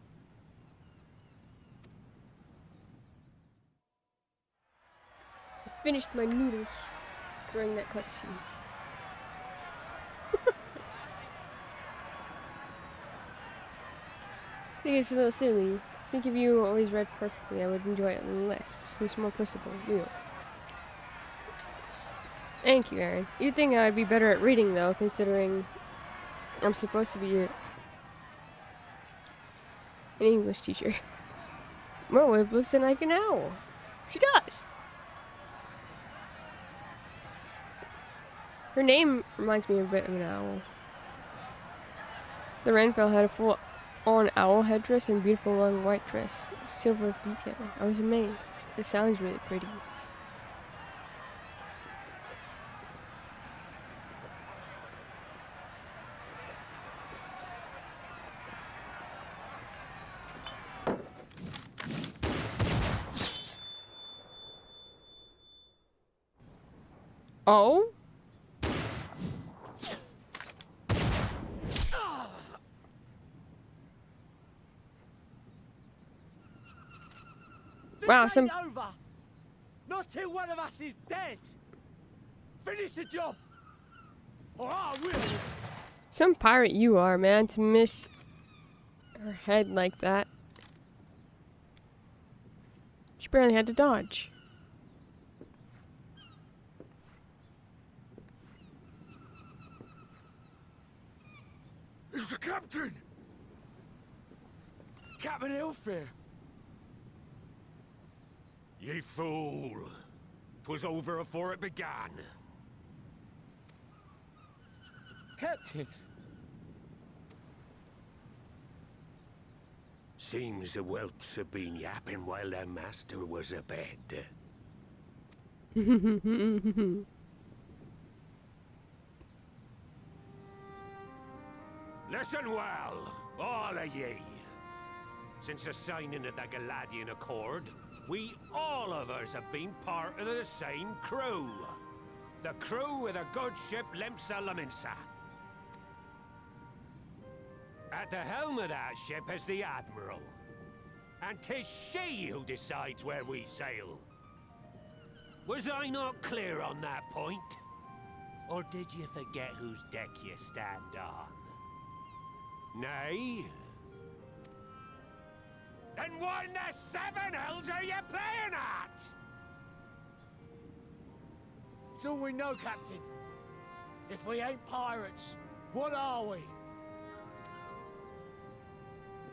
I finished my noodles during that cutscene. I think it's a little silly. I think if you always read perfectly, I would enjoy it less. Seems more personable, real. Thank you, Aaron. You'd think I'd be better at reading, though, considering I'm supposed to be an English teacher. Merwib looks like an owl. She does. Her name reminds me a bit of an owl. The Renfell had a full-on owl headdress and beautiful long white dress, silver detailing. I was amazed. It sounds really pretty. Oh? Wow, This ain't over. Not till one of us is dead. Finish the job, or I will. Some pirate you are, man, to miss her head like that. She barely had to dodge. It's the captain! Captain Ilfir. Ye fool! 'Twas over afore it began. Captain! Seems the whelps have been yapping while their master was abed. Listen well, all of ye. Since the signing of the Galadian Accord, we all of us have been part of the same crew. The crew of the good ship Limsa Laminsa. At the helm of that ship is the Admiral. And 'tis she who decides where we sail. Was I not clear on that point? Or did you forget whose deck you stand on? Nay? Then what in the seven hells are you playing at? It's all we know, Captain. If we ain't pirates, what are we?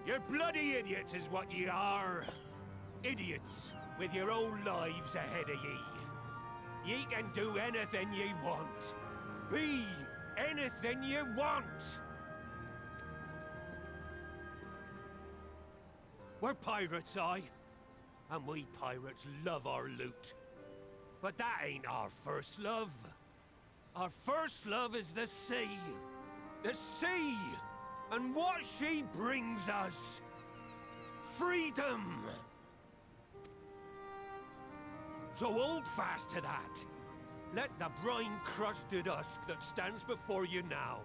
You're bloody idiots is what ye are. Idiots with your own lives ahead of ye. Ye can do anything ye want. Be anything ye want. We're pirates, aye. And we pirates love our loot. But that ain't our first love. Our first love is the sea. The sea! And what she brings us. Freedom! So hold fast to that. Let the brine-crusted husk that stands before you now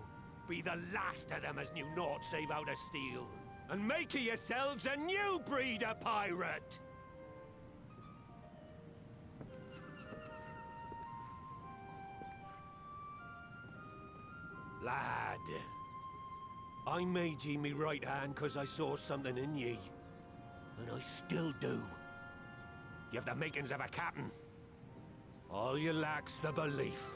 be the last of them as knew naught save out of steel. And make of yourselves a new breed of pirate! Lad, I made ye me right hand cause I saw something in ye. And I still do. You have the makings of a captain. All you lack's the belief.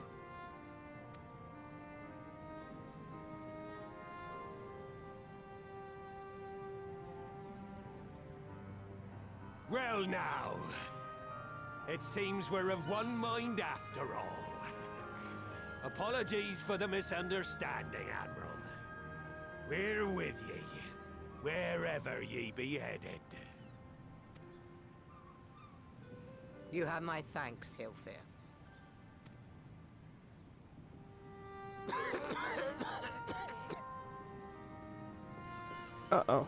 Well now, it seems we're of one mind after all. Apologies for the misunderstanding, Admiral. We're with ye, wherever ye be headed. You have my thanks, Hilfir. Uh-oh.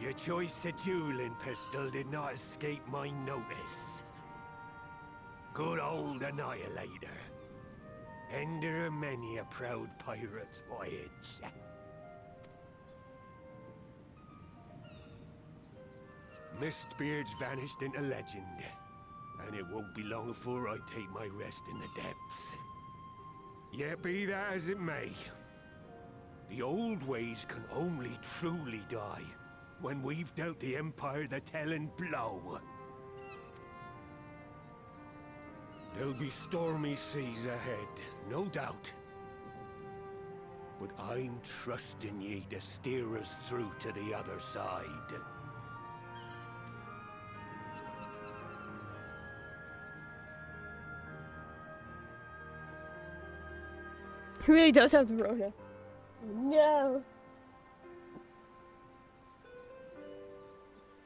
Your choice of dueling pistol did not escape my notice. Good old Annihilator. Ender of many a proud pirate's voyage. Mistbeard's vanished into legend, and it won't be long before I take my rest in the depths. Yet be that as it may, the old ways can only truly die when we've dealt the Empire the telling blow. There'll be stormy seas ahead, no doubt. But I'm trusting ye to steer us through to the other side. He really does have the Rona. No.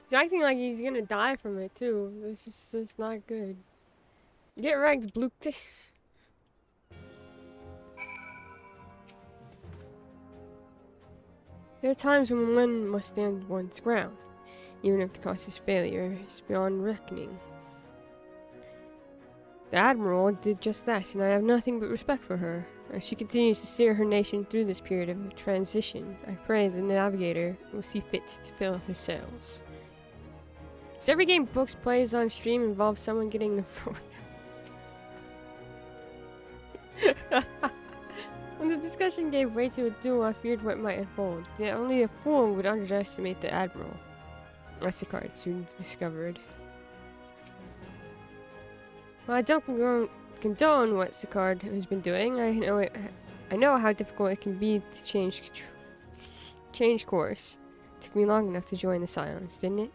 He's acting like he's gonna die from it too. It's not good. Get ragged, Blue. There are times when one must stand one's ground, even if the cost is failure is beyond reckoning. The Admiral did just that, and I have nothing but respect for her. As she continues to steer her nation through this period of transition, I pray the navigator will see fit to fill her sails. Does every game Books plays on stream involve someone getting the When the discussion gave way to a duel, I feared what might unfold. Yet only a fool would underestimate the Admiral. Mastercard soon discovered. While I don't condone what Sicard has been doing, I know how difficult it can be to change course. It took me long enough to join the Silence, didn't it?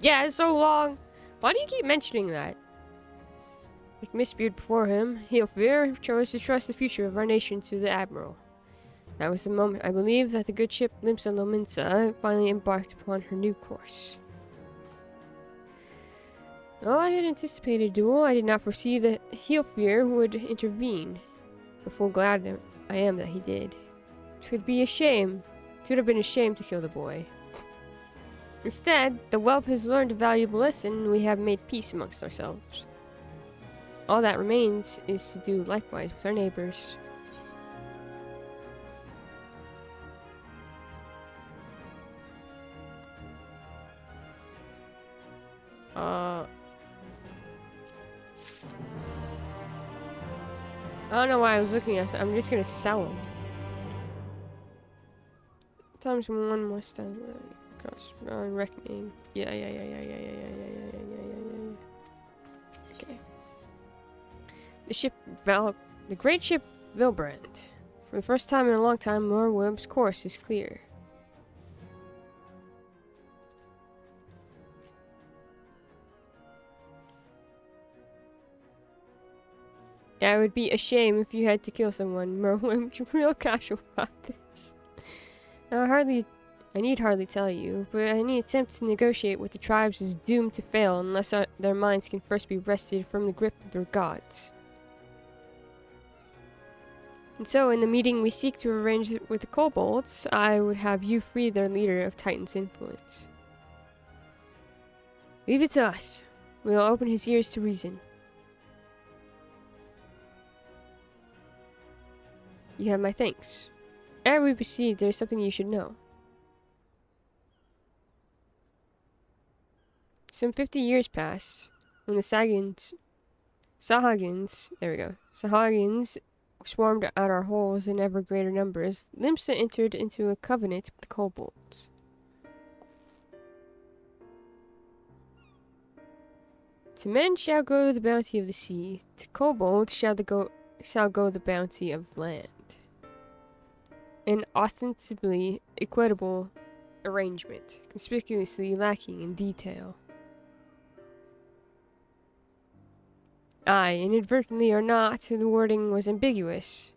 Yeah, it's so long! Why do you keep mentioning that? Like Mistbeard before him, Heelfear chose to trust the future of our nation to the Admiral. That was the moment I believed that the good ship Limsa Lominsa finally embarked upon her new course. Though I had anticipated a duel, I did not foresee that Heelfear would intervene. But full glad I am that he did. It would be a shame. It would have been a shame to kill the boy. Instead, the whelp has learned a valuable lesson, and we have made peace amongst ourselves. All that remains is to do likewise with our neighbors. I don't know why I was looking at that. I'm just gonna sell them. Times when one more stand cost reckoning. Yeah. Okay. The great ship Vilbrand. For the first time in a long time, Morweb's course is clear. Yeah, it would be a shame if you had to kill someone. Merwim's real casual about this. Now, I need hardly tell you, but any attempt to negotiate with the tribes is doomed to fail unless their minds can first be wrested from the grip of their gods. And so, in the meeting we seek to arrange with the kobolds, I would have you free their leader of Titan's influence. Leave it to us. We will open his ears to reason. You have my thanks. Ere we proceed, there is something you should know. Some 50 years passed when the Sahagins swarmed out our holes in ever greater numbers. Limsa entered into a covenant with the kobolds. To men shall go the bounty of the sea, to kobolds shall go the bounty of land. An ostensibly equitable arrangement, conspicuously lacking in detail. Inadvertently or not, the wording was ambiguous,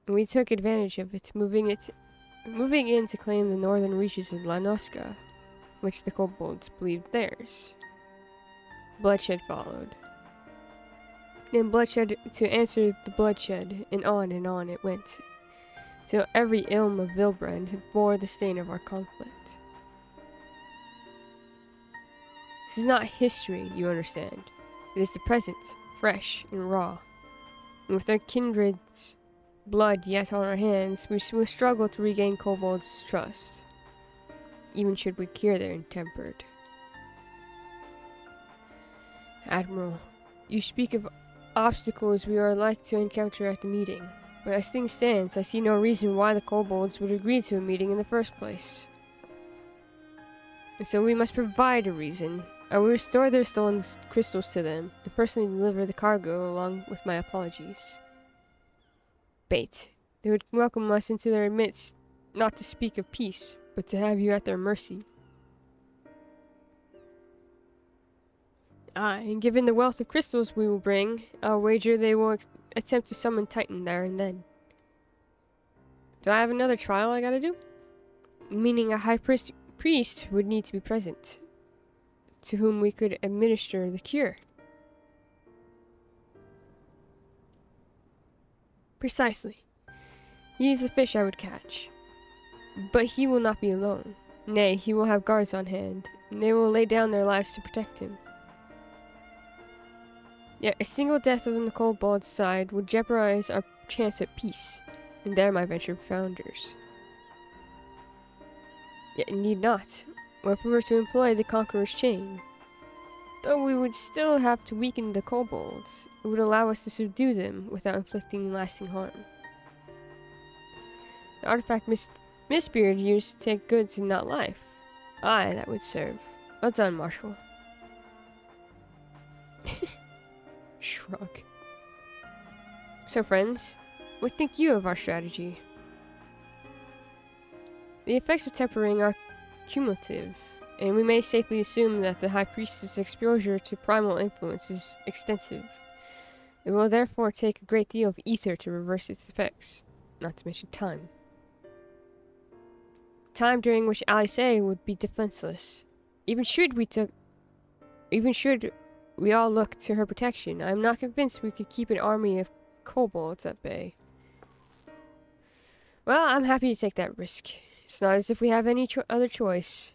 and we took advantage of it, moving in to claim the northern reaches of La Nosca, which the kobolds believed theirs. Bloodshed followed. Then bloodshed to answer the bloodshed, and on it went, till every ilm of Vilbrand bore the stain of our conflict. This is not history, you understand. It is the present, fresh and raw. And with our kindred's blood yet on our hands, we will struggle to regain kobolds' trust, even should we cure their intempered. Admiral, you speak of obstacles we are like to encounter at the meeting, but as things stand, I see no reason why the kobolds would agree to a meeting in the first place. And so we must provide a reason. I will restore their stolen crystals to them, and personally deliver the cargo along with my apologies. Bait. They would welcome us into their midst, not to speak of peace, but to have you at their mercy. And given the wealth of crystals we will bring, I'll wager they will attempt to summon Titan there and then. Do I have another trial I gotta do? Meaning a high priest would need to be present, to whom we could administer the cure. Precisely. He is the fish I would catch. But he will not be alone. Nay, he will have guards on hand, and they will lay down their lives to protect him. Yet a single death on the kobold's side would jeopardize our chance at peace, and there my venture founders. Yet it need not. Or if we were to employ the Conqueror's chain, though we would still have to weaken the kobolds, it would allow us to subdue them without inflicting lasting harm. The artifact Mistbeard used to take goods and not life. Aye, that would serve. Well done, Marshal. Shrug. So, friends, what think you of our strategy? The effects of tempering are cumulative, and we may safely assume that the High Priestess' exposure to primal influence is extensive. It will therefore take a great deal of ether to reverse its effects, not to mention time. Time during which Alice would be defenseless. Even should we all look to her protection, I am not convinced we could keep an army of kobolds at bay. Well, I'm happy to take that risk. It's not as if we have any other choice.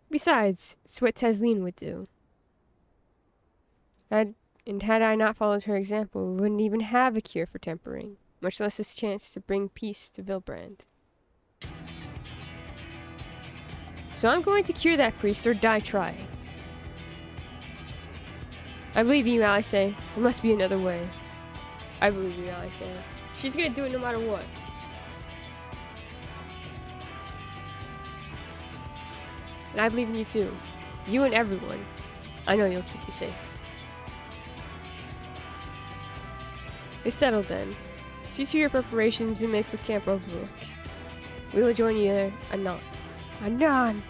Besides, it's what Tesleen would do. Had I not followed her example, we wouldn't even have a cure for tempering, much less a chance to bring peace to Vilbrand. So I'm going to cure that priest or die trying. I believe you, Alice. There must be another way. I believe you, Alice. She's gonna do it no matter what. And I believe in you too. You and everyone. I know you'll keep me safe. It's settled then. See to your preparations and make for Camp Overlook. We will join you there anon. Anon!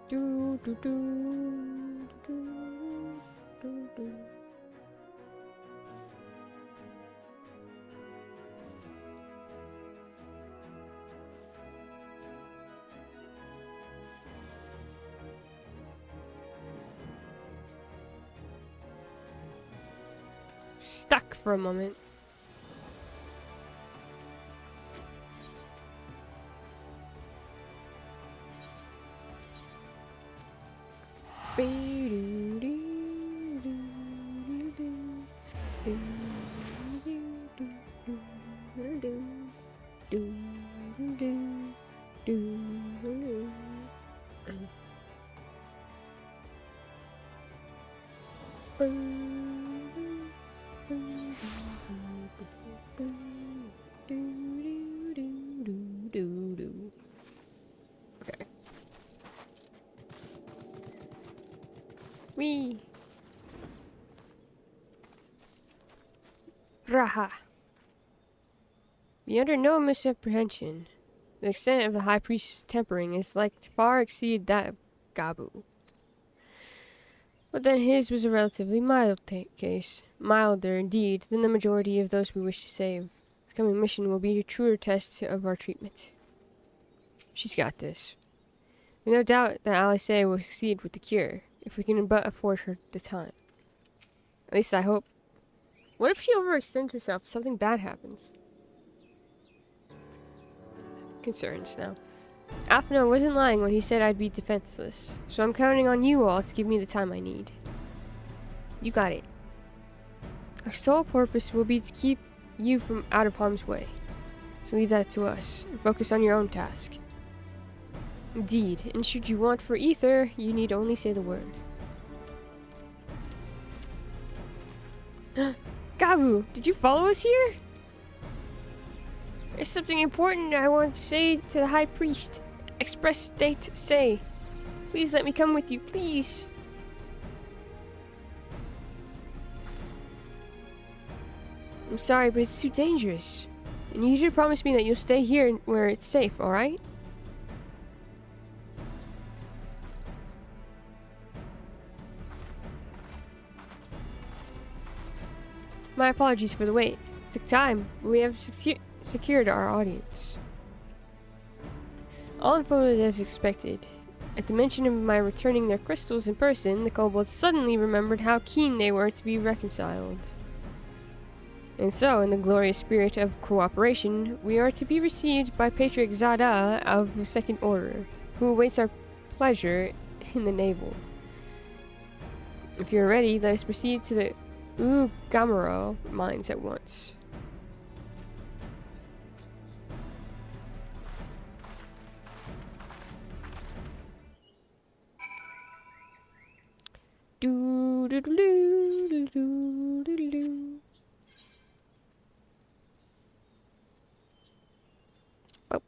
Do do do do do do. Stuck for a moment. Okay. Wee. Raha. Be under no misapprehension. The extent of the High Priest's tempering is like to far exceed that of Gabu. But then his was a relatively mild case. Milder, indeed, than the majority of those we wish to save. The coming mission will be a truer test of our treatment. She's got this. We no doubt that Alice will succeed with the cure, if we can but afford her the time. At least I hope. What if she overextends herself? Something bad happens. Concerns now. Athena wasn't lying when he said I'd be defenseless, so I'm counting on you all to give me the time I need. You got it. Our sole purpose will be to keep you from out of harm's way. So leave that to us, and focus on your own task. Indeed, and should you want for ether, you need only say the word. Gabu, did you follow us here? There's something important I want to say to the High Priest. Express state say. Please let me come with you, please. I'm sorry, but it's too dangerous. And you should promise me that you'll stay here where it's safe, alright? My apologies for the wait. It took time, but we have secured our audience. All unfolded as expected. At the mention of my returning their crystals in person, the kobolds suddenly remembered how keen they were to be reconciled. And so, in the glorious spirit of cooperation, we are to be received by Patriarch Zada of the Second Order, who awaits our pleasure in the navel. If you're ready, let us proceed to the Ugamaro mines at once. Do do do do do do do. Oh.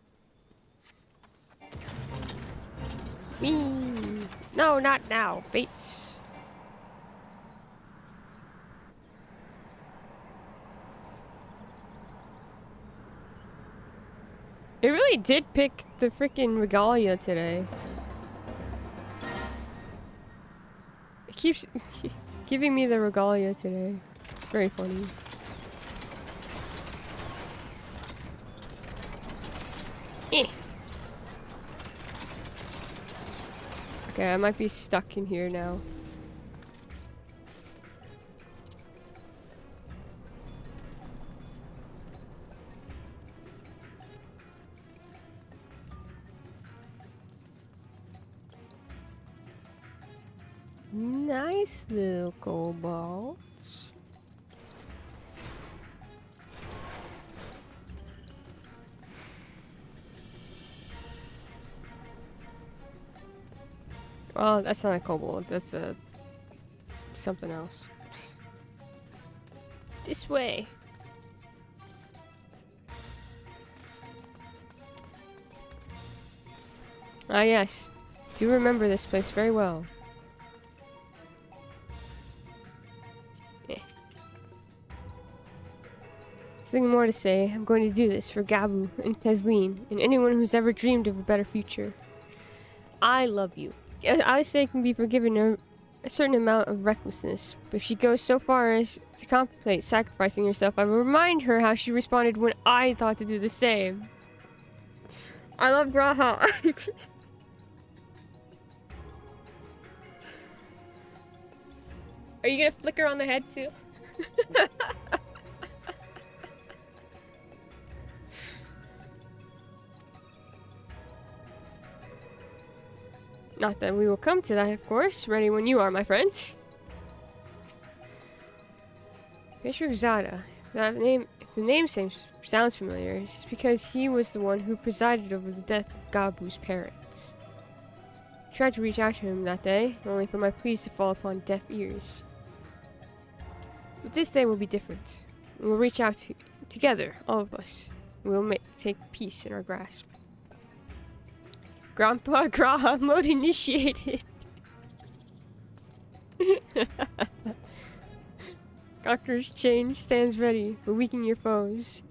Whee. No, not now, Fates. It really did pick the freaking regalia today. It keeps giving me the regalia today. It's very funny. Okay, I might be stuck in here now. Nice little kobolds. Well, that's not a kobold. That's a something else. This way. Ah, yes. Do remember this place very well. Nothing more to say. I'm going to do this for Gabu and Tesleen and anyone who's ever dreamed of a better future. I love you. I say can be forgiven a certain amount of recklessness, but if she goes so far as to contemplate sacrificing herself, I will remind her how she responded when I thought to do the same. I love Graha. Are you gonna flicker on the head too? Not that we will come to that, of course. Ready when you are, my friend. Patriarch Zada. The name sounds familiar. It's because he was the one who presided over the death of Gabu's parents. I tried to reach out to him that day, only for my pleas to fall upon deaf ears. But this day will be different. We will reach out together, all of us. We will take peace in our grasp. Grandpa Graha mode initiated. Doctor's change stands ready for weaken your foes,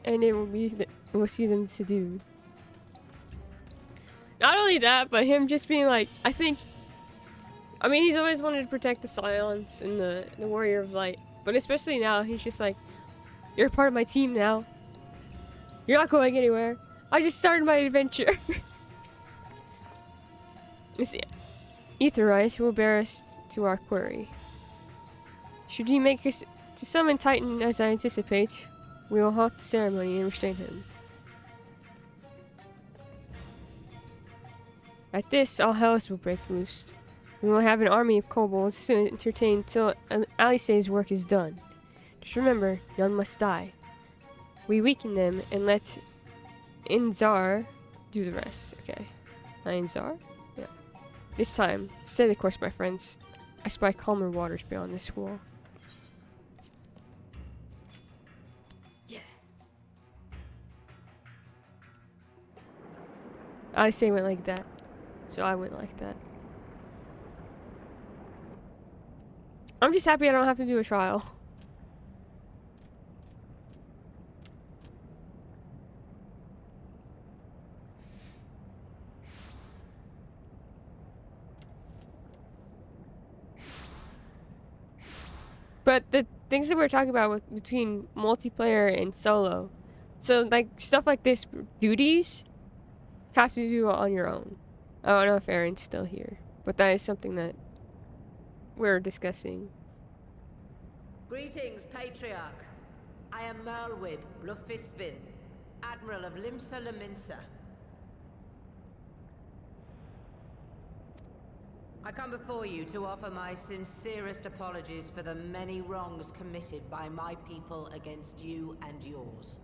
and it will see them subdued. Not only that, but him just being like, I mean, he's always wanted to protect the Silence and the Warrior of Light, but especially now, he's just like, you're a part of my team now. You're not going anywhere. I just started my adventure. This Aetheryte will bear us to our quarry. Should he make us to summon Titan as I anticipate, we will halt the ceremony and restrain him. At this, all hells will break loose. We will have an army of kobolds to entertain till Alice's work is done. Just remember, none must die. We weaken them and let Inzar do the rest. Okay. Inzar? Yeah. This time, stay the course, my friends. I spy calmer waters beyond this wall. Yeah. Alice went like that. So I went like that. I'm just happy I don't have to do a trial. But the things that we're talking about between multiplayer and solo, so like stuff like this, duties, have to do it on your own. I don't know if Aaron's still here, but that is something that we're discussing. Greetings, Patriarch. I am Merlwib Blufisbin, Admiral of Limsa Laminsa. I come before you to offer my sincerest apologies for the many wrongs committed by my people against you and yours.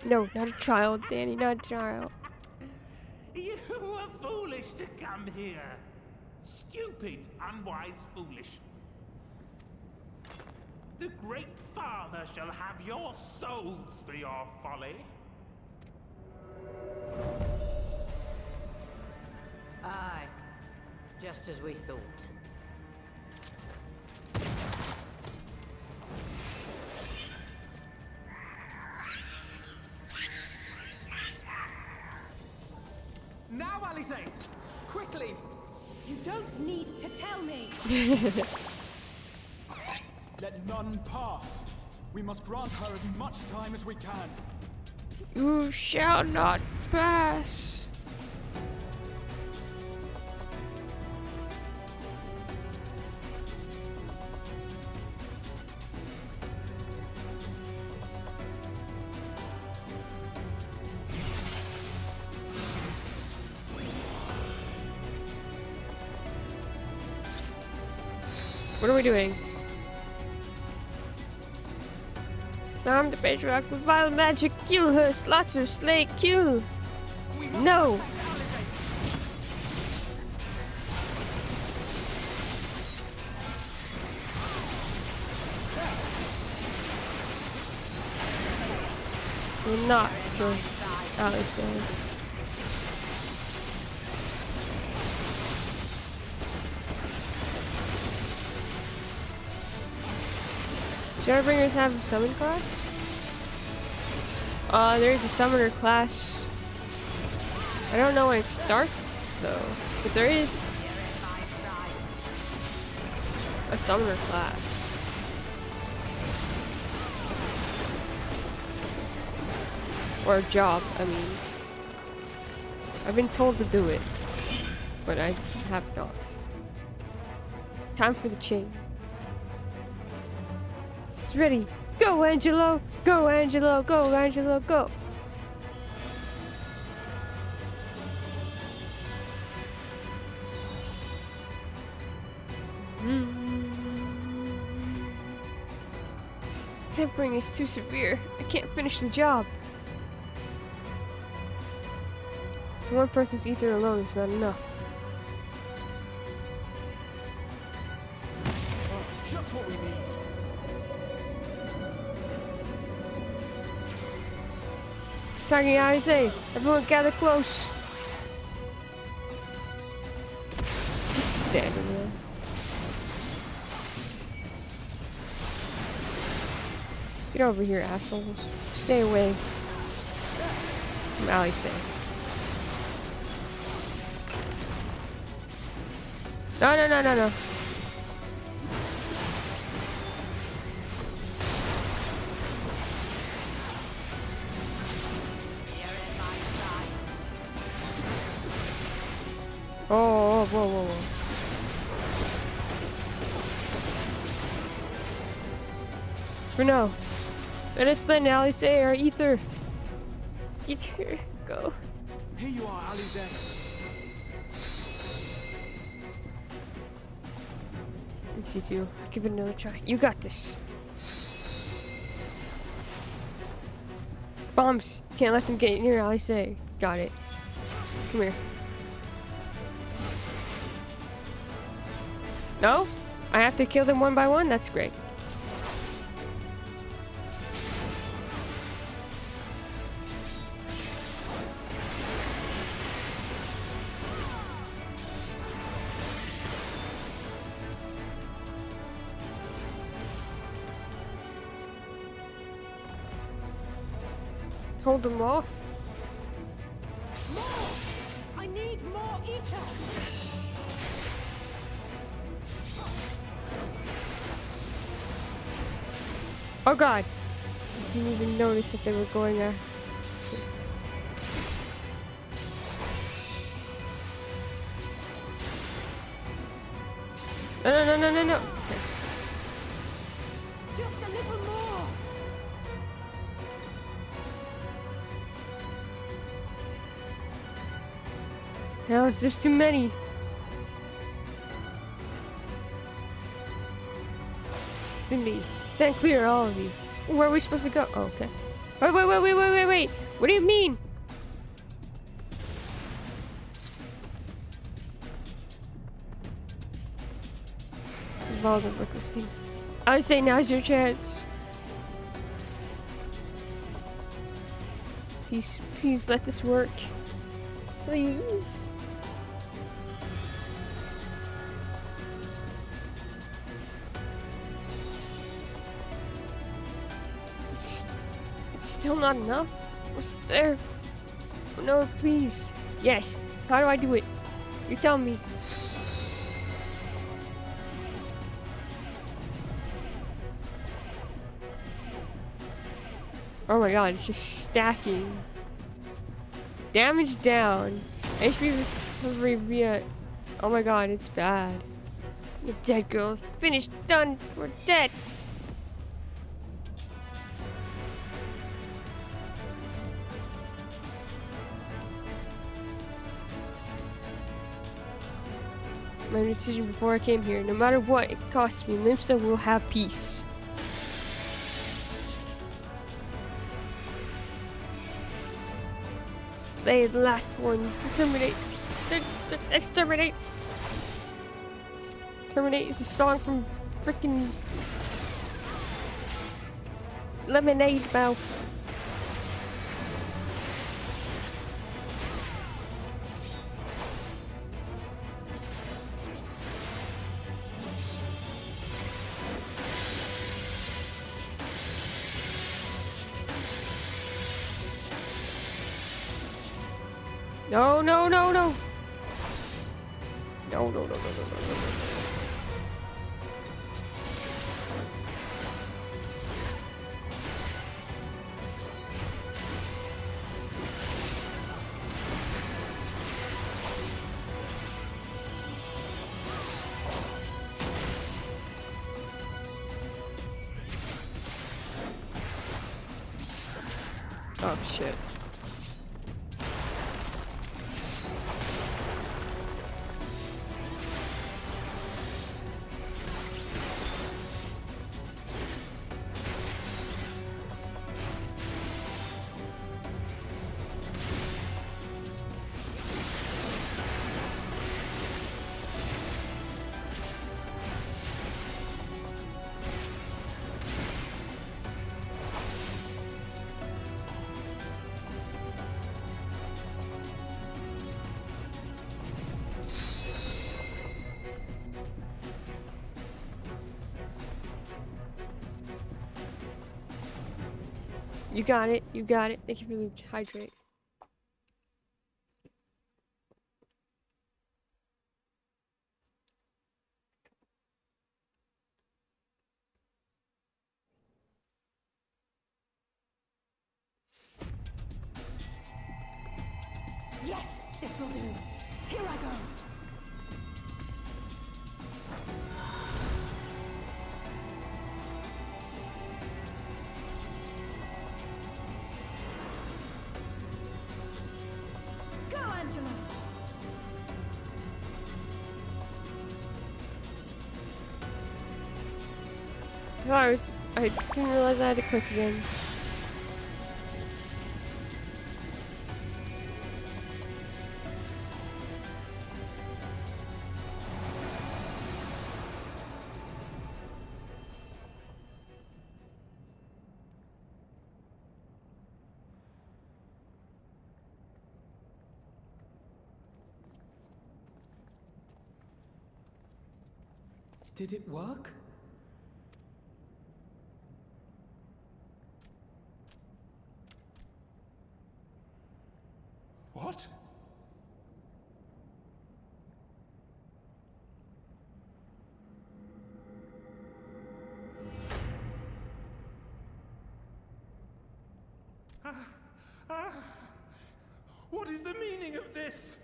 No, not a child, Danny, not a child. You were foolish to come here. Stupid, unwise, foolish. The Great Father shall have your souls for your folly. Aye, just as we thought. Now, Alice! Quickly! You don't need to tell me! Let none pass. We must grant her as much time as we can. You shall not pass. What are we doing? Storm the Patriarch with vile magic. Kill her. Slaughter. Slay. Kill. No. Will not kill Alice. Shadowbringers have a summon class? There's a summoner class. I don't know when it starts though, but there is a summoner class. Or a job, I mean. I've been told to do it, but I have not. Time for the chain. It's ready. Go, Angelo! Go, Angelo! Go, Angelo! Go! This tempering is too severe. I can't finish the job. So one person's ether alone is not enough. Just what we need. Attacking Isaiah. Everyone gather close. Just standing there. Get over here, assholes. Stay away from Alice. No, no, no, no, no. Oh, whoa, whoa, whoa. For now. Let us lend Alice our ether. Ether, go. Here you are, Alice. Let's see too. Give it another try. You got this. Bombs. Can't let them get near Alice. Got it. Come here. No? I have to kill them one by one? That's great. Hold them off. More! I need more ether! Oh god. I didn't even notice that they were going there. No. Just a little more! Hell, it's just too many. Cindy, stand clear, all of you. Where are we supposed to go? Oh, okay. Wait. What do you mean? Involved in reckless thing. I would say now's your chance. Please let this work. Please. It's still not enough. What's there? No, please. Yes. How do I do it? You tell me. Oh my god, it's just stacking. Damage down. HP recovery via... Oh my god, it's bad. The dead girl. Finished. Done. We're dead. My decision before I came here. No matter what it costs me, Limsa will have peace. Slay the last one. Terminate. Exterminate. Terminate is a song from freaking Lemonade Mouth. No. No. Oh shit. You got it. Thank you for the hydrate. Yes, this will do. Here I go. I didn't realize I had to click again. Did it work? What? What is the meaning of this?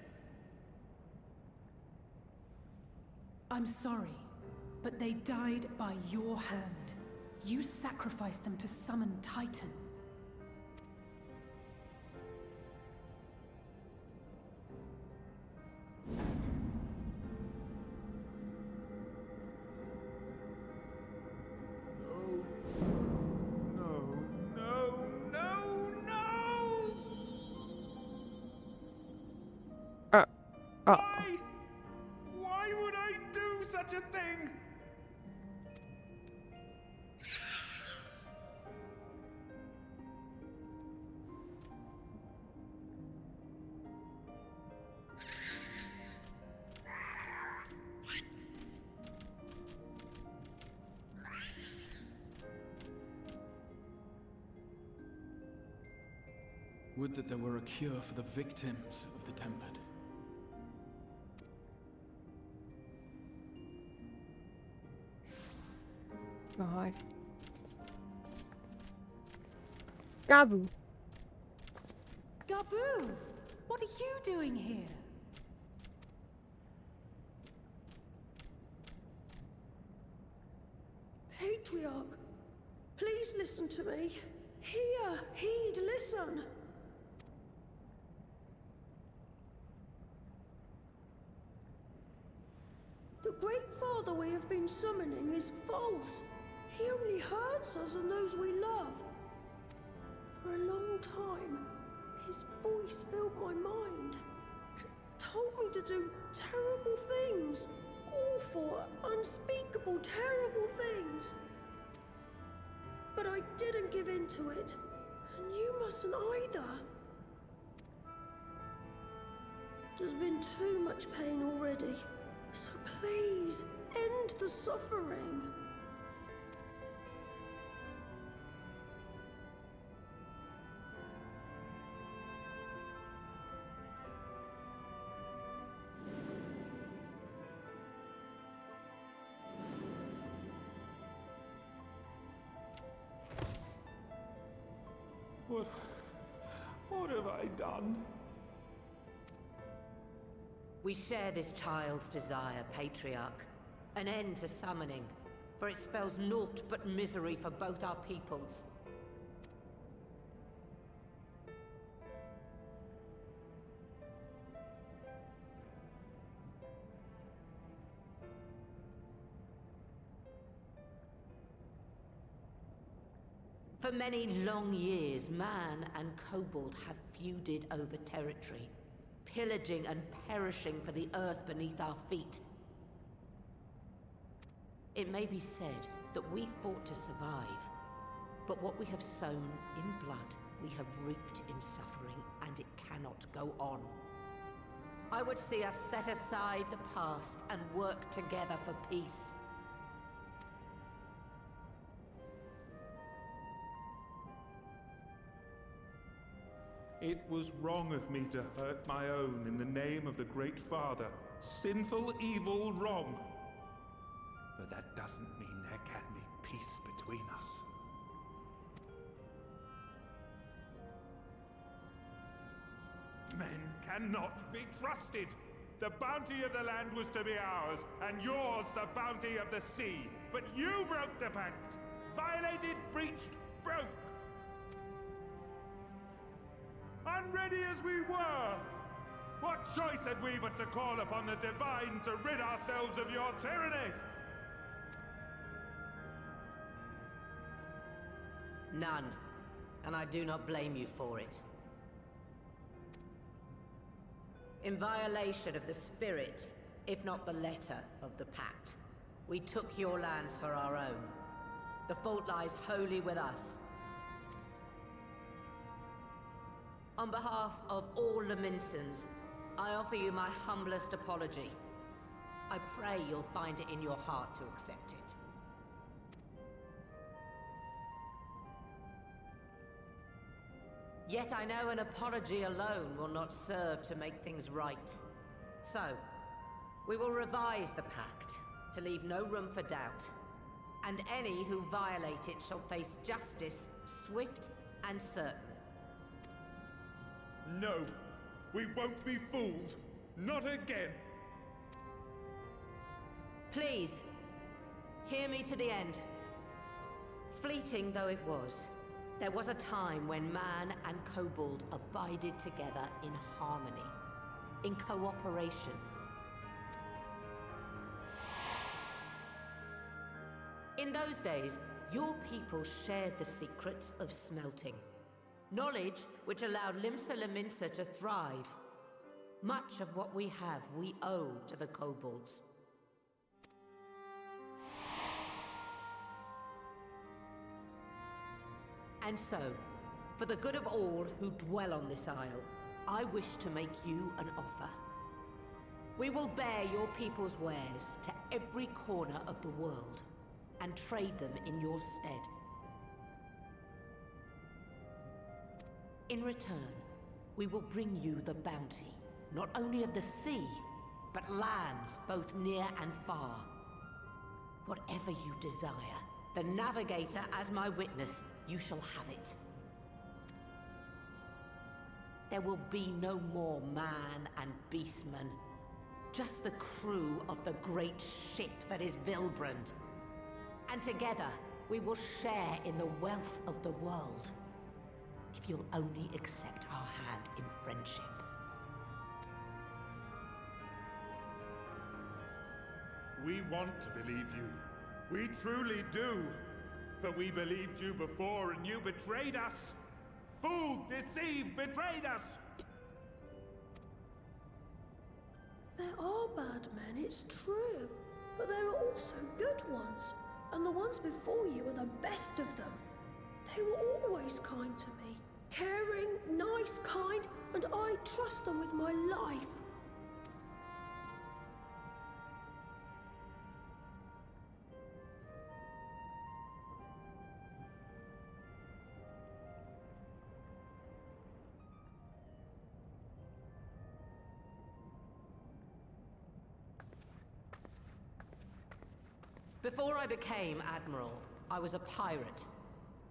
I'm sorry, but they died by your hand. You sacrificed them to summon Titan. Why would I do such a thing? Would that there were a cure for the victims of the Tempered. God. Gabu. Gabu! What are you doing here? Patriarch, please listen to me. Hear, heed, listen. The Great Father we have been summoning is false. He only hurts us and those we love. For a long time, his voice filled my mind. It told me to do terrible things. Awful, unspeakable, terrible things. But I didn't give in to it. And you mustn't either. There's been too much pain already. So please, end the suffering. What have I done? We share this child's desire, Patriarch. An end to summoning, for it spells naught but misery for both our peoples. For many long years, man and kobold have feuded over territory, pillaging and perishing for the earth beneath our feet. It may be said that we fought to survive, but what we have sown in blood, we have reaped in suffering, and it cannot go on. I would see us set aside the past and work together for peace. It was wrong of me to hurt my own in the name of the Great Father. Sinful, evil, wrong. But that doesn't mean there can be peace between us. Men cannot be trusted. The bounty of the land was to be ours, and yours the bounty of the sea. But you broke the pact. Violated, breached, broke. Unready as we were, what choice had we but to call upon the Divine to rid ourselves of your tyranny? None. And I do not blame you for it. In violation of the spirit, if not the letter, of the pact, we took your lands for our own. The fault lies wholly with us. On behalf of all Laminsons, I offer you my humblest apology. I pray you'll find it in your heart to accept it. Yet I know an apology alone will not serve to make things right. So, we will revise the pact to leave no room for doubt. And any who violate it shall face justice, swift and certain. No, we won't be fooled. Not again. Please, hear me to the end. Fleeting though it was, there was a time when man and kobold abided together in harmony, in cooperation. In those days, your people shared the secrets of smelting. Knowledge which allowed Limsa Lominsa to thrive. Much of what we have, we owe to the kobolds. And so, for the good of all who dwell on this isle, I wish to make you an offer. We will bear your people's wares to every corner of the world, and trade them in your stead. In return, we will bring you the bounty, not only of the sea, but lands both near and far. Whatever you desire, the Navigator as my witness, you shall have it. There will be no more man and beastman, just the crew of the great ship that is Vilbrand. And together, we will share in the wealth of the world. If you'll only accept our hand in friendship. We want to believe you. We truly do. But we believed you before and you betrayed us. Fooled, deceived, betrayed us. There are bad men, it's true. But there are also good ones. And the ones before you are the best of them. They were always kind to me. Caring, nice, kind, and I trust them with my life. Before I became Admiral, I was a pirate.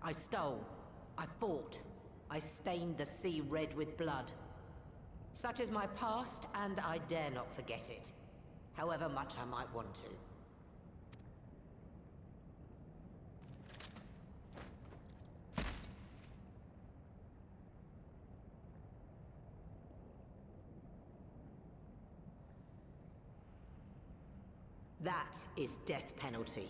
I stole. I fought. I stained the sea red with blood. Such is my past, and I dare not forget it, however much I might want to. That is death penalty.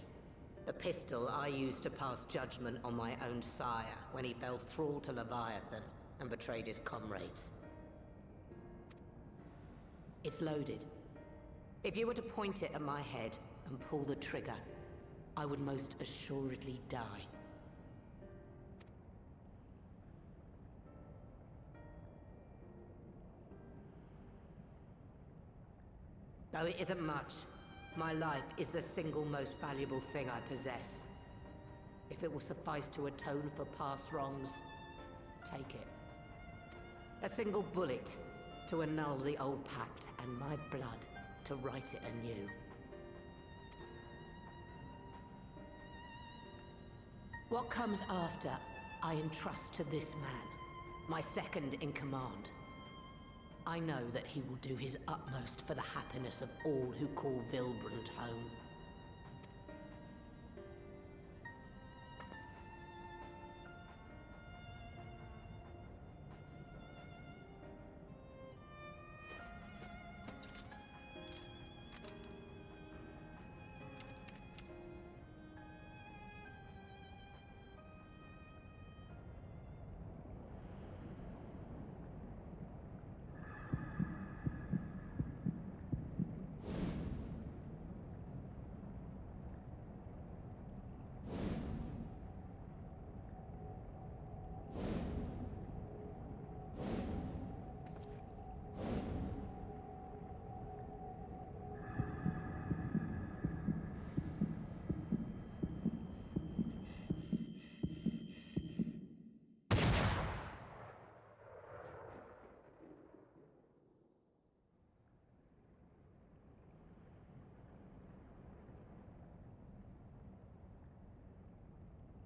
The pistol I used to pass judgment on my own sire when he fell thrall to Leviathan and betrayed his comrades. It's loaded. If you were to point it at my head and pull the trigger, I would most assuredly die. Though it isn't much, my life is the single most valuable thing I possess. If it will suffice to atone for past wrongs, take it. A single bullet to annul the old pact, and my blood to write it anew. What comes after, I entrust to this man, my second in command. I know that he will do his utmost for the happiness of all who call Vilbrand home.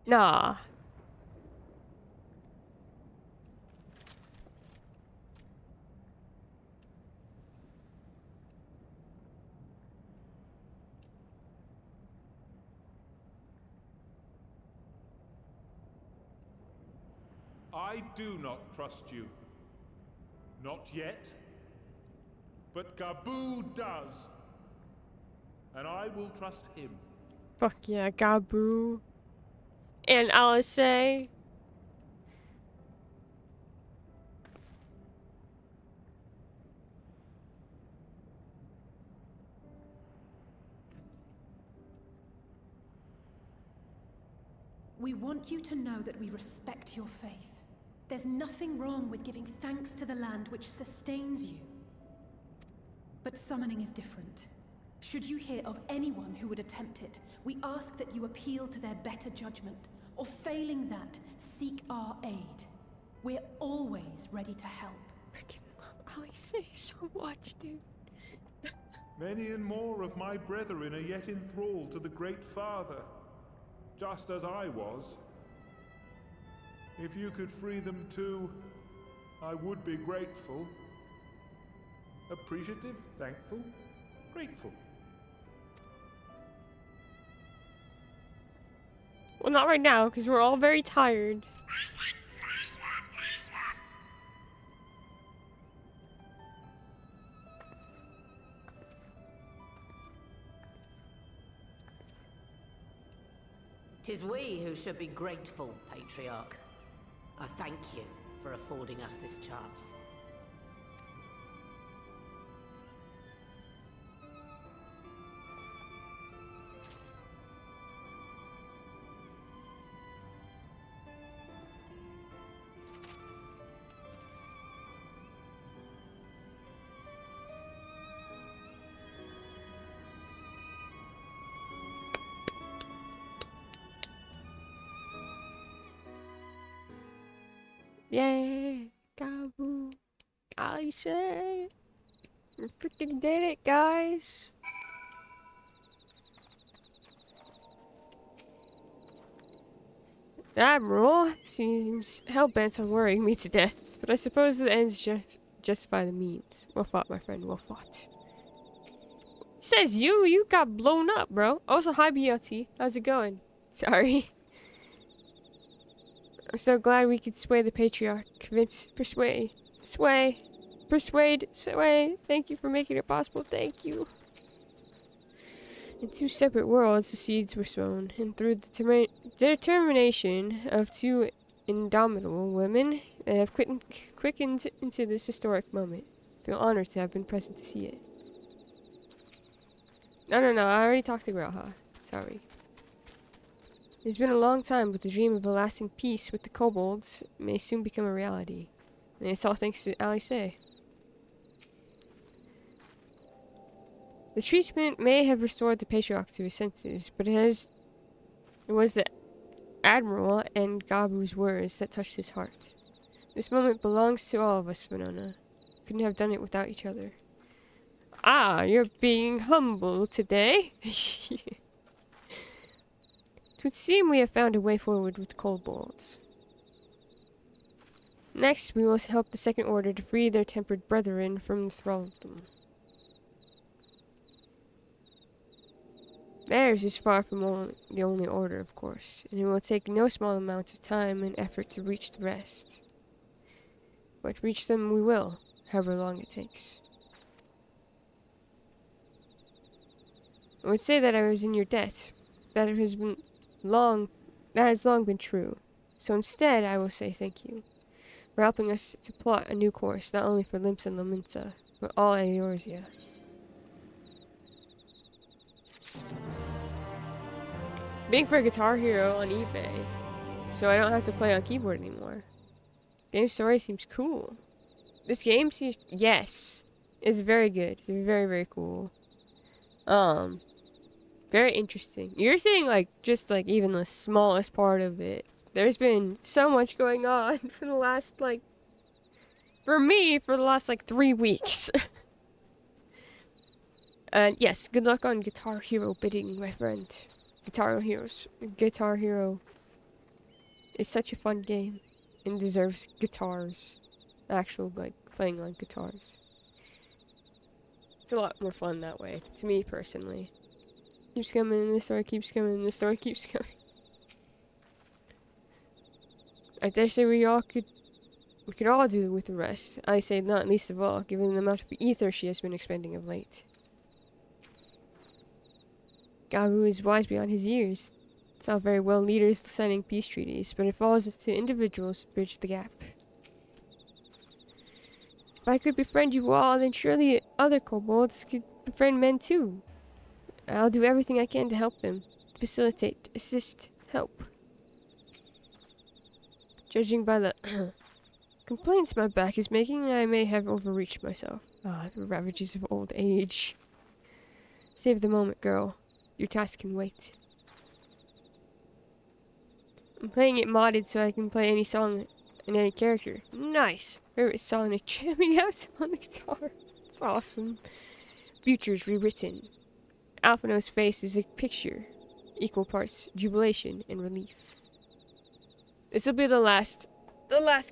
Nah. I do not trust you. Not yet. But Gabu does. And I will trust him. Fuck yeah, Gabu. And Alice. We want you to know that we respect your faith. There's nothing wrong with giving thanks to the land which sustains you. But summoning is different. Should you hear of anyone who would attempt it, we ask that you appeal to their better judgment, or failing that, seek our aid. We're always ready to help. Freaking Alice so much, dude. Many and more of my brethren are yet enthralled to the Great Father, just as I was. If you could free them too, I would be grateful. Appreciative, thankful, grateful. Well, not right now, because we're all very tired. Tis we who should be grateful, Patriarch. I thank you for affording us this chance. Yay, Gabu. Alice. We freaking did it, guys. The Admiral seems hell-bent on worrying me to death, but I suppose the ends justify the means. Well fought, my friend, well fought. Says you got blown up, bro. Also, hi BLT, how's it going? Sorry. I'm so glad we could sway the Patriarch, convince, persuade. Thank you for making it possible, thank you. In two separate worlds, the seeds were sown, and through the determination of two indomitable women, they have quickened into this historic moment. I feel honored to have been present to see it. No, I already talked to Grelha. Sorry. It's been a long time, but the dream of a lasting peace with the kobolds may soon become a reality. And it's all thanks to Alice. The treatment may have restored the Patriarch to his senses, but it was the Admiral and Gabu's words that touched his heart. This moment belongs to all of us, Venona. Couldn't have done it without each other. Ah, you're being humble today. It would seem we have found a way forward with kobolds. Next, we will help the Second Order to free their tempered brethren from thraldom. Theirs is far from the only order, of course, and it will take no small amount of time and effort to reach the rest. But reach them we will, however long it takes. I would say that I was in your debt. That has long been true. So instead, I will say thank you for helping us to plot a new course, not only for Limps and Laminta, but all Eorzea. Bidding for a Guitar Hero on eBay, so I don't have to play on keyboard anymore. Game story seems cool. This game seems, yes, it's very good. It's very, very cool. Very interesting. You're seeing just even the smallest part of it. There's been so much going on for the last for the last 3 weeks. And yes, good luck on Guitar Hero bidding, my friend. Guitar Hero is such a fun game and deserves guitars. Actual, like, playing on guitars. It's a lot more fun that way, to me personally. Keeps coming in the store, keeps coming in the store, keeps coming. I dare say we could all do with the rest. I say not least of all, given the amount of ether she has been expending of late. Gabu is wise beyond his years. It's all very well leaders signing peace treaties, but it falls to individuals to bridge the gap. If I could befriend you all, then surely other kobolds could befriend men too. I'll do everything I can to help them. Facilitate, assist, help. Judging by the complaints my back is making, I may have overreached myself. The ravages of old age. Save the moment, girl. Your task can wait. I'm playing it modded so I can play any song and any character. Nice! Favorite song is jamming out on the guitar. It's awesome. Futures rewritten. Alphino's face is a picture. Equal parts jubilation and relief. This will be the last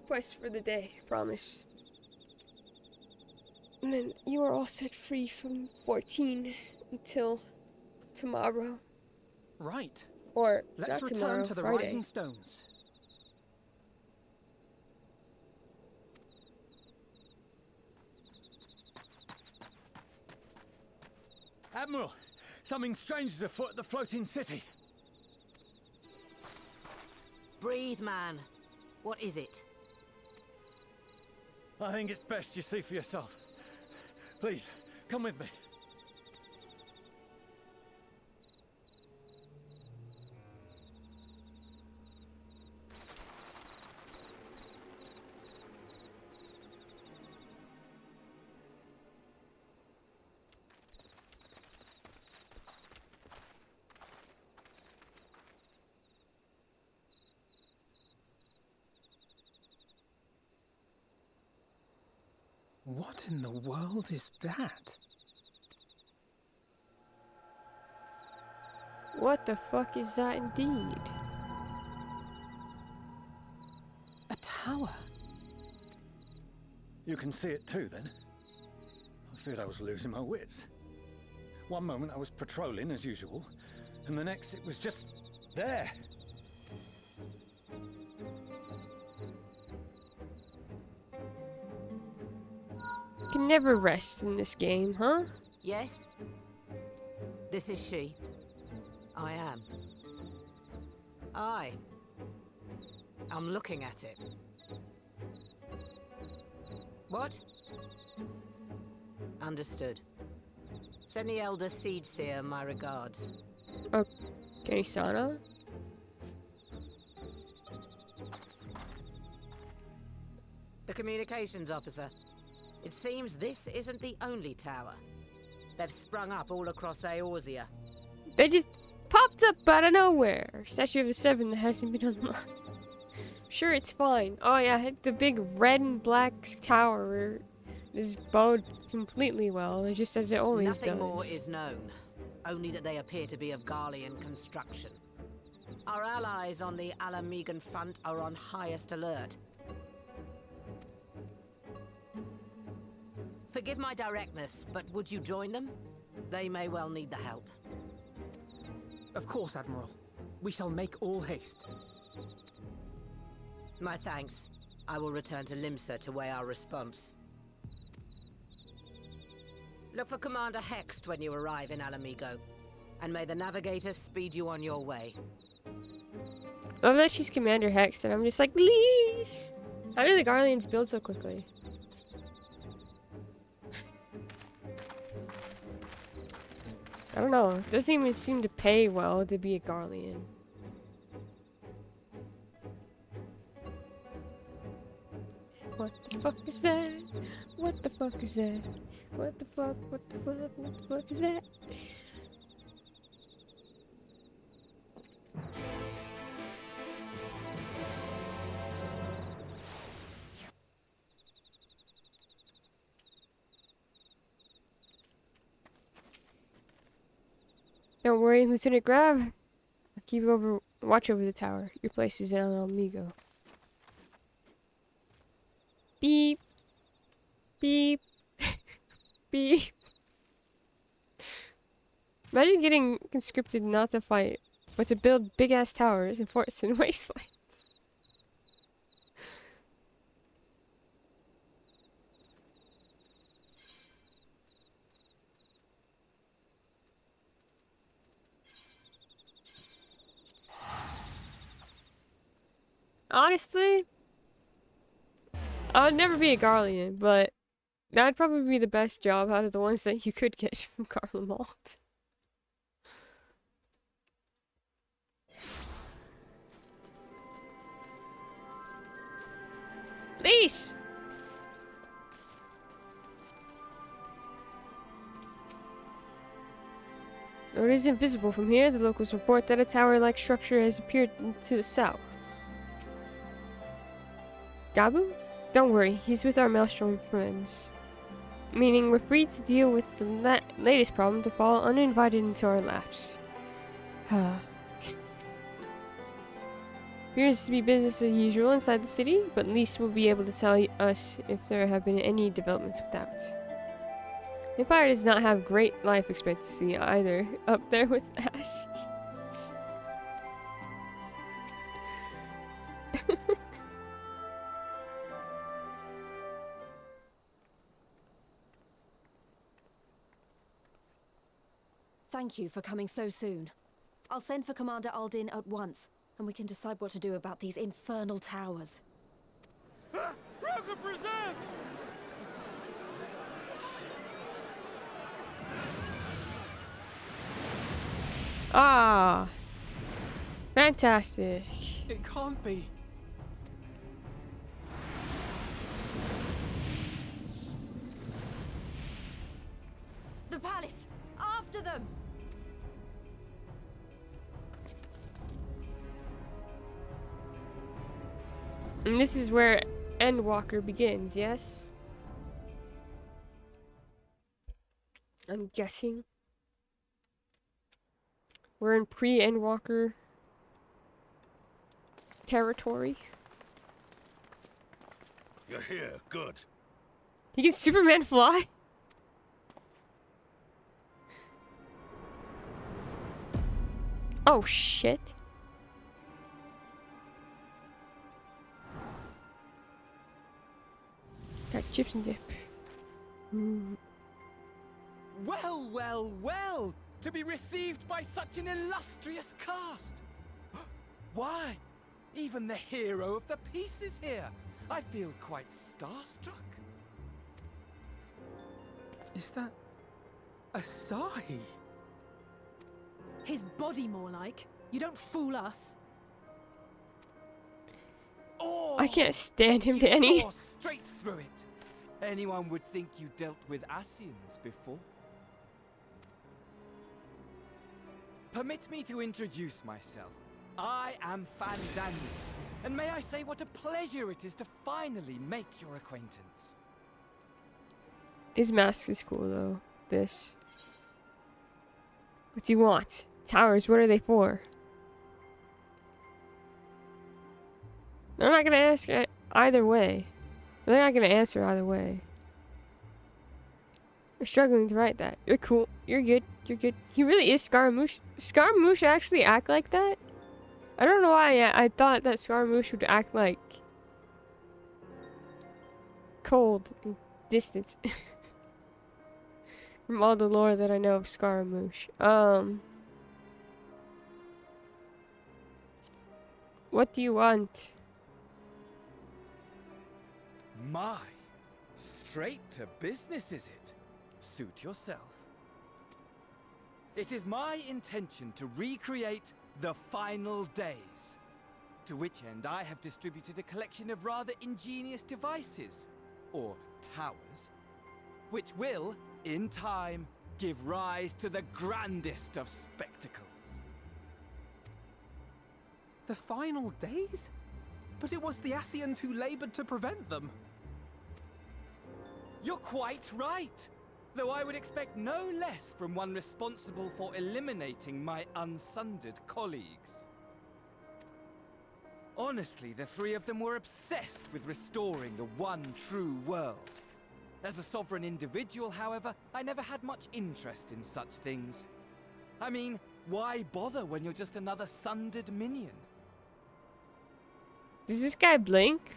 quest for the day, promise. And then you are all set free from 14 until tomorrow. Right. Or let's not return tomorrow, to the Friday. Rising Stones. Admiral, something strange is afoot at the floating city. Breathe, man. What is it? I think it's best you see for yourself. Please, come with me. What in the world is that? What the fuck is that indeed? A tower. You can see it too, then? I feared I was losing my wits. One moment I was patrolling as usual, and the next it was just there. You can never rest in this game, huh? Yes? This is she. I am. I'm looking at it. What? Understood. Send the Elder Seedseer my regards. Okay, Sana. The communications officer. It seems this isn't the only tower. They've sprung up all across Eorzea. They just popped up out of nowhere. Statue of the Seven that hasn't been unlocked. Sure, it's fine. Oh yeah, the big red and black tower is bowed completely well, just as it always does. Nothing more is known. Only that they appear to be of Garlean construction. Our allies on the Alamegan front are on highest alert. Forgive my directness, but would you join them? They may well need the help. Of course, Admiral. We shall make all haste. My thanks. I will return to Limsa to weigh our response. Look for Commander Hext when you arrive in Alamigo, and may the Navigator speed you on your way. Love that she's Commander Hex, and I'm just like, please! How do the Garleans build so quickly? I don't know. It doesn't even seem to pay well to be a Garlean. What the fuck is that? What the fuck is that? What the fuck? What the fuck? What the fuck is that? Don't worry, Lieutenant Grav. Watch over the tower. Your place is in El Amigo. Beep. Beep. Beep. Imagine getting conscripted not to fight, but to build big-ass towers and forts and wastelands. Honestly, I'd never be a Garlean, but that'd probably be the best job out of the ones that you could get from Garlemald. Leash! Though it is invisible from here, the locals report that a tower-like structure has appeared to the south. Gabu? Don't worry, he's with our Maelstrom friends. Meaning we're free to deal with the latest problem to fall uninvited into our laps. Appears to be business as usual inside the city, but at least we'll be able to tell us if there have been any developments without. The Empire does not have great life expectancy either, up there with Ascians. Thank you for coming so soon. I'll send for Commander Aldin at once, and we can decide what to do about these infernal towers. Rocket preserve! Ah! Fantastic. It can't be. The palace! After them! And this is where Endwalker begins, yes? I'm guessing. We're in pre-Endwalker territory. You're here, good. He can Superman fly? Oh shit. Got chips and dip. Well, well, well! To be received by such an illustrious cast! Why? Even the hero of the piece is here! I feel quite starstruck. Is that a sigh? His body, more like. You don't fool us. Oh, I can't stand him to you any. saw straight through it. Anyone would think you dealt with Ascians before. Permit me to introduce myself. I am Fandaniel, and may I say what a pleasure it is to finally make your acquaintance. His mask is cool though. This. What do you want? Towers, what are they for? They're not gonna ask either way. They're not gonna answer either way. We're struggling to write that. You're cool. You're good. You're good. He really is Scaramouche. Scaramouche actually act like that? I don't know why I thought that Scaramouche would act like cold and distant. From all the lore that I know of Scaramouche. What do you want? My, straight to business is it? Suit yourself. It is my intention to recreate the final days. To which end I have distributed a collection of rather ingenious devices, or towers, which will, in time, give rise to the grandest of spectacles. The final days? But it was the Ascians who labored to prevent them. You're quite right. Though I would expect no less from one responsible for eliminating my unsundered colleagues. Honestly, the three of them were obsessed with restoring the one true world. As a sovereign individual, however, I never had much interest in such things. I mean, why bother when you're just another sundered minion? Does this guy blink?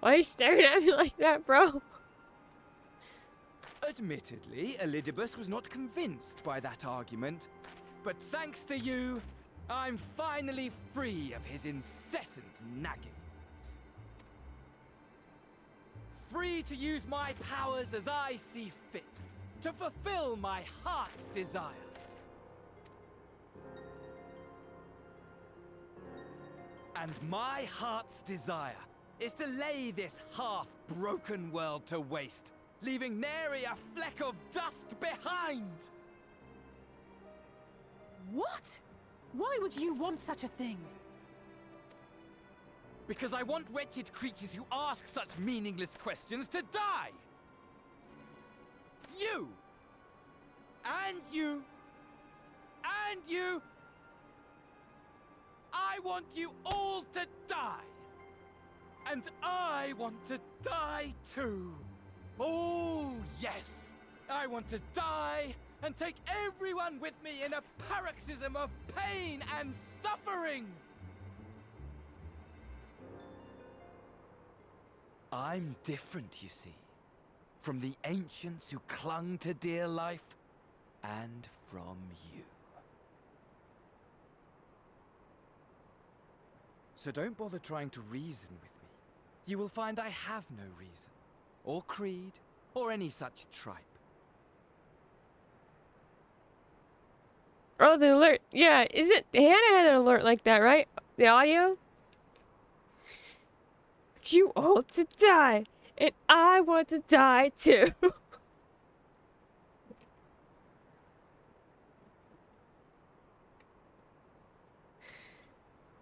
Why are you staring at me like that, bro? Admittedly, Elidibus was not convinced by that argument. But thanks to you, I'm finally free of his incessant nagging. Free to use my powers as I see fit, to fulfill my heart's desire. And my heart's desire is to lay this half-broken world to waste, leaving nary a fleck of dust behind! What? Why would you want such a thing? Because I want wretched creatures who ask such meaningless questions to die! You! And you! And you! I want you all to die! And I want to die too! Oh, yes! I want to die and take everyone with me in a paroxysm of pain and suffering! I'm different, you see, from the ancients who clung to dear life, and from you. So don't bother trying to reason with me. You will find I have no reason, or creed, or any such tripe. Oh, the alert. Yeah, is it? Hannah had an alert like that, right? The audio? You all to die, and I want to die too.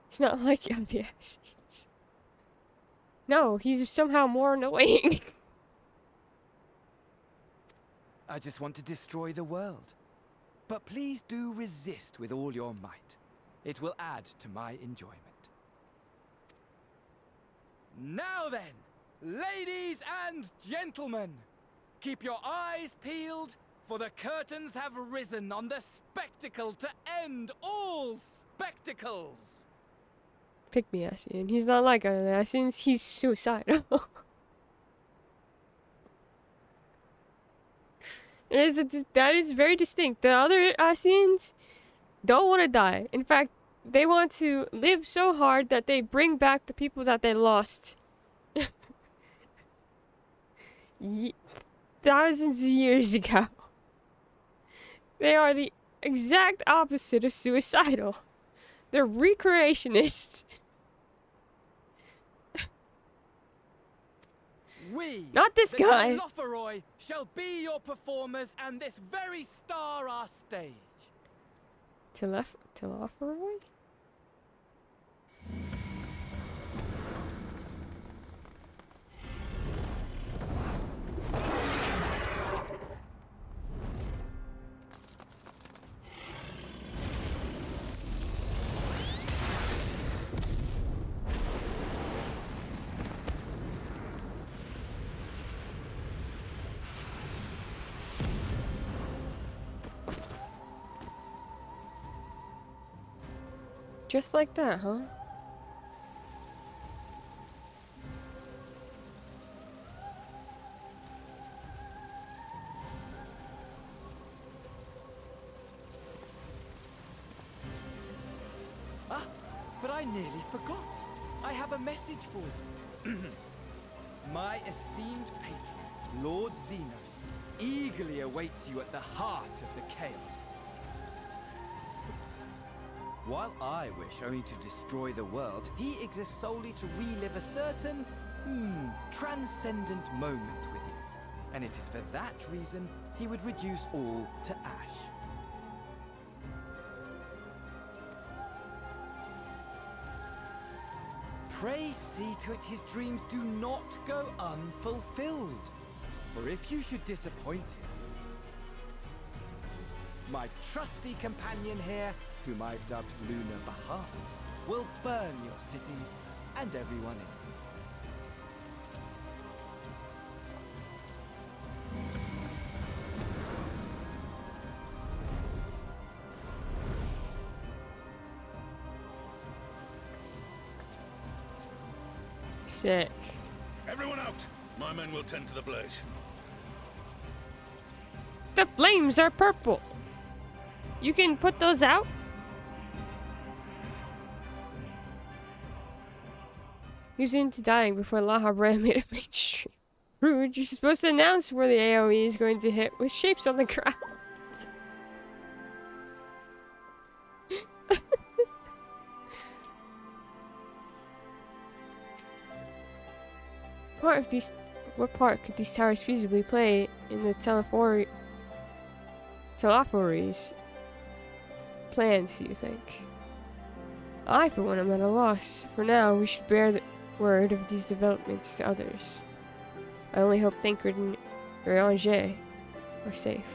It's not like the Assassins. No, he's somehow more annoying. I just want to destroy the world. But please do resist with all your might. It will add to my enjoyment. Now then, ladies and gentlemen, keep your eyes peeled, for the curtains have risen on the spectacle to end all spectacles. Pick me, Assassins. He's not like other Assassins. He's suicidal. That is very distinct. The other Assassins don't want to die. In fact, they want to live so hard that they bring back the people that they lost. Thousands of years ago. They are the exact opposite of suicidal. They're recreationists. We, not this the guy. Telophoroi, shall be your performers, and this very star our stage. Telophoroi? Just like that, huh? Ah, but I nearly forgot. I have a message for you. My esteemed patron, Lord Xenos, eagerly awaits you at the heart of the chaos. While I wish only to destroy the world, he exists solely to relive a certain, transcendent moment with you. And it is for that reason he would reduce all to ash. Pray see to it his dreams do not go unfulfilled. For if you should disappoint him, my trusty companion here, whom I've dubbed Luna Bahad, will burn your cities and everyone in them. Sick. Everyone out! My men will tend to the blaze. The flames are purple. You can put those out? He was into dying before Laha Brand made it mainstream. Rude, you're supposed to announce where the AoE is going to hit with shapes on the ground. What part could these towers feasibly play in the Telaphories' plans, do you think? I, for one, am at a loss. For now, we should bear the word of these developments to others. I only hope Tancred and Ranger are safe.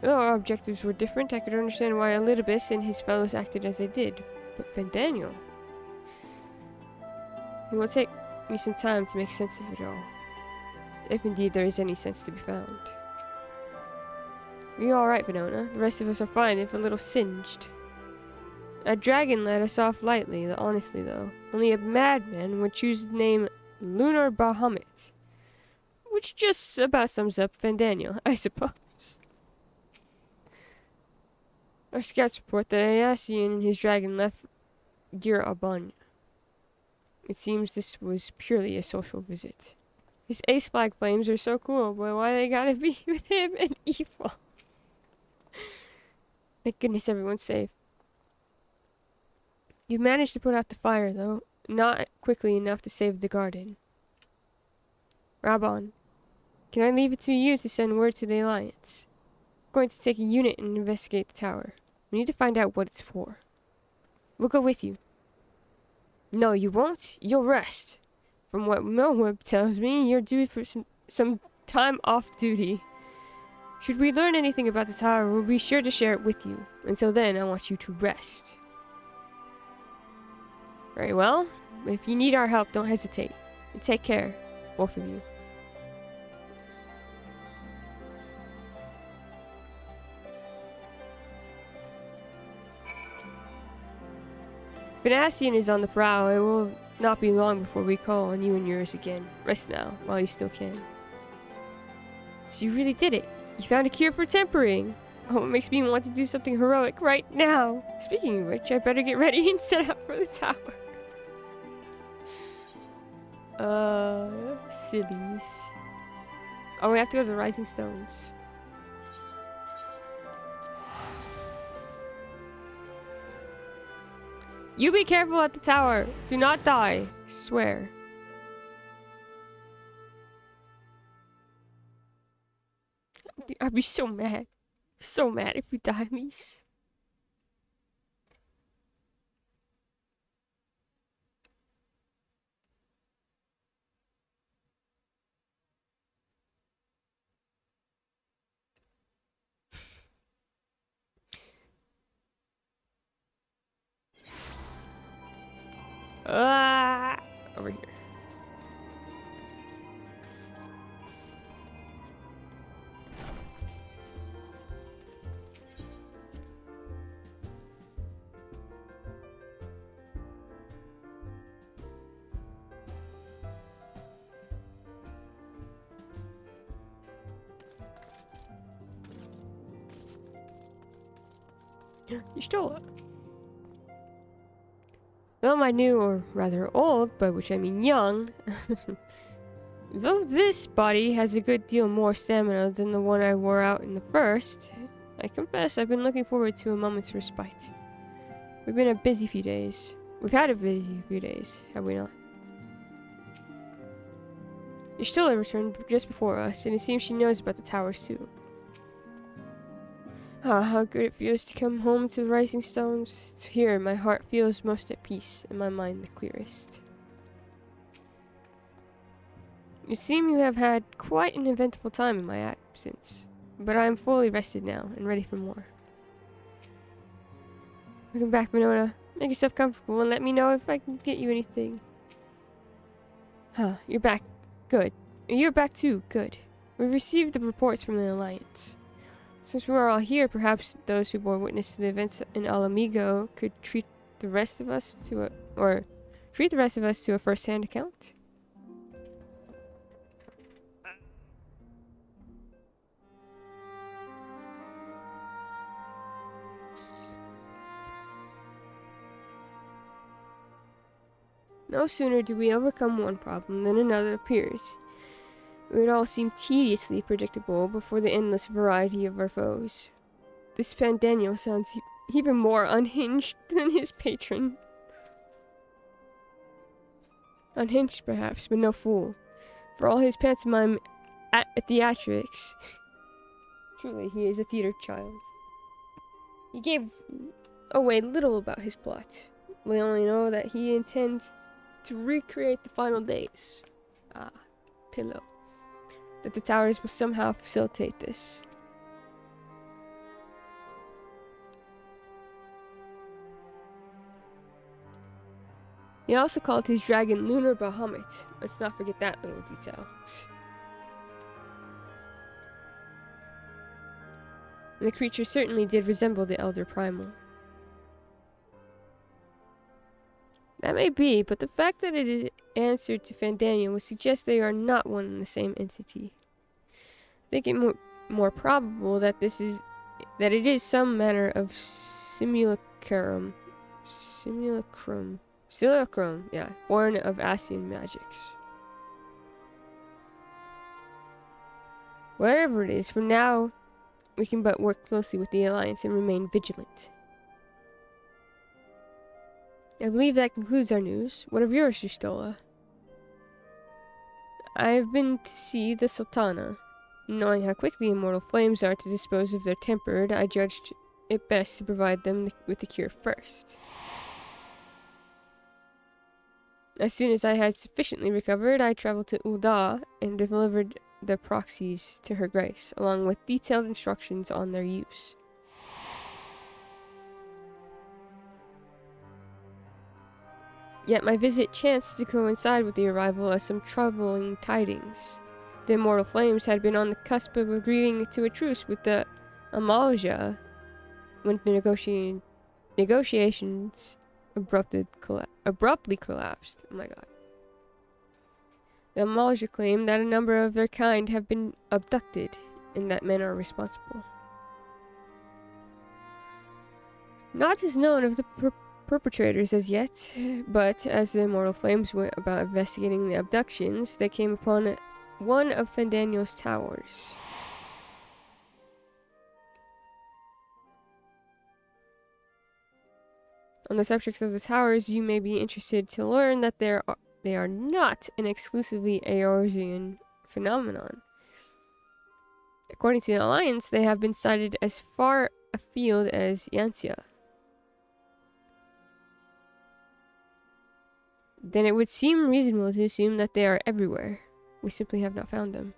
Though our objectives were different, I could understand why Elidibus and his fellows acted as they did. But Fandaniel... It will take me some time to make sense of it all. If indeed there is any sense to be found. Are you alright, Venona? The rest of us are fine, if a little singed. A dragon let us off lightly, honestly though. Only a madman would choose the name Lunar Bahamut. Which just about sums up Fandaniel, I suppose. Our scouts report that Ayasian and his dragon left Gir Abanya. It seems this was purely a social visit. His ace flag flames are so cool, but why they gotta be with him and evil? Thank goodness everyone's safe. You managed to put out the fire, though. Not quickly enough to save the garden. Rabon, can I leave it to you to send word to the Alliance? I'm going to take a unit and investigate the tower. We need to find out what it's for. We'll go with you. No, you won't. You'll rest. From what Moab tells me, you're due for some time off duty. Should we learn anything about the tower, we'll be sure to share it with you. Until then, I want you to rest. Very well. If you need our help, don't hesitate. And take care, both of you. Venasian is on the prowl. It will not be long before we call on you and yours again. Rest now, while you still can. So you really did it. You found a cure for tempering. Oh, it makes me want to do something heroic right now. Speaking of which, I better get ready and set out for the tower. Sillies. Oh, we have to go to the Rising Stones. You be careful at the tower. Do not die. Swear. I'd be so mad. So mad if we die, Lise. Over here. You stole it. Though my new, or rather old, by which I mean young, though this body has a good deal more stamina than the one I wore out in the first, I confess I've been looking forward to a moment's respite. We've been a busy few days. We've had a busy few days, have we not? Ishtila returned just before us, and it seems she knows about the towers too. Ah, how good it feels to come home to the rising stones. It's here my heart feels most at peace and my mind the clearest. You seem you have had quite an eventful time in my absence, but I am fully rested now and ready for more. Welcome back, Winona. Make yourself comfortable and let me know if I can get you anything. Huh, you're back. Good. You're back too. Good. We've received the reports from the Alliance. Since we are all here, perhaps those who bore witness to the events in Alamigo could treat the rest of us to a first-hand account. No sooner do we overcome one problem than another appears. It would all seem tediously predictable before the endless variety of our foes. This Fandaniel sounds even more unhinged than his patron. Unhinged, perhaps, but no fool. For all his pantomime theatrics, truly he is a theater child. He gave away little about his plot. We only know that he intends to recreate the final days. Ah, pillow. That the towers will somehow facilitate this. He also called his dragon Lunar Bahamut. Let's not forget that little detail. And the creature certainly did resemble the Elder Primal. That may be, but the fact that it is answered to Fandaniel would suggest they are not one and the same entity. I think it more probable that it is some manner of simulacrum, yeah, born of Asian magics. Whatever it is, for now, we can but work closely with the Alliance and remain vigilant. I believe that concludes our news. What of yours, Yustola? I have been to see the Sultana. Knowing how quick the immortal flames are to dispose of their tempered, I judged it best to provide them with the cure first. As soon as I had sufficiently recovered, I traveled to Ul'dah and delivered the proxies to Her Grace, along with detailed instructions on their use. Yet my visit chanced to coincide with the arrival of some troubling tidings. The immortal flames had been on the cusp of agreeing to a truce with the Amalja when the negotiations abruptly collapsed. Oh my god. The Amalja claim that a number of their kind have been abducted and that men are responsible. Not is known of the perpetrators as yet, but as the immortal flames went about investigating the abductions, they came upon one of Fandaniel's towers. On the subject of the towers, you may be interested to learn that they are not an exclusively Eorzean phenomenon. According to the Alliance, they have been sighted as far afield as Yantia. Then it would seem reasonable to assume that they are everywhere. We simply have not found them.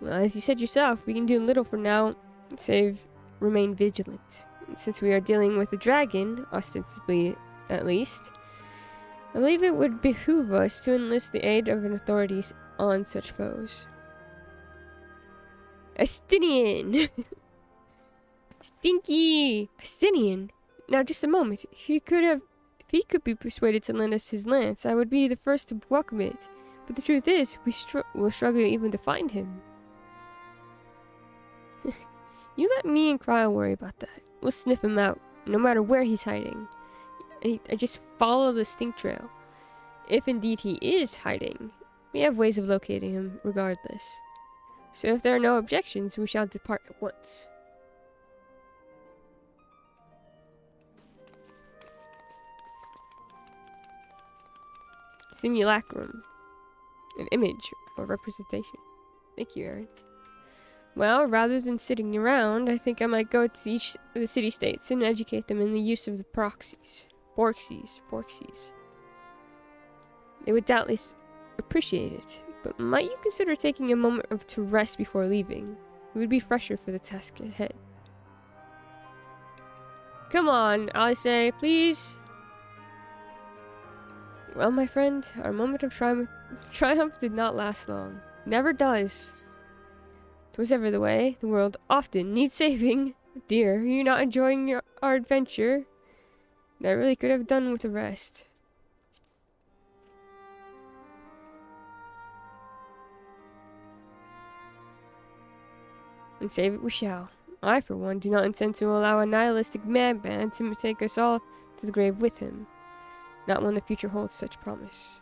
Well, as you said yourself, we can do little for now, save remain vigilant. And since we are dealing with a dragon, ostensibly at least, I believe it would behoove us to enlist the aid of an authorities on such foes. Astinian! Stinky! Astinian! Now just a moment. If he could be persuaded to lend us his lance, I would be the first to welcome it. But the truth is, we'll struggle even to find him. You let me and Cryo worry about that. We'll sniff him out, no matter where he's hiding. I just follow the stink trail. If indeed he is hiding, we have ways of locating him regardless. So if there are no objections, we shall depart at once. Simulacrum. An image or representation. Thank you, Aaron. Well, rather than sitting around, I think I might go to each of the city-states and educate them in the use of the Borxies. They would doubtless appreciate it, but might you consider taking a moment to rest before leaving? We would be fresher for the task ahead. Come on, I say, please. Well, my friend, our moment of triumph did not last long. Never does. 'Twas ever the way. The world often needs saving. Dear, are you not enjoying our adventure? I really could have done with the rest. And save it we shall. I, for one, do not intend to allow a nihilistic madman to take us all to the grave with him. Not when the future holds such promise.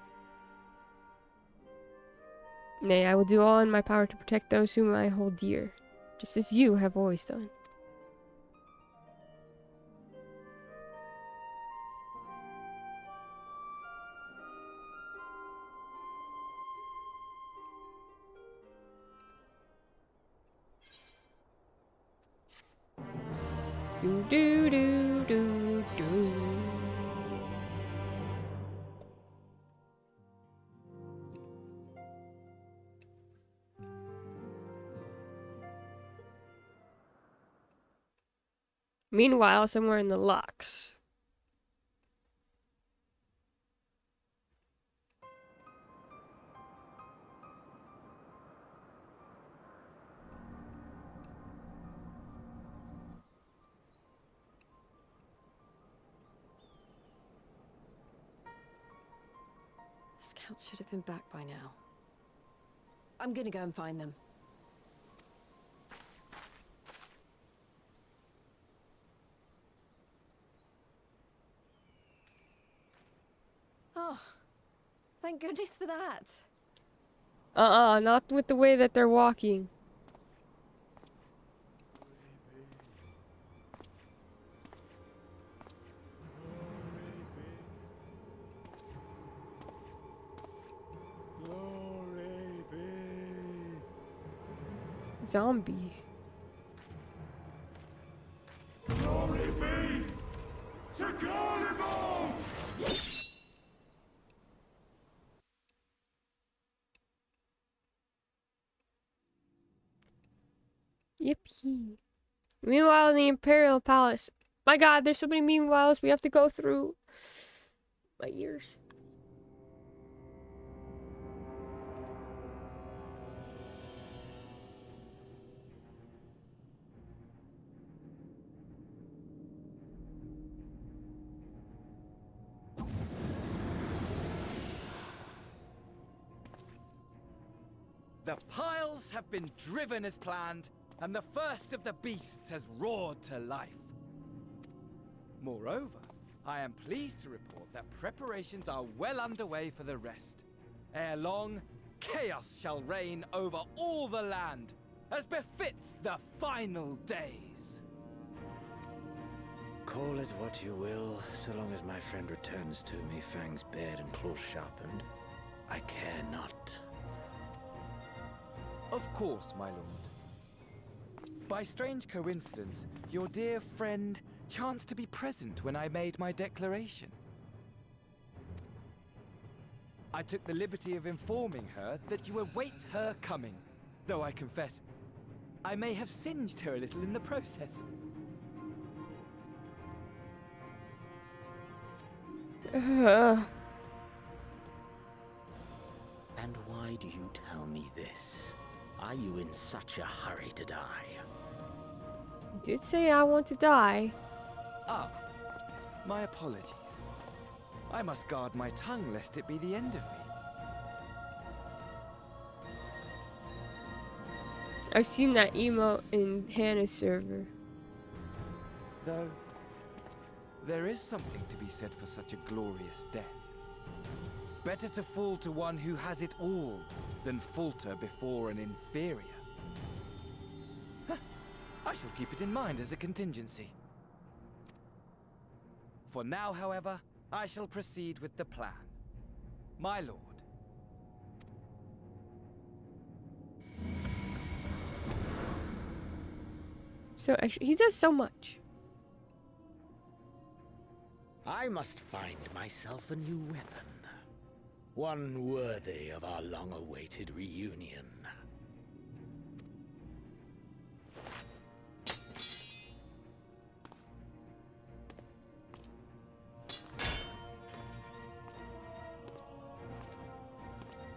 Nay, I will do all in my power to protect those whom I hold dear, just as you have always done. Do do do do do. Meanwhile, somewhere in the locks. The scouts should have been back by now. I'm gonna go and find them. Oh, thank goodness for that. Not with the way that they're walking. Zombie. Glory be to Garlemald! Yippee. Meanwhile, in the Imperial Palace. My god, there's so many meanwhiles we have to go through. My ears. The piles have been driven as planned, and the first of the beasts has roared to life. Moreover, I am pleased to report that preparations are well underway for the rest. Ere long, chaos shall reign over all the land, as befits the final days. Call it what you will, so long as my friend returns to me, fangs bared and claws sharpened. I care not. Of course, my lord. By strange coincidence, your dear friend chanced to be present when I made my declaration. I took the liberty of informing her that you await her coming, though I confess, I may have singed her a little in the process. And why do you tell me this? Are you in such a hurry to die? Did say I want to die. Ah, my apologies. I must guard my tongue lest it be the end of me. I've seen that emote in Hannah's server. Though, there is something to be said for such a glorious death. Better to fall to one who has it all than falter before an inferior. I shall keep it in mind as a contingency. For now, however, I shall proceed with the plan. My lord. So actually, he does so much. I must find myself a new weapon. One worthy of our long-awaited reunion.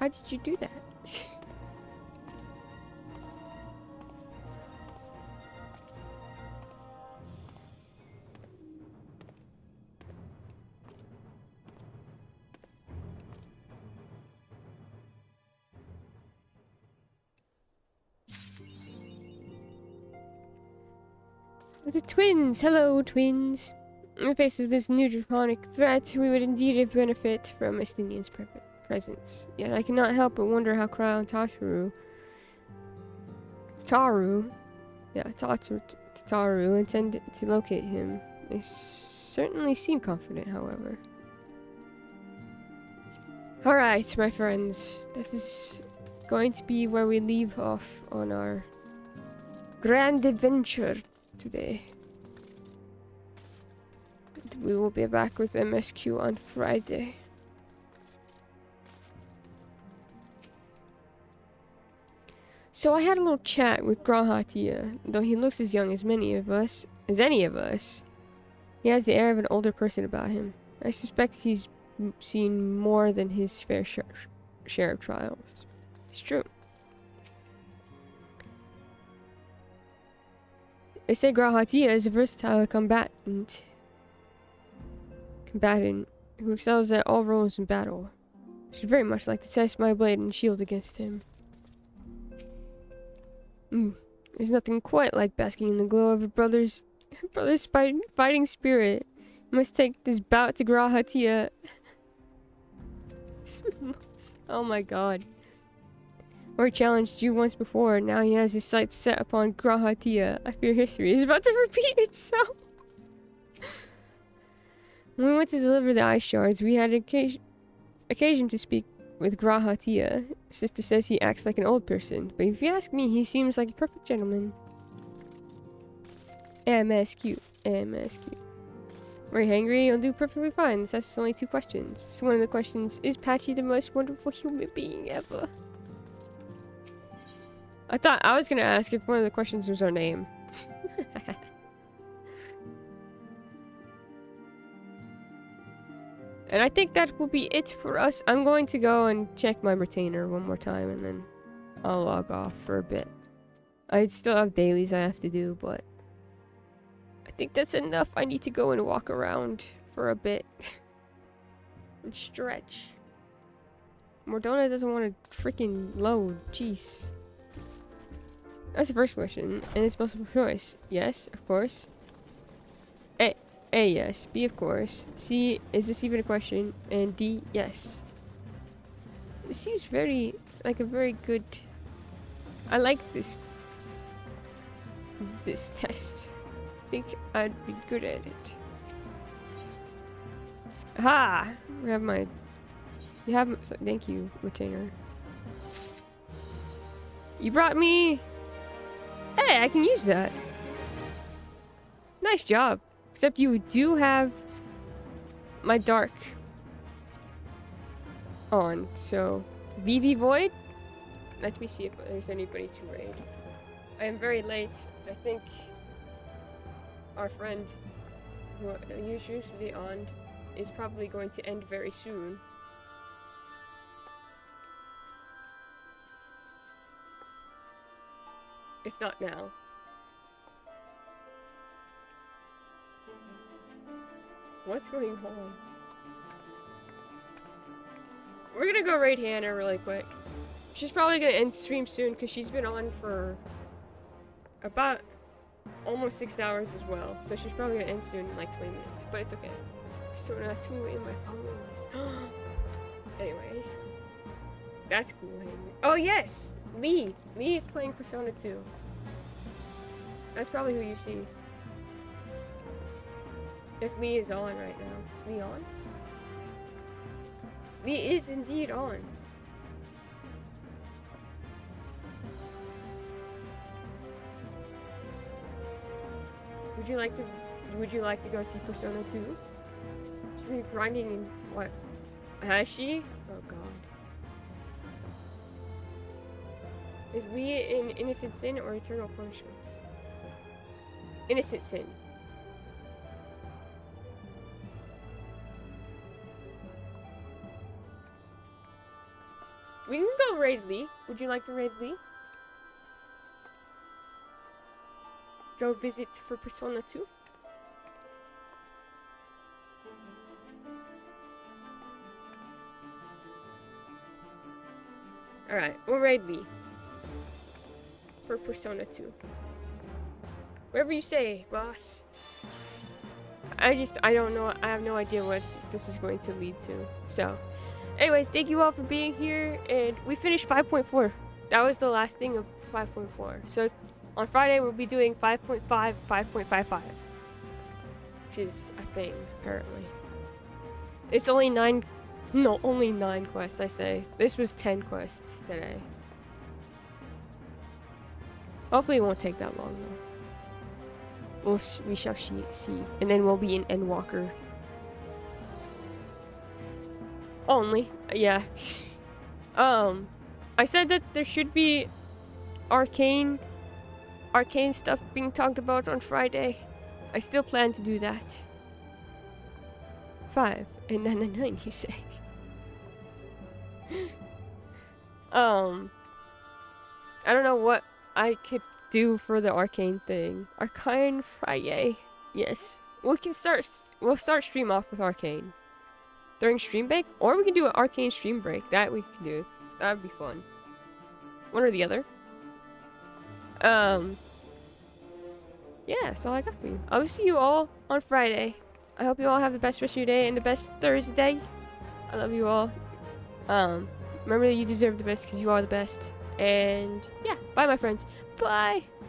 How did you do that? The twins! Hello, twins! In the face of this new draconic threat, we would indeed benefit from Estinian's presence. Yet I cannot help but wonder how Crown Tataru intended to locate him. They certainly seem confident, however. Alright, my friends. That is going to be where we leave off on our grand adventure today. We will be back with MSQ on Friday. So I had a little chat with Grahatia. Though he looks as young as any of us, he has the air of an older person about him. I suspect he's seen more than his fair share of trials. It's true. They say Grahatia is a versatile combatant who excels at all roles in battle. I should very much like to test my blade and shield against him. There's nothing quite like basking in the glow of a brother's fighting spirit. I must take this bout to Grahatia. Oh my god. Or he challenged you once before, now he has his sights set upon Grahatia. I fear history is about to repeat itself. When we went to deliver the ice shards, we had occasion to speak with Grahatia. Sister says he acts like an old person, but if you ask me, he seems like a perfect gentleman. MSQ. Are you hungry? You'll do perfectly fine. That's only 2 questions. So one of the questions, is Patchy the most wonderful human being ever? I thought I was gonna ask if one of the questions was our name. And I think that will be it for us. I'm going to go and check my retainer one more time and then I'll log off for a bit. I still have dailies I have to do, but I think that's enough. I need to go and walk around for a bit and stretch. Mordona doesn't want to freaking load. Jeez. That's the first question, and it's multiple choice. Yes, of course. A, yes. B, of course. C, is this even a question? And D, yes. It seems very, like a very good... I like this test. I think I'd be good at it. Aha! We have my... You have... Thank you, retainer. You brought me... Hey, I can use that. Nice job. Except you do have my dark on, so VV Void? Let me see if there's anybody to raid. I am very late. I think our friend who is usually on is probably going to end very soon. If not now. What's going on? We're gonna go raid Hannah really quick. She's probably gonna end stream soon because she's been on for about almost 6 hours as well. So she's probably gonna end soon in like 20 minutes. But it's okay. So that's who in my following list. Anyways. That's cool. Oh yes! Lee! Lee is playing Persona 2. That's probably who you see. If Lee is on right now. Is Lee on? Lee is indeed on. Would you like to go see Persona 2? She's been grinding in what? Has she? Oh god. Is Leah in Innocent Sin or Eternal Punishment? Innocent Sin. We can go raid Lee. Would you like to raid Lee? Go visit for Persona 2? Alright, we'll raid Lee. For Persona 2. Whatever you say, boss. I don't know. I have no idea what this is going to lead to. So, anyways, thank you all for being here. And we finished 5.4. That was the last thing of 5.4. So, on Friday, we'll be doing 5.5, 5.55. Which is a thing, apparently. It's only 9... No, only 9 quests, I say. This was 10 quests today. Hopefully it won't take that long, though. We shall see. And then we'll be in Endwalker. Only. Yeah. I said that there should be arcane stuff being talked about on Friday. I still plan to do that. 5 and 9, you say. I don't know what I could do for the arcane thing. Arcane Friday. Yes. We'll start stream off with arcane. During stream break? Or we can do an arcane stream break. That we can do. That would be fun. One or the other. Yeah, that's all I got for you. I will see you all on Friday. I hope you all have the best rest of your day and the best Thursday. I love you all. Remember that you deserve the best because you are the best. And yeah, bye my friends. Bye!